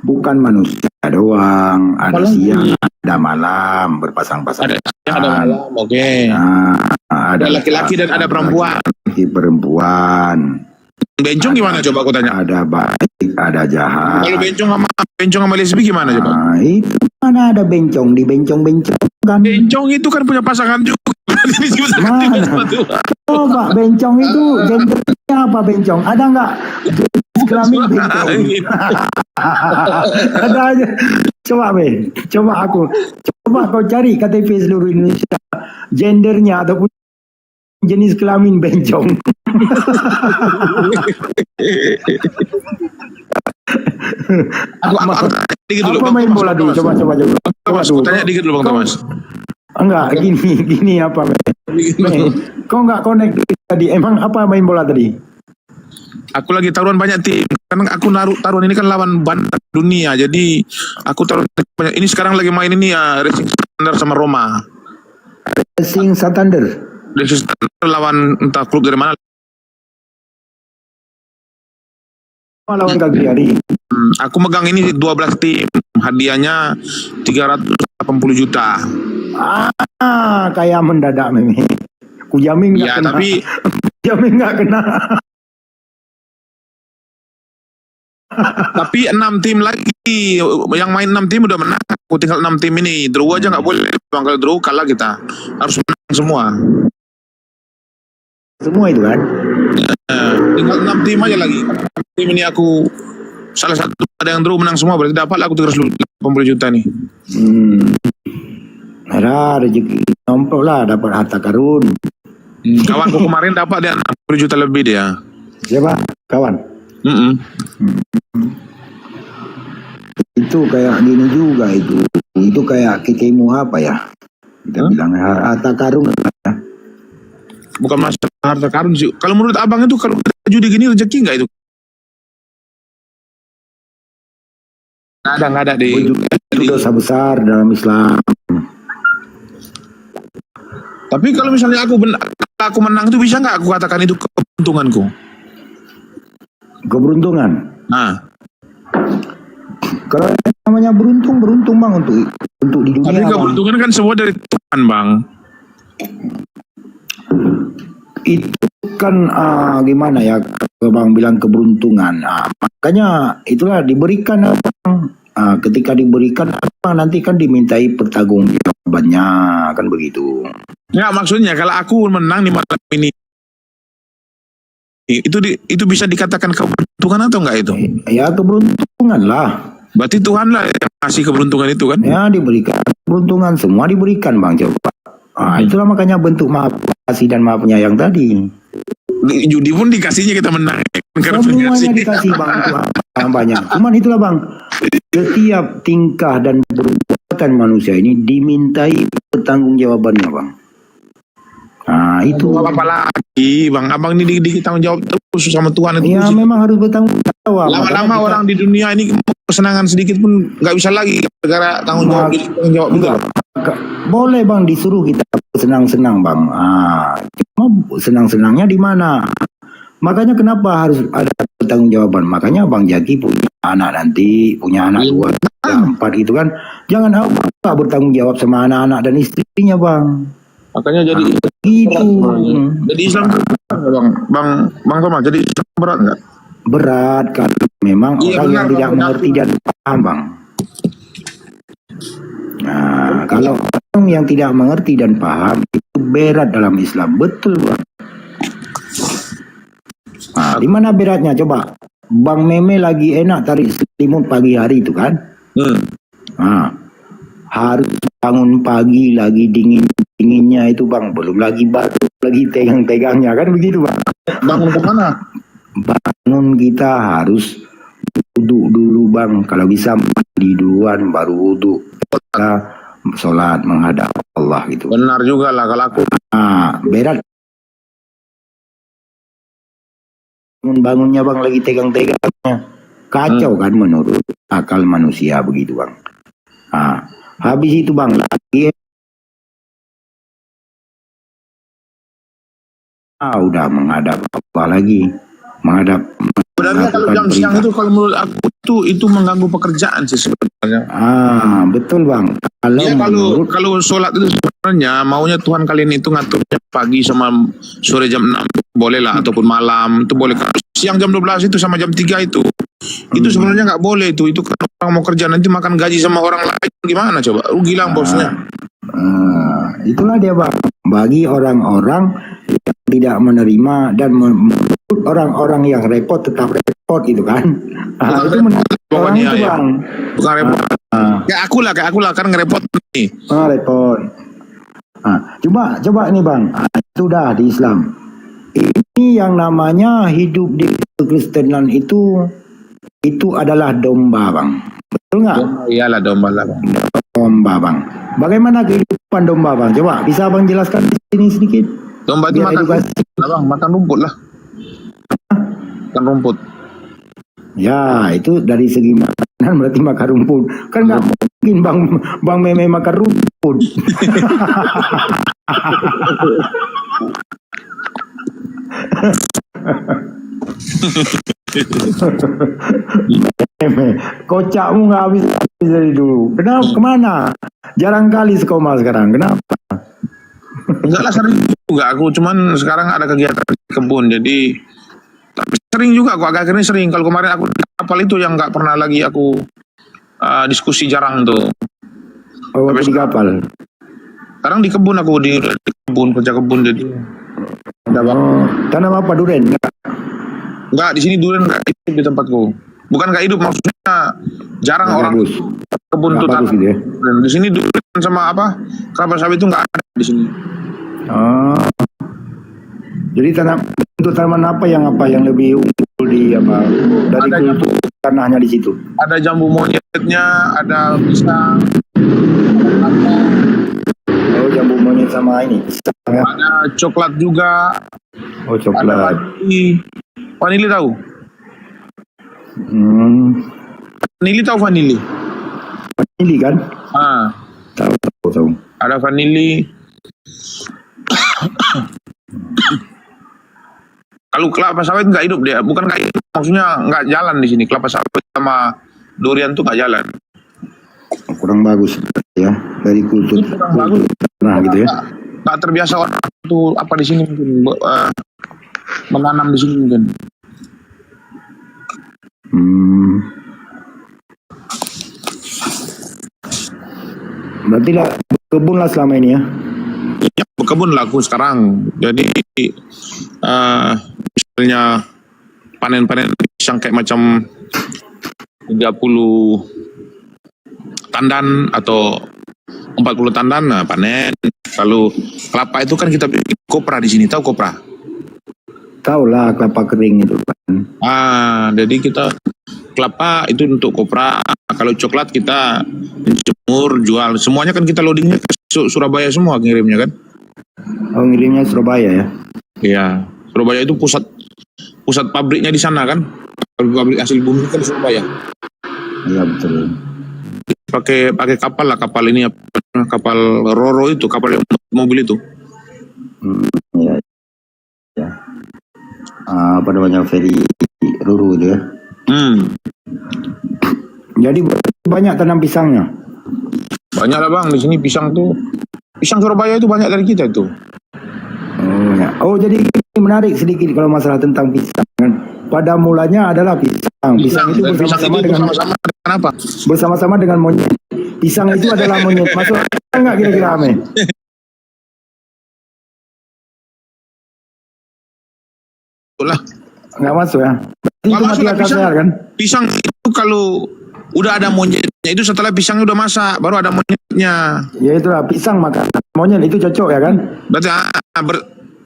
Bukan manusia doang. Ada siang, ada malam, berpasang-pasangan. Ada malam, oke. Ada laki-laki dan ada perempuan. Perempuan. Bencong gimana coba aku tanya? Ada baik, ada jahat. Kalau bencong sama lesbi gimana coba? Itu mana ada bencong, di bencong-bencong kan. Bencong itu kan punya pasangan juga. Mana? Coba bencong itu gendernya apa bencong? Ada nggak? Kelamin bencong. Ada aja. Coba kau cari KTP seluruh Indonesia. Gendernya ataupun jenis kelamin bencong. Apa main bola dulu? Coba. Tanya dikit dulu Bang Thomas. Enggak, gini apa? Kau nggak connect tadi? Emang apa main bola tadi? Aku lagi taruhan banyak tim. Karena aku taruhan ini kan lawan Bandar dunia. Jadi aku taruhan banyak. Ini sekarang lagi main ini ya Racing Santander sama Roma. Racing Santander lawan entah klub dari mana. Lawan Cagliari. Aku megang ini 12 tim. Hadiahnya 380 juta. Kayak mendadak memang. Ku jamin nggak kena. Tapi jamin nggak kena. Tapi 6 tim lagi. Yang main 6 tim udah menang. Aku tinggal 6 tim ini. Draw aja nggak boleh. Kalau draw kalah kita. Harus menang semua. Semua itu kan? Tinggal 6 tim aja lagi. Tim ini aku salah satu ada yang draw menang semua. Berarti dapat aku 380 juta nih. Ada rezeki nomplok lah, dapat harta karun. Kawanku kemarin dapat dia 60 juta lebih dia. Siapa? Kawan? Itu kayak gini juga itu. Itu kayak kitemu apa ya? Kita bilang harta karun. Bukan masalah harta karun sih. Kalau menurut abang itu kalau judi gini rezeki nggak itu? Nggak ada di. Itu dosa besar dalam Islam. Tapi kalau misalnya aku menang itu bisa nggak aku katakan itu keberuntunganku? Keberuntungan. Nah, kalau namanya beruntung bang untuk di dunia. Tapi keberuntungan kan semua dari Tuhan bang. Itu kan gimana ya bang bilang keberuntungan. Makanya itulah diberikan bang. Ketika diberikan nanti kan dimintai pertanggungjawabannya kan begitu. Ya maksudnya kalau aku menang di malam ini itu bisa dikatakan keberuntungan atau enggak itu? Ya keberuntungan lah. Berarti Tuhan lah yang ngasih keberuntungan itu kan? Ya diberikan keberuntungan, semua diberikan bang coba. Itulah makanya bentuk maha kasih dan maha penyayang tadi. Judi pun dikasihnya kita menang. Semuanya dikasih bang Tuhan banyak. Cuman itulah bang, setiap tingkah dan perbuatan perbuatan manusia ini dimintai pertanggungjawabannya, Bang. Nah, itu. Apa lagi, Bang? Abang ini dikit tanggung jawab terus sama Tuhan itu. Ya, memang harus bertanggung jawab. Lama-lama orang di dunia ini kesenangan sedikit pun nggak bisa lagi gara tanggung jawab enggak. Boleh, Bang, disuruh kita senang-senang, Bang. Cuma senang-senangnya di mana? Makanya kenapa harus ada pertanggungjawaban? Makanya Bang Jaki punya anak nanti, punya anak 2, 3, 4 gitu kan. Jangan apa bertanggung jawab sama anak-anak dan istrinya, Bang. Makanya jadi gitu. Jadi Islam Bang Thomas, jadi Islam berat nggak? Berat kan, memang orang yang tidak mengerti dan paham, Bang. Nah, kalau orang yang tidak mengerti dan paham itu berat dalam Islam, betul, Bang. Nah, di mana beratnya coba? Bang Meme lagi enak tarik selimut pagi hari itu kan? Nah, harus bangun pagi lagi dinginnya itu, Bang, belum lagi batuk lagi tegang-tegangnya kan begitu, Bang. Bangun kemana? Bangun kita harus wudhu dulu, Bang. Kalau bisa mandi duluan baru wudhu. Kita sholat menghadap Allah gitu. Benar juga lah kalau aku. Berat. Bangunnya, Bang, lagi tegang-tegangnya. Kacau kan menurut akal manusia begitu, Bang. Habis itu, Bang, lagi udah menghadap apa lagi? Sebenarnya kalau jam siang itu kalau menurut aku itu mengganggu pekerjaan sih sebenarnya. Betul, Bang. Kalau sholat itu sebenarnya maunya Tuhan kalian itu ngaturnya pagi sama sore jam 6 boleh lah, ataupun malam itu boleh. Kalau siang jam 12 itu sama jam 3 itu sebenarnya nggak boleh itu kan orang mau kerja nanti makan gaji sama orang lain gimana coba, rugi lah bosnya. Itulah dia, Bang, bagi orang-orang yang tidak menerima dan orang-orang yang repot tetap repot gitu kan. Itu orang itu, Bang. Bukan repot. Kayak aku lah kan ngerepot nih. Repot. Coba ini, Bang. Itu dah di Islam. Ini yang namanya hidup di Kekristenan itu adalah domba, Bang. Betul nggak? Iyalah domba lah, Bang. Domba, Bang. Bagaimana kehidupan domba, Bang? Coba bisa Bang jelaskan di sini sedikit. Domba itu makan rumput, Bang. Makan rumput lah. Makan rumput. Ya, itu dari segi makanan berarti makan rumput. Kan nggak mungkin Bang Meme makan rumput. Kocakmu nggak habis dari dulu. Kenapa? Kemana? Jarang kali sekoma sekarang. Kenapa? Enggak lah, sering juga aku. Cuman sekarang ada kegiatan di kebun. Jadi tapi sering juga aku agak ini sering. Kalau kemarin aku di kapal itu yang nggak pernah lagi aku diskusi jarang tuh. Tapi di kapal. Sekarang di kebun aku di kebun kerja kebun jadi. Tanam apa, durian? Enggak, di sini durian enggak hidup di tempatku. Bukan enggak hidup, maksudnya jarang orang kebun tuh tanam. Gitu ya? Dan di sini durian sama apa? Kelapa sawit itu enggak ada di sini. Jadi untuk tanaman apa yang lebih unggul di apa? Dari kultur tanahnya di situ. Ada jambu monyetnya, ada pisang. Jambu monyet sama ini. Ada coklat juga. Coklat. Ada vanili tahu? Vanili tahu vanili? Vanili kan? Tahu. Ada vanili. Kalau kelapa sawit nggak hidup dia, bukan nggak hidup, maksudnya nggak jalan di sini. Kelapa sawit sama durian tuh nggak jalan. Kurang bagus ya dari kultur. Kurang bagus. Nah gitu ya. Nggak terbiasa orang tuh apa di sini mungkin menanam di sini mungkin. Berarti lah kebun lah selama ini ya? Ya, berkebun lah aku sekarang. Jadi misalnya panen-panen pisang kayak macam 30 tandan atau 40 tandan, nah panen. Kalau kelapa itu kan kita bikin kopra di sini, tahu kopra? Tahu lah, kelapa kering itu kan. Jadi kita kelapa itu untuk kopra. Kalau coklat kita menjemur, jual. Semuanya kan kita loadingnya ke Surabaya semua ngirimnya kan? Oh, ngirimnya Surabaya ya? Iya, Surabaya itu pusat pabriknya di sana kan? Pabrik hasil bumi kan di Surabaya. Iya betul. Pakai kapal lah, kapal ini kapal Roro itu, kapal yang mobil itu. Iya. Ya. Apa namanya, ferry Roro itu ya? Jadi banyak tanam pisangnya? Banyak lah bang, di sini pisang Surabaya itu banyak dari kita itu. Oh ya. Oh, jadi menarik sedikit kalau masalah tentang pisang kan. Pada mulanya adalah pisang. Pisang itu bersama-sama dengan apa? Bersama-sama dengan monyet. Pisang itu adalah monyet. Masuk enggak kira-kira Ame? Itulah. Enggak masuk ya. Berarti itu mati akal sehat kan? Pisang itu kalau udah ada monyetnya itu setelah pisangnya udah masak baru ada monyetnya. Ya itulah pisang makan monyet itu cocok ya kan? Berarti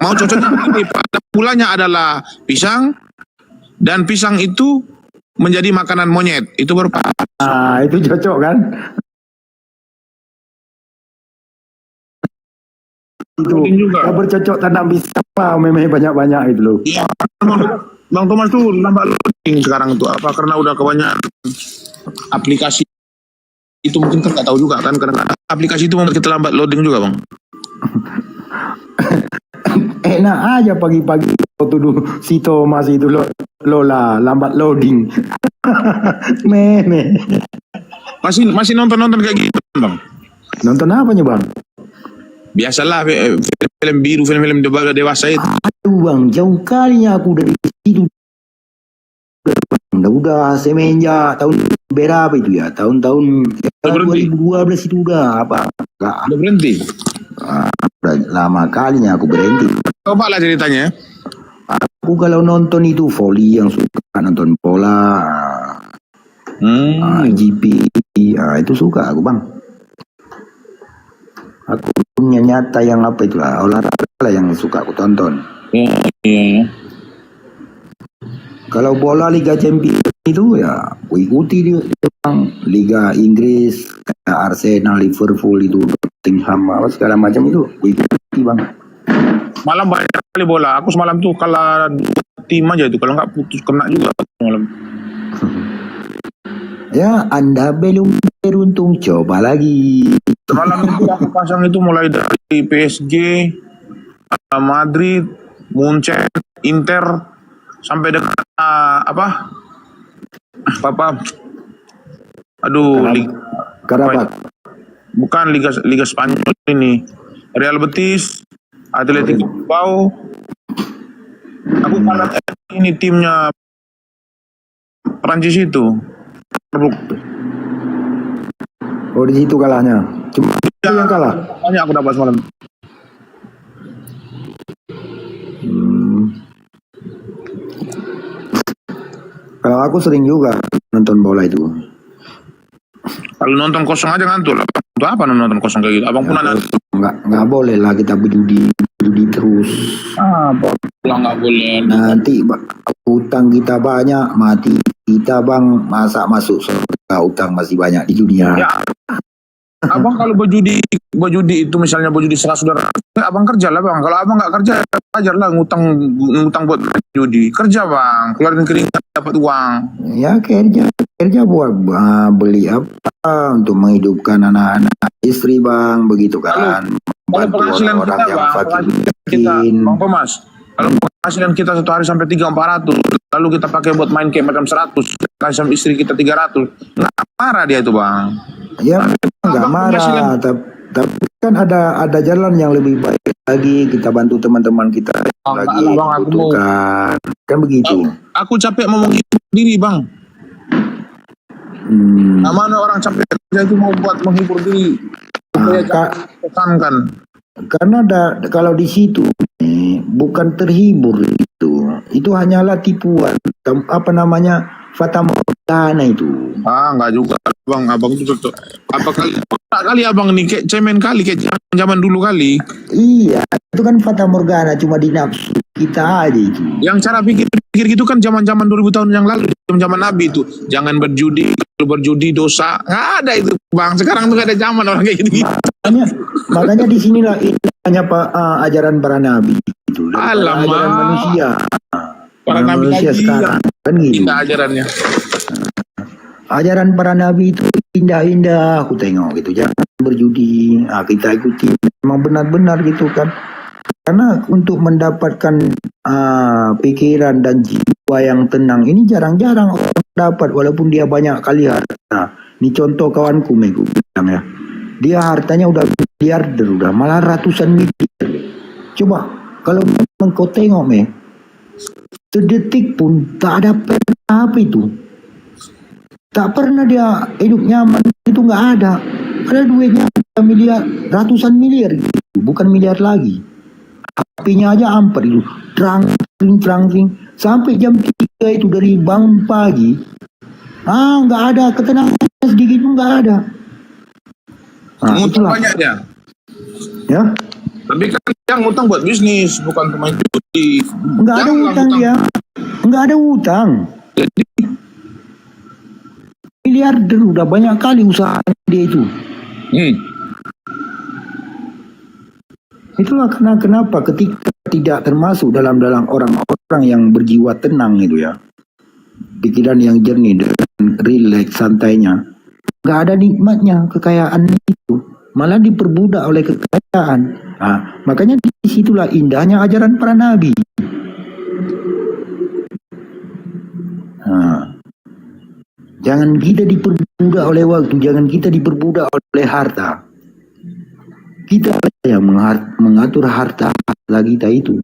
mau cocoknya ini pada mulanya adalah pisang dan pisang itu menjadi makanan monyet. Itu baru itu cocok kan? Itu juga bercocok tanam pisang memang banyak-banyak itu loh. Iya, Bang Thomas tuh lambat loading sekarang itu apa karena udah kebanyakan aplikasi itu mungkin kan nggak tahu juga kan karena aplikasi itu membuat kita lambat loading juga bang. Enak aja pagi-pagi tuduh si Thomas itu Lola lambat loading. Meme. Masih nonton kayak gitu bang? Nonton apanya bang? Biasalah film biru, film dewasa itu. Aduh bang, jauh kalinya aku dari situ. Udah semenjak tahun berapa itu ya? Tahun-tahun 2012 itu udah apa? Udah berhenti? Udah lama kalinya aku berhenti. Coba lah ceritanya. Aku kalau nonton itu volley yang suka nonton bola, GP, itu suka aku bang. Aku punya nyata yang apa itulah olahraga lah yang suka aku tonton. Iya. Kalau bola Liga Champions itu ya aku ikuti dia bang. Liga Inggris kayak Arsenal, Liverpool itu, Tottenham apa segala macam itu aku ikuti bang. Malam banyak kali bola. Aku semalam tuh kalah 2 tim aja itu. Kalau nggak putus kena juga malam. Ya Anda belum beruntung, coba lagi. Semalam itu aku pasang itu mulai dari PSG, Madrid, Munchen, Inter sampai dengan bukan Liga Spanyol ini, Real Betis, Atletico Bilbao. Aku kalah ini timnya Prancis itu. Oh di situ kalahnya. Cuma itu yang kalah. Banyak aku dapat semalam. Kalau aku sering juga nonton bola itu. Kalau nonton kosong aja ngantuk lah. Untuk apa nonton kosong kayak gitu? Abang pun ada. Nggak boleh lah kita berjudi terus. Pulang nggak boleh. Nanti utang kita banyak, mati kita bang, masa masuk surga utang masih banyak di dunia. Ya, abang kalau berjudi itu misalnya berjudi saudara, abang kerja lah bang. Kalau abang nggak kerja, ajar lah ngutang buat judi. Kerja bang, keluarin keringat dapat uang. Ya kerja buat beli apa untuk menghidupkan anak-anak, istri bang, begitu kan. Kalau penghasilan orang kita yang bang, fakir bang Thomas, kalau penghasilan kita satu hari sampai 300-400, lalu kita pakai buat main game macam 100, kasih sama istri kita 300, nggak marah dia itu bang. Ya nggak marah, tapi kan ada jalan yang lebih baik lagi, kita bantu teman-teman kita lagi bang, kan begitu. Aku capek mau menghibur diri bang. Mana orang capek kerja itu mau buat menghibur diri. Karena kalau di situ bukan terhibur itu hanyalah tipuan, apa namanya, fata morgana. Morgana itu. Enggak juga abang itu tuh. Apa kali abang nih kayak cemen kali kayak zaman dulu kali. Iya, itu kan fata morgana, cuma di nafsu kita aja itu. Yang cara pikir gitu kan zaman 2000 tahun yang lalu, zaman Nabi itu. Jangan berjudi, kalau berjudi dosa. Nggak ada itu bang. Sekarang tuh gak ada zaman orang kayak gitu. Makanya di sinilah indahnya ajaran para nabi itu. Alamak. Ajaran manusia. Para nabi manusia lagi sekarang kan gitu. indah ajarannya. Ajaran para nabi itu indah-indah, aku tengok gitu. Jangan berjudi, kita ikuti. Memang benar-benar gitu kan. Karena untuk mendapatkan pikiran dan jiwa yang tenang ini jarang-jarang orang dapat, walaupun dia banyak kali harta. Ini contoh kawanku Megu bilang ya. Dia hartanya udah miliarder, udah malah ratusan miliar. Coba kalau memang kau tengok sedetik pun tak ada apa itu. Tak pernah dia hidup nyaman, itu nggak ada. Ada duitnya miliar, ratusan miliar gitu, bukan miliar lagi. HP-nya aja amper itu, terang, sampai jam 3 itu dari bangun pagi. Nggak ada ketenangan sedikit pun nggak ada. Ngutang banyak dia. Ya. Tapi kan yang ngutang buat bisnis, bukan pemain judi. Nggak ada utang dia, nggak ada utang. Jadi miliarder udah banyak kali usaha dia itu. Itulah kenapa ketika tidak termasuk dalam orang-orang yang berjiwa tenang itu ya, pikiran yang jernih dan rileks santainya, nggak ada nikmatnya kekayaan itu, malah diperbudak oleh kekayaan. Makanya disitulah indahnya ajaran para nabi. Jangan kita diperbudak oleh waktu, jangan kita diperbudak oleh harta. Kita yang mengatur harta kita itu.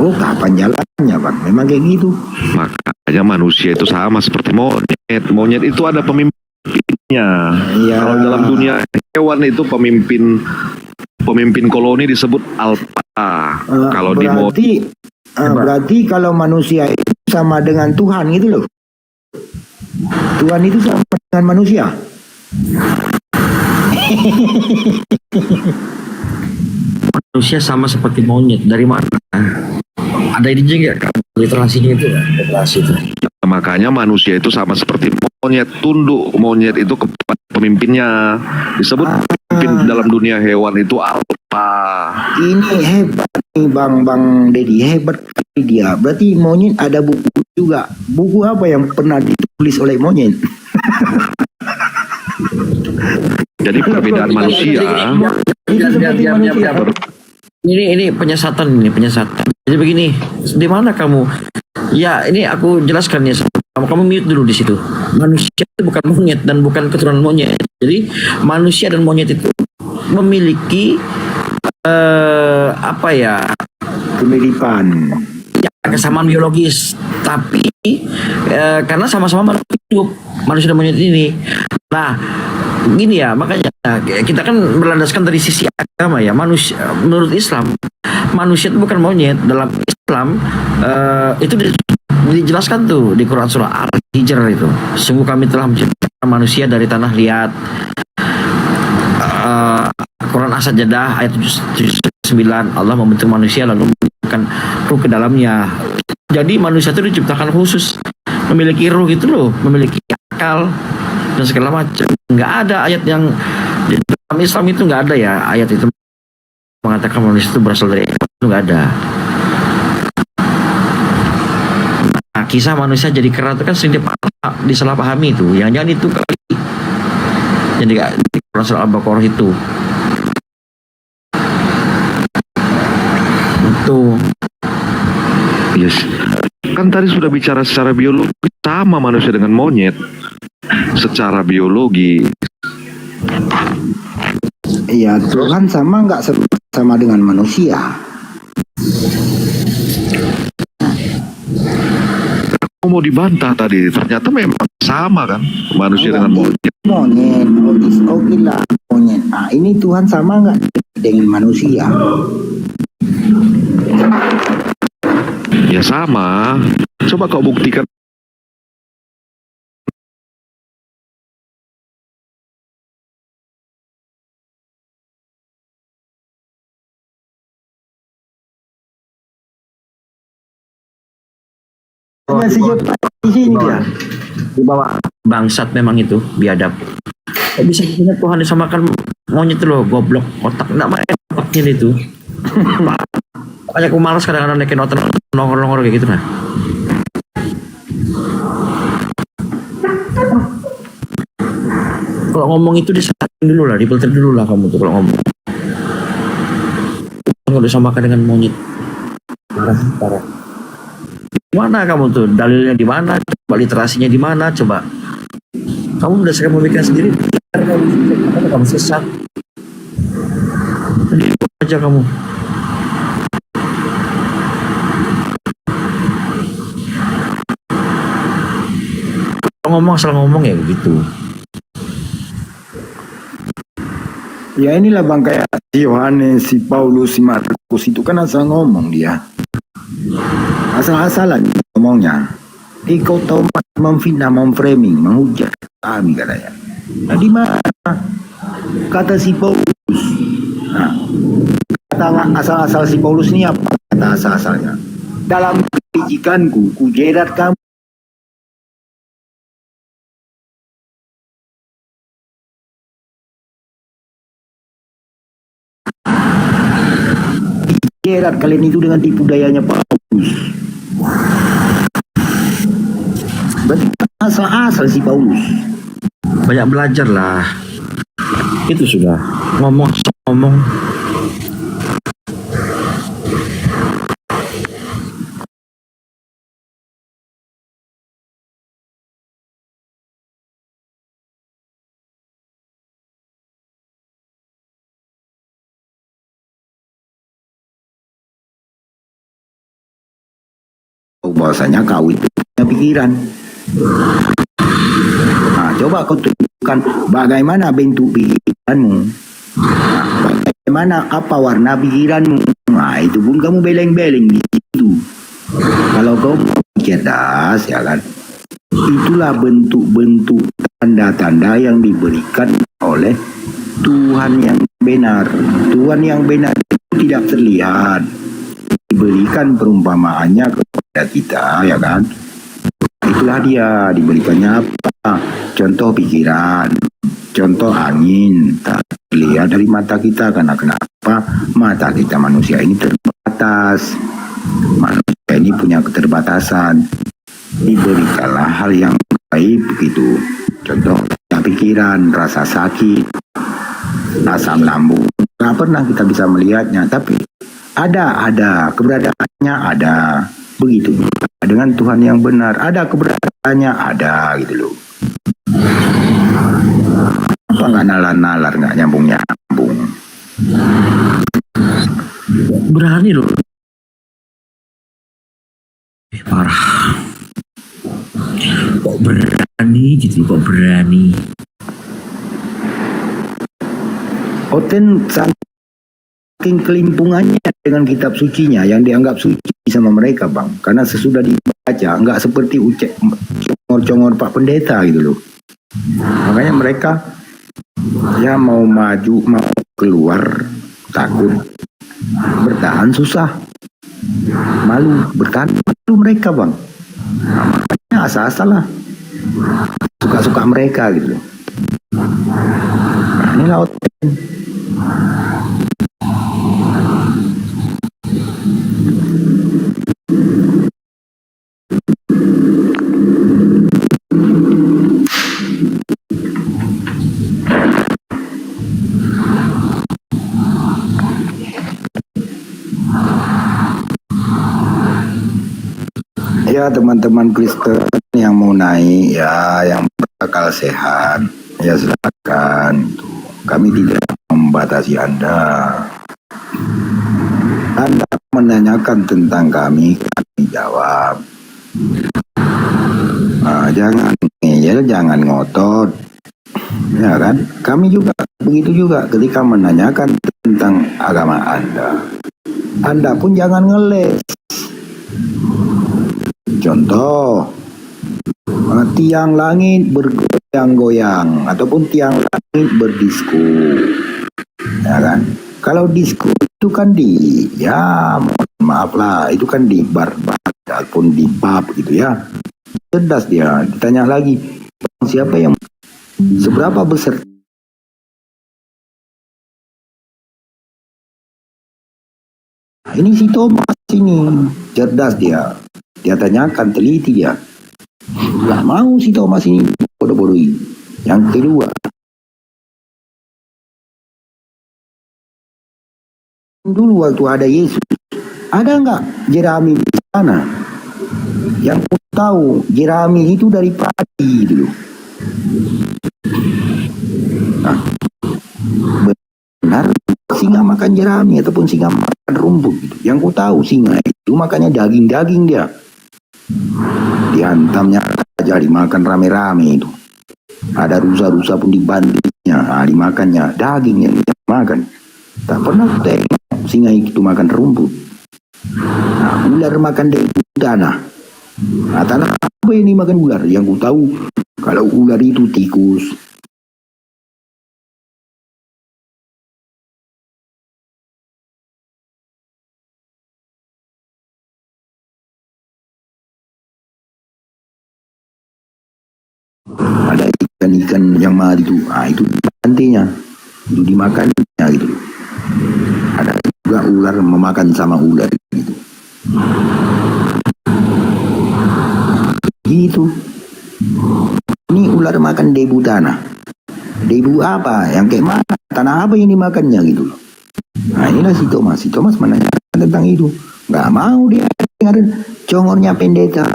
Oh, kapan jalannya, Bang? Memang kayak gitu. Makanya manusia itu sama seperti monyet. Monyet itu ada pemimpinnya. Iya. Kalau dalam dunia hewan itu pemimpin koloni disebut alpha. Kalau di berarti kalau manusia itu sama dengan Tuhan gitu loh. Tuhan itu sama dengan manusia. Manusia sama seperti monyet. Dari mana? Ada ini juga literasinya itu, literasi itu. Makanya manusia itu sama seperti monyet, tunduk monyet itu kepada pemimpinnya. Disebut pemimpin dalam dunia hewan itu alpha. Ini hebat nih Bang Dedi, hebat kali dia. Berarti monyet ada buku juga. Buku apa yang pernah ditulis oleh monyet? Jadi perbedaan manusia. Ini penyesatan. Jadi begini, di mana kamu? Ya, ini aku jelaskan ya. Kamu mute dulu di situ. Manusia itu bukan monyet dan bukan keturunan monyet. Jadi manusia dan monyet itu memiliki kemiripan. Ya, kesamaan biologis, tapi karena sama-sama makhluk hidup, manusia dan monyet ini. Nah, gini ya, makanya kita kan berlandaskan dari sisi agama ya. Manusia, menurut Islam, manusia itu bukan monyet. Dalam Islam itu dijelaskan tuh di Quran surah Al-Hijr itu. Sungguh kami telah menciptakan manusia dari tanah liat. Quran As-Sajdah ayat 79, Allah membentuk manusia lalu memasukkan ruh ke dalamnya. Jadi manusia itu diciptakan khusus, memiliki ruh itu loh, memiliki akal dan segala macam. Nggak ada ayat yang di dalam Islam itu, nggak ada ya ayat itu mengatakan manusia itu berasal dari itu, nggak ada. Nah, kisah manusia jadi kera itu kan sering disalahpahami itu. Jangan-jangan itu kali. Jadi di Quran surah Al-Baqarah itu. Itu. Yes. Kan tadi sudah bicara secara biologi sama manusia dengan monyet. Secara biologi. Iya, Tuhan sama nggak sama dengan manusia? Mau dibantah tadi, ternyata memang sama kan manusia dengan monyet. Monyet, oke lah monyet. Nah, ini Tuhan sama nggak dengan manusia? Ya sama. Coba kau buktikan. Di sini dia. Di bawah bangsat memang itu, biadab. Bisa dilihat Tuhan disamakan monyet itu loh, goblok, otak enggak main otaknya itu. Makanya aku malas kadang-kadang naikin otak nongol-nongol kayak gitu nah. Kalau ngomong itu disaring dulu lah, difilter dulu lah kamu tuh kalau ngomong. Kalau disamakan dengan monyet. Parah. Mana kamu tuh? Dalilnya di mana? Coba literasinya di mana? Coba. Kamu berdasarkan pemikiran sendiri. Kamu sesat. Jadi aja kamu. Kalau ngomong asal ngomong ya begitu. Ya inilah Bang, kayak si Yohanes, si Paulus, si Markus itu kan asal ngomong dia. Asal-asalan ngomongnya. Kau tahu memfitnah, memframing, menghujat kami katanya. Nah, di mana kata si Paulus? Nah, kata asal-asal si Paulus ini apa? Kata asal-asalnya. Dalam kejikanku, ku jerat kamu. Jerat kalian itu dengan tipu dayanya Paulus. Berarti asal-asal si Paulus. Banyak belajar lah. Itu sudah ngomong. bahwasanya kau itu punya pikiran. Nah, coba kau tunjukkan bagaimana bentuk pikiranmu. Nah, bagaimana apa warna pikiranmu. Nah, itu pun kamu beleng-beleng di situ. Kalau kau cerdas, ya kan, itulah bentuk-bentuk tanda-tanda yang diberikan oleh Tuhan yang benar. Tuhan yang benar itu tidak terlihat. Diberikan perumpamaannya kepada kita, ya kan. Itulah dia, diberikannya apa? Contoh pikiran, contoh angin, tak terlihat dari mata kita. Karena kenapa? Mata kita manusia ini terbatas. Manusia ini punya keterbatasan. Diberikanlah hal yang baik begitu. Contoh pikiran, rasa sakit, asam lambung. Nggak pernah kita bisa melihatnya, tapi ada keberadaannya, ada begitu. Dengan Tuhan yang benar, ada keberadaannya, ada gitu loh. Apa nggak nalar-nalar, nggak nyambung-nyambung. Berani loh. Parah. Kok berani gitu, kok berani. Oten saking kelimpungannya dengan kitab sucinya yang dianggap suci sama mereka, Bang. Karena sesudah dibaca nggak seperti congor-congor Pak Pendeta gitu loh. Makanya mereka ya mau maju, mau keluar takut, bertahan susah, malu, bertahan malu mereka, Bang. Nah, makanya asal-asal lah, suka-suka mereka gitu loh. Nah, inilah Oten. Ya teman-teman Kristen yang mau naik, ya yang bakal sehat, ya silakan. Kami tidak membatasi Anda. Anda menanyakan tentang kami jawab. Nah, jangan ngeyel, jangan ngotot. Ya kan? Kami juga begitu juga ketika menanyakan tentang agama Anda. Anda pun jangan ngeles. Contoh, tiang langit bergoyang-goyang ataupun tiang langit berdisku, ya kan? Kalau disku itu kan maaf lah, itu kan di bar ataupun di pub gitu ya. Cerdas dia. Ditanya lagi, siapa yang seberapa besar? Ini si Thomas ini cerdas dia. Dia tanyakan, teliti dia. Gak mau si Thomas ini bodoh-bodohin. Yang kedua, dulu waktu ada Yesus, ada nggak jerami di sana? Yang aku tahu jerami itu dari padi dulu. Nah, benar singa makan jerami ataupun singa makan rumput gitu. Yang ku tahu singa itu makannya daging-daging dia. Dihantamnya saja dimakan rame-rame itu. Ada rusa-rusa pun dibantingnya, dimakannya daging yang dia makan. Tak pernah tengok singa itu makan rumput. Nah, ular makan tanah. Nah, tanah apa ini makan ular? Yang ku tahu kalau ular itu tikus. Ada ikan-ikan yang mahal itu, itu nantinya itu dimakannya gitu. Ada juga ular memakan sama ular gitu. Gitu. Ini ular makan debu tanah. Debu apa? Yang kayak mana? Tanah apa yang dimakannya gitu. Nah, inilah si Thomas. Si Thomas menanyakan tentang itu. Nggak mau dia dengar congornya pendeta.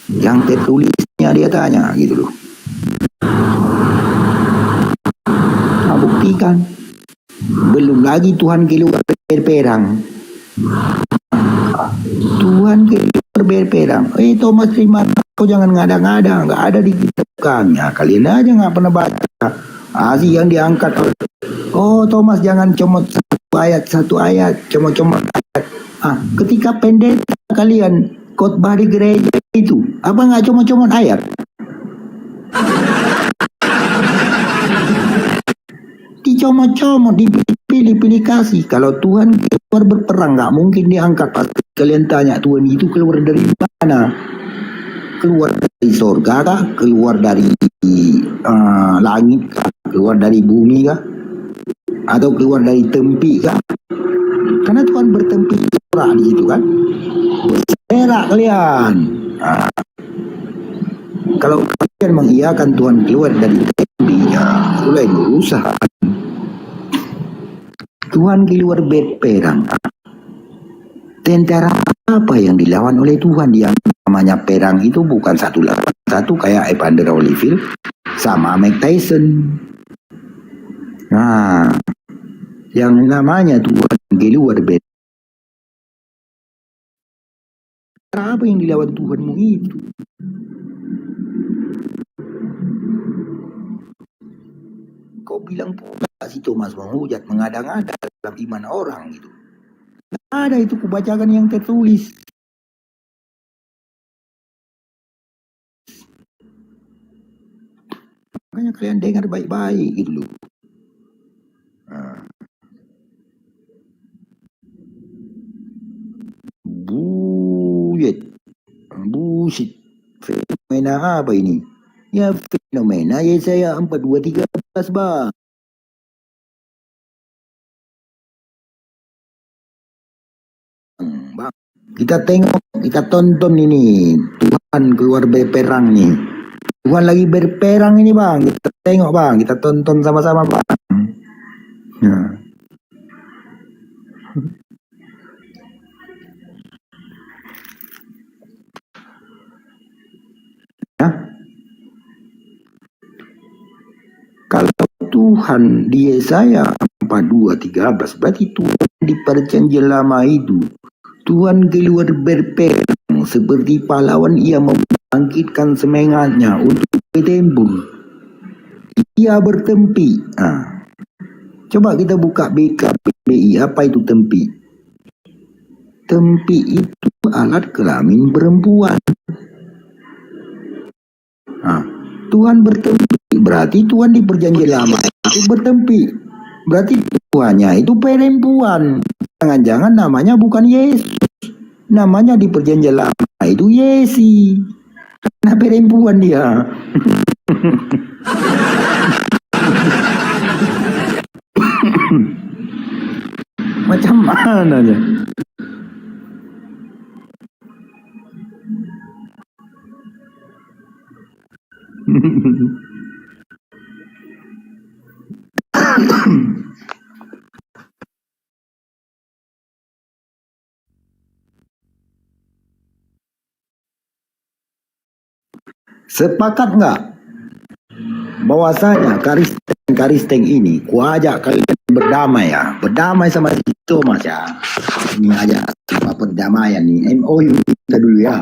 Yang tertulisnya dia tanya gitu loh. Nah, buktikan. Belum lagi Tuhan keluar dari perang. Tuhan keluar berperang. Thomas terima, kau jangan ngada-ngada, nggak ada di kitab kami. Kalian aja nggak pernah baca. Asih yang diangkat. Oh Thomas jangan comot satu ayat, comot ayat. Ketika pendeta kalian khotbah di gereja itu, apa nggak comot ayat? Dicomot-comot, dipilih kasih. Kalau Tuhan keluar berperang nggak mungkin diangkat. Pasti kalian tanya Tuhan itu keluar dari mana? Keluar dari sorga kah? Keluar dari langit kah? Keluar dari bumi kah? Atau keluar dari tempi kah? Karena Tuhan bertempi di situ kan? Berserak kalian. Kalau kalian mengiyakan Tuhan keluar dari tempi, mulai berusaha. Tuhan keluar berperang. Tentara apa yang dilawan oleh Tuhan? Yang namanya perang itu bukan satu lawan satu kayak Evander Holyfield sama Mike Tyson. Nah, yang namanya Tuhan keluar berperang. Apa yang dilawan Tuhanmu itu? Kau bilang pula si Thomas menghujat, mengada-ngada dalam iman orang gitu. Nggak ada itu kubacakan yang tertulis. Makanya kalian dengar baik-baik gitu loh. Bullshit. Fenomena apa ini? Ya fenomena Yesaya 42:13 bang. Bang, kita tengok, kita tonton ini Tuhan keluar berperang nih. Tuhan lagi berperang ini bang. Kita tengok bang, kita tonton sama-sama bang. Kalau Tuhan di Yesaya 42:13 berarti Tuhan di perjanjian lama itu Tuhan keluar berperang seperti pahlawan. Ia membangkitkan semangatnya untuk bertempur. Ia bertempi. Coba kita buka BKBI, apa itu tempi? Tempi itu alat kelamin perempuan. Tuhan bertempi, berarti Tuhan di perjanjian lama itu bertempi. Berarti Tuhannya itu perempuan. Jangan-jangan namanya bukan Yesus. Namanya di perjanjian lama itu Yesi. Karena perempuan dia. Macam mana ya? Sepakat nggak bahwasanya Karisteng ini kuajak kalian berdamai ya, berdamai sama si Thomas ya. Ini aja apa perdamaian nih, MOU kita dulu ya.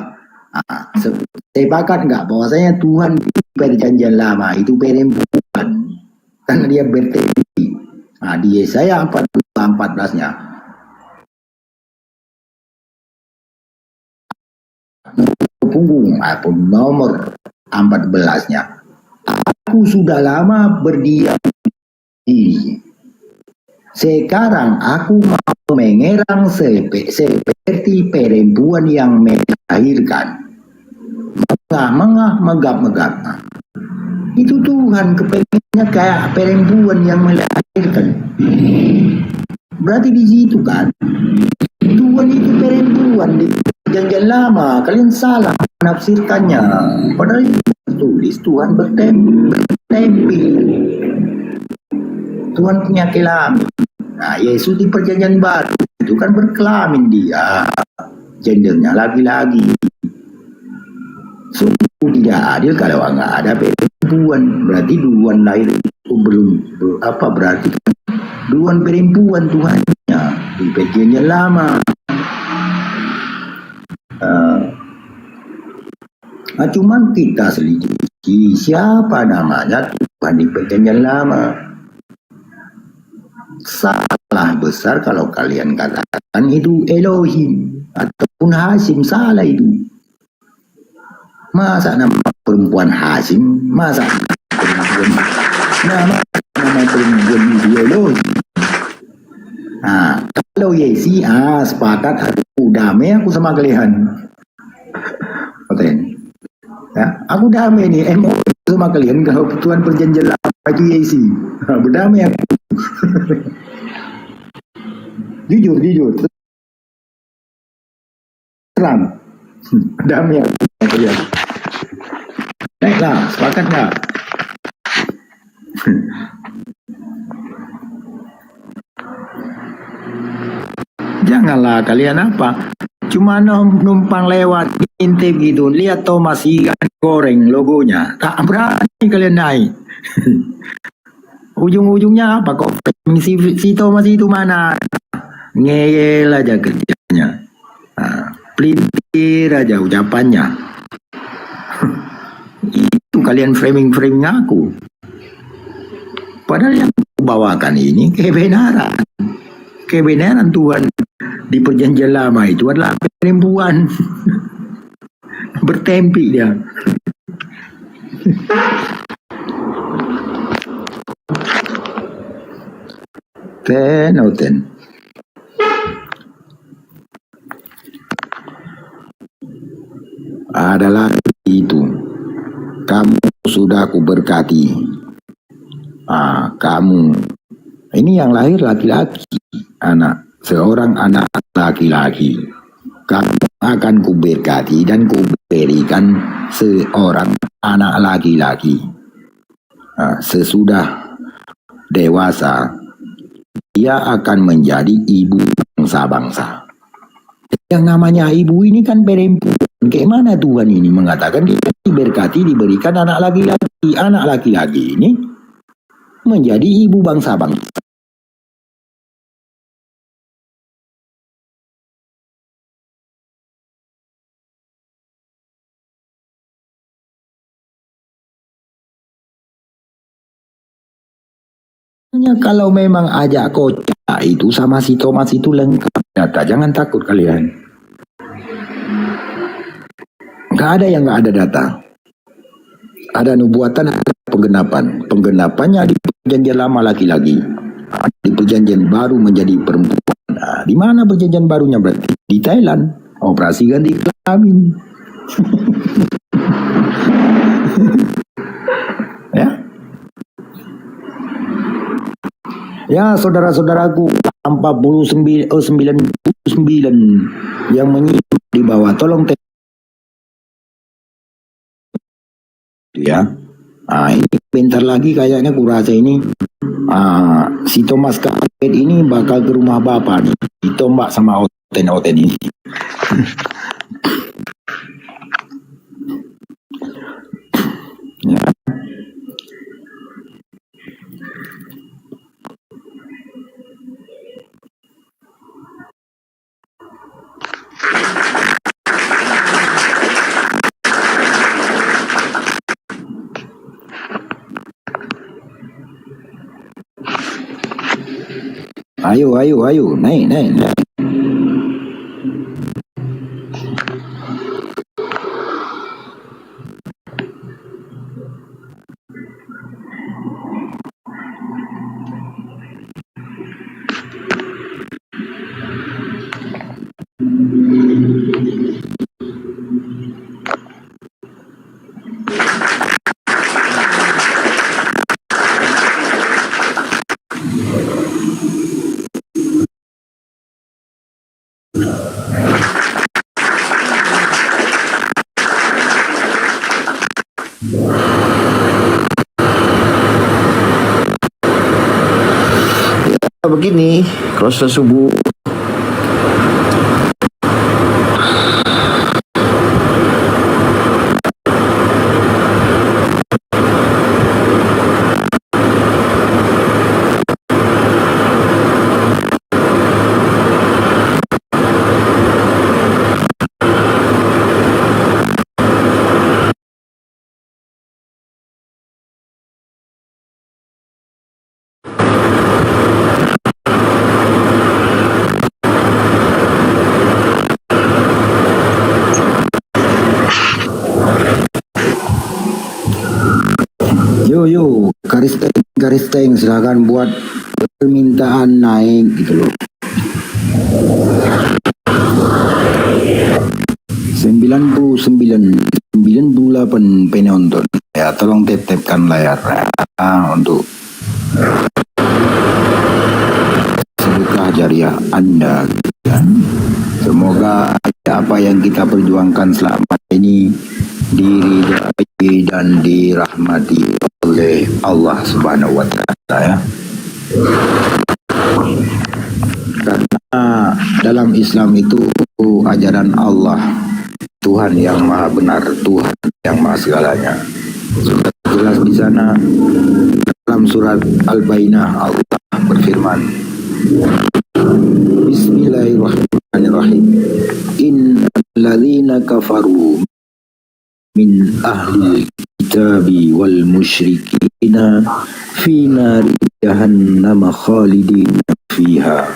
Sepakat nggak bahwasanya Tuhan di perjanjian lama itu perempuan karena dia bertempi. Di Yesaya 14-nya punggung atau nomor 14-nya, aku sudah lama berdiam diri. Sekarang aku mau mengerang seperti perempuan yang melahirkan. Megap-megap. Itu Tuhan kepengennya kayak perempuan yang melahirkan. Berarti di situ kan Tuhan itu perempuan di perjanjian lama. Kalian salah menafsirkannya. Padahal itu tulis Tuhan bertempi. Tuhan punya kelamin. Yesus di perjanjian baru itu kan berkelamin dia. Gendernya laki-laki. Sungguh tidak adil kalau nggak ada perempuan. Berarti duluan lahir itu belum berarti duluan perempuan Tuhannya di perjanjian lama. Cuman kita selidiki siapa namanya Tuhan di perjanjian lama. Salah besar kalau kalian katakan itu Elohim ataupun Hashim, salah itu. Masa nama perempuan Hashim, masa nama perempuan itu Elohim. Kalau Yesi, sepakat aku damai aku sama kalian. Oke. Ya, aku damai nih, sama kalian kalau Tuhan perjanjian lama itu Yesi. Berdamai aku. jujur terang damai ya. Baiklah, sepakat nggak? Janganlah kalian cuma numpang lewat intip gitu, lihat Thomas ikan goreng logonya, tak berani kalian naik. Ujung-ujungnya apa kok? Si Thomas itu mana? Ngeyel aja kerjanya, pelintir aja ucapannya. Itu kalian framing aku. Padahal yang aku bawakan ini kebenaran Tuhan di perjanjian lama itu adalah perempuan. Bertempi dia. Ten. Adalah itu. Kamu sudah aku berkati. Kamu ini yang lahir laki-laki, seorang anak laki-laki. Kamu akan kuberkati dan kuberikan seorang anak laki-laki. Sesudah dewasa, dia akan menjadi ibu bangsa-bangsa. Yang namanya ibu ini kan perempuan. Bagaimana Tuhan ini mengatakan dia diberkati, diberikan anak laki-laki. Anak laki-laki ini menjadi ibu bangsa-bangsa. Kalau memang ajak kocak itu sama si Thomas itu lengkap data, jangan takut kalian. Nggak ada yang nggak ada data. Ada nubuatan, ada penggenapan. Penggenapannya di perjanjian lama laki-laki, di perjanjian baru menjadi perempuan. Di mana perjanjian barunya berarti? Di Thailand, operasi ganti kelamin. Ya, saudara-saudaraku, 99 yang menyimak di bawah, tolong ya. Ini bentar lagi kayaknya kurasa ini si Thomas Kapet ini bakal ke rumah bapak nih, ditombak sama oten-oten ini. Ya. Ayo, naik. Begini, kalau sudah subuh Yo, garis tank silakan buat permintaan naik gitu loh. 98 penonton. Ya, tolong tap-tapkan layar untuk sedekah jariah Anda. Semoga apa yang kita perjuangkan selama ini diridai dan dirahmati oleh Allah Subhanahu wa Ta'ala ya. Karena dalam Islam itu ajaran Allah, Tuhan yang maha benar, Tuhan yang maha segalanya. Sudah jelas di sana dalam surat Al-Bayyinah Allah berfirman, Bismillahirrahmanirrahim. Innalladzina kafaru min ahli kitabi wal musyrikina fi nari jahannam khalidina fiha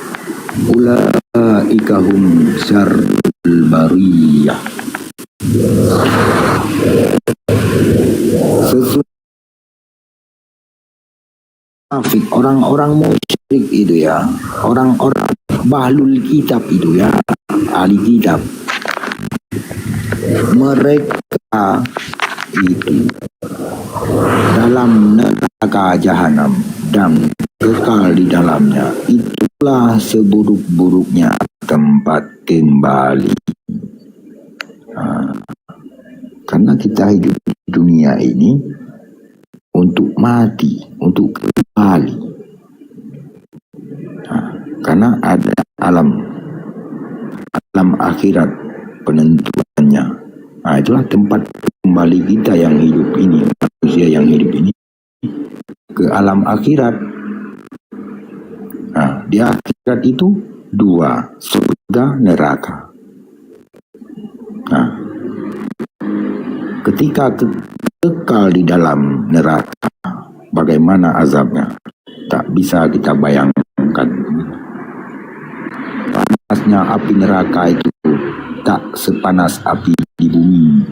ulaika hum syarrul bariyah. Orang-orang musyrik itu ya, orang-orang bahlul kitab itu ya, ahli kitab, mereka itu dalam neraka jahanam dan kekal di dalamnya. Itulah seburuk-buruknya tempat kembali. Karena kita hidup di dunia ini untuk mati, untuk kembali. Karena ada alam akhirat penentuannya. Itulah tempat kembali kita yang hidup ini, manusia yang hidup ini, ke alam akhirat. Di akhirat itu dua, surga, neraka. Ketika kekal di dalam neraka, bagaimana azabnya? Tak bisa kita bayangkan. Panasnya api neraka itu tak sepanas api di bumi.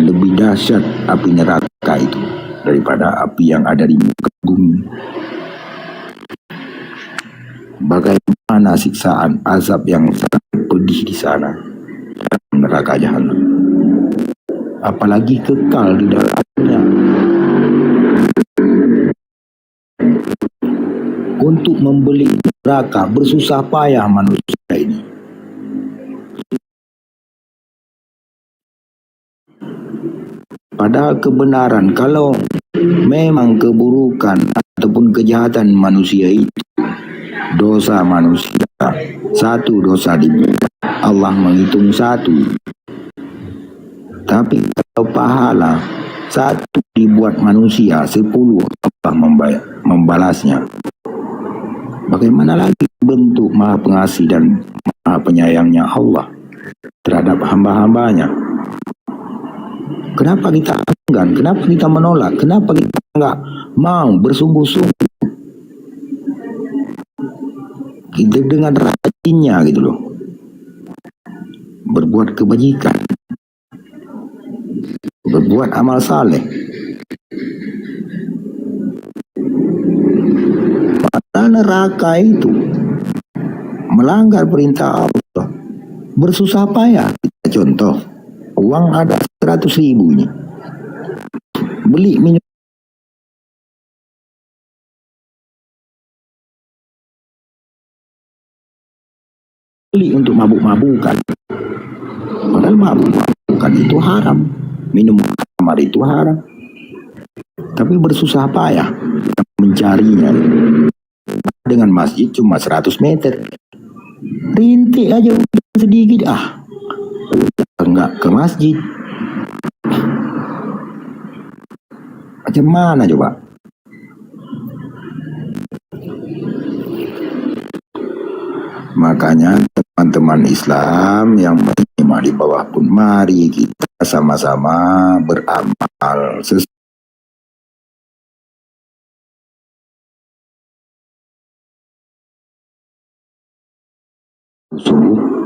Lebih dahsyat api neraka itu daripada api yang ada di muka bumi. Bagaimana siksaan azab yang sangat pedih di sana, neraka jahanam. Apalagi kekal di dalamnya. Untuk membeli neraka bersusah payah manusia ini. Padahal kebenaran, kalau memang keburukan ataupun kejahatan manusia itu dosa manusia, satu dosa dibuat, Allah menghitung satu. Tapi kalau pahala satu dibuat manusia, 10 Allah membalasnya. Bagaimana lagi bentuk maha pengasih dan maha penyayangnya Allah terhadap hamba-hambanya? Kenapa kita enggan? Kenapa kita menolak? Kenapa kita enggak mau bersungguh-sungguh? Kita dengan rajinnya gitu loh, berbuat kebajikan, berbuat amal saleh. Pada neraka itu melanggar perintah Allah, bersusah payah. Kita contoh, uang ada 100.000 ini, beli minum untuk mabuk-mabukan. Padahal mabuk-mabukan itu haram, minum khamar itu haram. Tapi bersusah payah mencarinya. Dengan masjid cuma 100 meter. Rintik aja sedikit, enggak ke masjid. Macam mana coba? Makanya teman-teman Islam yang menyimak di bawah pun, mari kita sama-sama beramal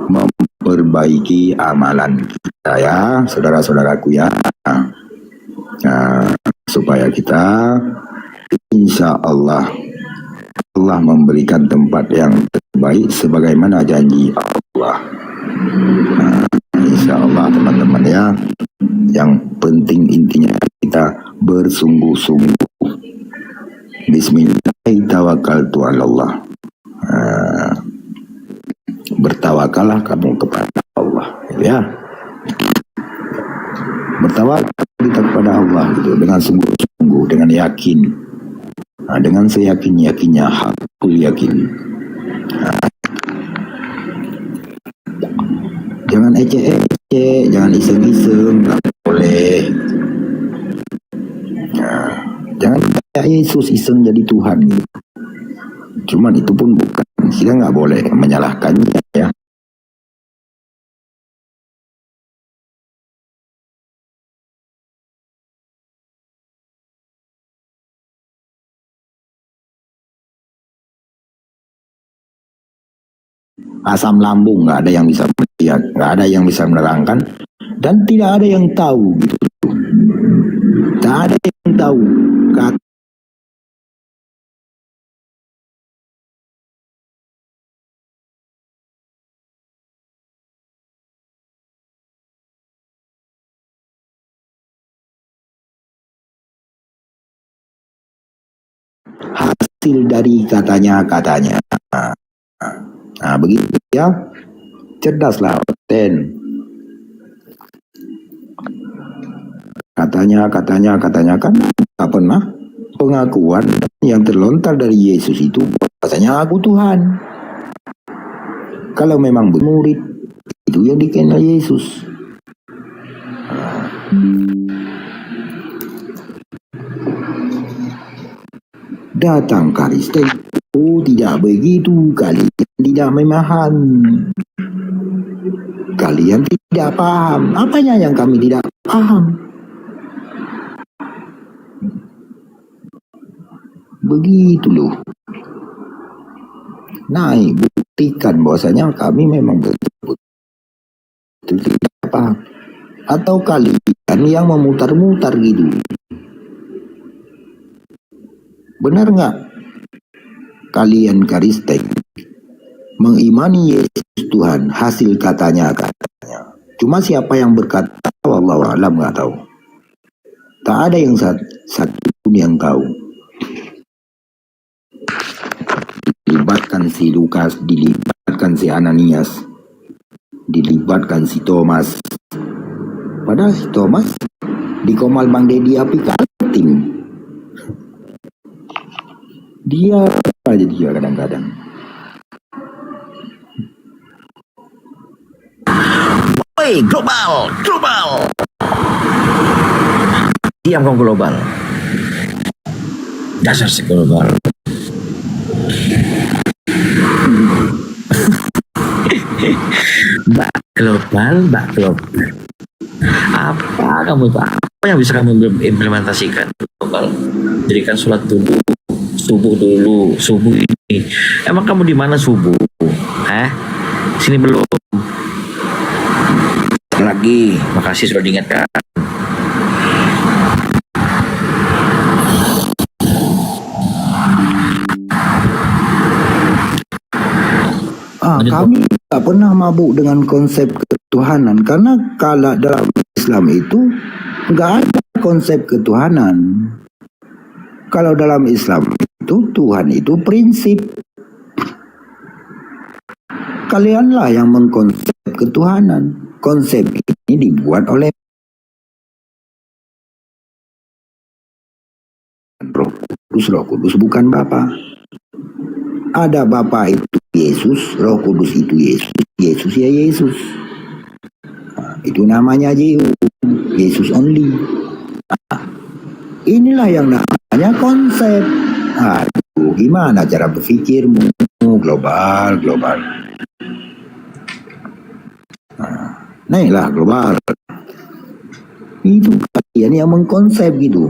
memperbaiki amalan kita ya, saudara-saudaraku ya. supaya kita insya Allah memberikan tempat yang terbaik sebagaimana janji Allah. Insya Allah teman-teman ya. Yang penting intinya kita bersungguh-sungguh. Bismillahirrahmanirrahim. Bertawakallah kamu kepada Allah, ya. Bertawakal kita kepada Allah gitu, dengan sungguh-sungguh, dengan yakin, dengan seyakin-yakinnya, hakul yakin. Jangan ecek-ecek, jangan iseng-iseng, nggak boleh. Jangan kayak Yesus iseng jadi Tuhan. Cuman itu pun bukan, kita nggak boleh menyalahkannya ya. Asam lambung nggak ada yang bisa melihat, nggak ada yang bisa menerangkan, dan tidak ada yang tahu gitu. Tak ada yang tahu. Hasil dari katanya-katanya. Nah, begitu ya. Cerdaslah, Ten. Katanya kan tak pernah pengakuan yang terlontar dari Yesus itu bahwasanya aku Tuhan. Kalau memang murid itu yang dikenal Yesus. Datang Kristen itu tidak begitu, kalian tidak memahami. Kalian tidak paham. Apanya yang kami tidak paham? Begitu loh. Nah, buktikan bahwasanya kami memang betul tidak paham. Atau kalian yang memutar-mutar gitu. Benar nggak? Kalian Kristen mengimani Yesus Tuhan, hasil katanya. Cuma siapa yang berkata, wallahu a'lam, nggak tahu. Tak ada yang satu pun yang tahu. Dilibatkan si Lukas, dilibatkan si Ananias, dilibatkan si Thomas. Padahal si Thomas di Komal Bang Dedi api kalting. Dia aja dia kadang-kadang. Woi, global. Diam kau global. Dasar si global. Mbak global. Apa kamu itu? Apa yang bisa kamu implementasikan global? Jadikan sholat dulu. Subuh ini. Emang kamu di mana subuh? Sini belum. Lagi. Makasih sudah diingatkan. Kami tak pernah mabuk dengan konsep ketuhanan, karena kalau dalam Islam itu nggak ada konsep ketuhanan. Kalau dalam Islam itu Tuhan itu prinsip. Kalianlah yang mengkonsep ketuhanan. Konsep ini dibuat oleh Roh Kudus bukan Bapa. Ada Bapa itu Yesus, Roh Kudus itu Yesus, Yesus ya Yesus. Itu namanya Yesus only. Inilah yang namanya konsep. Aduh, gimana cara berpikirmu? Global. Naiklah global. Itu kalian yang mengkonsep gitu.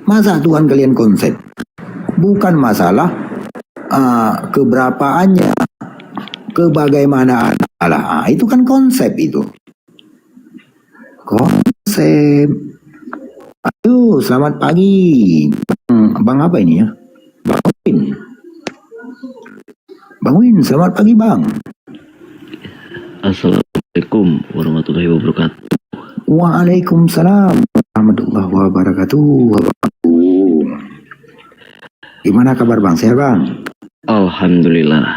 Masa Tuhan kalian konsep? Bukan masalah keberapaannya, kebagaimana Allah. Itu kan konsep itu. Konsep. Selamat pagi. Bang apa ini ya? Bang Win. Bang Win, selamat pagi Bang. Assalamualaikum warahmatullahi wabarakatuh. Waalaikumsalam warahmatullahi wabarakatuh. Gimana kabar Bang? Sehat Bang? Alhamdulillah.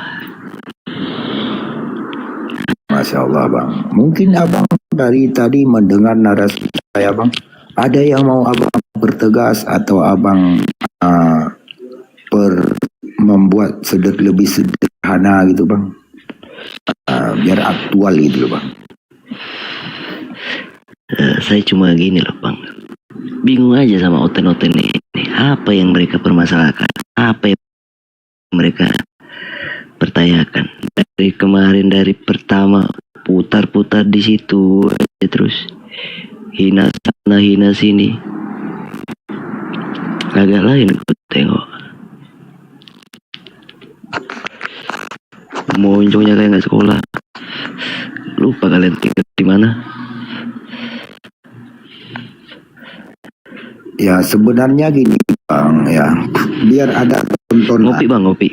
Masya Allah Bang. Mungkin Abang dari tadi mendengar narasi saya Bang. Ada yang mau Abang bertegas atau Abang membuat lebih sederhana gitu Bang. Biar aktual gitu loh Bang. Saya cuma gini loh Bang. Bingung aja sama oten-oten ini. Apa yang mereka permasalahkan? Apa yang mereka pertanyakan? Dari kemarin, dari pertama putar-putar di situ aja terus. Hina sana, hina sini. Agak lain gue tengok. Monconya kayak nggak sekolah. Lupa kalian tinggal di mana? Ya sebenarnya gini Bang ya. Biar ada tontonan. Ngopi Bang, ngopi.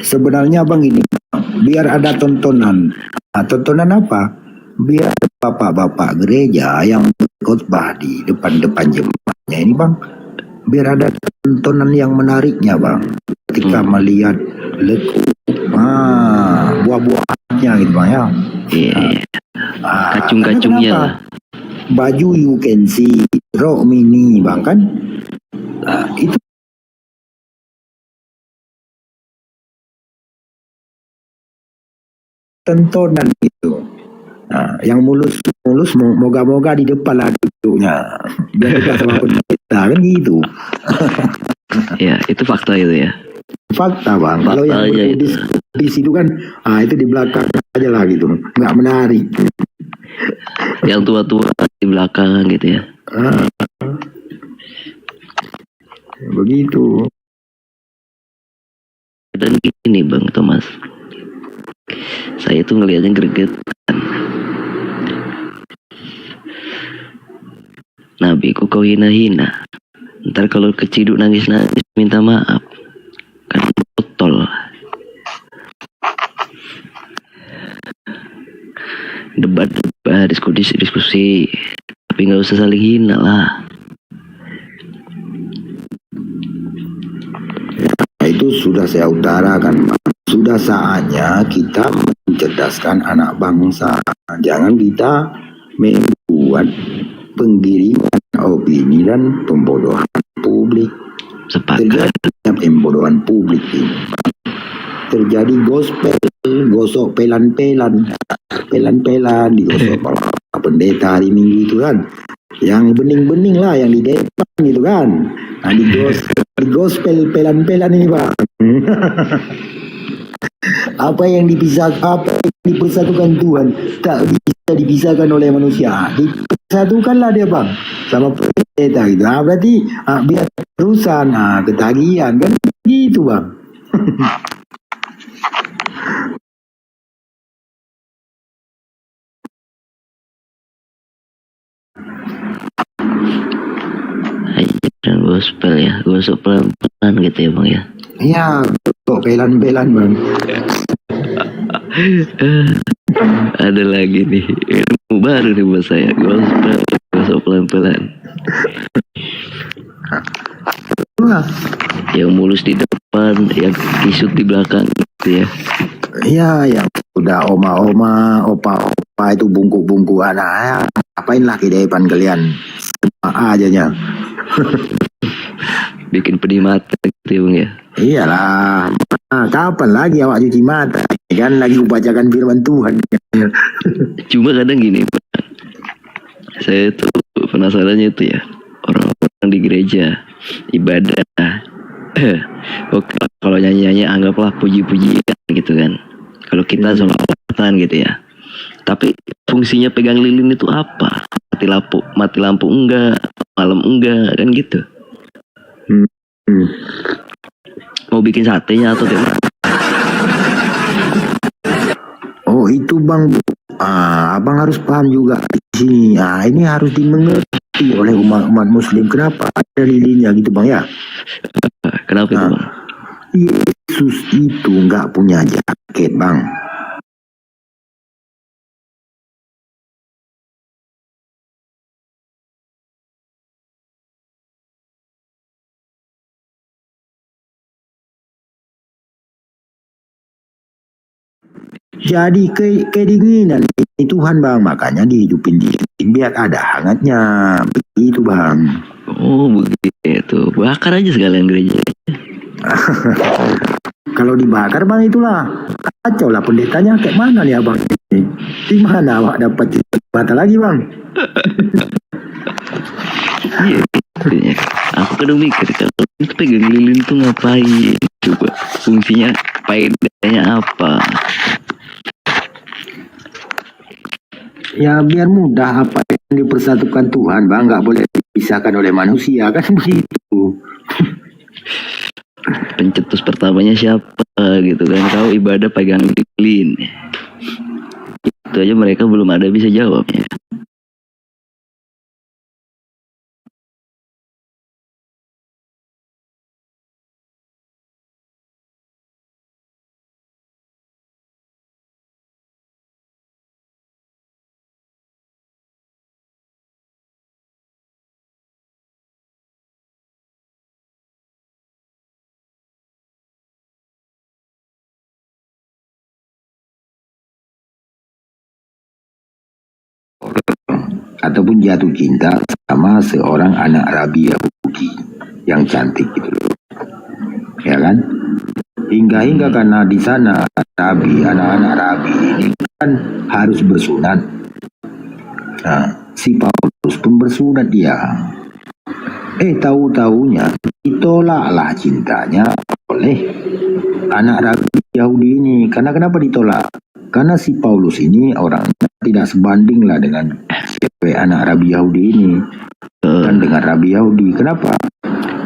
Sebenarnya Bang gini. Biar ada tontonan. Nah, tontonan apa? Biar bapak-bapak gereja yang khotbah di depan-depan jemaatnya ini Bang, biar ada tontonan yang menariknya Bang. Ketika melihat buah-buahnya gitu Bang ya. Iya. Kacung-kacungnya lah. Baju you can see, rok mini Bang kan. Itu tontonan itu. Nah, yang mulus moga-moga di depan lah duduknya. Biar dekat sama pendeta kan gitu. Ya, itu fakta itu ya. Fakta Bang. Kalau yang di situ kan, itu di belakang aja lah gitu. Nggak menarik. Yang tua-tua di belakang gitu ya. Begitu. Dan gini Bang Thomas. Saya tuh ngelihatnya gregetan. Nabiku kau hina-hina. Ntar kalau keciduk nangis-nangis minta maaf. Kan botol. Debat, diskusi. Tapi nggak usah saling hina lah. Nah, itu sudah saya utarakan Bang. Sudah saatnya kita mencerdaskan anak bangsa. Jangan kita membuat penggiringan opini dan pembodohan publik. Terjadi pembodohan publik ini. Terjadi gospel, gosok pelan-pelan, digosok pendeta hari Minggu itu kan. Yang bening-bening lah, yang di depan gitu kan. Nah, di gospel pelan-pelan ini Pak. Apa yang dipersatukan Tuhan tak bisa dipisahkan oleh manusia. Disatukanlah dia Bang sama pendeta gitu. Berarti biar terusan ketagihan kan gitu Bang. Dan gospel ya, gosok pelan-pelan gitu ya Bang ya. Iya, kok pelan-pelan Bang. Ada lagi nih ilmu baru nih buat saya. Gospel, gosok pelan-pelan. Yang mulus di depan, yang kisut di belakang gitu ya. Iya, yang udah oma-oma, opa-opa itu bungkuk-bungkuan. Apain lagi di depan kalian? Sama ajanya. Bikin pedih mata gitu ya Bang ya. Iyalah, kapan lagi awak cuci mata? Kan lagi kubacakan firman Tuhan. Cuma kadang gini Bang, saya tuh penasarannya itu ya, orang-orang di gereja ibadah. Oke, kalau nyanyi-nyanyi anggaplah puji-pujian gitu kan. Kalau kita sholawatan gitu ya. Tapi fungsinya pegang lilin itu apa? Mati lampu enggak, malam enggak kan gitu. Mau bikin satenya atau gimana? Oh itu Bang, Abang harus paham juga. sini. Nah, ini harus dimengerti oleh umat Muslim. Kenapa ada lilinnya gitu bang ya? Kenapa itu bang? Yesus itu nggak punya jaket bang. Jadi kedinginan ini Tuhan bang, makanya dihidupin biar ada hangatnya, begitu bang. Oh begitu, bakar aja sekalian gereja. Kalau dibakar bang itulah kacau lah pendetanya, kayak mana nih abang ini? Di mana awak dapat mata lagi bang? Iya, sebenarnya aku kadang mikir kalau itu pegang lilin tuh ngapain? Coba fungsinya, faedahnya apa? Ya biar mudah apa yang dipersatukan Tuhan bang, nggak boleh dipisahkan oleh manusia kan begitu. Pencetus pertamanya siapa gitu kan? Kau ibadah pegang lilin. Itu aja mereka belum ada bisa jawabnya. Ataupun jatuh cinta sama seorang anak Rabi Yahudi yang cantik gitu loh, ya kan? Hingga karena di sana anak-anak Rabi ini kan harus bersunat. Nah, si Paulus pun bersunat dia. Tahu-taunya ditolaklah cintanya oleh anak Rabi Yahudi ini. Karena kenapa ditolak? Karena si Paulus ini orang tidak sebanding lah dengan cewek anak Rabi Yahudi ini dan dengan Rabi Yahudi. Kenapa?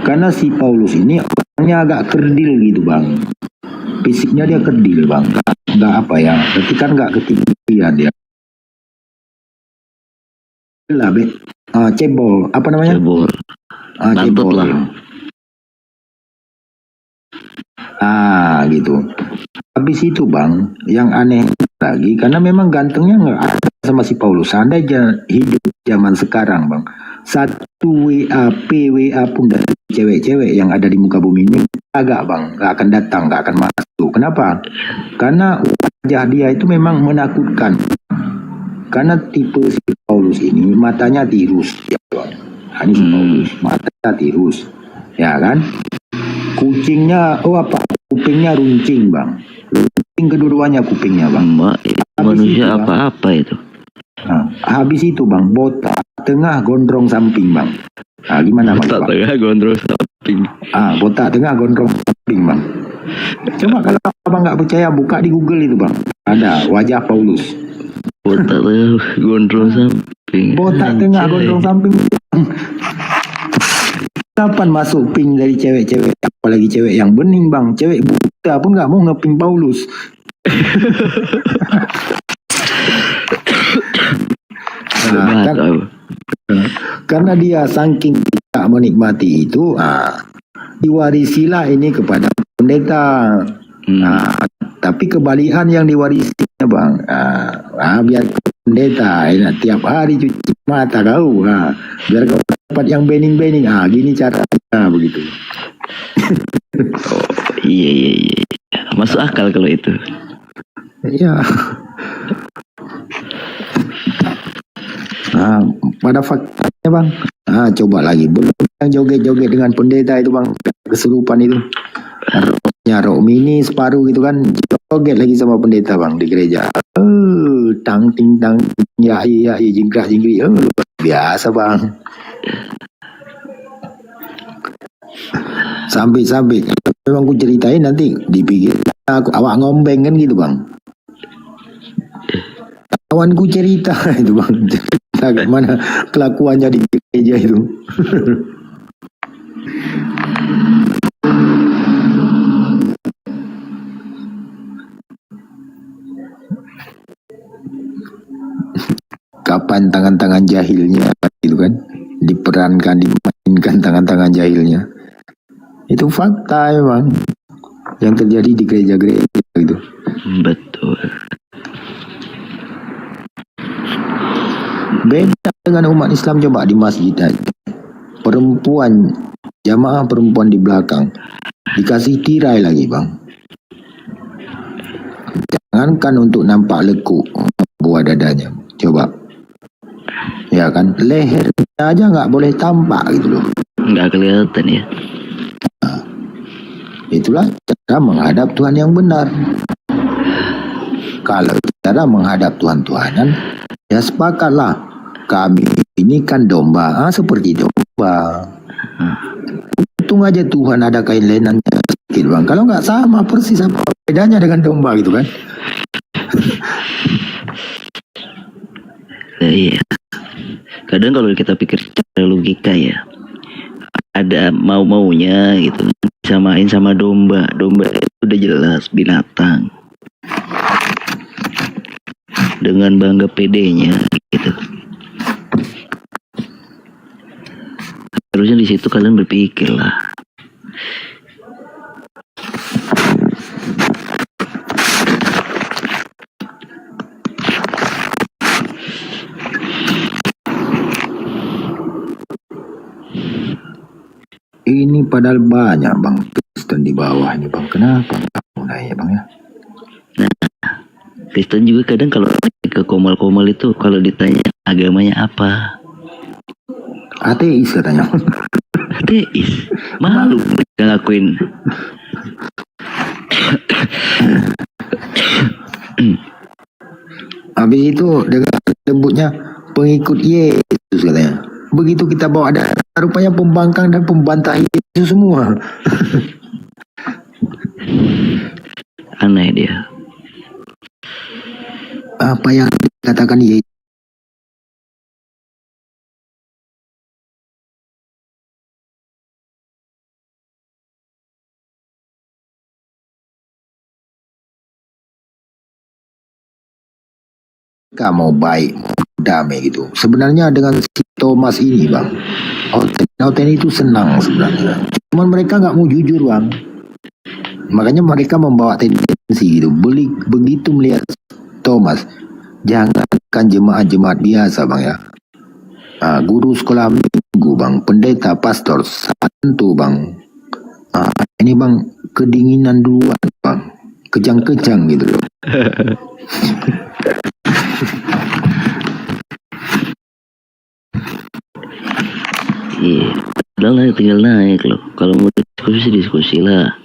Karena si Paulus ini orangnya agak kerdil gitu bang. Fisiknya dia kerdil bang, nggak apa ya, berarti kan nggak ketinggian dia. Lah cebol, apa namanya? Cebol. Cebol lah. Gitu. Habis itu bang, yang aneh lagi karena memang gantengnya nggak ada sama si Paulus. Seandainya hidup zaman sekarang bang, satu PWA pun dari cewek-cewek yang ada di muka bumi ini agak bang, nggak akan datang, nggak akan masuk. Kenapa? Karena wajah dia itu memang menakutkan. Karena tipe si Paulus ini matanya tirus, ya bang. Ini si Paulus mata tirus, ya kan? Kucingnya, kupingnya runcing bang. Runcing kedua-duanya kupingnya bang. Manusia apa-apa itu. Nah, habis itu bang, botak tengah gondrong samping bang. Nah, gimana bang? Botak tengah gondrong samping. Botak tengah gondrong samping bang. Coba kalau abang nggak percaya buka di Google itu bang. Ada wajah Paulus. Botak tengah gondrong samping. Botak tengah gondrong samping. Kapan masuk ping dari cewek-cewek, apalagi cewek yang bening bang, cewek buta pun nggak mau ngeping Paulus. Karena dia saking tidak menikmati itu, diwarisilah ini kepada pendeta. Tapi kebalikan yang diwarisinya bang, biar pendeta tiap hari cuci mata kau, biar kau dapat yang bening-bening, gini caranya begitu. Iya, masuk akal kalau itu. Iya. Pada faktanya bang, coba lagi belum yang joget-joget dengan pendeta itu bang, kesurupan itu. Rok mini separuh gitu kan, joget lagi sama pendeta bang di gereja. Tang ting tang, ya jingkrak jingkrik, biasa bang. Sampai memang ku ceritain nanti dipikir awak ngombeng kan gitu bang. Kawanku cerita itu bang, cerita gimana kelakuannya di gereja itu. ungkapan tangan-tangan jahilnya gitu kan, diperankan, dimainkan tangan-tangan jahilnya. Itu fakta memang yang terjadi di gereja-gereja gitu. Betul. Beda dengan umat Islam, coba di masjid aja. Perempuan, jamaah perempuan di belakang dikasih tirai lagi bang. Jangankan untuk nampak lekuk buah dadanya, coba. Ya kan, lehernya aja nggak boleh tampak gitu loh. Nggak kelihatan ya. Nah, itulah cara menghadap Tuhan yang benar. Kalau cara menghadap Tuhan-Tuhanan, ya sepakatlah. Kami ini kan domba, seperti domba. Untung aja Tuhan ada kain lenan sedikit bang. Kalau nggak sama persis apa bedanya dengan domba gitu kan? Iya. Kadang kalau kita pikir secara logika ya, ada mau-maunya gitu, samain sama domba. Domba itu udah jelas binatang. Dengan bangga pedenya gitu. Harusnya di situ kalian berpikir lah. Ini padahal banyak bang Kristen di bawah ini bang. Kenapa nggak mau naik bang ya? Nah, Kristen juga kadang kalau ke komal-komal itu kalau ditanya agamanya apa, ateis katanya. Ateis, malu mereka ngakuin. Habis itu dengan sebutnya pengikut Yesus katanya. Begitu kita bawa ada rupanya pembangkang dan pembantah Yesus semua. Aneh dia. Apa yang dikatakan Yesus mau baik, mau damai gitu. Sebenarnya dengan si Thomas ini bang, Oten itu senang sebenarnya. Cuman mereka nggak mau jujur bang. Makanya mereka membawa tendensi gitu. Begitu melihat Thomas, jangankan jemaat-jemaat biasa bang ya. Guru sekolah minggu bang, pendeta, pastor, santu bang. Ini bang kedinginan duluan bang, kejang-kejang gitu loh. Iya, udah lah tinggal naik loh. Kalau mau diskusi lah.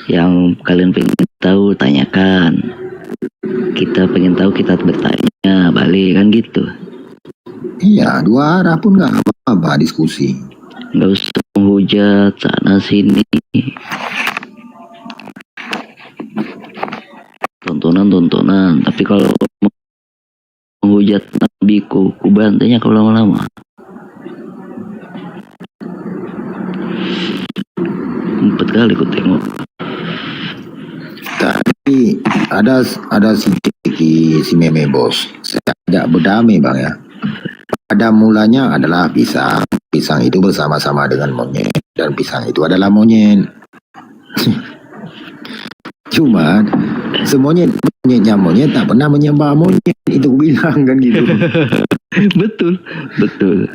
Yang kalian pengen tahu tanyakan. Kita pengen tahu kita bertanya balik kan gitu. Iya, dua arah pun nggak apa-apa diskusi. Nggak usah menghujat sana sini. Tontonan. Tapi kalau menghujat nabiku, ku bantainya kalau lama-lama. 4 kali ku tengok. Tapi ada si meme bos. Saya ajak berdamai bang ya. Pada mulanya adalah pisang. Pisang itu bersama-sama dengan monyet dan pisang itu adalah monyet. Cuma semonyetnya monyet tak pernah menyembah monyet, itu gue bilang kan gitu. betul.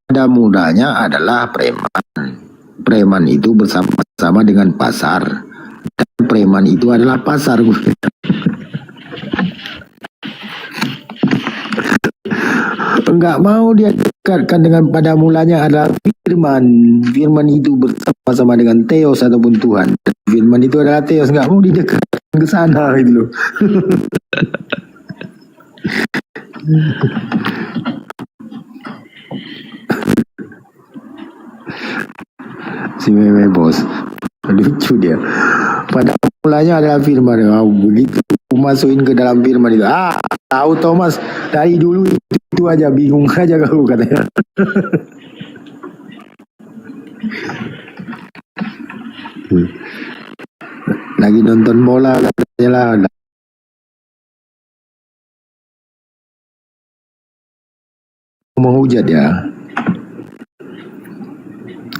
Pada mulanya adalah preman itu bersama-sama dengan pasar, dan preman itu adalah pasar. Enggak mau dia dekatkan dengan pada mulanya adalah firman itu bersama-sama dengan Theos ataupun Tuhan. Firman itu adalah Theos, enggak mau didekatkan ke sana gitu loh. Si meme bos lucu dia. Pada mulanya adalah firman. Begitu masukin ke dalam firman itu, tahu Thomas dari dulu itu aja, bingung aja kalau katanya. Lagi nonton bola katanya lah. Mau hujat ya.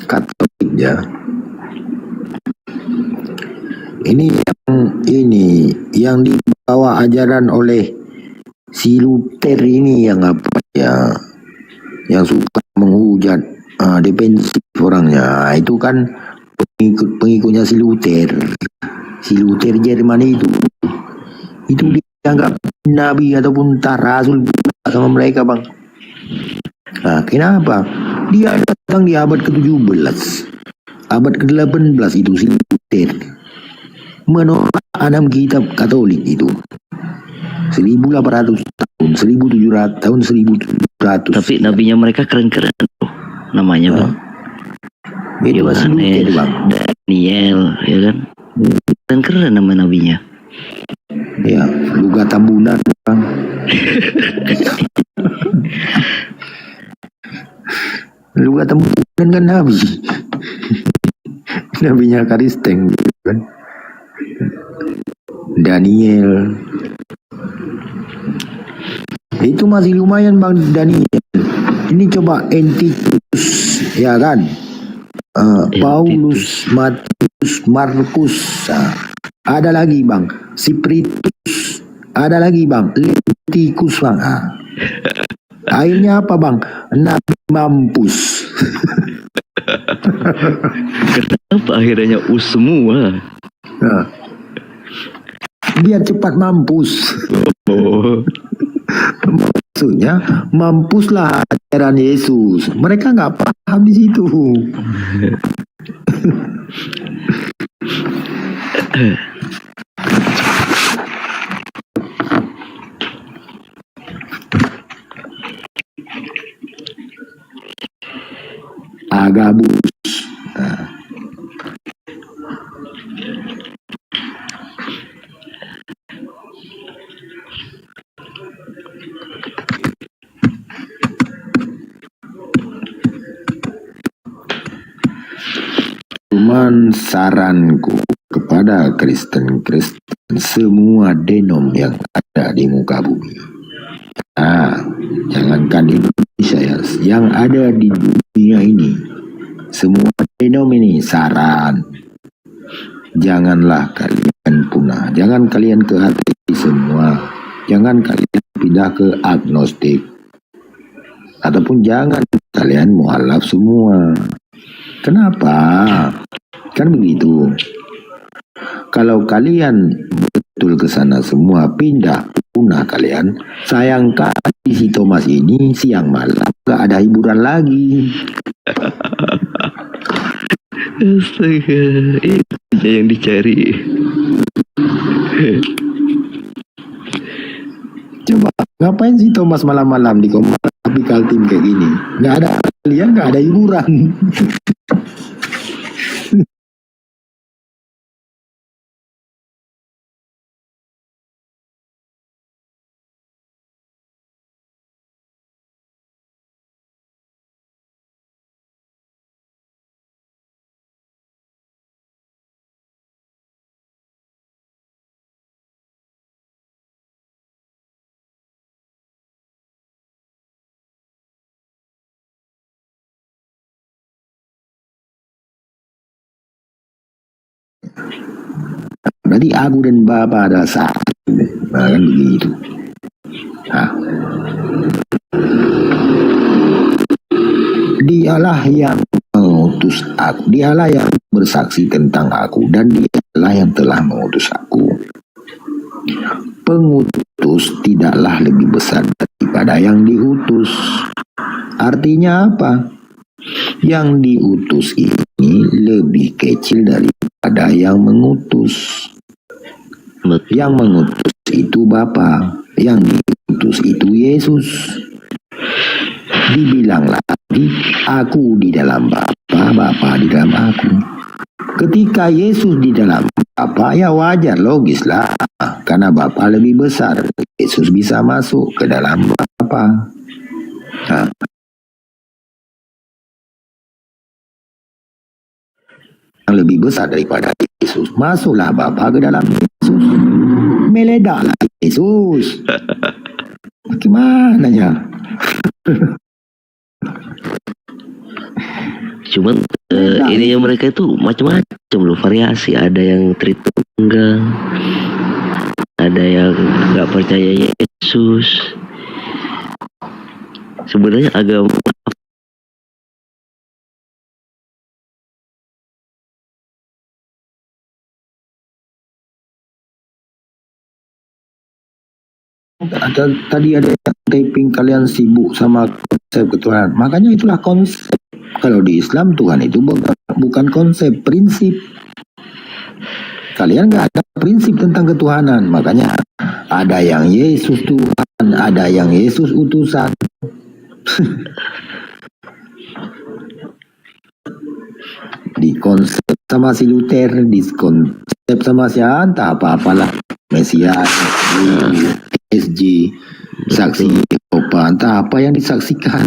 Katolik ya. Ini yang dibawa ajaran oleh si Luther ini yang apa ya, yang suka menghujat defensif orangnya. Itu kan pengikutnya si Luther Jerman itu dianggap nabi ataupun rasul sama mereka, Bang. Nah, kenapa? Dia datang di abad ke-17, abad ke-18 itu si Luther menolak 6 kitab Katolik itu. 1800 tahun, 1700 tahun 1700. Tapi nabinya mereka keren-keren tuh. Namanya Bang. Itu masih Luther, Bang. Daniel, ya kan? Keren-keren nama nabinya. Ya, Luga Tambunan, Bang. Luga Tambunan kan nabi. Nabinya Karisteng gitu kan. Daniel. Itu masih lumayan, Bang, Daniel. Ini coba Entitus, ya kan? Paulus, Matius, Markus. Ada lagi, Bang, Sipritus. Ada lagi, Bang, Letikus, Bang. Akhirnya apa, Bang? Nabi mampus. Kenapa akhirnya semua? Biar cepat mampus. Maksudnya mampuslah ajaran Yesus. Mereka nggak paham di situ. Agabus. Cuman saranku kepada Kristen-Kristen semua denom yang ada di muka bumi. Jangankan di Indonesia ya, yang ada di dunia ini, semua denom ini saran. Janganlah kalian punah, jangan kalian ke ateis semua, jangan kalian pindah ke agnostik, ataupun jangan kalian mualaf semua. Kenapa? Kan begitu. Kalau kalian betul ke sana semua pindah punah kalian, sayangkan si Thomas ini siang malam gak ada hiburan lagi. Astaga, itu yang dicari. Coba ngapain sih Thomas malam-malam di Tropical Team kayak gini? Nggak ada kalian, nggak ada hiburan. Berarti aku dan Bapak adalah satu. Nah, kan begitu. Dialah yang mengutus aku, dialah yang bersaksi tentang aku, dan dialah yang telah mengutus aku. Pengutus tidaklah lebih besar daripada yang diutus. Artinya apa? Yang diutus ini lebih kecil daripada yang mengutus. Yang mengutus itu Bapa, yang diutus itu Yesus. Dibilang lagi, aku di dalam Bapa, Bapa di dalam aku. Ketika Yesus di dalam Bapa, ya wajar, logis lah. Karena Bapa lebih besar, Yesus bisa masuk ke dalam Bapa. yang lebih besar daripada Yesus. Masuklah Bapa ke dalam Yesus. Meledaklah Yesus. Bagaimana ya? Cuman ini yang mereka itu macam-macam loh, variasi. Ada yang Tritunggal, ada yang nggak percaya Yesus. Sebenarnya agama Tadi ada yang taping kalian sibuk sama konsep ketuhanan. Makanya itulah konsep. Kalau di Islam Tuhan itu bukan konsep, prinsip. Kalian nggak ada prinsip tentang ketuhanan. Makanya ada yang Yesus Tuhan, ada yang Yesus utusan. Di konsep sama si Luther, di konsep sama si entah apa-apalah, Mesias, SG, saksi Yehova, entah apa yang disaksikan.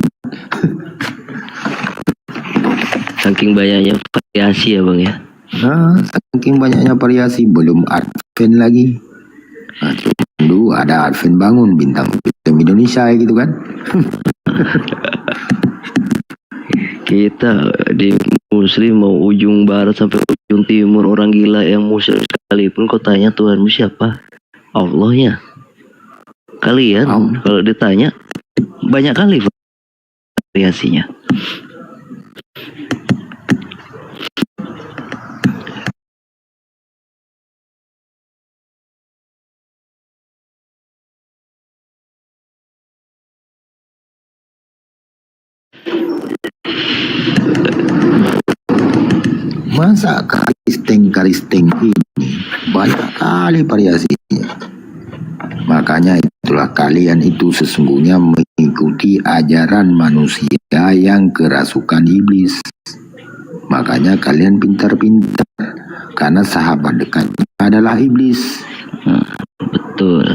saking banyaknya variasi ya Bang ya. Nah, saking banyaknya variasi, belum Advent lagi. Nah, dulu ada Advent bangun bintang Indonesia gitu kan. Kita di Muslim mau ujung barat sampai ujung timur, orang gila yang musyrik sekalipun kau tanya Tuhanmu siapa? Allahnya. Kalian kalau ditanya banyak kali variasinya. Masa karisteng ini banyak kali variasinya. Makanya itulah kalian itu sesungguhnya mengikuti ajaran manusia yang kerasukan iblis. Makanya kalian pintar-pintar, karena sahabat dekatnya adalah iblis. Betul.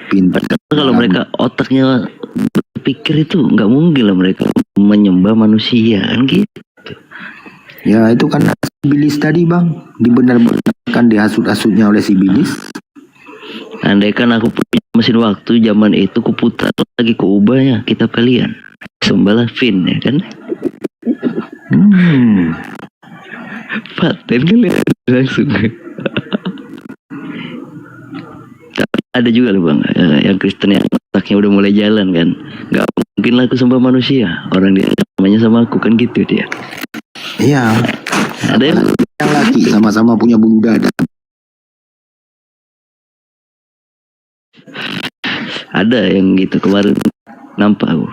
Pintar. Kalau mereka otaknya berpikir itu nggak mungkin lah mereka menyembah manusia kan gitu. Ya itu kan iblis tadi Bang, dibenar-benarkan dihasut-hasutnya oleh si iblis. Andaikan aku punya mesin waktu zaman itu, kuputar lagi, kuubahnya kitab kalian, sembahlah Fin ya kan. Paten kalian langsung. Tapi ada juga loh Bang, yang Kristen yang otaknya udah mulai jalan kan. Gak mungkin lah aku sembah manusia, orang dia namanya sama aku kan gitu dia. Iya. Ada yang laki sama-sama punya bulu dada. Ada yang gitu kemarin nampak aku.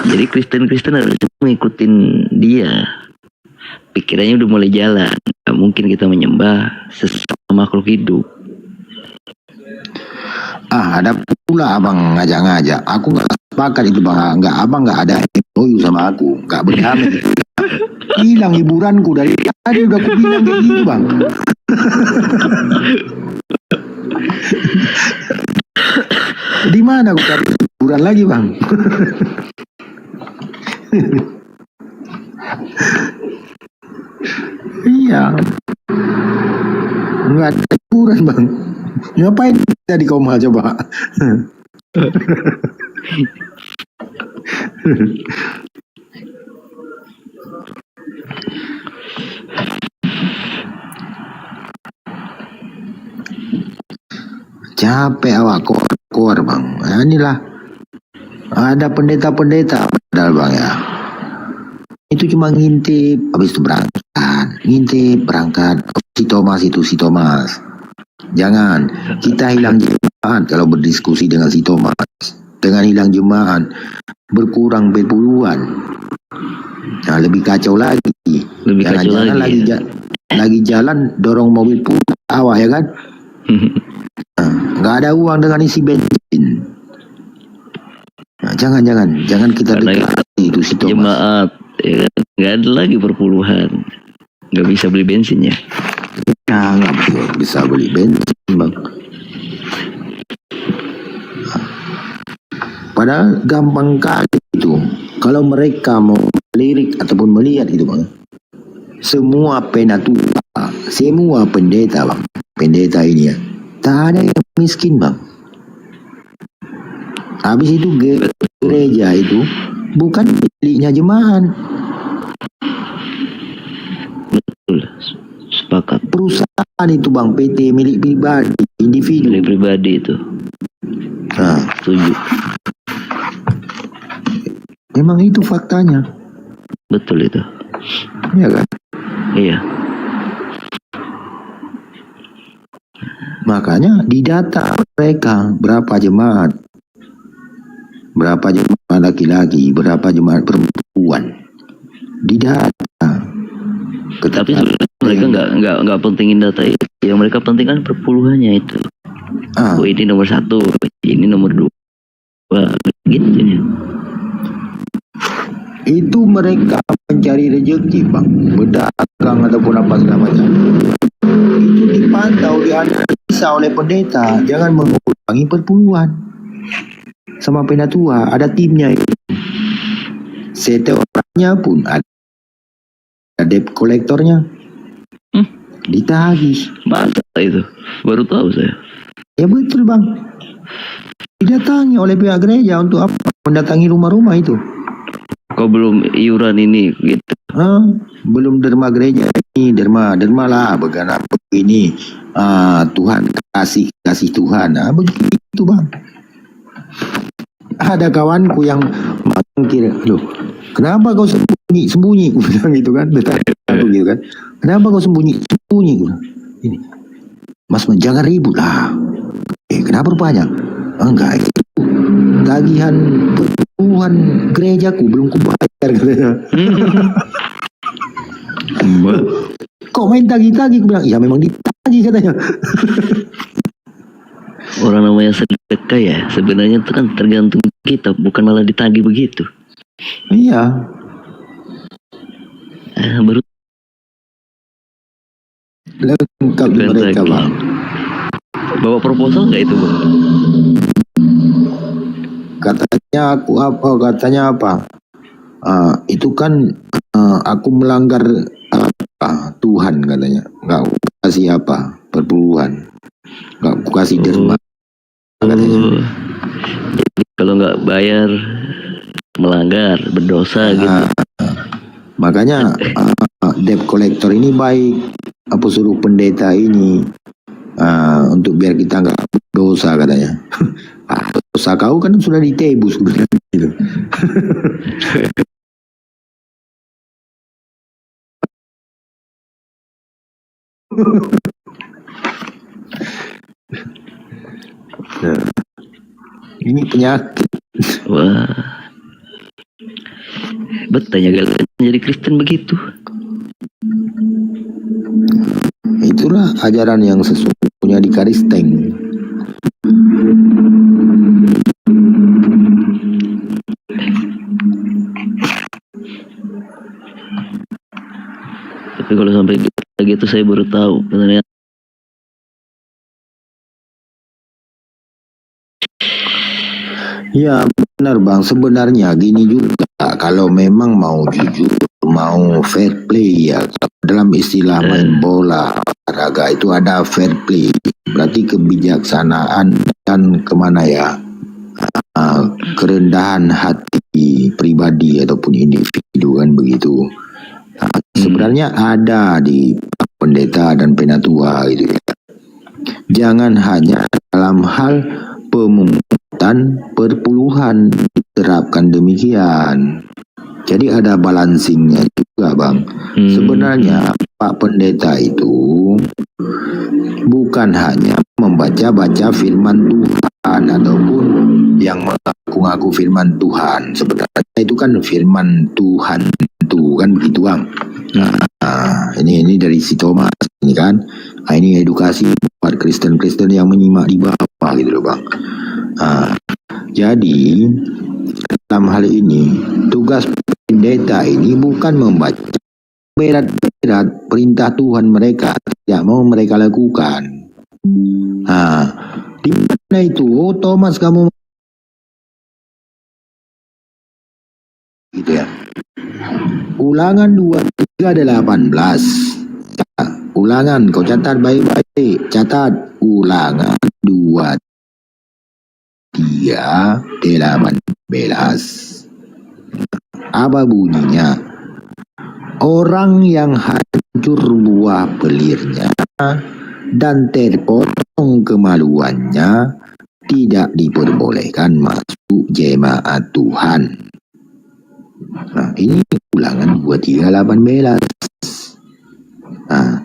Jadi Kristen harus mengikutin dia. Pikirannya udah mulai jalan. Gak mungkin kita menyembah sesama makhluk hidup. Ada pula abang ngajak-ngajak. Aku nggak sepakat itu Bang. Abang nggak ada MOU sama aku. Nggak berdamai. Hilang hiburanku dari tadi udah aku bilang kayak gitu Bang. Di mana aku cari hiburan lagi Bang? Iya. Nggak ada hiburan Bang. Ngapain kita di koma coba? Capek awak kor Bang. Nah, inilah ada pendeta-pendeta padahal Bang ya. Itu cuma ngintip, habis itu berangkat. Si Thomas. Jangan kita hilang jemaat kalau berdiskusi dengan si Thomas. Dengan hilang jemaat berkurang berpuluhan. Nah, lebih kacau lagi. Jangan-jangan lagi jalan dorong mobil awak ya kan? Nggak ada uang dengan isi bensin. Nah, jangan kita dekati itu si Thomas. Jemaat ya, nggak ada lagi perpuluhan, nggak bisa beli bensinnya. Nah, nggak bisa beli bensin Bang. Padahal gampang kali itu. kalau mereka mau lirik ataupun melihat itu bang, semua penatua, semua pendeta bang, pendeta ini ya, tak ada yang miskin bang. Habis itu gereja itu bukan miliknya jemaat. Betul. Sepakat. Perusahaan itu bang, PT milik pribadi, individu. Milik pribadi itu. Nah, Setuju. memang itu faktanya. Betul itu. Iya kan? Iya. Makanya didata mereka berapa jemaat laki-laki, berapa jemaat perempuan, didata. Tapi sebenarnya mereka nggak pentingin data itu. Yang mereka pentingkan perpuluhannya itu. Oh, ini nomor 1, ini nomor 2, gitu ya. Itu mereka mencari rezeki bang, berdagang ataupun apa segala macam. Itu dipantau, dianalisa oleh pendeta, jangan mengurangi perpuluhan. Sama penatua ada timnya itu. Setorannya pun ada debt kolektornya. Ditagih. Masa itu? Baru tahu saya. Ya betul bang. Didatangi oleh pihak gereja untuk apa? Mendatangi rumah-rumah itu. Kok belum iuran ini gitu? Belum derma gereja ini, derma lah begini. Tuhan kasih Tuhan. Begitu bang. Ada kawanku yang mangkir, loh, kenapa kau sembunyi? Aku bilang gitu kan, aku gitu kan. Kenapa kau sembunyi? Ini, Mas, jangan ribut lah. Kenapa rupanya? Enggak, itu tagihan perpuluhan gerejaku belum kubayar katanya. Kok main tagih-tagih? Aku bilang, iya memang ditagih katanya. Orang namanya sedekah ya, sebenarnya itu kan tergantung kita, bukan malah ditagih begitu. Iya. Baru lengkap di mereka bang. Bawa proposal nggak itu bang? Katanya apa? Itu kan aku melanggar Tuhan katanya. Nggak aku kasih apa perpuluhan, nggak aku kasih derma. Jadi kalau nggak bayar melanggar, berdosa gitu. Makanya debt collector ini baik. Apa suruh pendeta ini untuk biar kita nggak berdosa katanya. Dosa kau kan sudah ditebus gitu. Nah, ini penyakit. Wah, betanya kalian jadi Kristen begitu. Itulah ajaran yang sesungguhnya di Karisteng. Tapi kalau sampai gitu saya baru tahu sebenarnya. Ya benar bang, sebenarnya gini juga, kalau memang mau jujur, mau fair play ya, dalam istilah main bola olahraga itu ada fair play, berarti kebijaksanaan dan kemana ya, kerendahan hati pribadi ataupun individu kan begitu. Sebenarnya ada di pendeta dan penatua gitu ya. Jangan hanya dalam hal pemungutan perpuluhan diterapkan demikian. Jadi ada balancingnya juga bang. Sebenarnya Pak Pendeta itu bukan hanya membaca-baca firman Tuhan ataupun yang mengaku-ngaku firman Tuhan. Sebenarnya itu kan firman Tuhan itu kan begitu bang. Ini dari si Thomas ini kan. Ini edukasi buat Kristen-Kristen yang menyimak di bawah gitu loh bang. Jadi dalam hal ini tugas pendeta ini bukan membaca berat-berat perintah Tuhan mereka tidak mau mereka lakukan. Di mana itu? Oh Thomas, kamu gitu ya. Ulangan 23:18. Ulangan, kau catat baik-baik. Catat ulangan 23:18. Apa bunyinya? Orang yang hancur buah pelirnya dan terpotong kemaluannya tidak diperbolehkan masuk jemaat Tuhan. Nah, ini ulangan 23:18. Nah,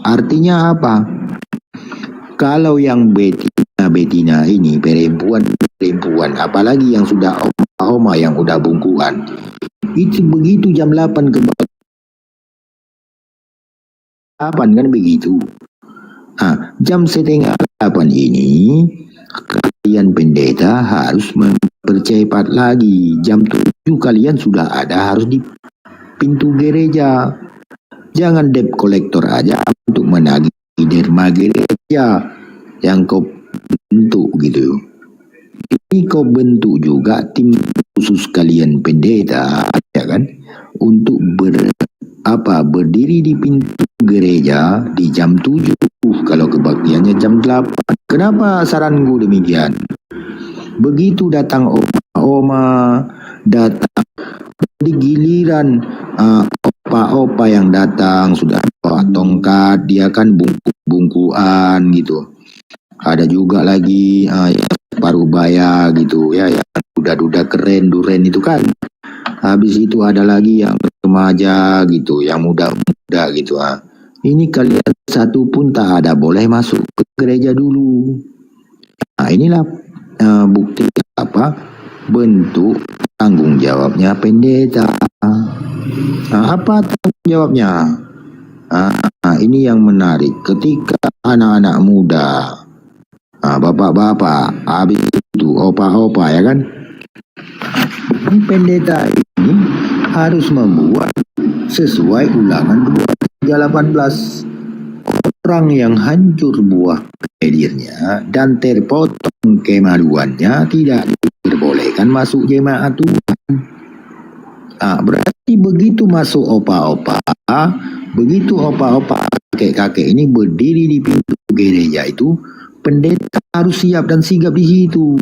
artinya apa? Kalau yang betina ini perempuan, apalagi yang sudah oma yang udah bungkuan, itu begitu jam 8 ke 8 kan begitu. Nah, jam setengah 8 ini kalian pendeta harus mempercepat lagi. Jam 7 kalian sudah ada, harus di pintu gereja. Jangan debt collector aja untuk menagih derma gereja yang kau bentuk gitu. Ini kau bentuk juga tim khusus kalian pendeta, ya kan, untuk berdiri di pintu gereja di jam 7 kalau kebaktiannya jam 8. Kenapa saranku demikian? Begitu datang oma datang di giliran opa yang datang sudah bawa tongkat, dia kan bungkuan gitu. Ada juga lagi yang paruh baya gitu ya, yang duda-duda keren duren itu kan. Habis itu ada lagi yang remaja gitu, yang muda-muda gitu. Ini kalian satu pun tak ada boleh masuk ke gereja dulu. Nah, inilah bukti bentuk tanggung jawabnya pendeta. Nah, apa tanggung jawabnya? Ini yang menarik. Ketika anak-anak muda, bapak-bapak, habis itu opa-opa ya kan, pendeta ini harus membuat sesuai ulangan 23:18. Orang yang hancur buah pelirnya dan terpotong kemaluannya tidak diperbolehkan masuk jemaat Tuhan. Berarti begitu masuk opa-opa, begitu opa-opa kakek-kakek ini berdiri di pintu gereja itu, pendeta harus siap dan sigap di situ.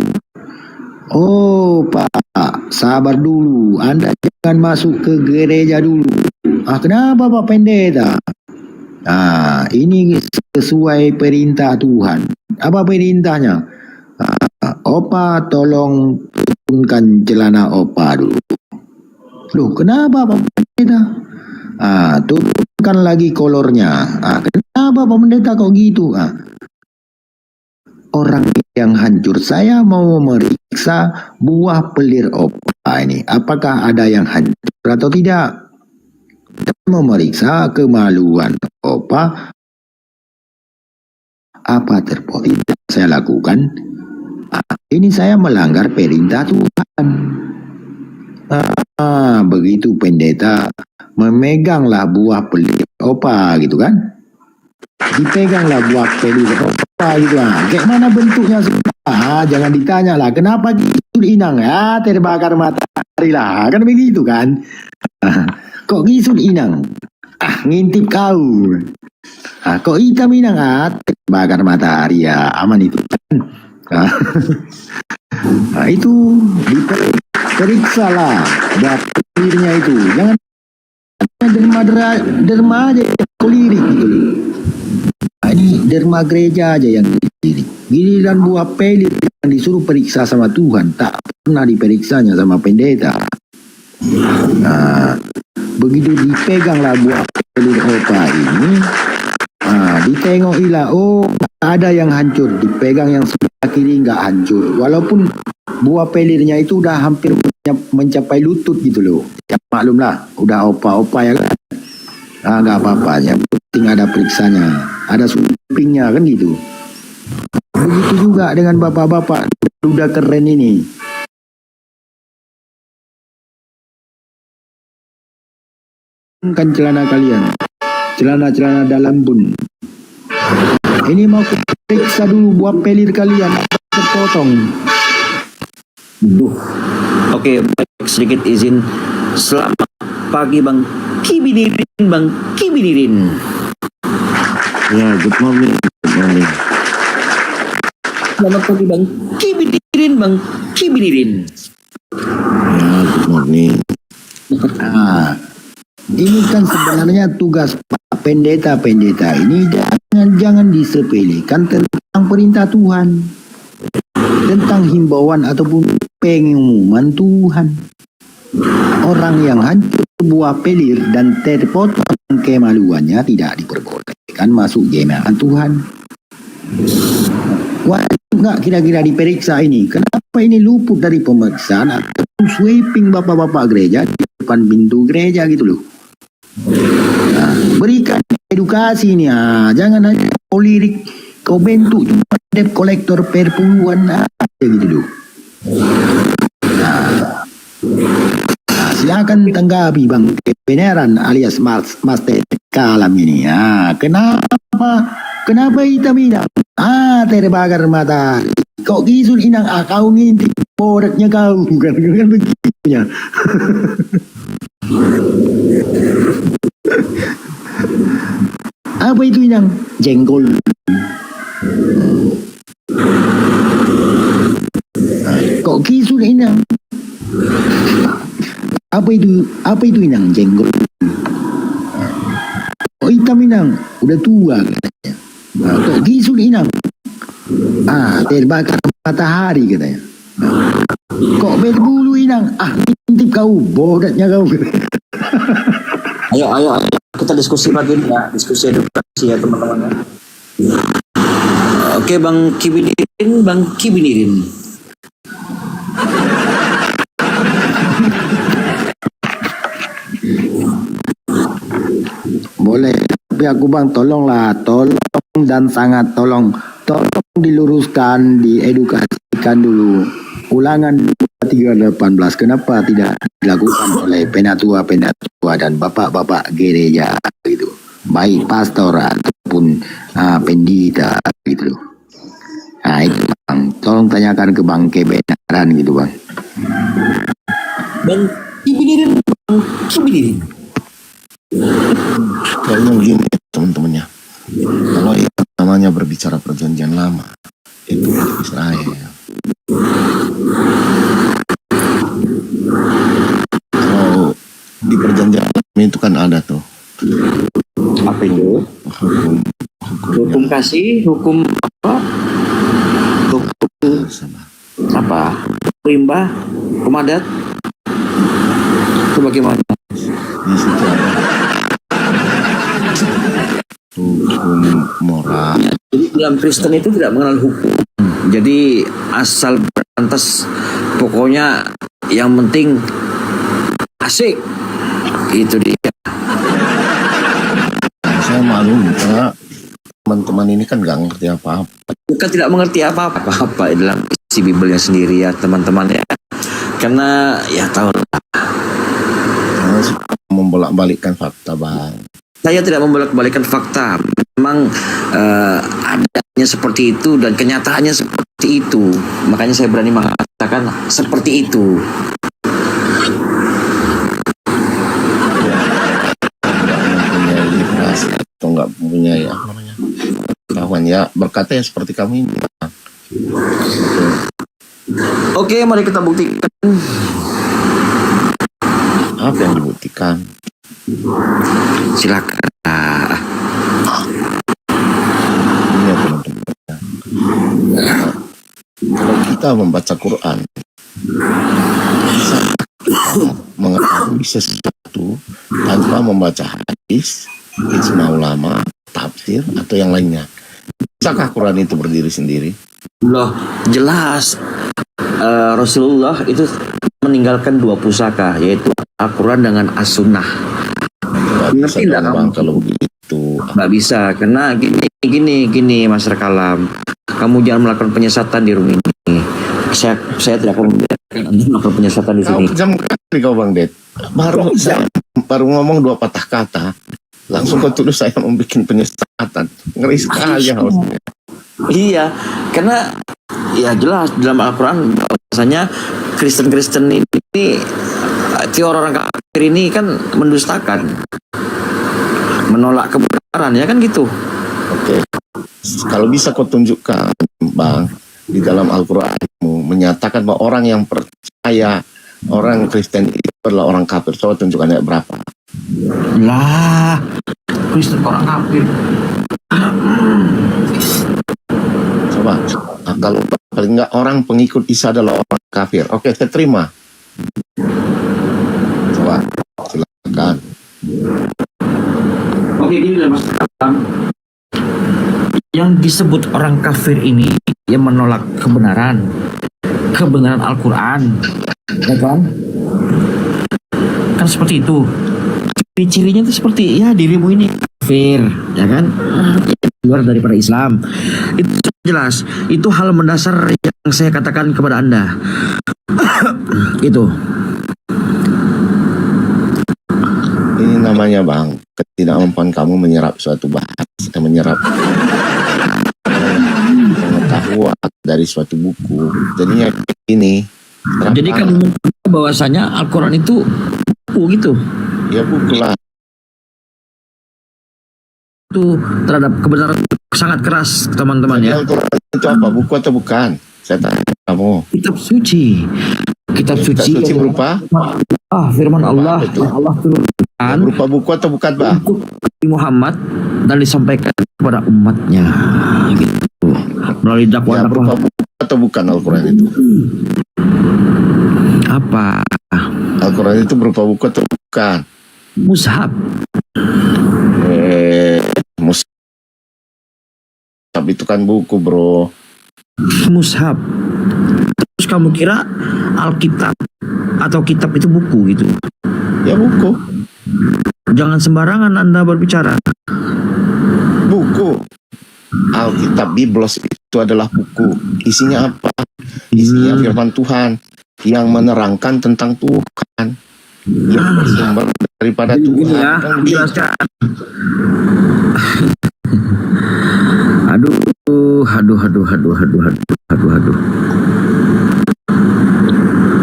Oh Pak, sabar dulu, Anda jangan masuk ke gereja dulu. Kenapa Pak Pendeta? Ini sesuai perintah Tuhan. Apa perintahnya? Opa tolong turunkan celana opa dulu. Loh, kenapa Pak Pendeta? Turunkan lagi kolornya. Kenapa Pak Pendeta kok gitu? Orang yang hancur, saya mau memeriksa buah pelir opa ini. Apakah ada yang hancur atau tidak? Saya memeriksa kemaluan opa. Apa terpotong saya lakukan? Ini saya melanggar perintah Tuhan. Begitu pendeta memeganglah buah pelir opa gitu kan? Dipeganglah buah pelir opa gitu. Kayak mana bentuknya? Jangan ditanya lah. Kenapa gisul inang? Terbakar matahari lah. Kan begitu kan? Kok gisul inang? Ngintip kau. Kok hitam inang? Terbakar matahari ya. Aman itu kan? Itu diperiksa lah buat pelirnya itu. Jangan derma aja kau lirik gitu. Ini derma gereja aja yang dilirik. Giliran buah pelir yang disuruh periksa sama Tuhan, tak pernah diperiksanya sama pendeta. Begitu dipeganglah buah pelir opa ini, ditengok ilah, ada yang hancur, dipegang yang sebelah kiri nggak hancur, walaupun buah pelirnya itu udah hampir mencapai lutut gitu loh. Ya maklumlah, udah opa-opa ya kan. Nggak apa-apa, yang penting ada periksanya, ada suntingnya kan gitu. Begitu juga dengan bapak-bapak udah keren ini. Kan celana kalian, celana dalam bun. Ini mau periksa dulu buah pelir kalian terpotong. Oke, baik sedikit izin. Selamat pagi Bang Kibinirin. Ya, good morning. Selamat pagi Bang Kibinirin. Ya, good morning. Nah, ini kan sebenarnya tugas Pak Pendeta ini jangan disepelekan tentang perintah Tuhan, tentang himbauan ataupun pengumuman Tuhan. Orang yang hancur buah pelir dan terpotong kemaluannya tidak diperbolehkan masuk jemaat Tuhan. Wajib nggak kira-kira diperiksa ini? Kenapa ini luput dari pemeriksaan atau sweeping bapak-bapak gereja di depan pintu gereja gitu loh? Nah, berikan edukasi ini, jangan hanya kau lirik, kau bentuk cuma debt kolektor per puluhan aja gitu loh. Nah, silakan tanggapi Bang kebenaran alias Master Kalam ini. Kenapa hitam inang? Terbakar matahari. Kok gisul inang? Kau ngintip boraknya kau kan begitunya. Apa itu inang? Jengkol. Kok gisul inang? Apa itu inang? Jengkol. Oh hitam inang, udah tua katanya. Kok gisul inang? Terbakar matahari katanya. Kok berbulu inang? Intip kau, bodatnya kau. Ayo kita diskusi pagi ini ya, diskusi edukasi ya teman-teman. Oke Bang Kibinirin. Boleh, tapi aku Bang tolong dan sangat tolong diluruskan, diedukasikan dulu. Ulangan 318 kenapa tidak dilakukan oleh penatua dan bapak-bapak gereja gitu, baik pastor ataupun pendeta gitu. Nah itu Bang, tolong tanyakan ke Bang kebenaran gitu Bang. Bang Kibinirin. Kayaknya begini teman-temannya. Kalau yang namanya berbicara perjanjian lama, itu Israel. Kalau di perjanjian lama itu kan ada tuh. Apa itu? Hukum kasih, hukum apa? Hukum apa? Rimba, hukum adat. Itu bagaimana? Di situ ada hukum moral. Jadi dalam Kristen itu tidak mengenal hukum. Jadi asal berantas, pokoknya yang penting asik. Itu dia. Saya malu karena teman-teman ini kan nggak ngerti apa-apa. Bukan tidak mengerti apa-apa dalam isi Bibelnya sendiri ya teman-teman ya. Karena ya tahu lah. Membolak-balikkan fakta Bang. Saya tidak membolak-balikkan fakta. Memang adanya seperti itu dan kenyataannya seperti itu. Makanya saya berani mengatakan seperti itu. Atau nggak punya ya kawan ya berkata yang seperti kami ini. Oke, mari kita buktikan. Apa yang dibuktikan? Silakan. Ini teman-teman. Kalau kita membaca Quran, bisa mengetahui sesuatu tanpa membaca hadis, ijma ulama, tafsir atau yang lainnya. Bisakah Quran itu berdiri sendiri? Loh, jelas. Rasulullah itu meninggalkan 2 pusaka, yaitu Al-Quran dengan As-Sunnah. Ngerti tidak kamu? Kalau begitu nggak bisa, karena gini Mas Kalam, kamu jangan melakukan penyesatan di rumah ini. Saya tidak akan membiarkan Anda melakukan penyesatan di sini. Jam kali kau Bang Det. Baru ngomong 2 patah kata, langsung kau tuduh saya membuat penyesatan. Ngeri sekali ya. Iya, karena ya jelas dalam Al-Quran bahwasanya Kristen-Kristen ini teori orang kafir ini kan mendustakan, menolak kebenaran, ya kan gitu. Oke. Kalau bisa kau tunjukkan, Bang, di dalam Al-Qur'anmu menyatakan bahwa orang yang percaya orang Kristen itu adalah orang kafir. Coba tunjukkan ayat berapa. Lah, Kristen orang kafir. Coba. Nah, kalau paling enggak orang pengikut Isa adalah orang kafir. Oke, saya terima. Coba, silakan. Oke, gini lah Mas. Yang disebut orang kafir ini yang menolak kebenaran Al-Quran, ya kan? Kan seperti itu. Ciri-cirinya itu seperti ya dirimu ini kafir, ya kan? Keluar daripada Islam. Itu jelas. Itu hal mendasar yang saya katakan kepada Anda. Itu. Ini namanya, Bang, ketidakmampuan kamu menyerap suatu bahasa, menyerap pengetahuan dari suatu buku. Jadinya ini. Jadi kamu mengatakan bahwasanya Al-Quran itu buku gitu? Ya buku lah. Itu terhadap kebenaran sangat keras, teman-teman ya. Al-Quran itu apa? Buku atau bukan? Saya tanya kamu. Kitab suci. Kitab suci berupa firman Allah. Allah turunkan berupa buku atau bukan, Pak? Muhammad dan disampaikan kepada umatnya gitu. Melalui dakwah berupa buku atau bukan Al-Quran itu? Apa? Al-Quran itu berupa buku atau bukan? Mushaf. Mushaf itu kan buku, bro. Mushaf. Terus kamu kira Alkitab atau kitab itu buku gitu? Ya buku. Jangan sembarangan Anda berbicara. Buku. Alkitab Biblos itu adalah buku. Isinya apa? Isinya firman Tuhan yang menerangkan tentang Tuhan, yang bersumber daripada Tuhan. Ya, jelaskan. Aduh.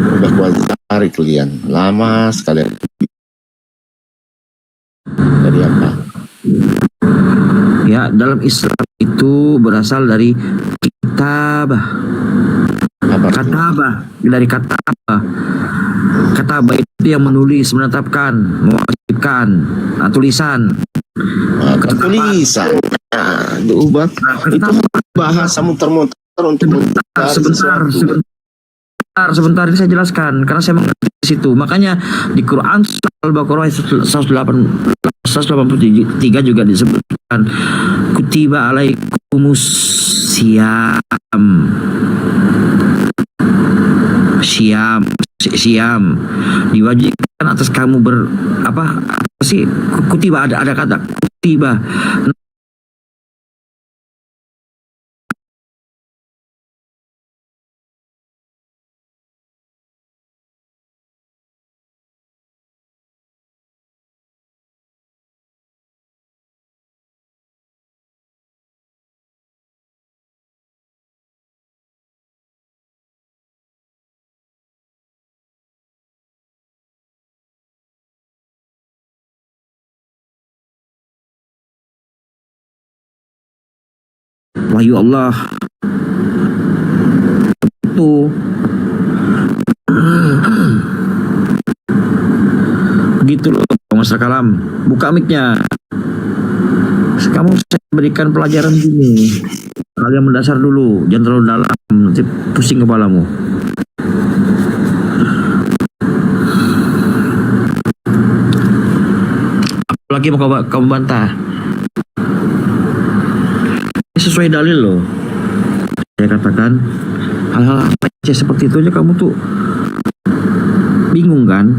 Udah gua tarik kalian. Lama sekali. Dari apa? Ya, dalam Islam itu berasal dari kitabah. Katabah, dari katabah. Katabah itu yang menulis, menetapkan, mewajibkan, tulisan. Tulisan. Aduh, Bang. Itu bahasa muter-muter untuk sebentar ini saya jelaskan karena saya mengerti di situ. Makanya di Quran Al-Baqarah 183 juga disebutkan kutiba alaikumus siam diwajibkan atas kamu apa sih kutiba, ada kata kutiba. Wahyu Allah itu begitu loh, Mas Kalam. Buka mic-nya. Kamu saya berikan pelajaran gini. Hal yang mendasar dulu, jangan terlalu dalam, nanti pusing kepalamu. Apalagi mau kamu bantah? Sesuai dalil loh. Saya katakan hal-hal seperti itu aja kamu tuh bingung kan?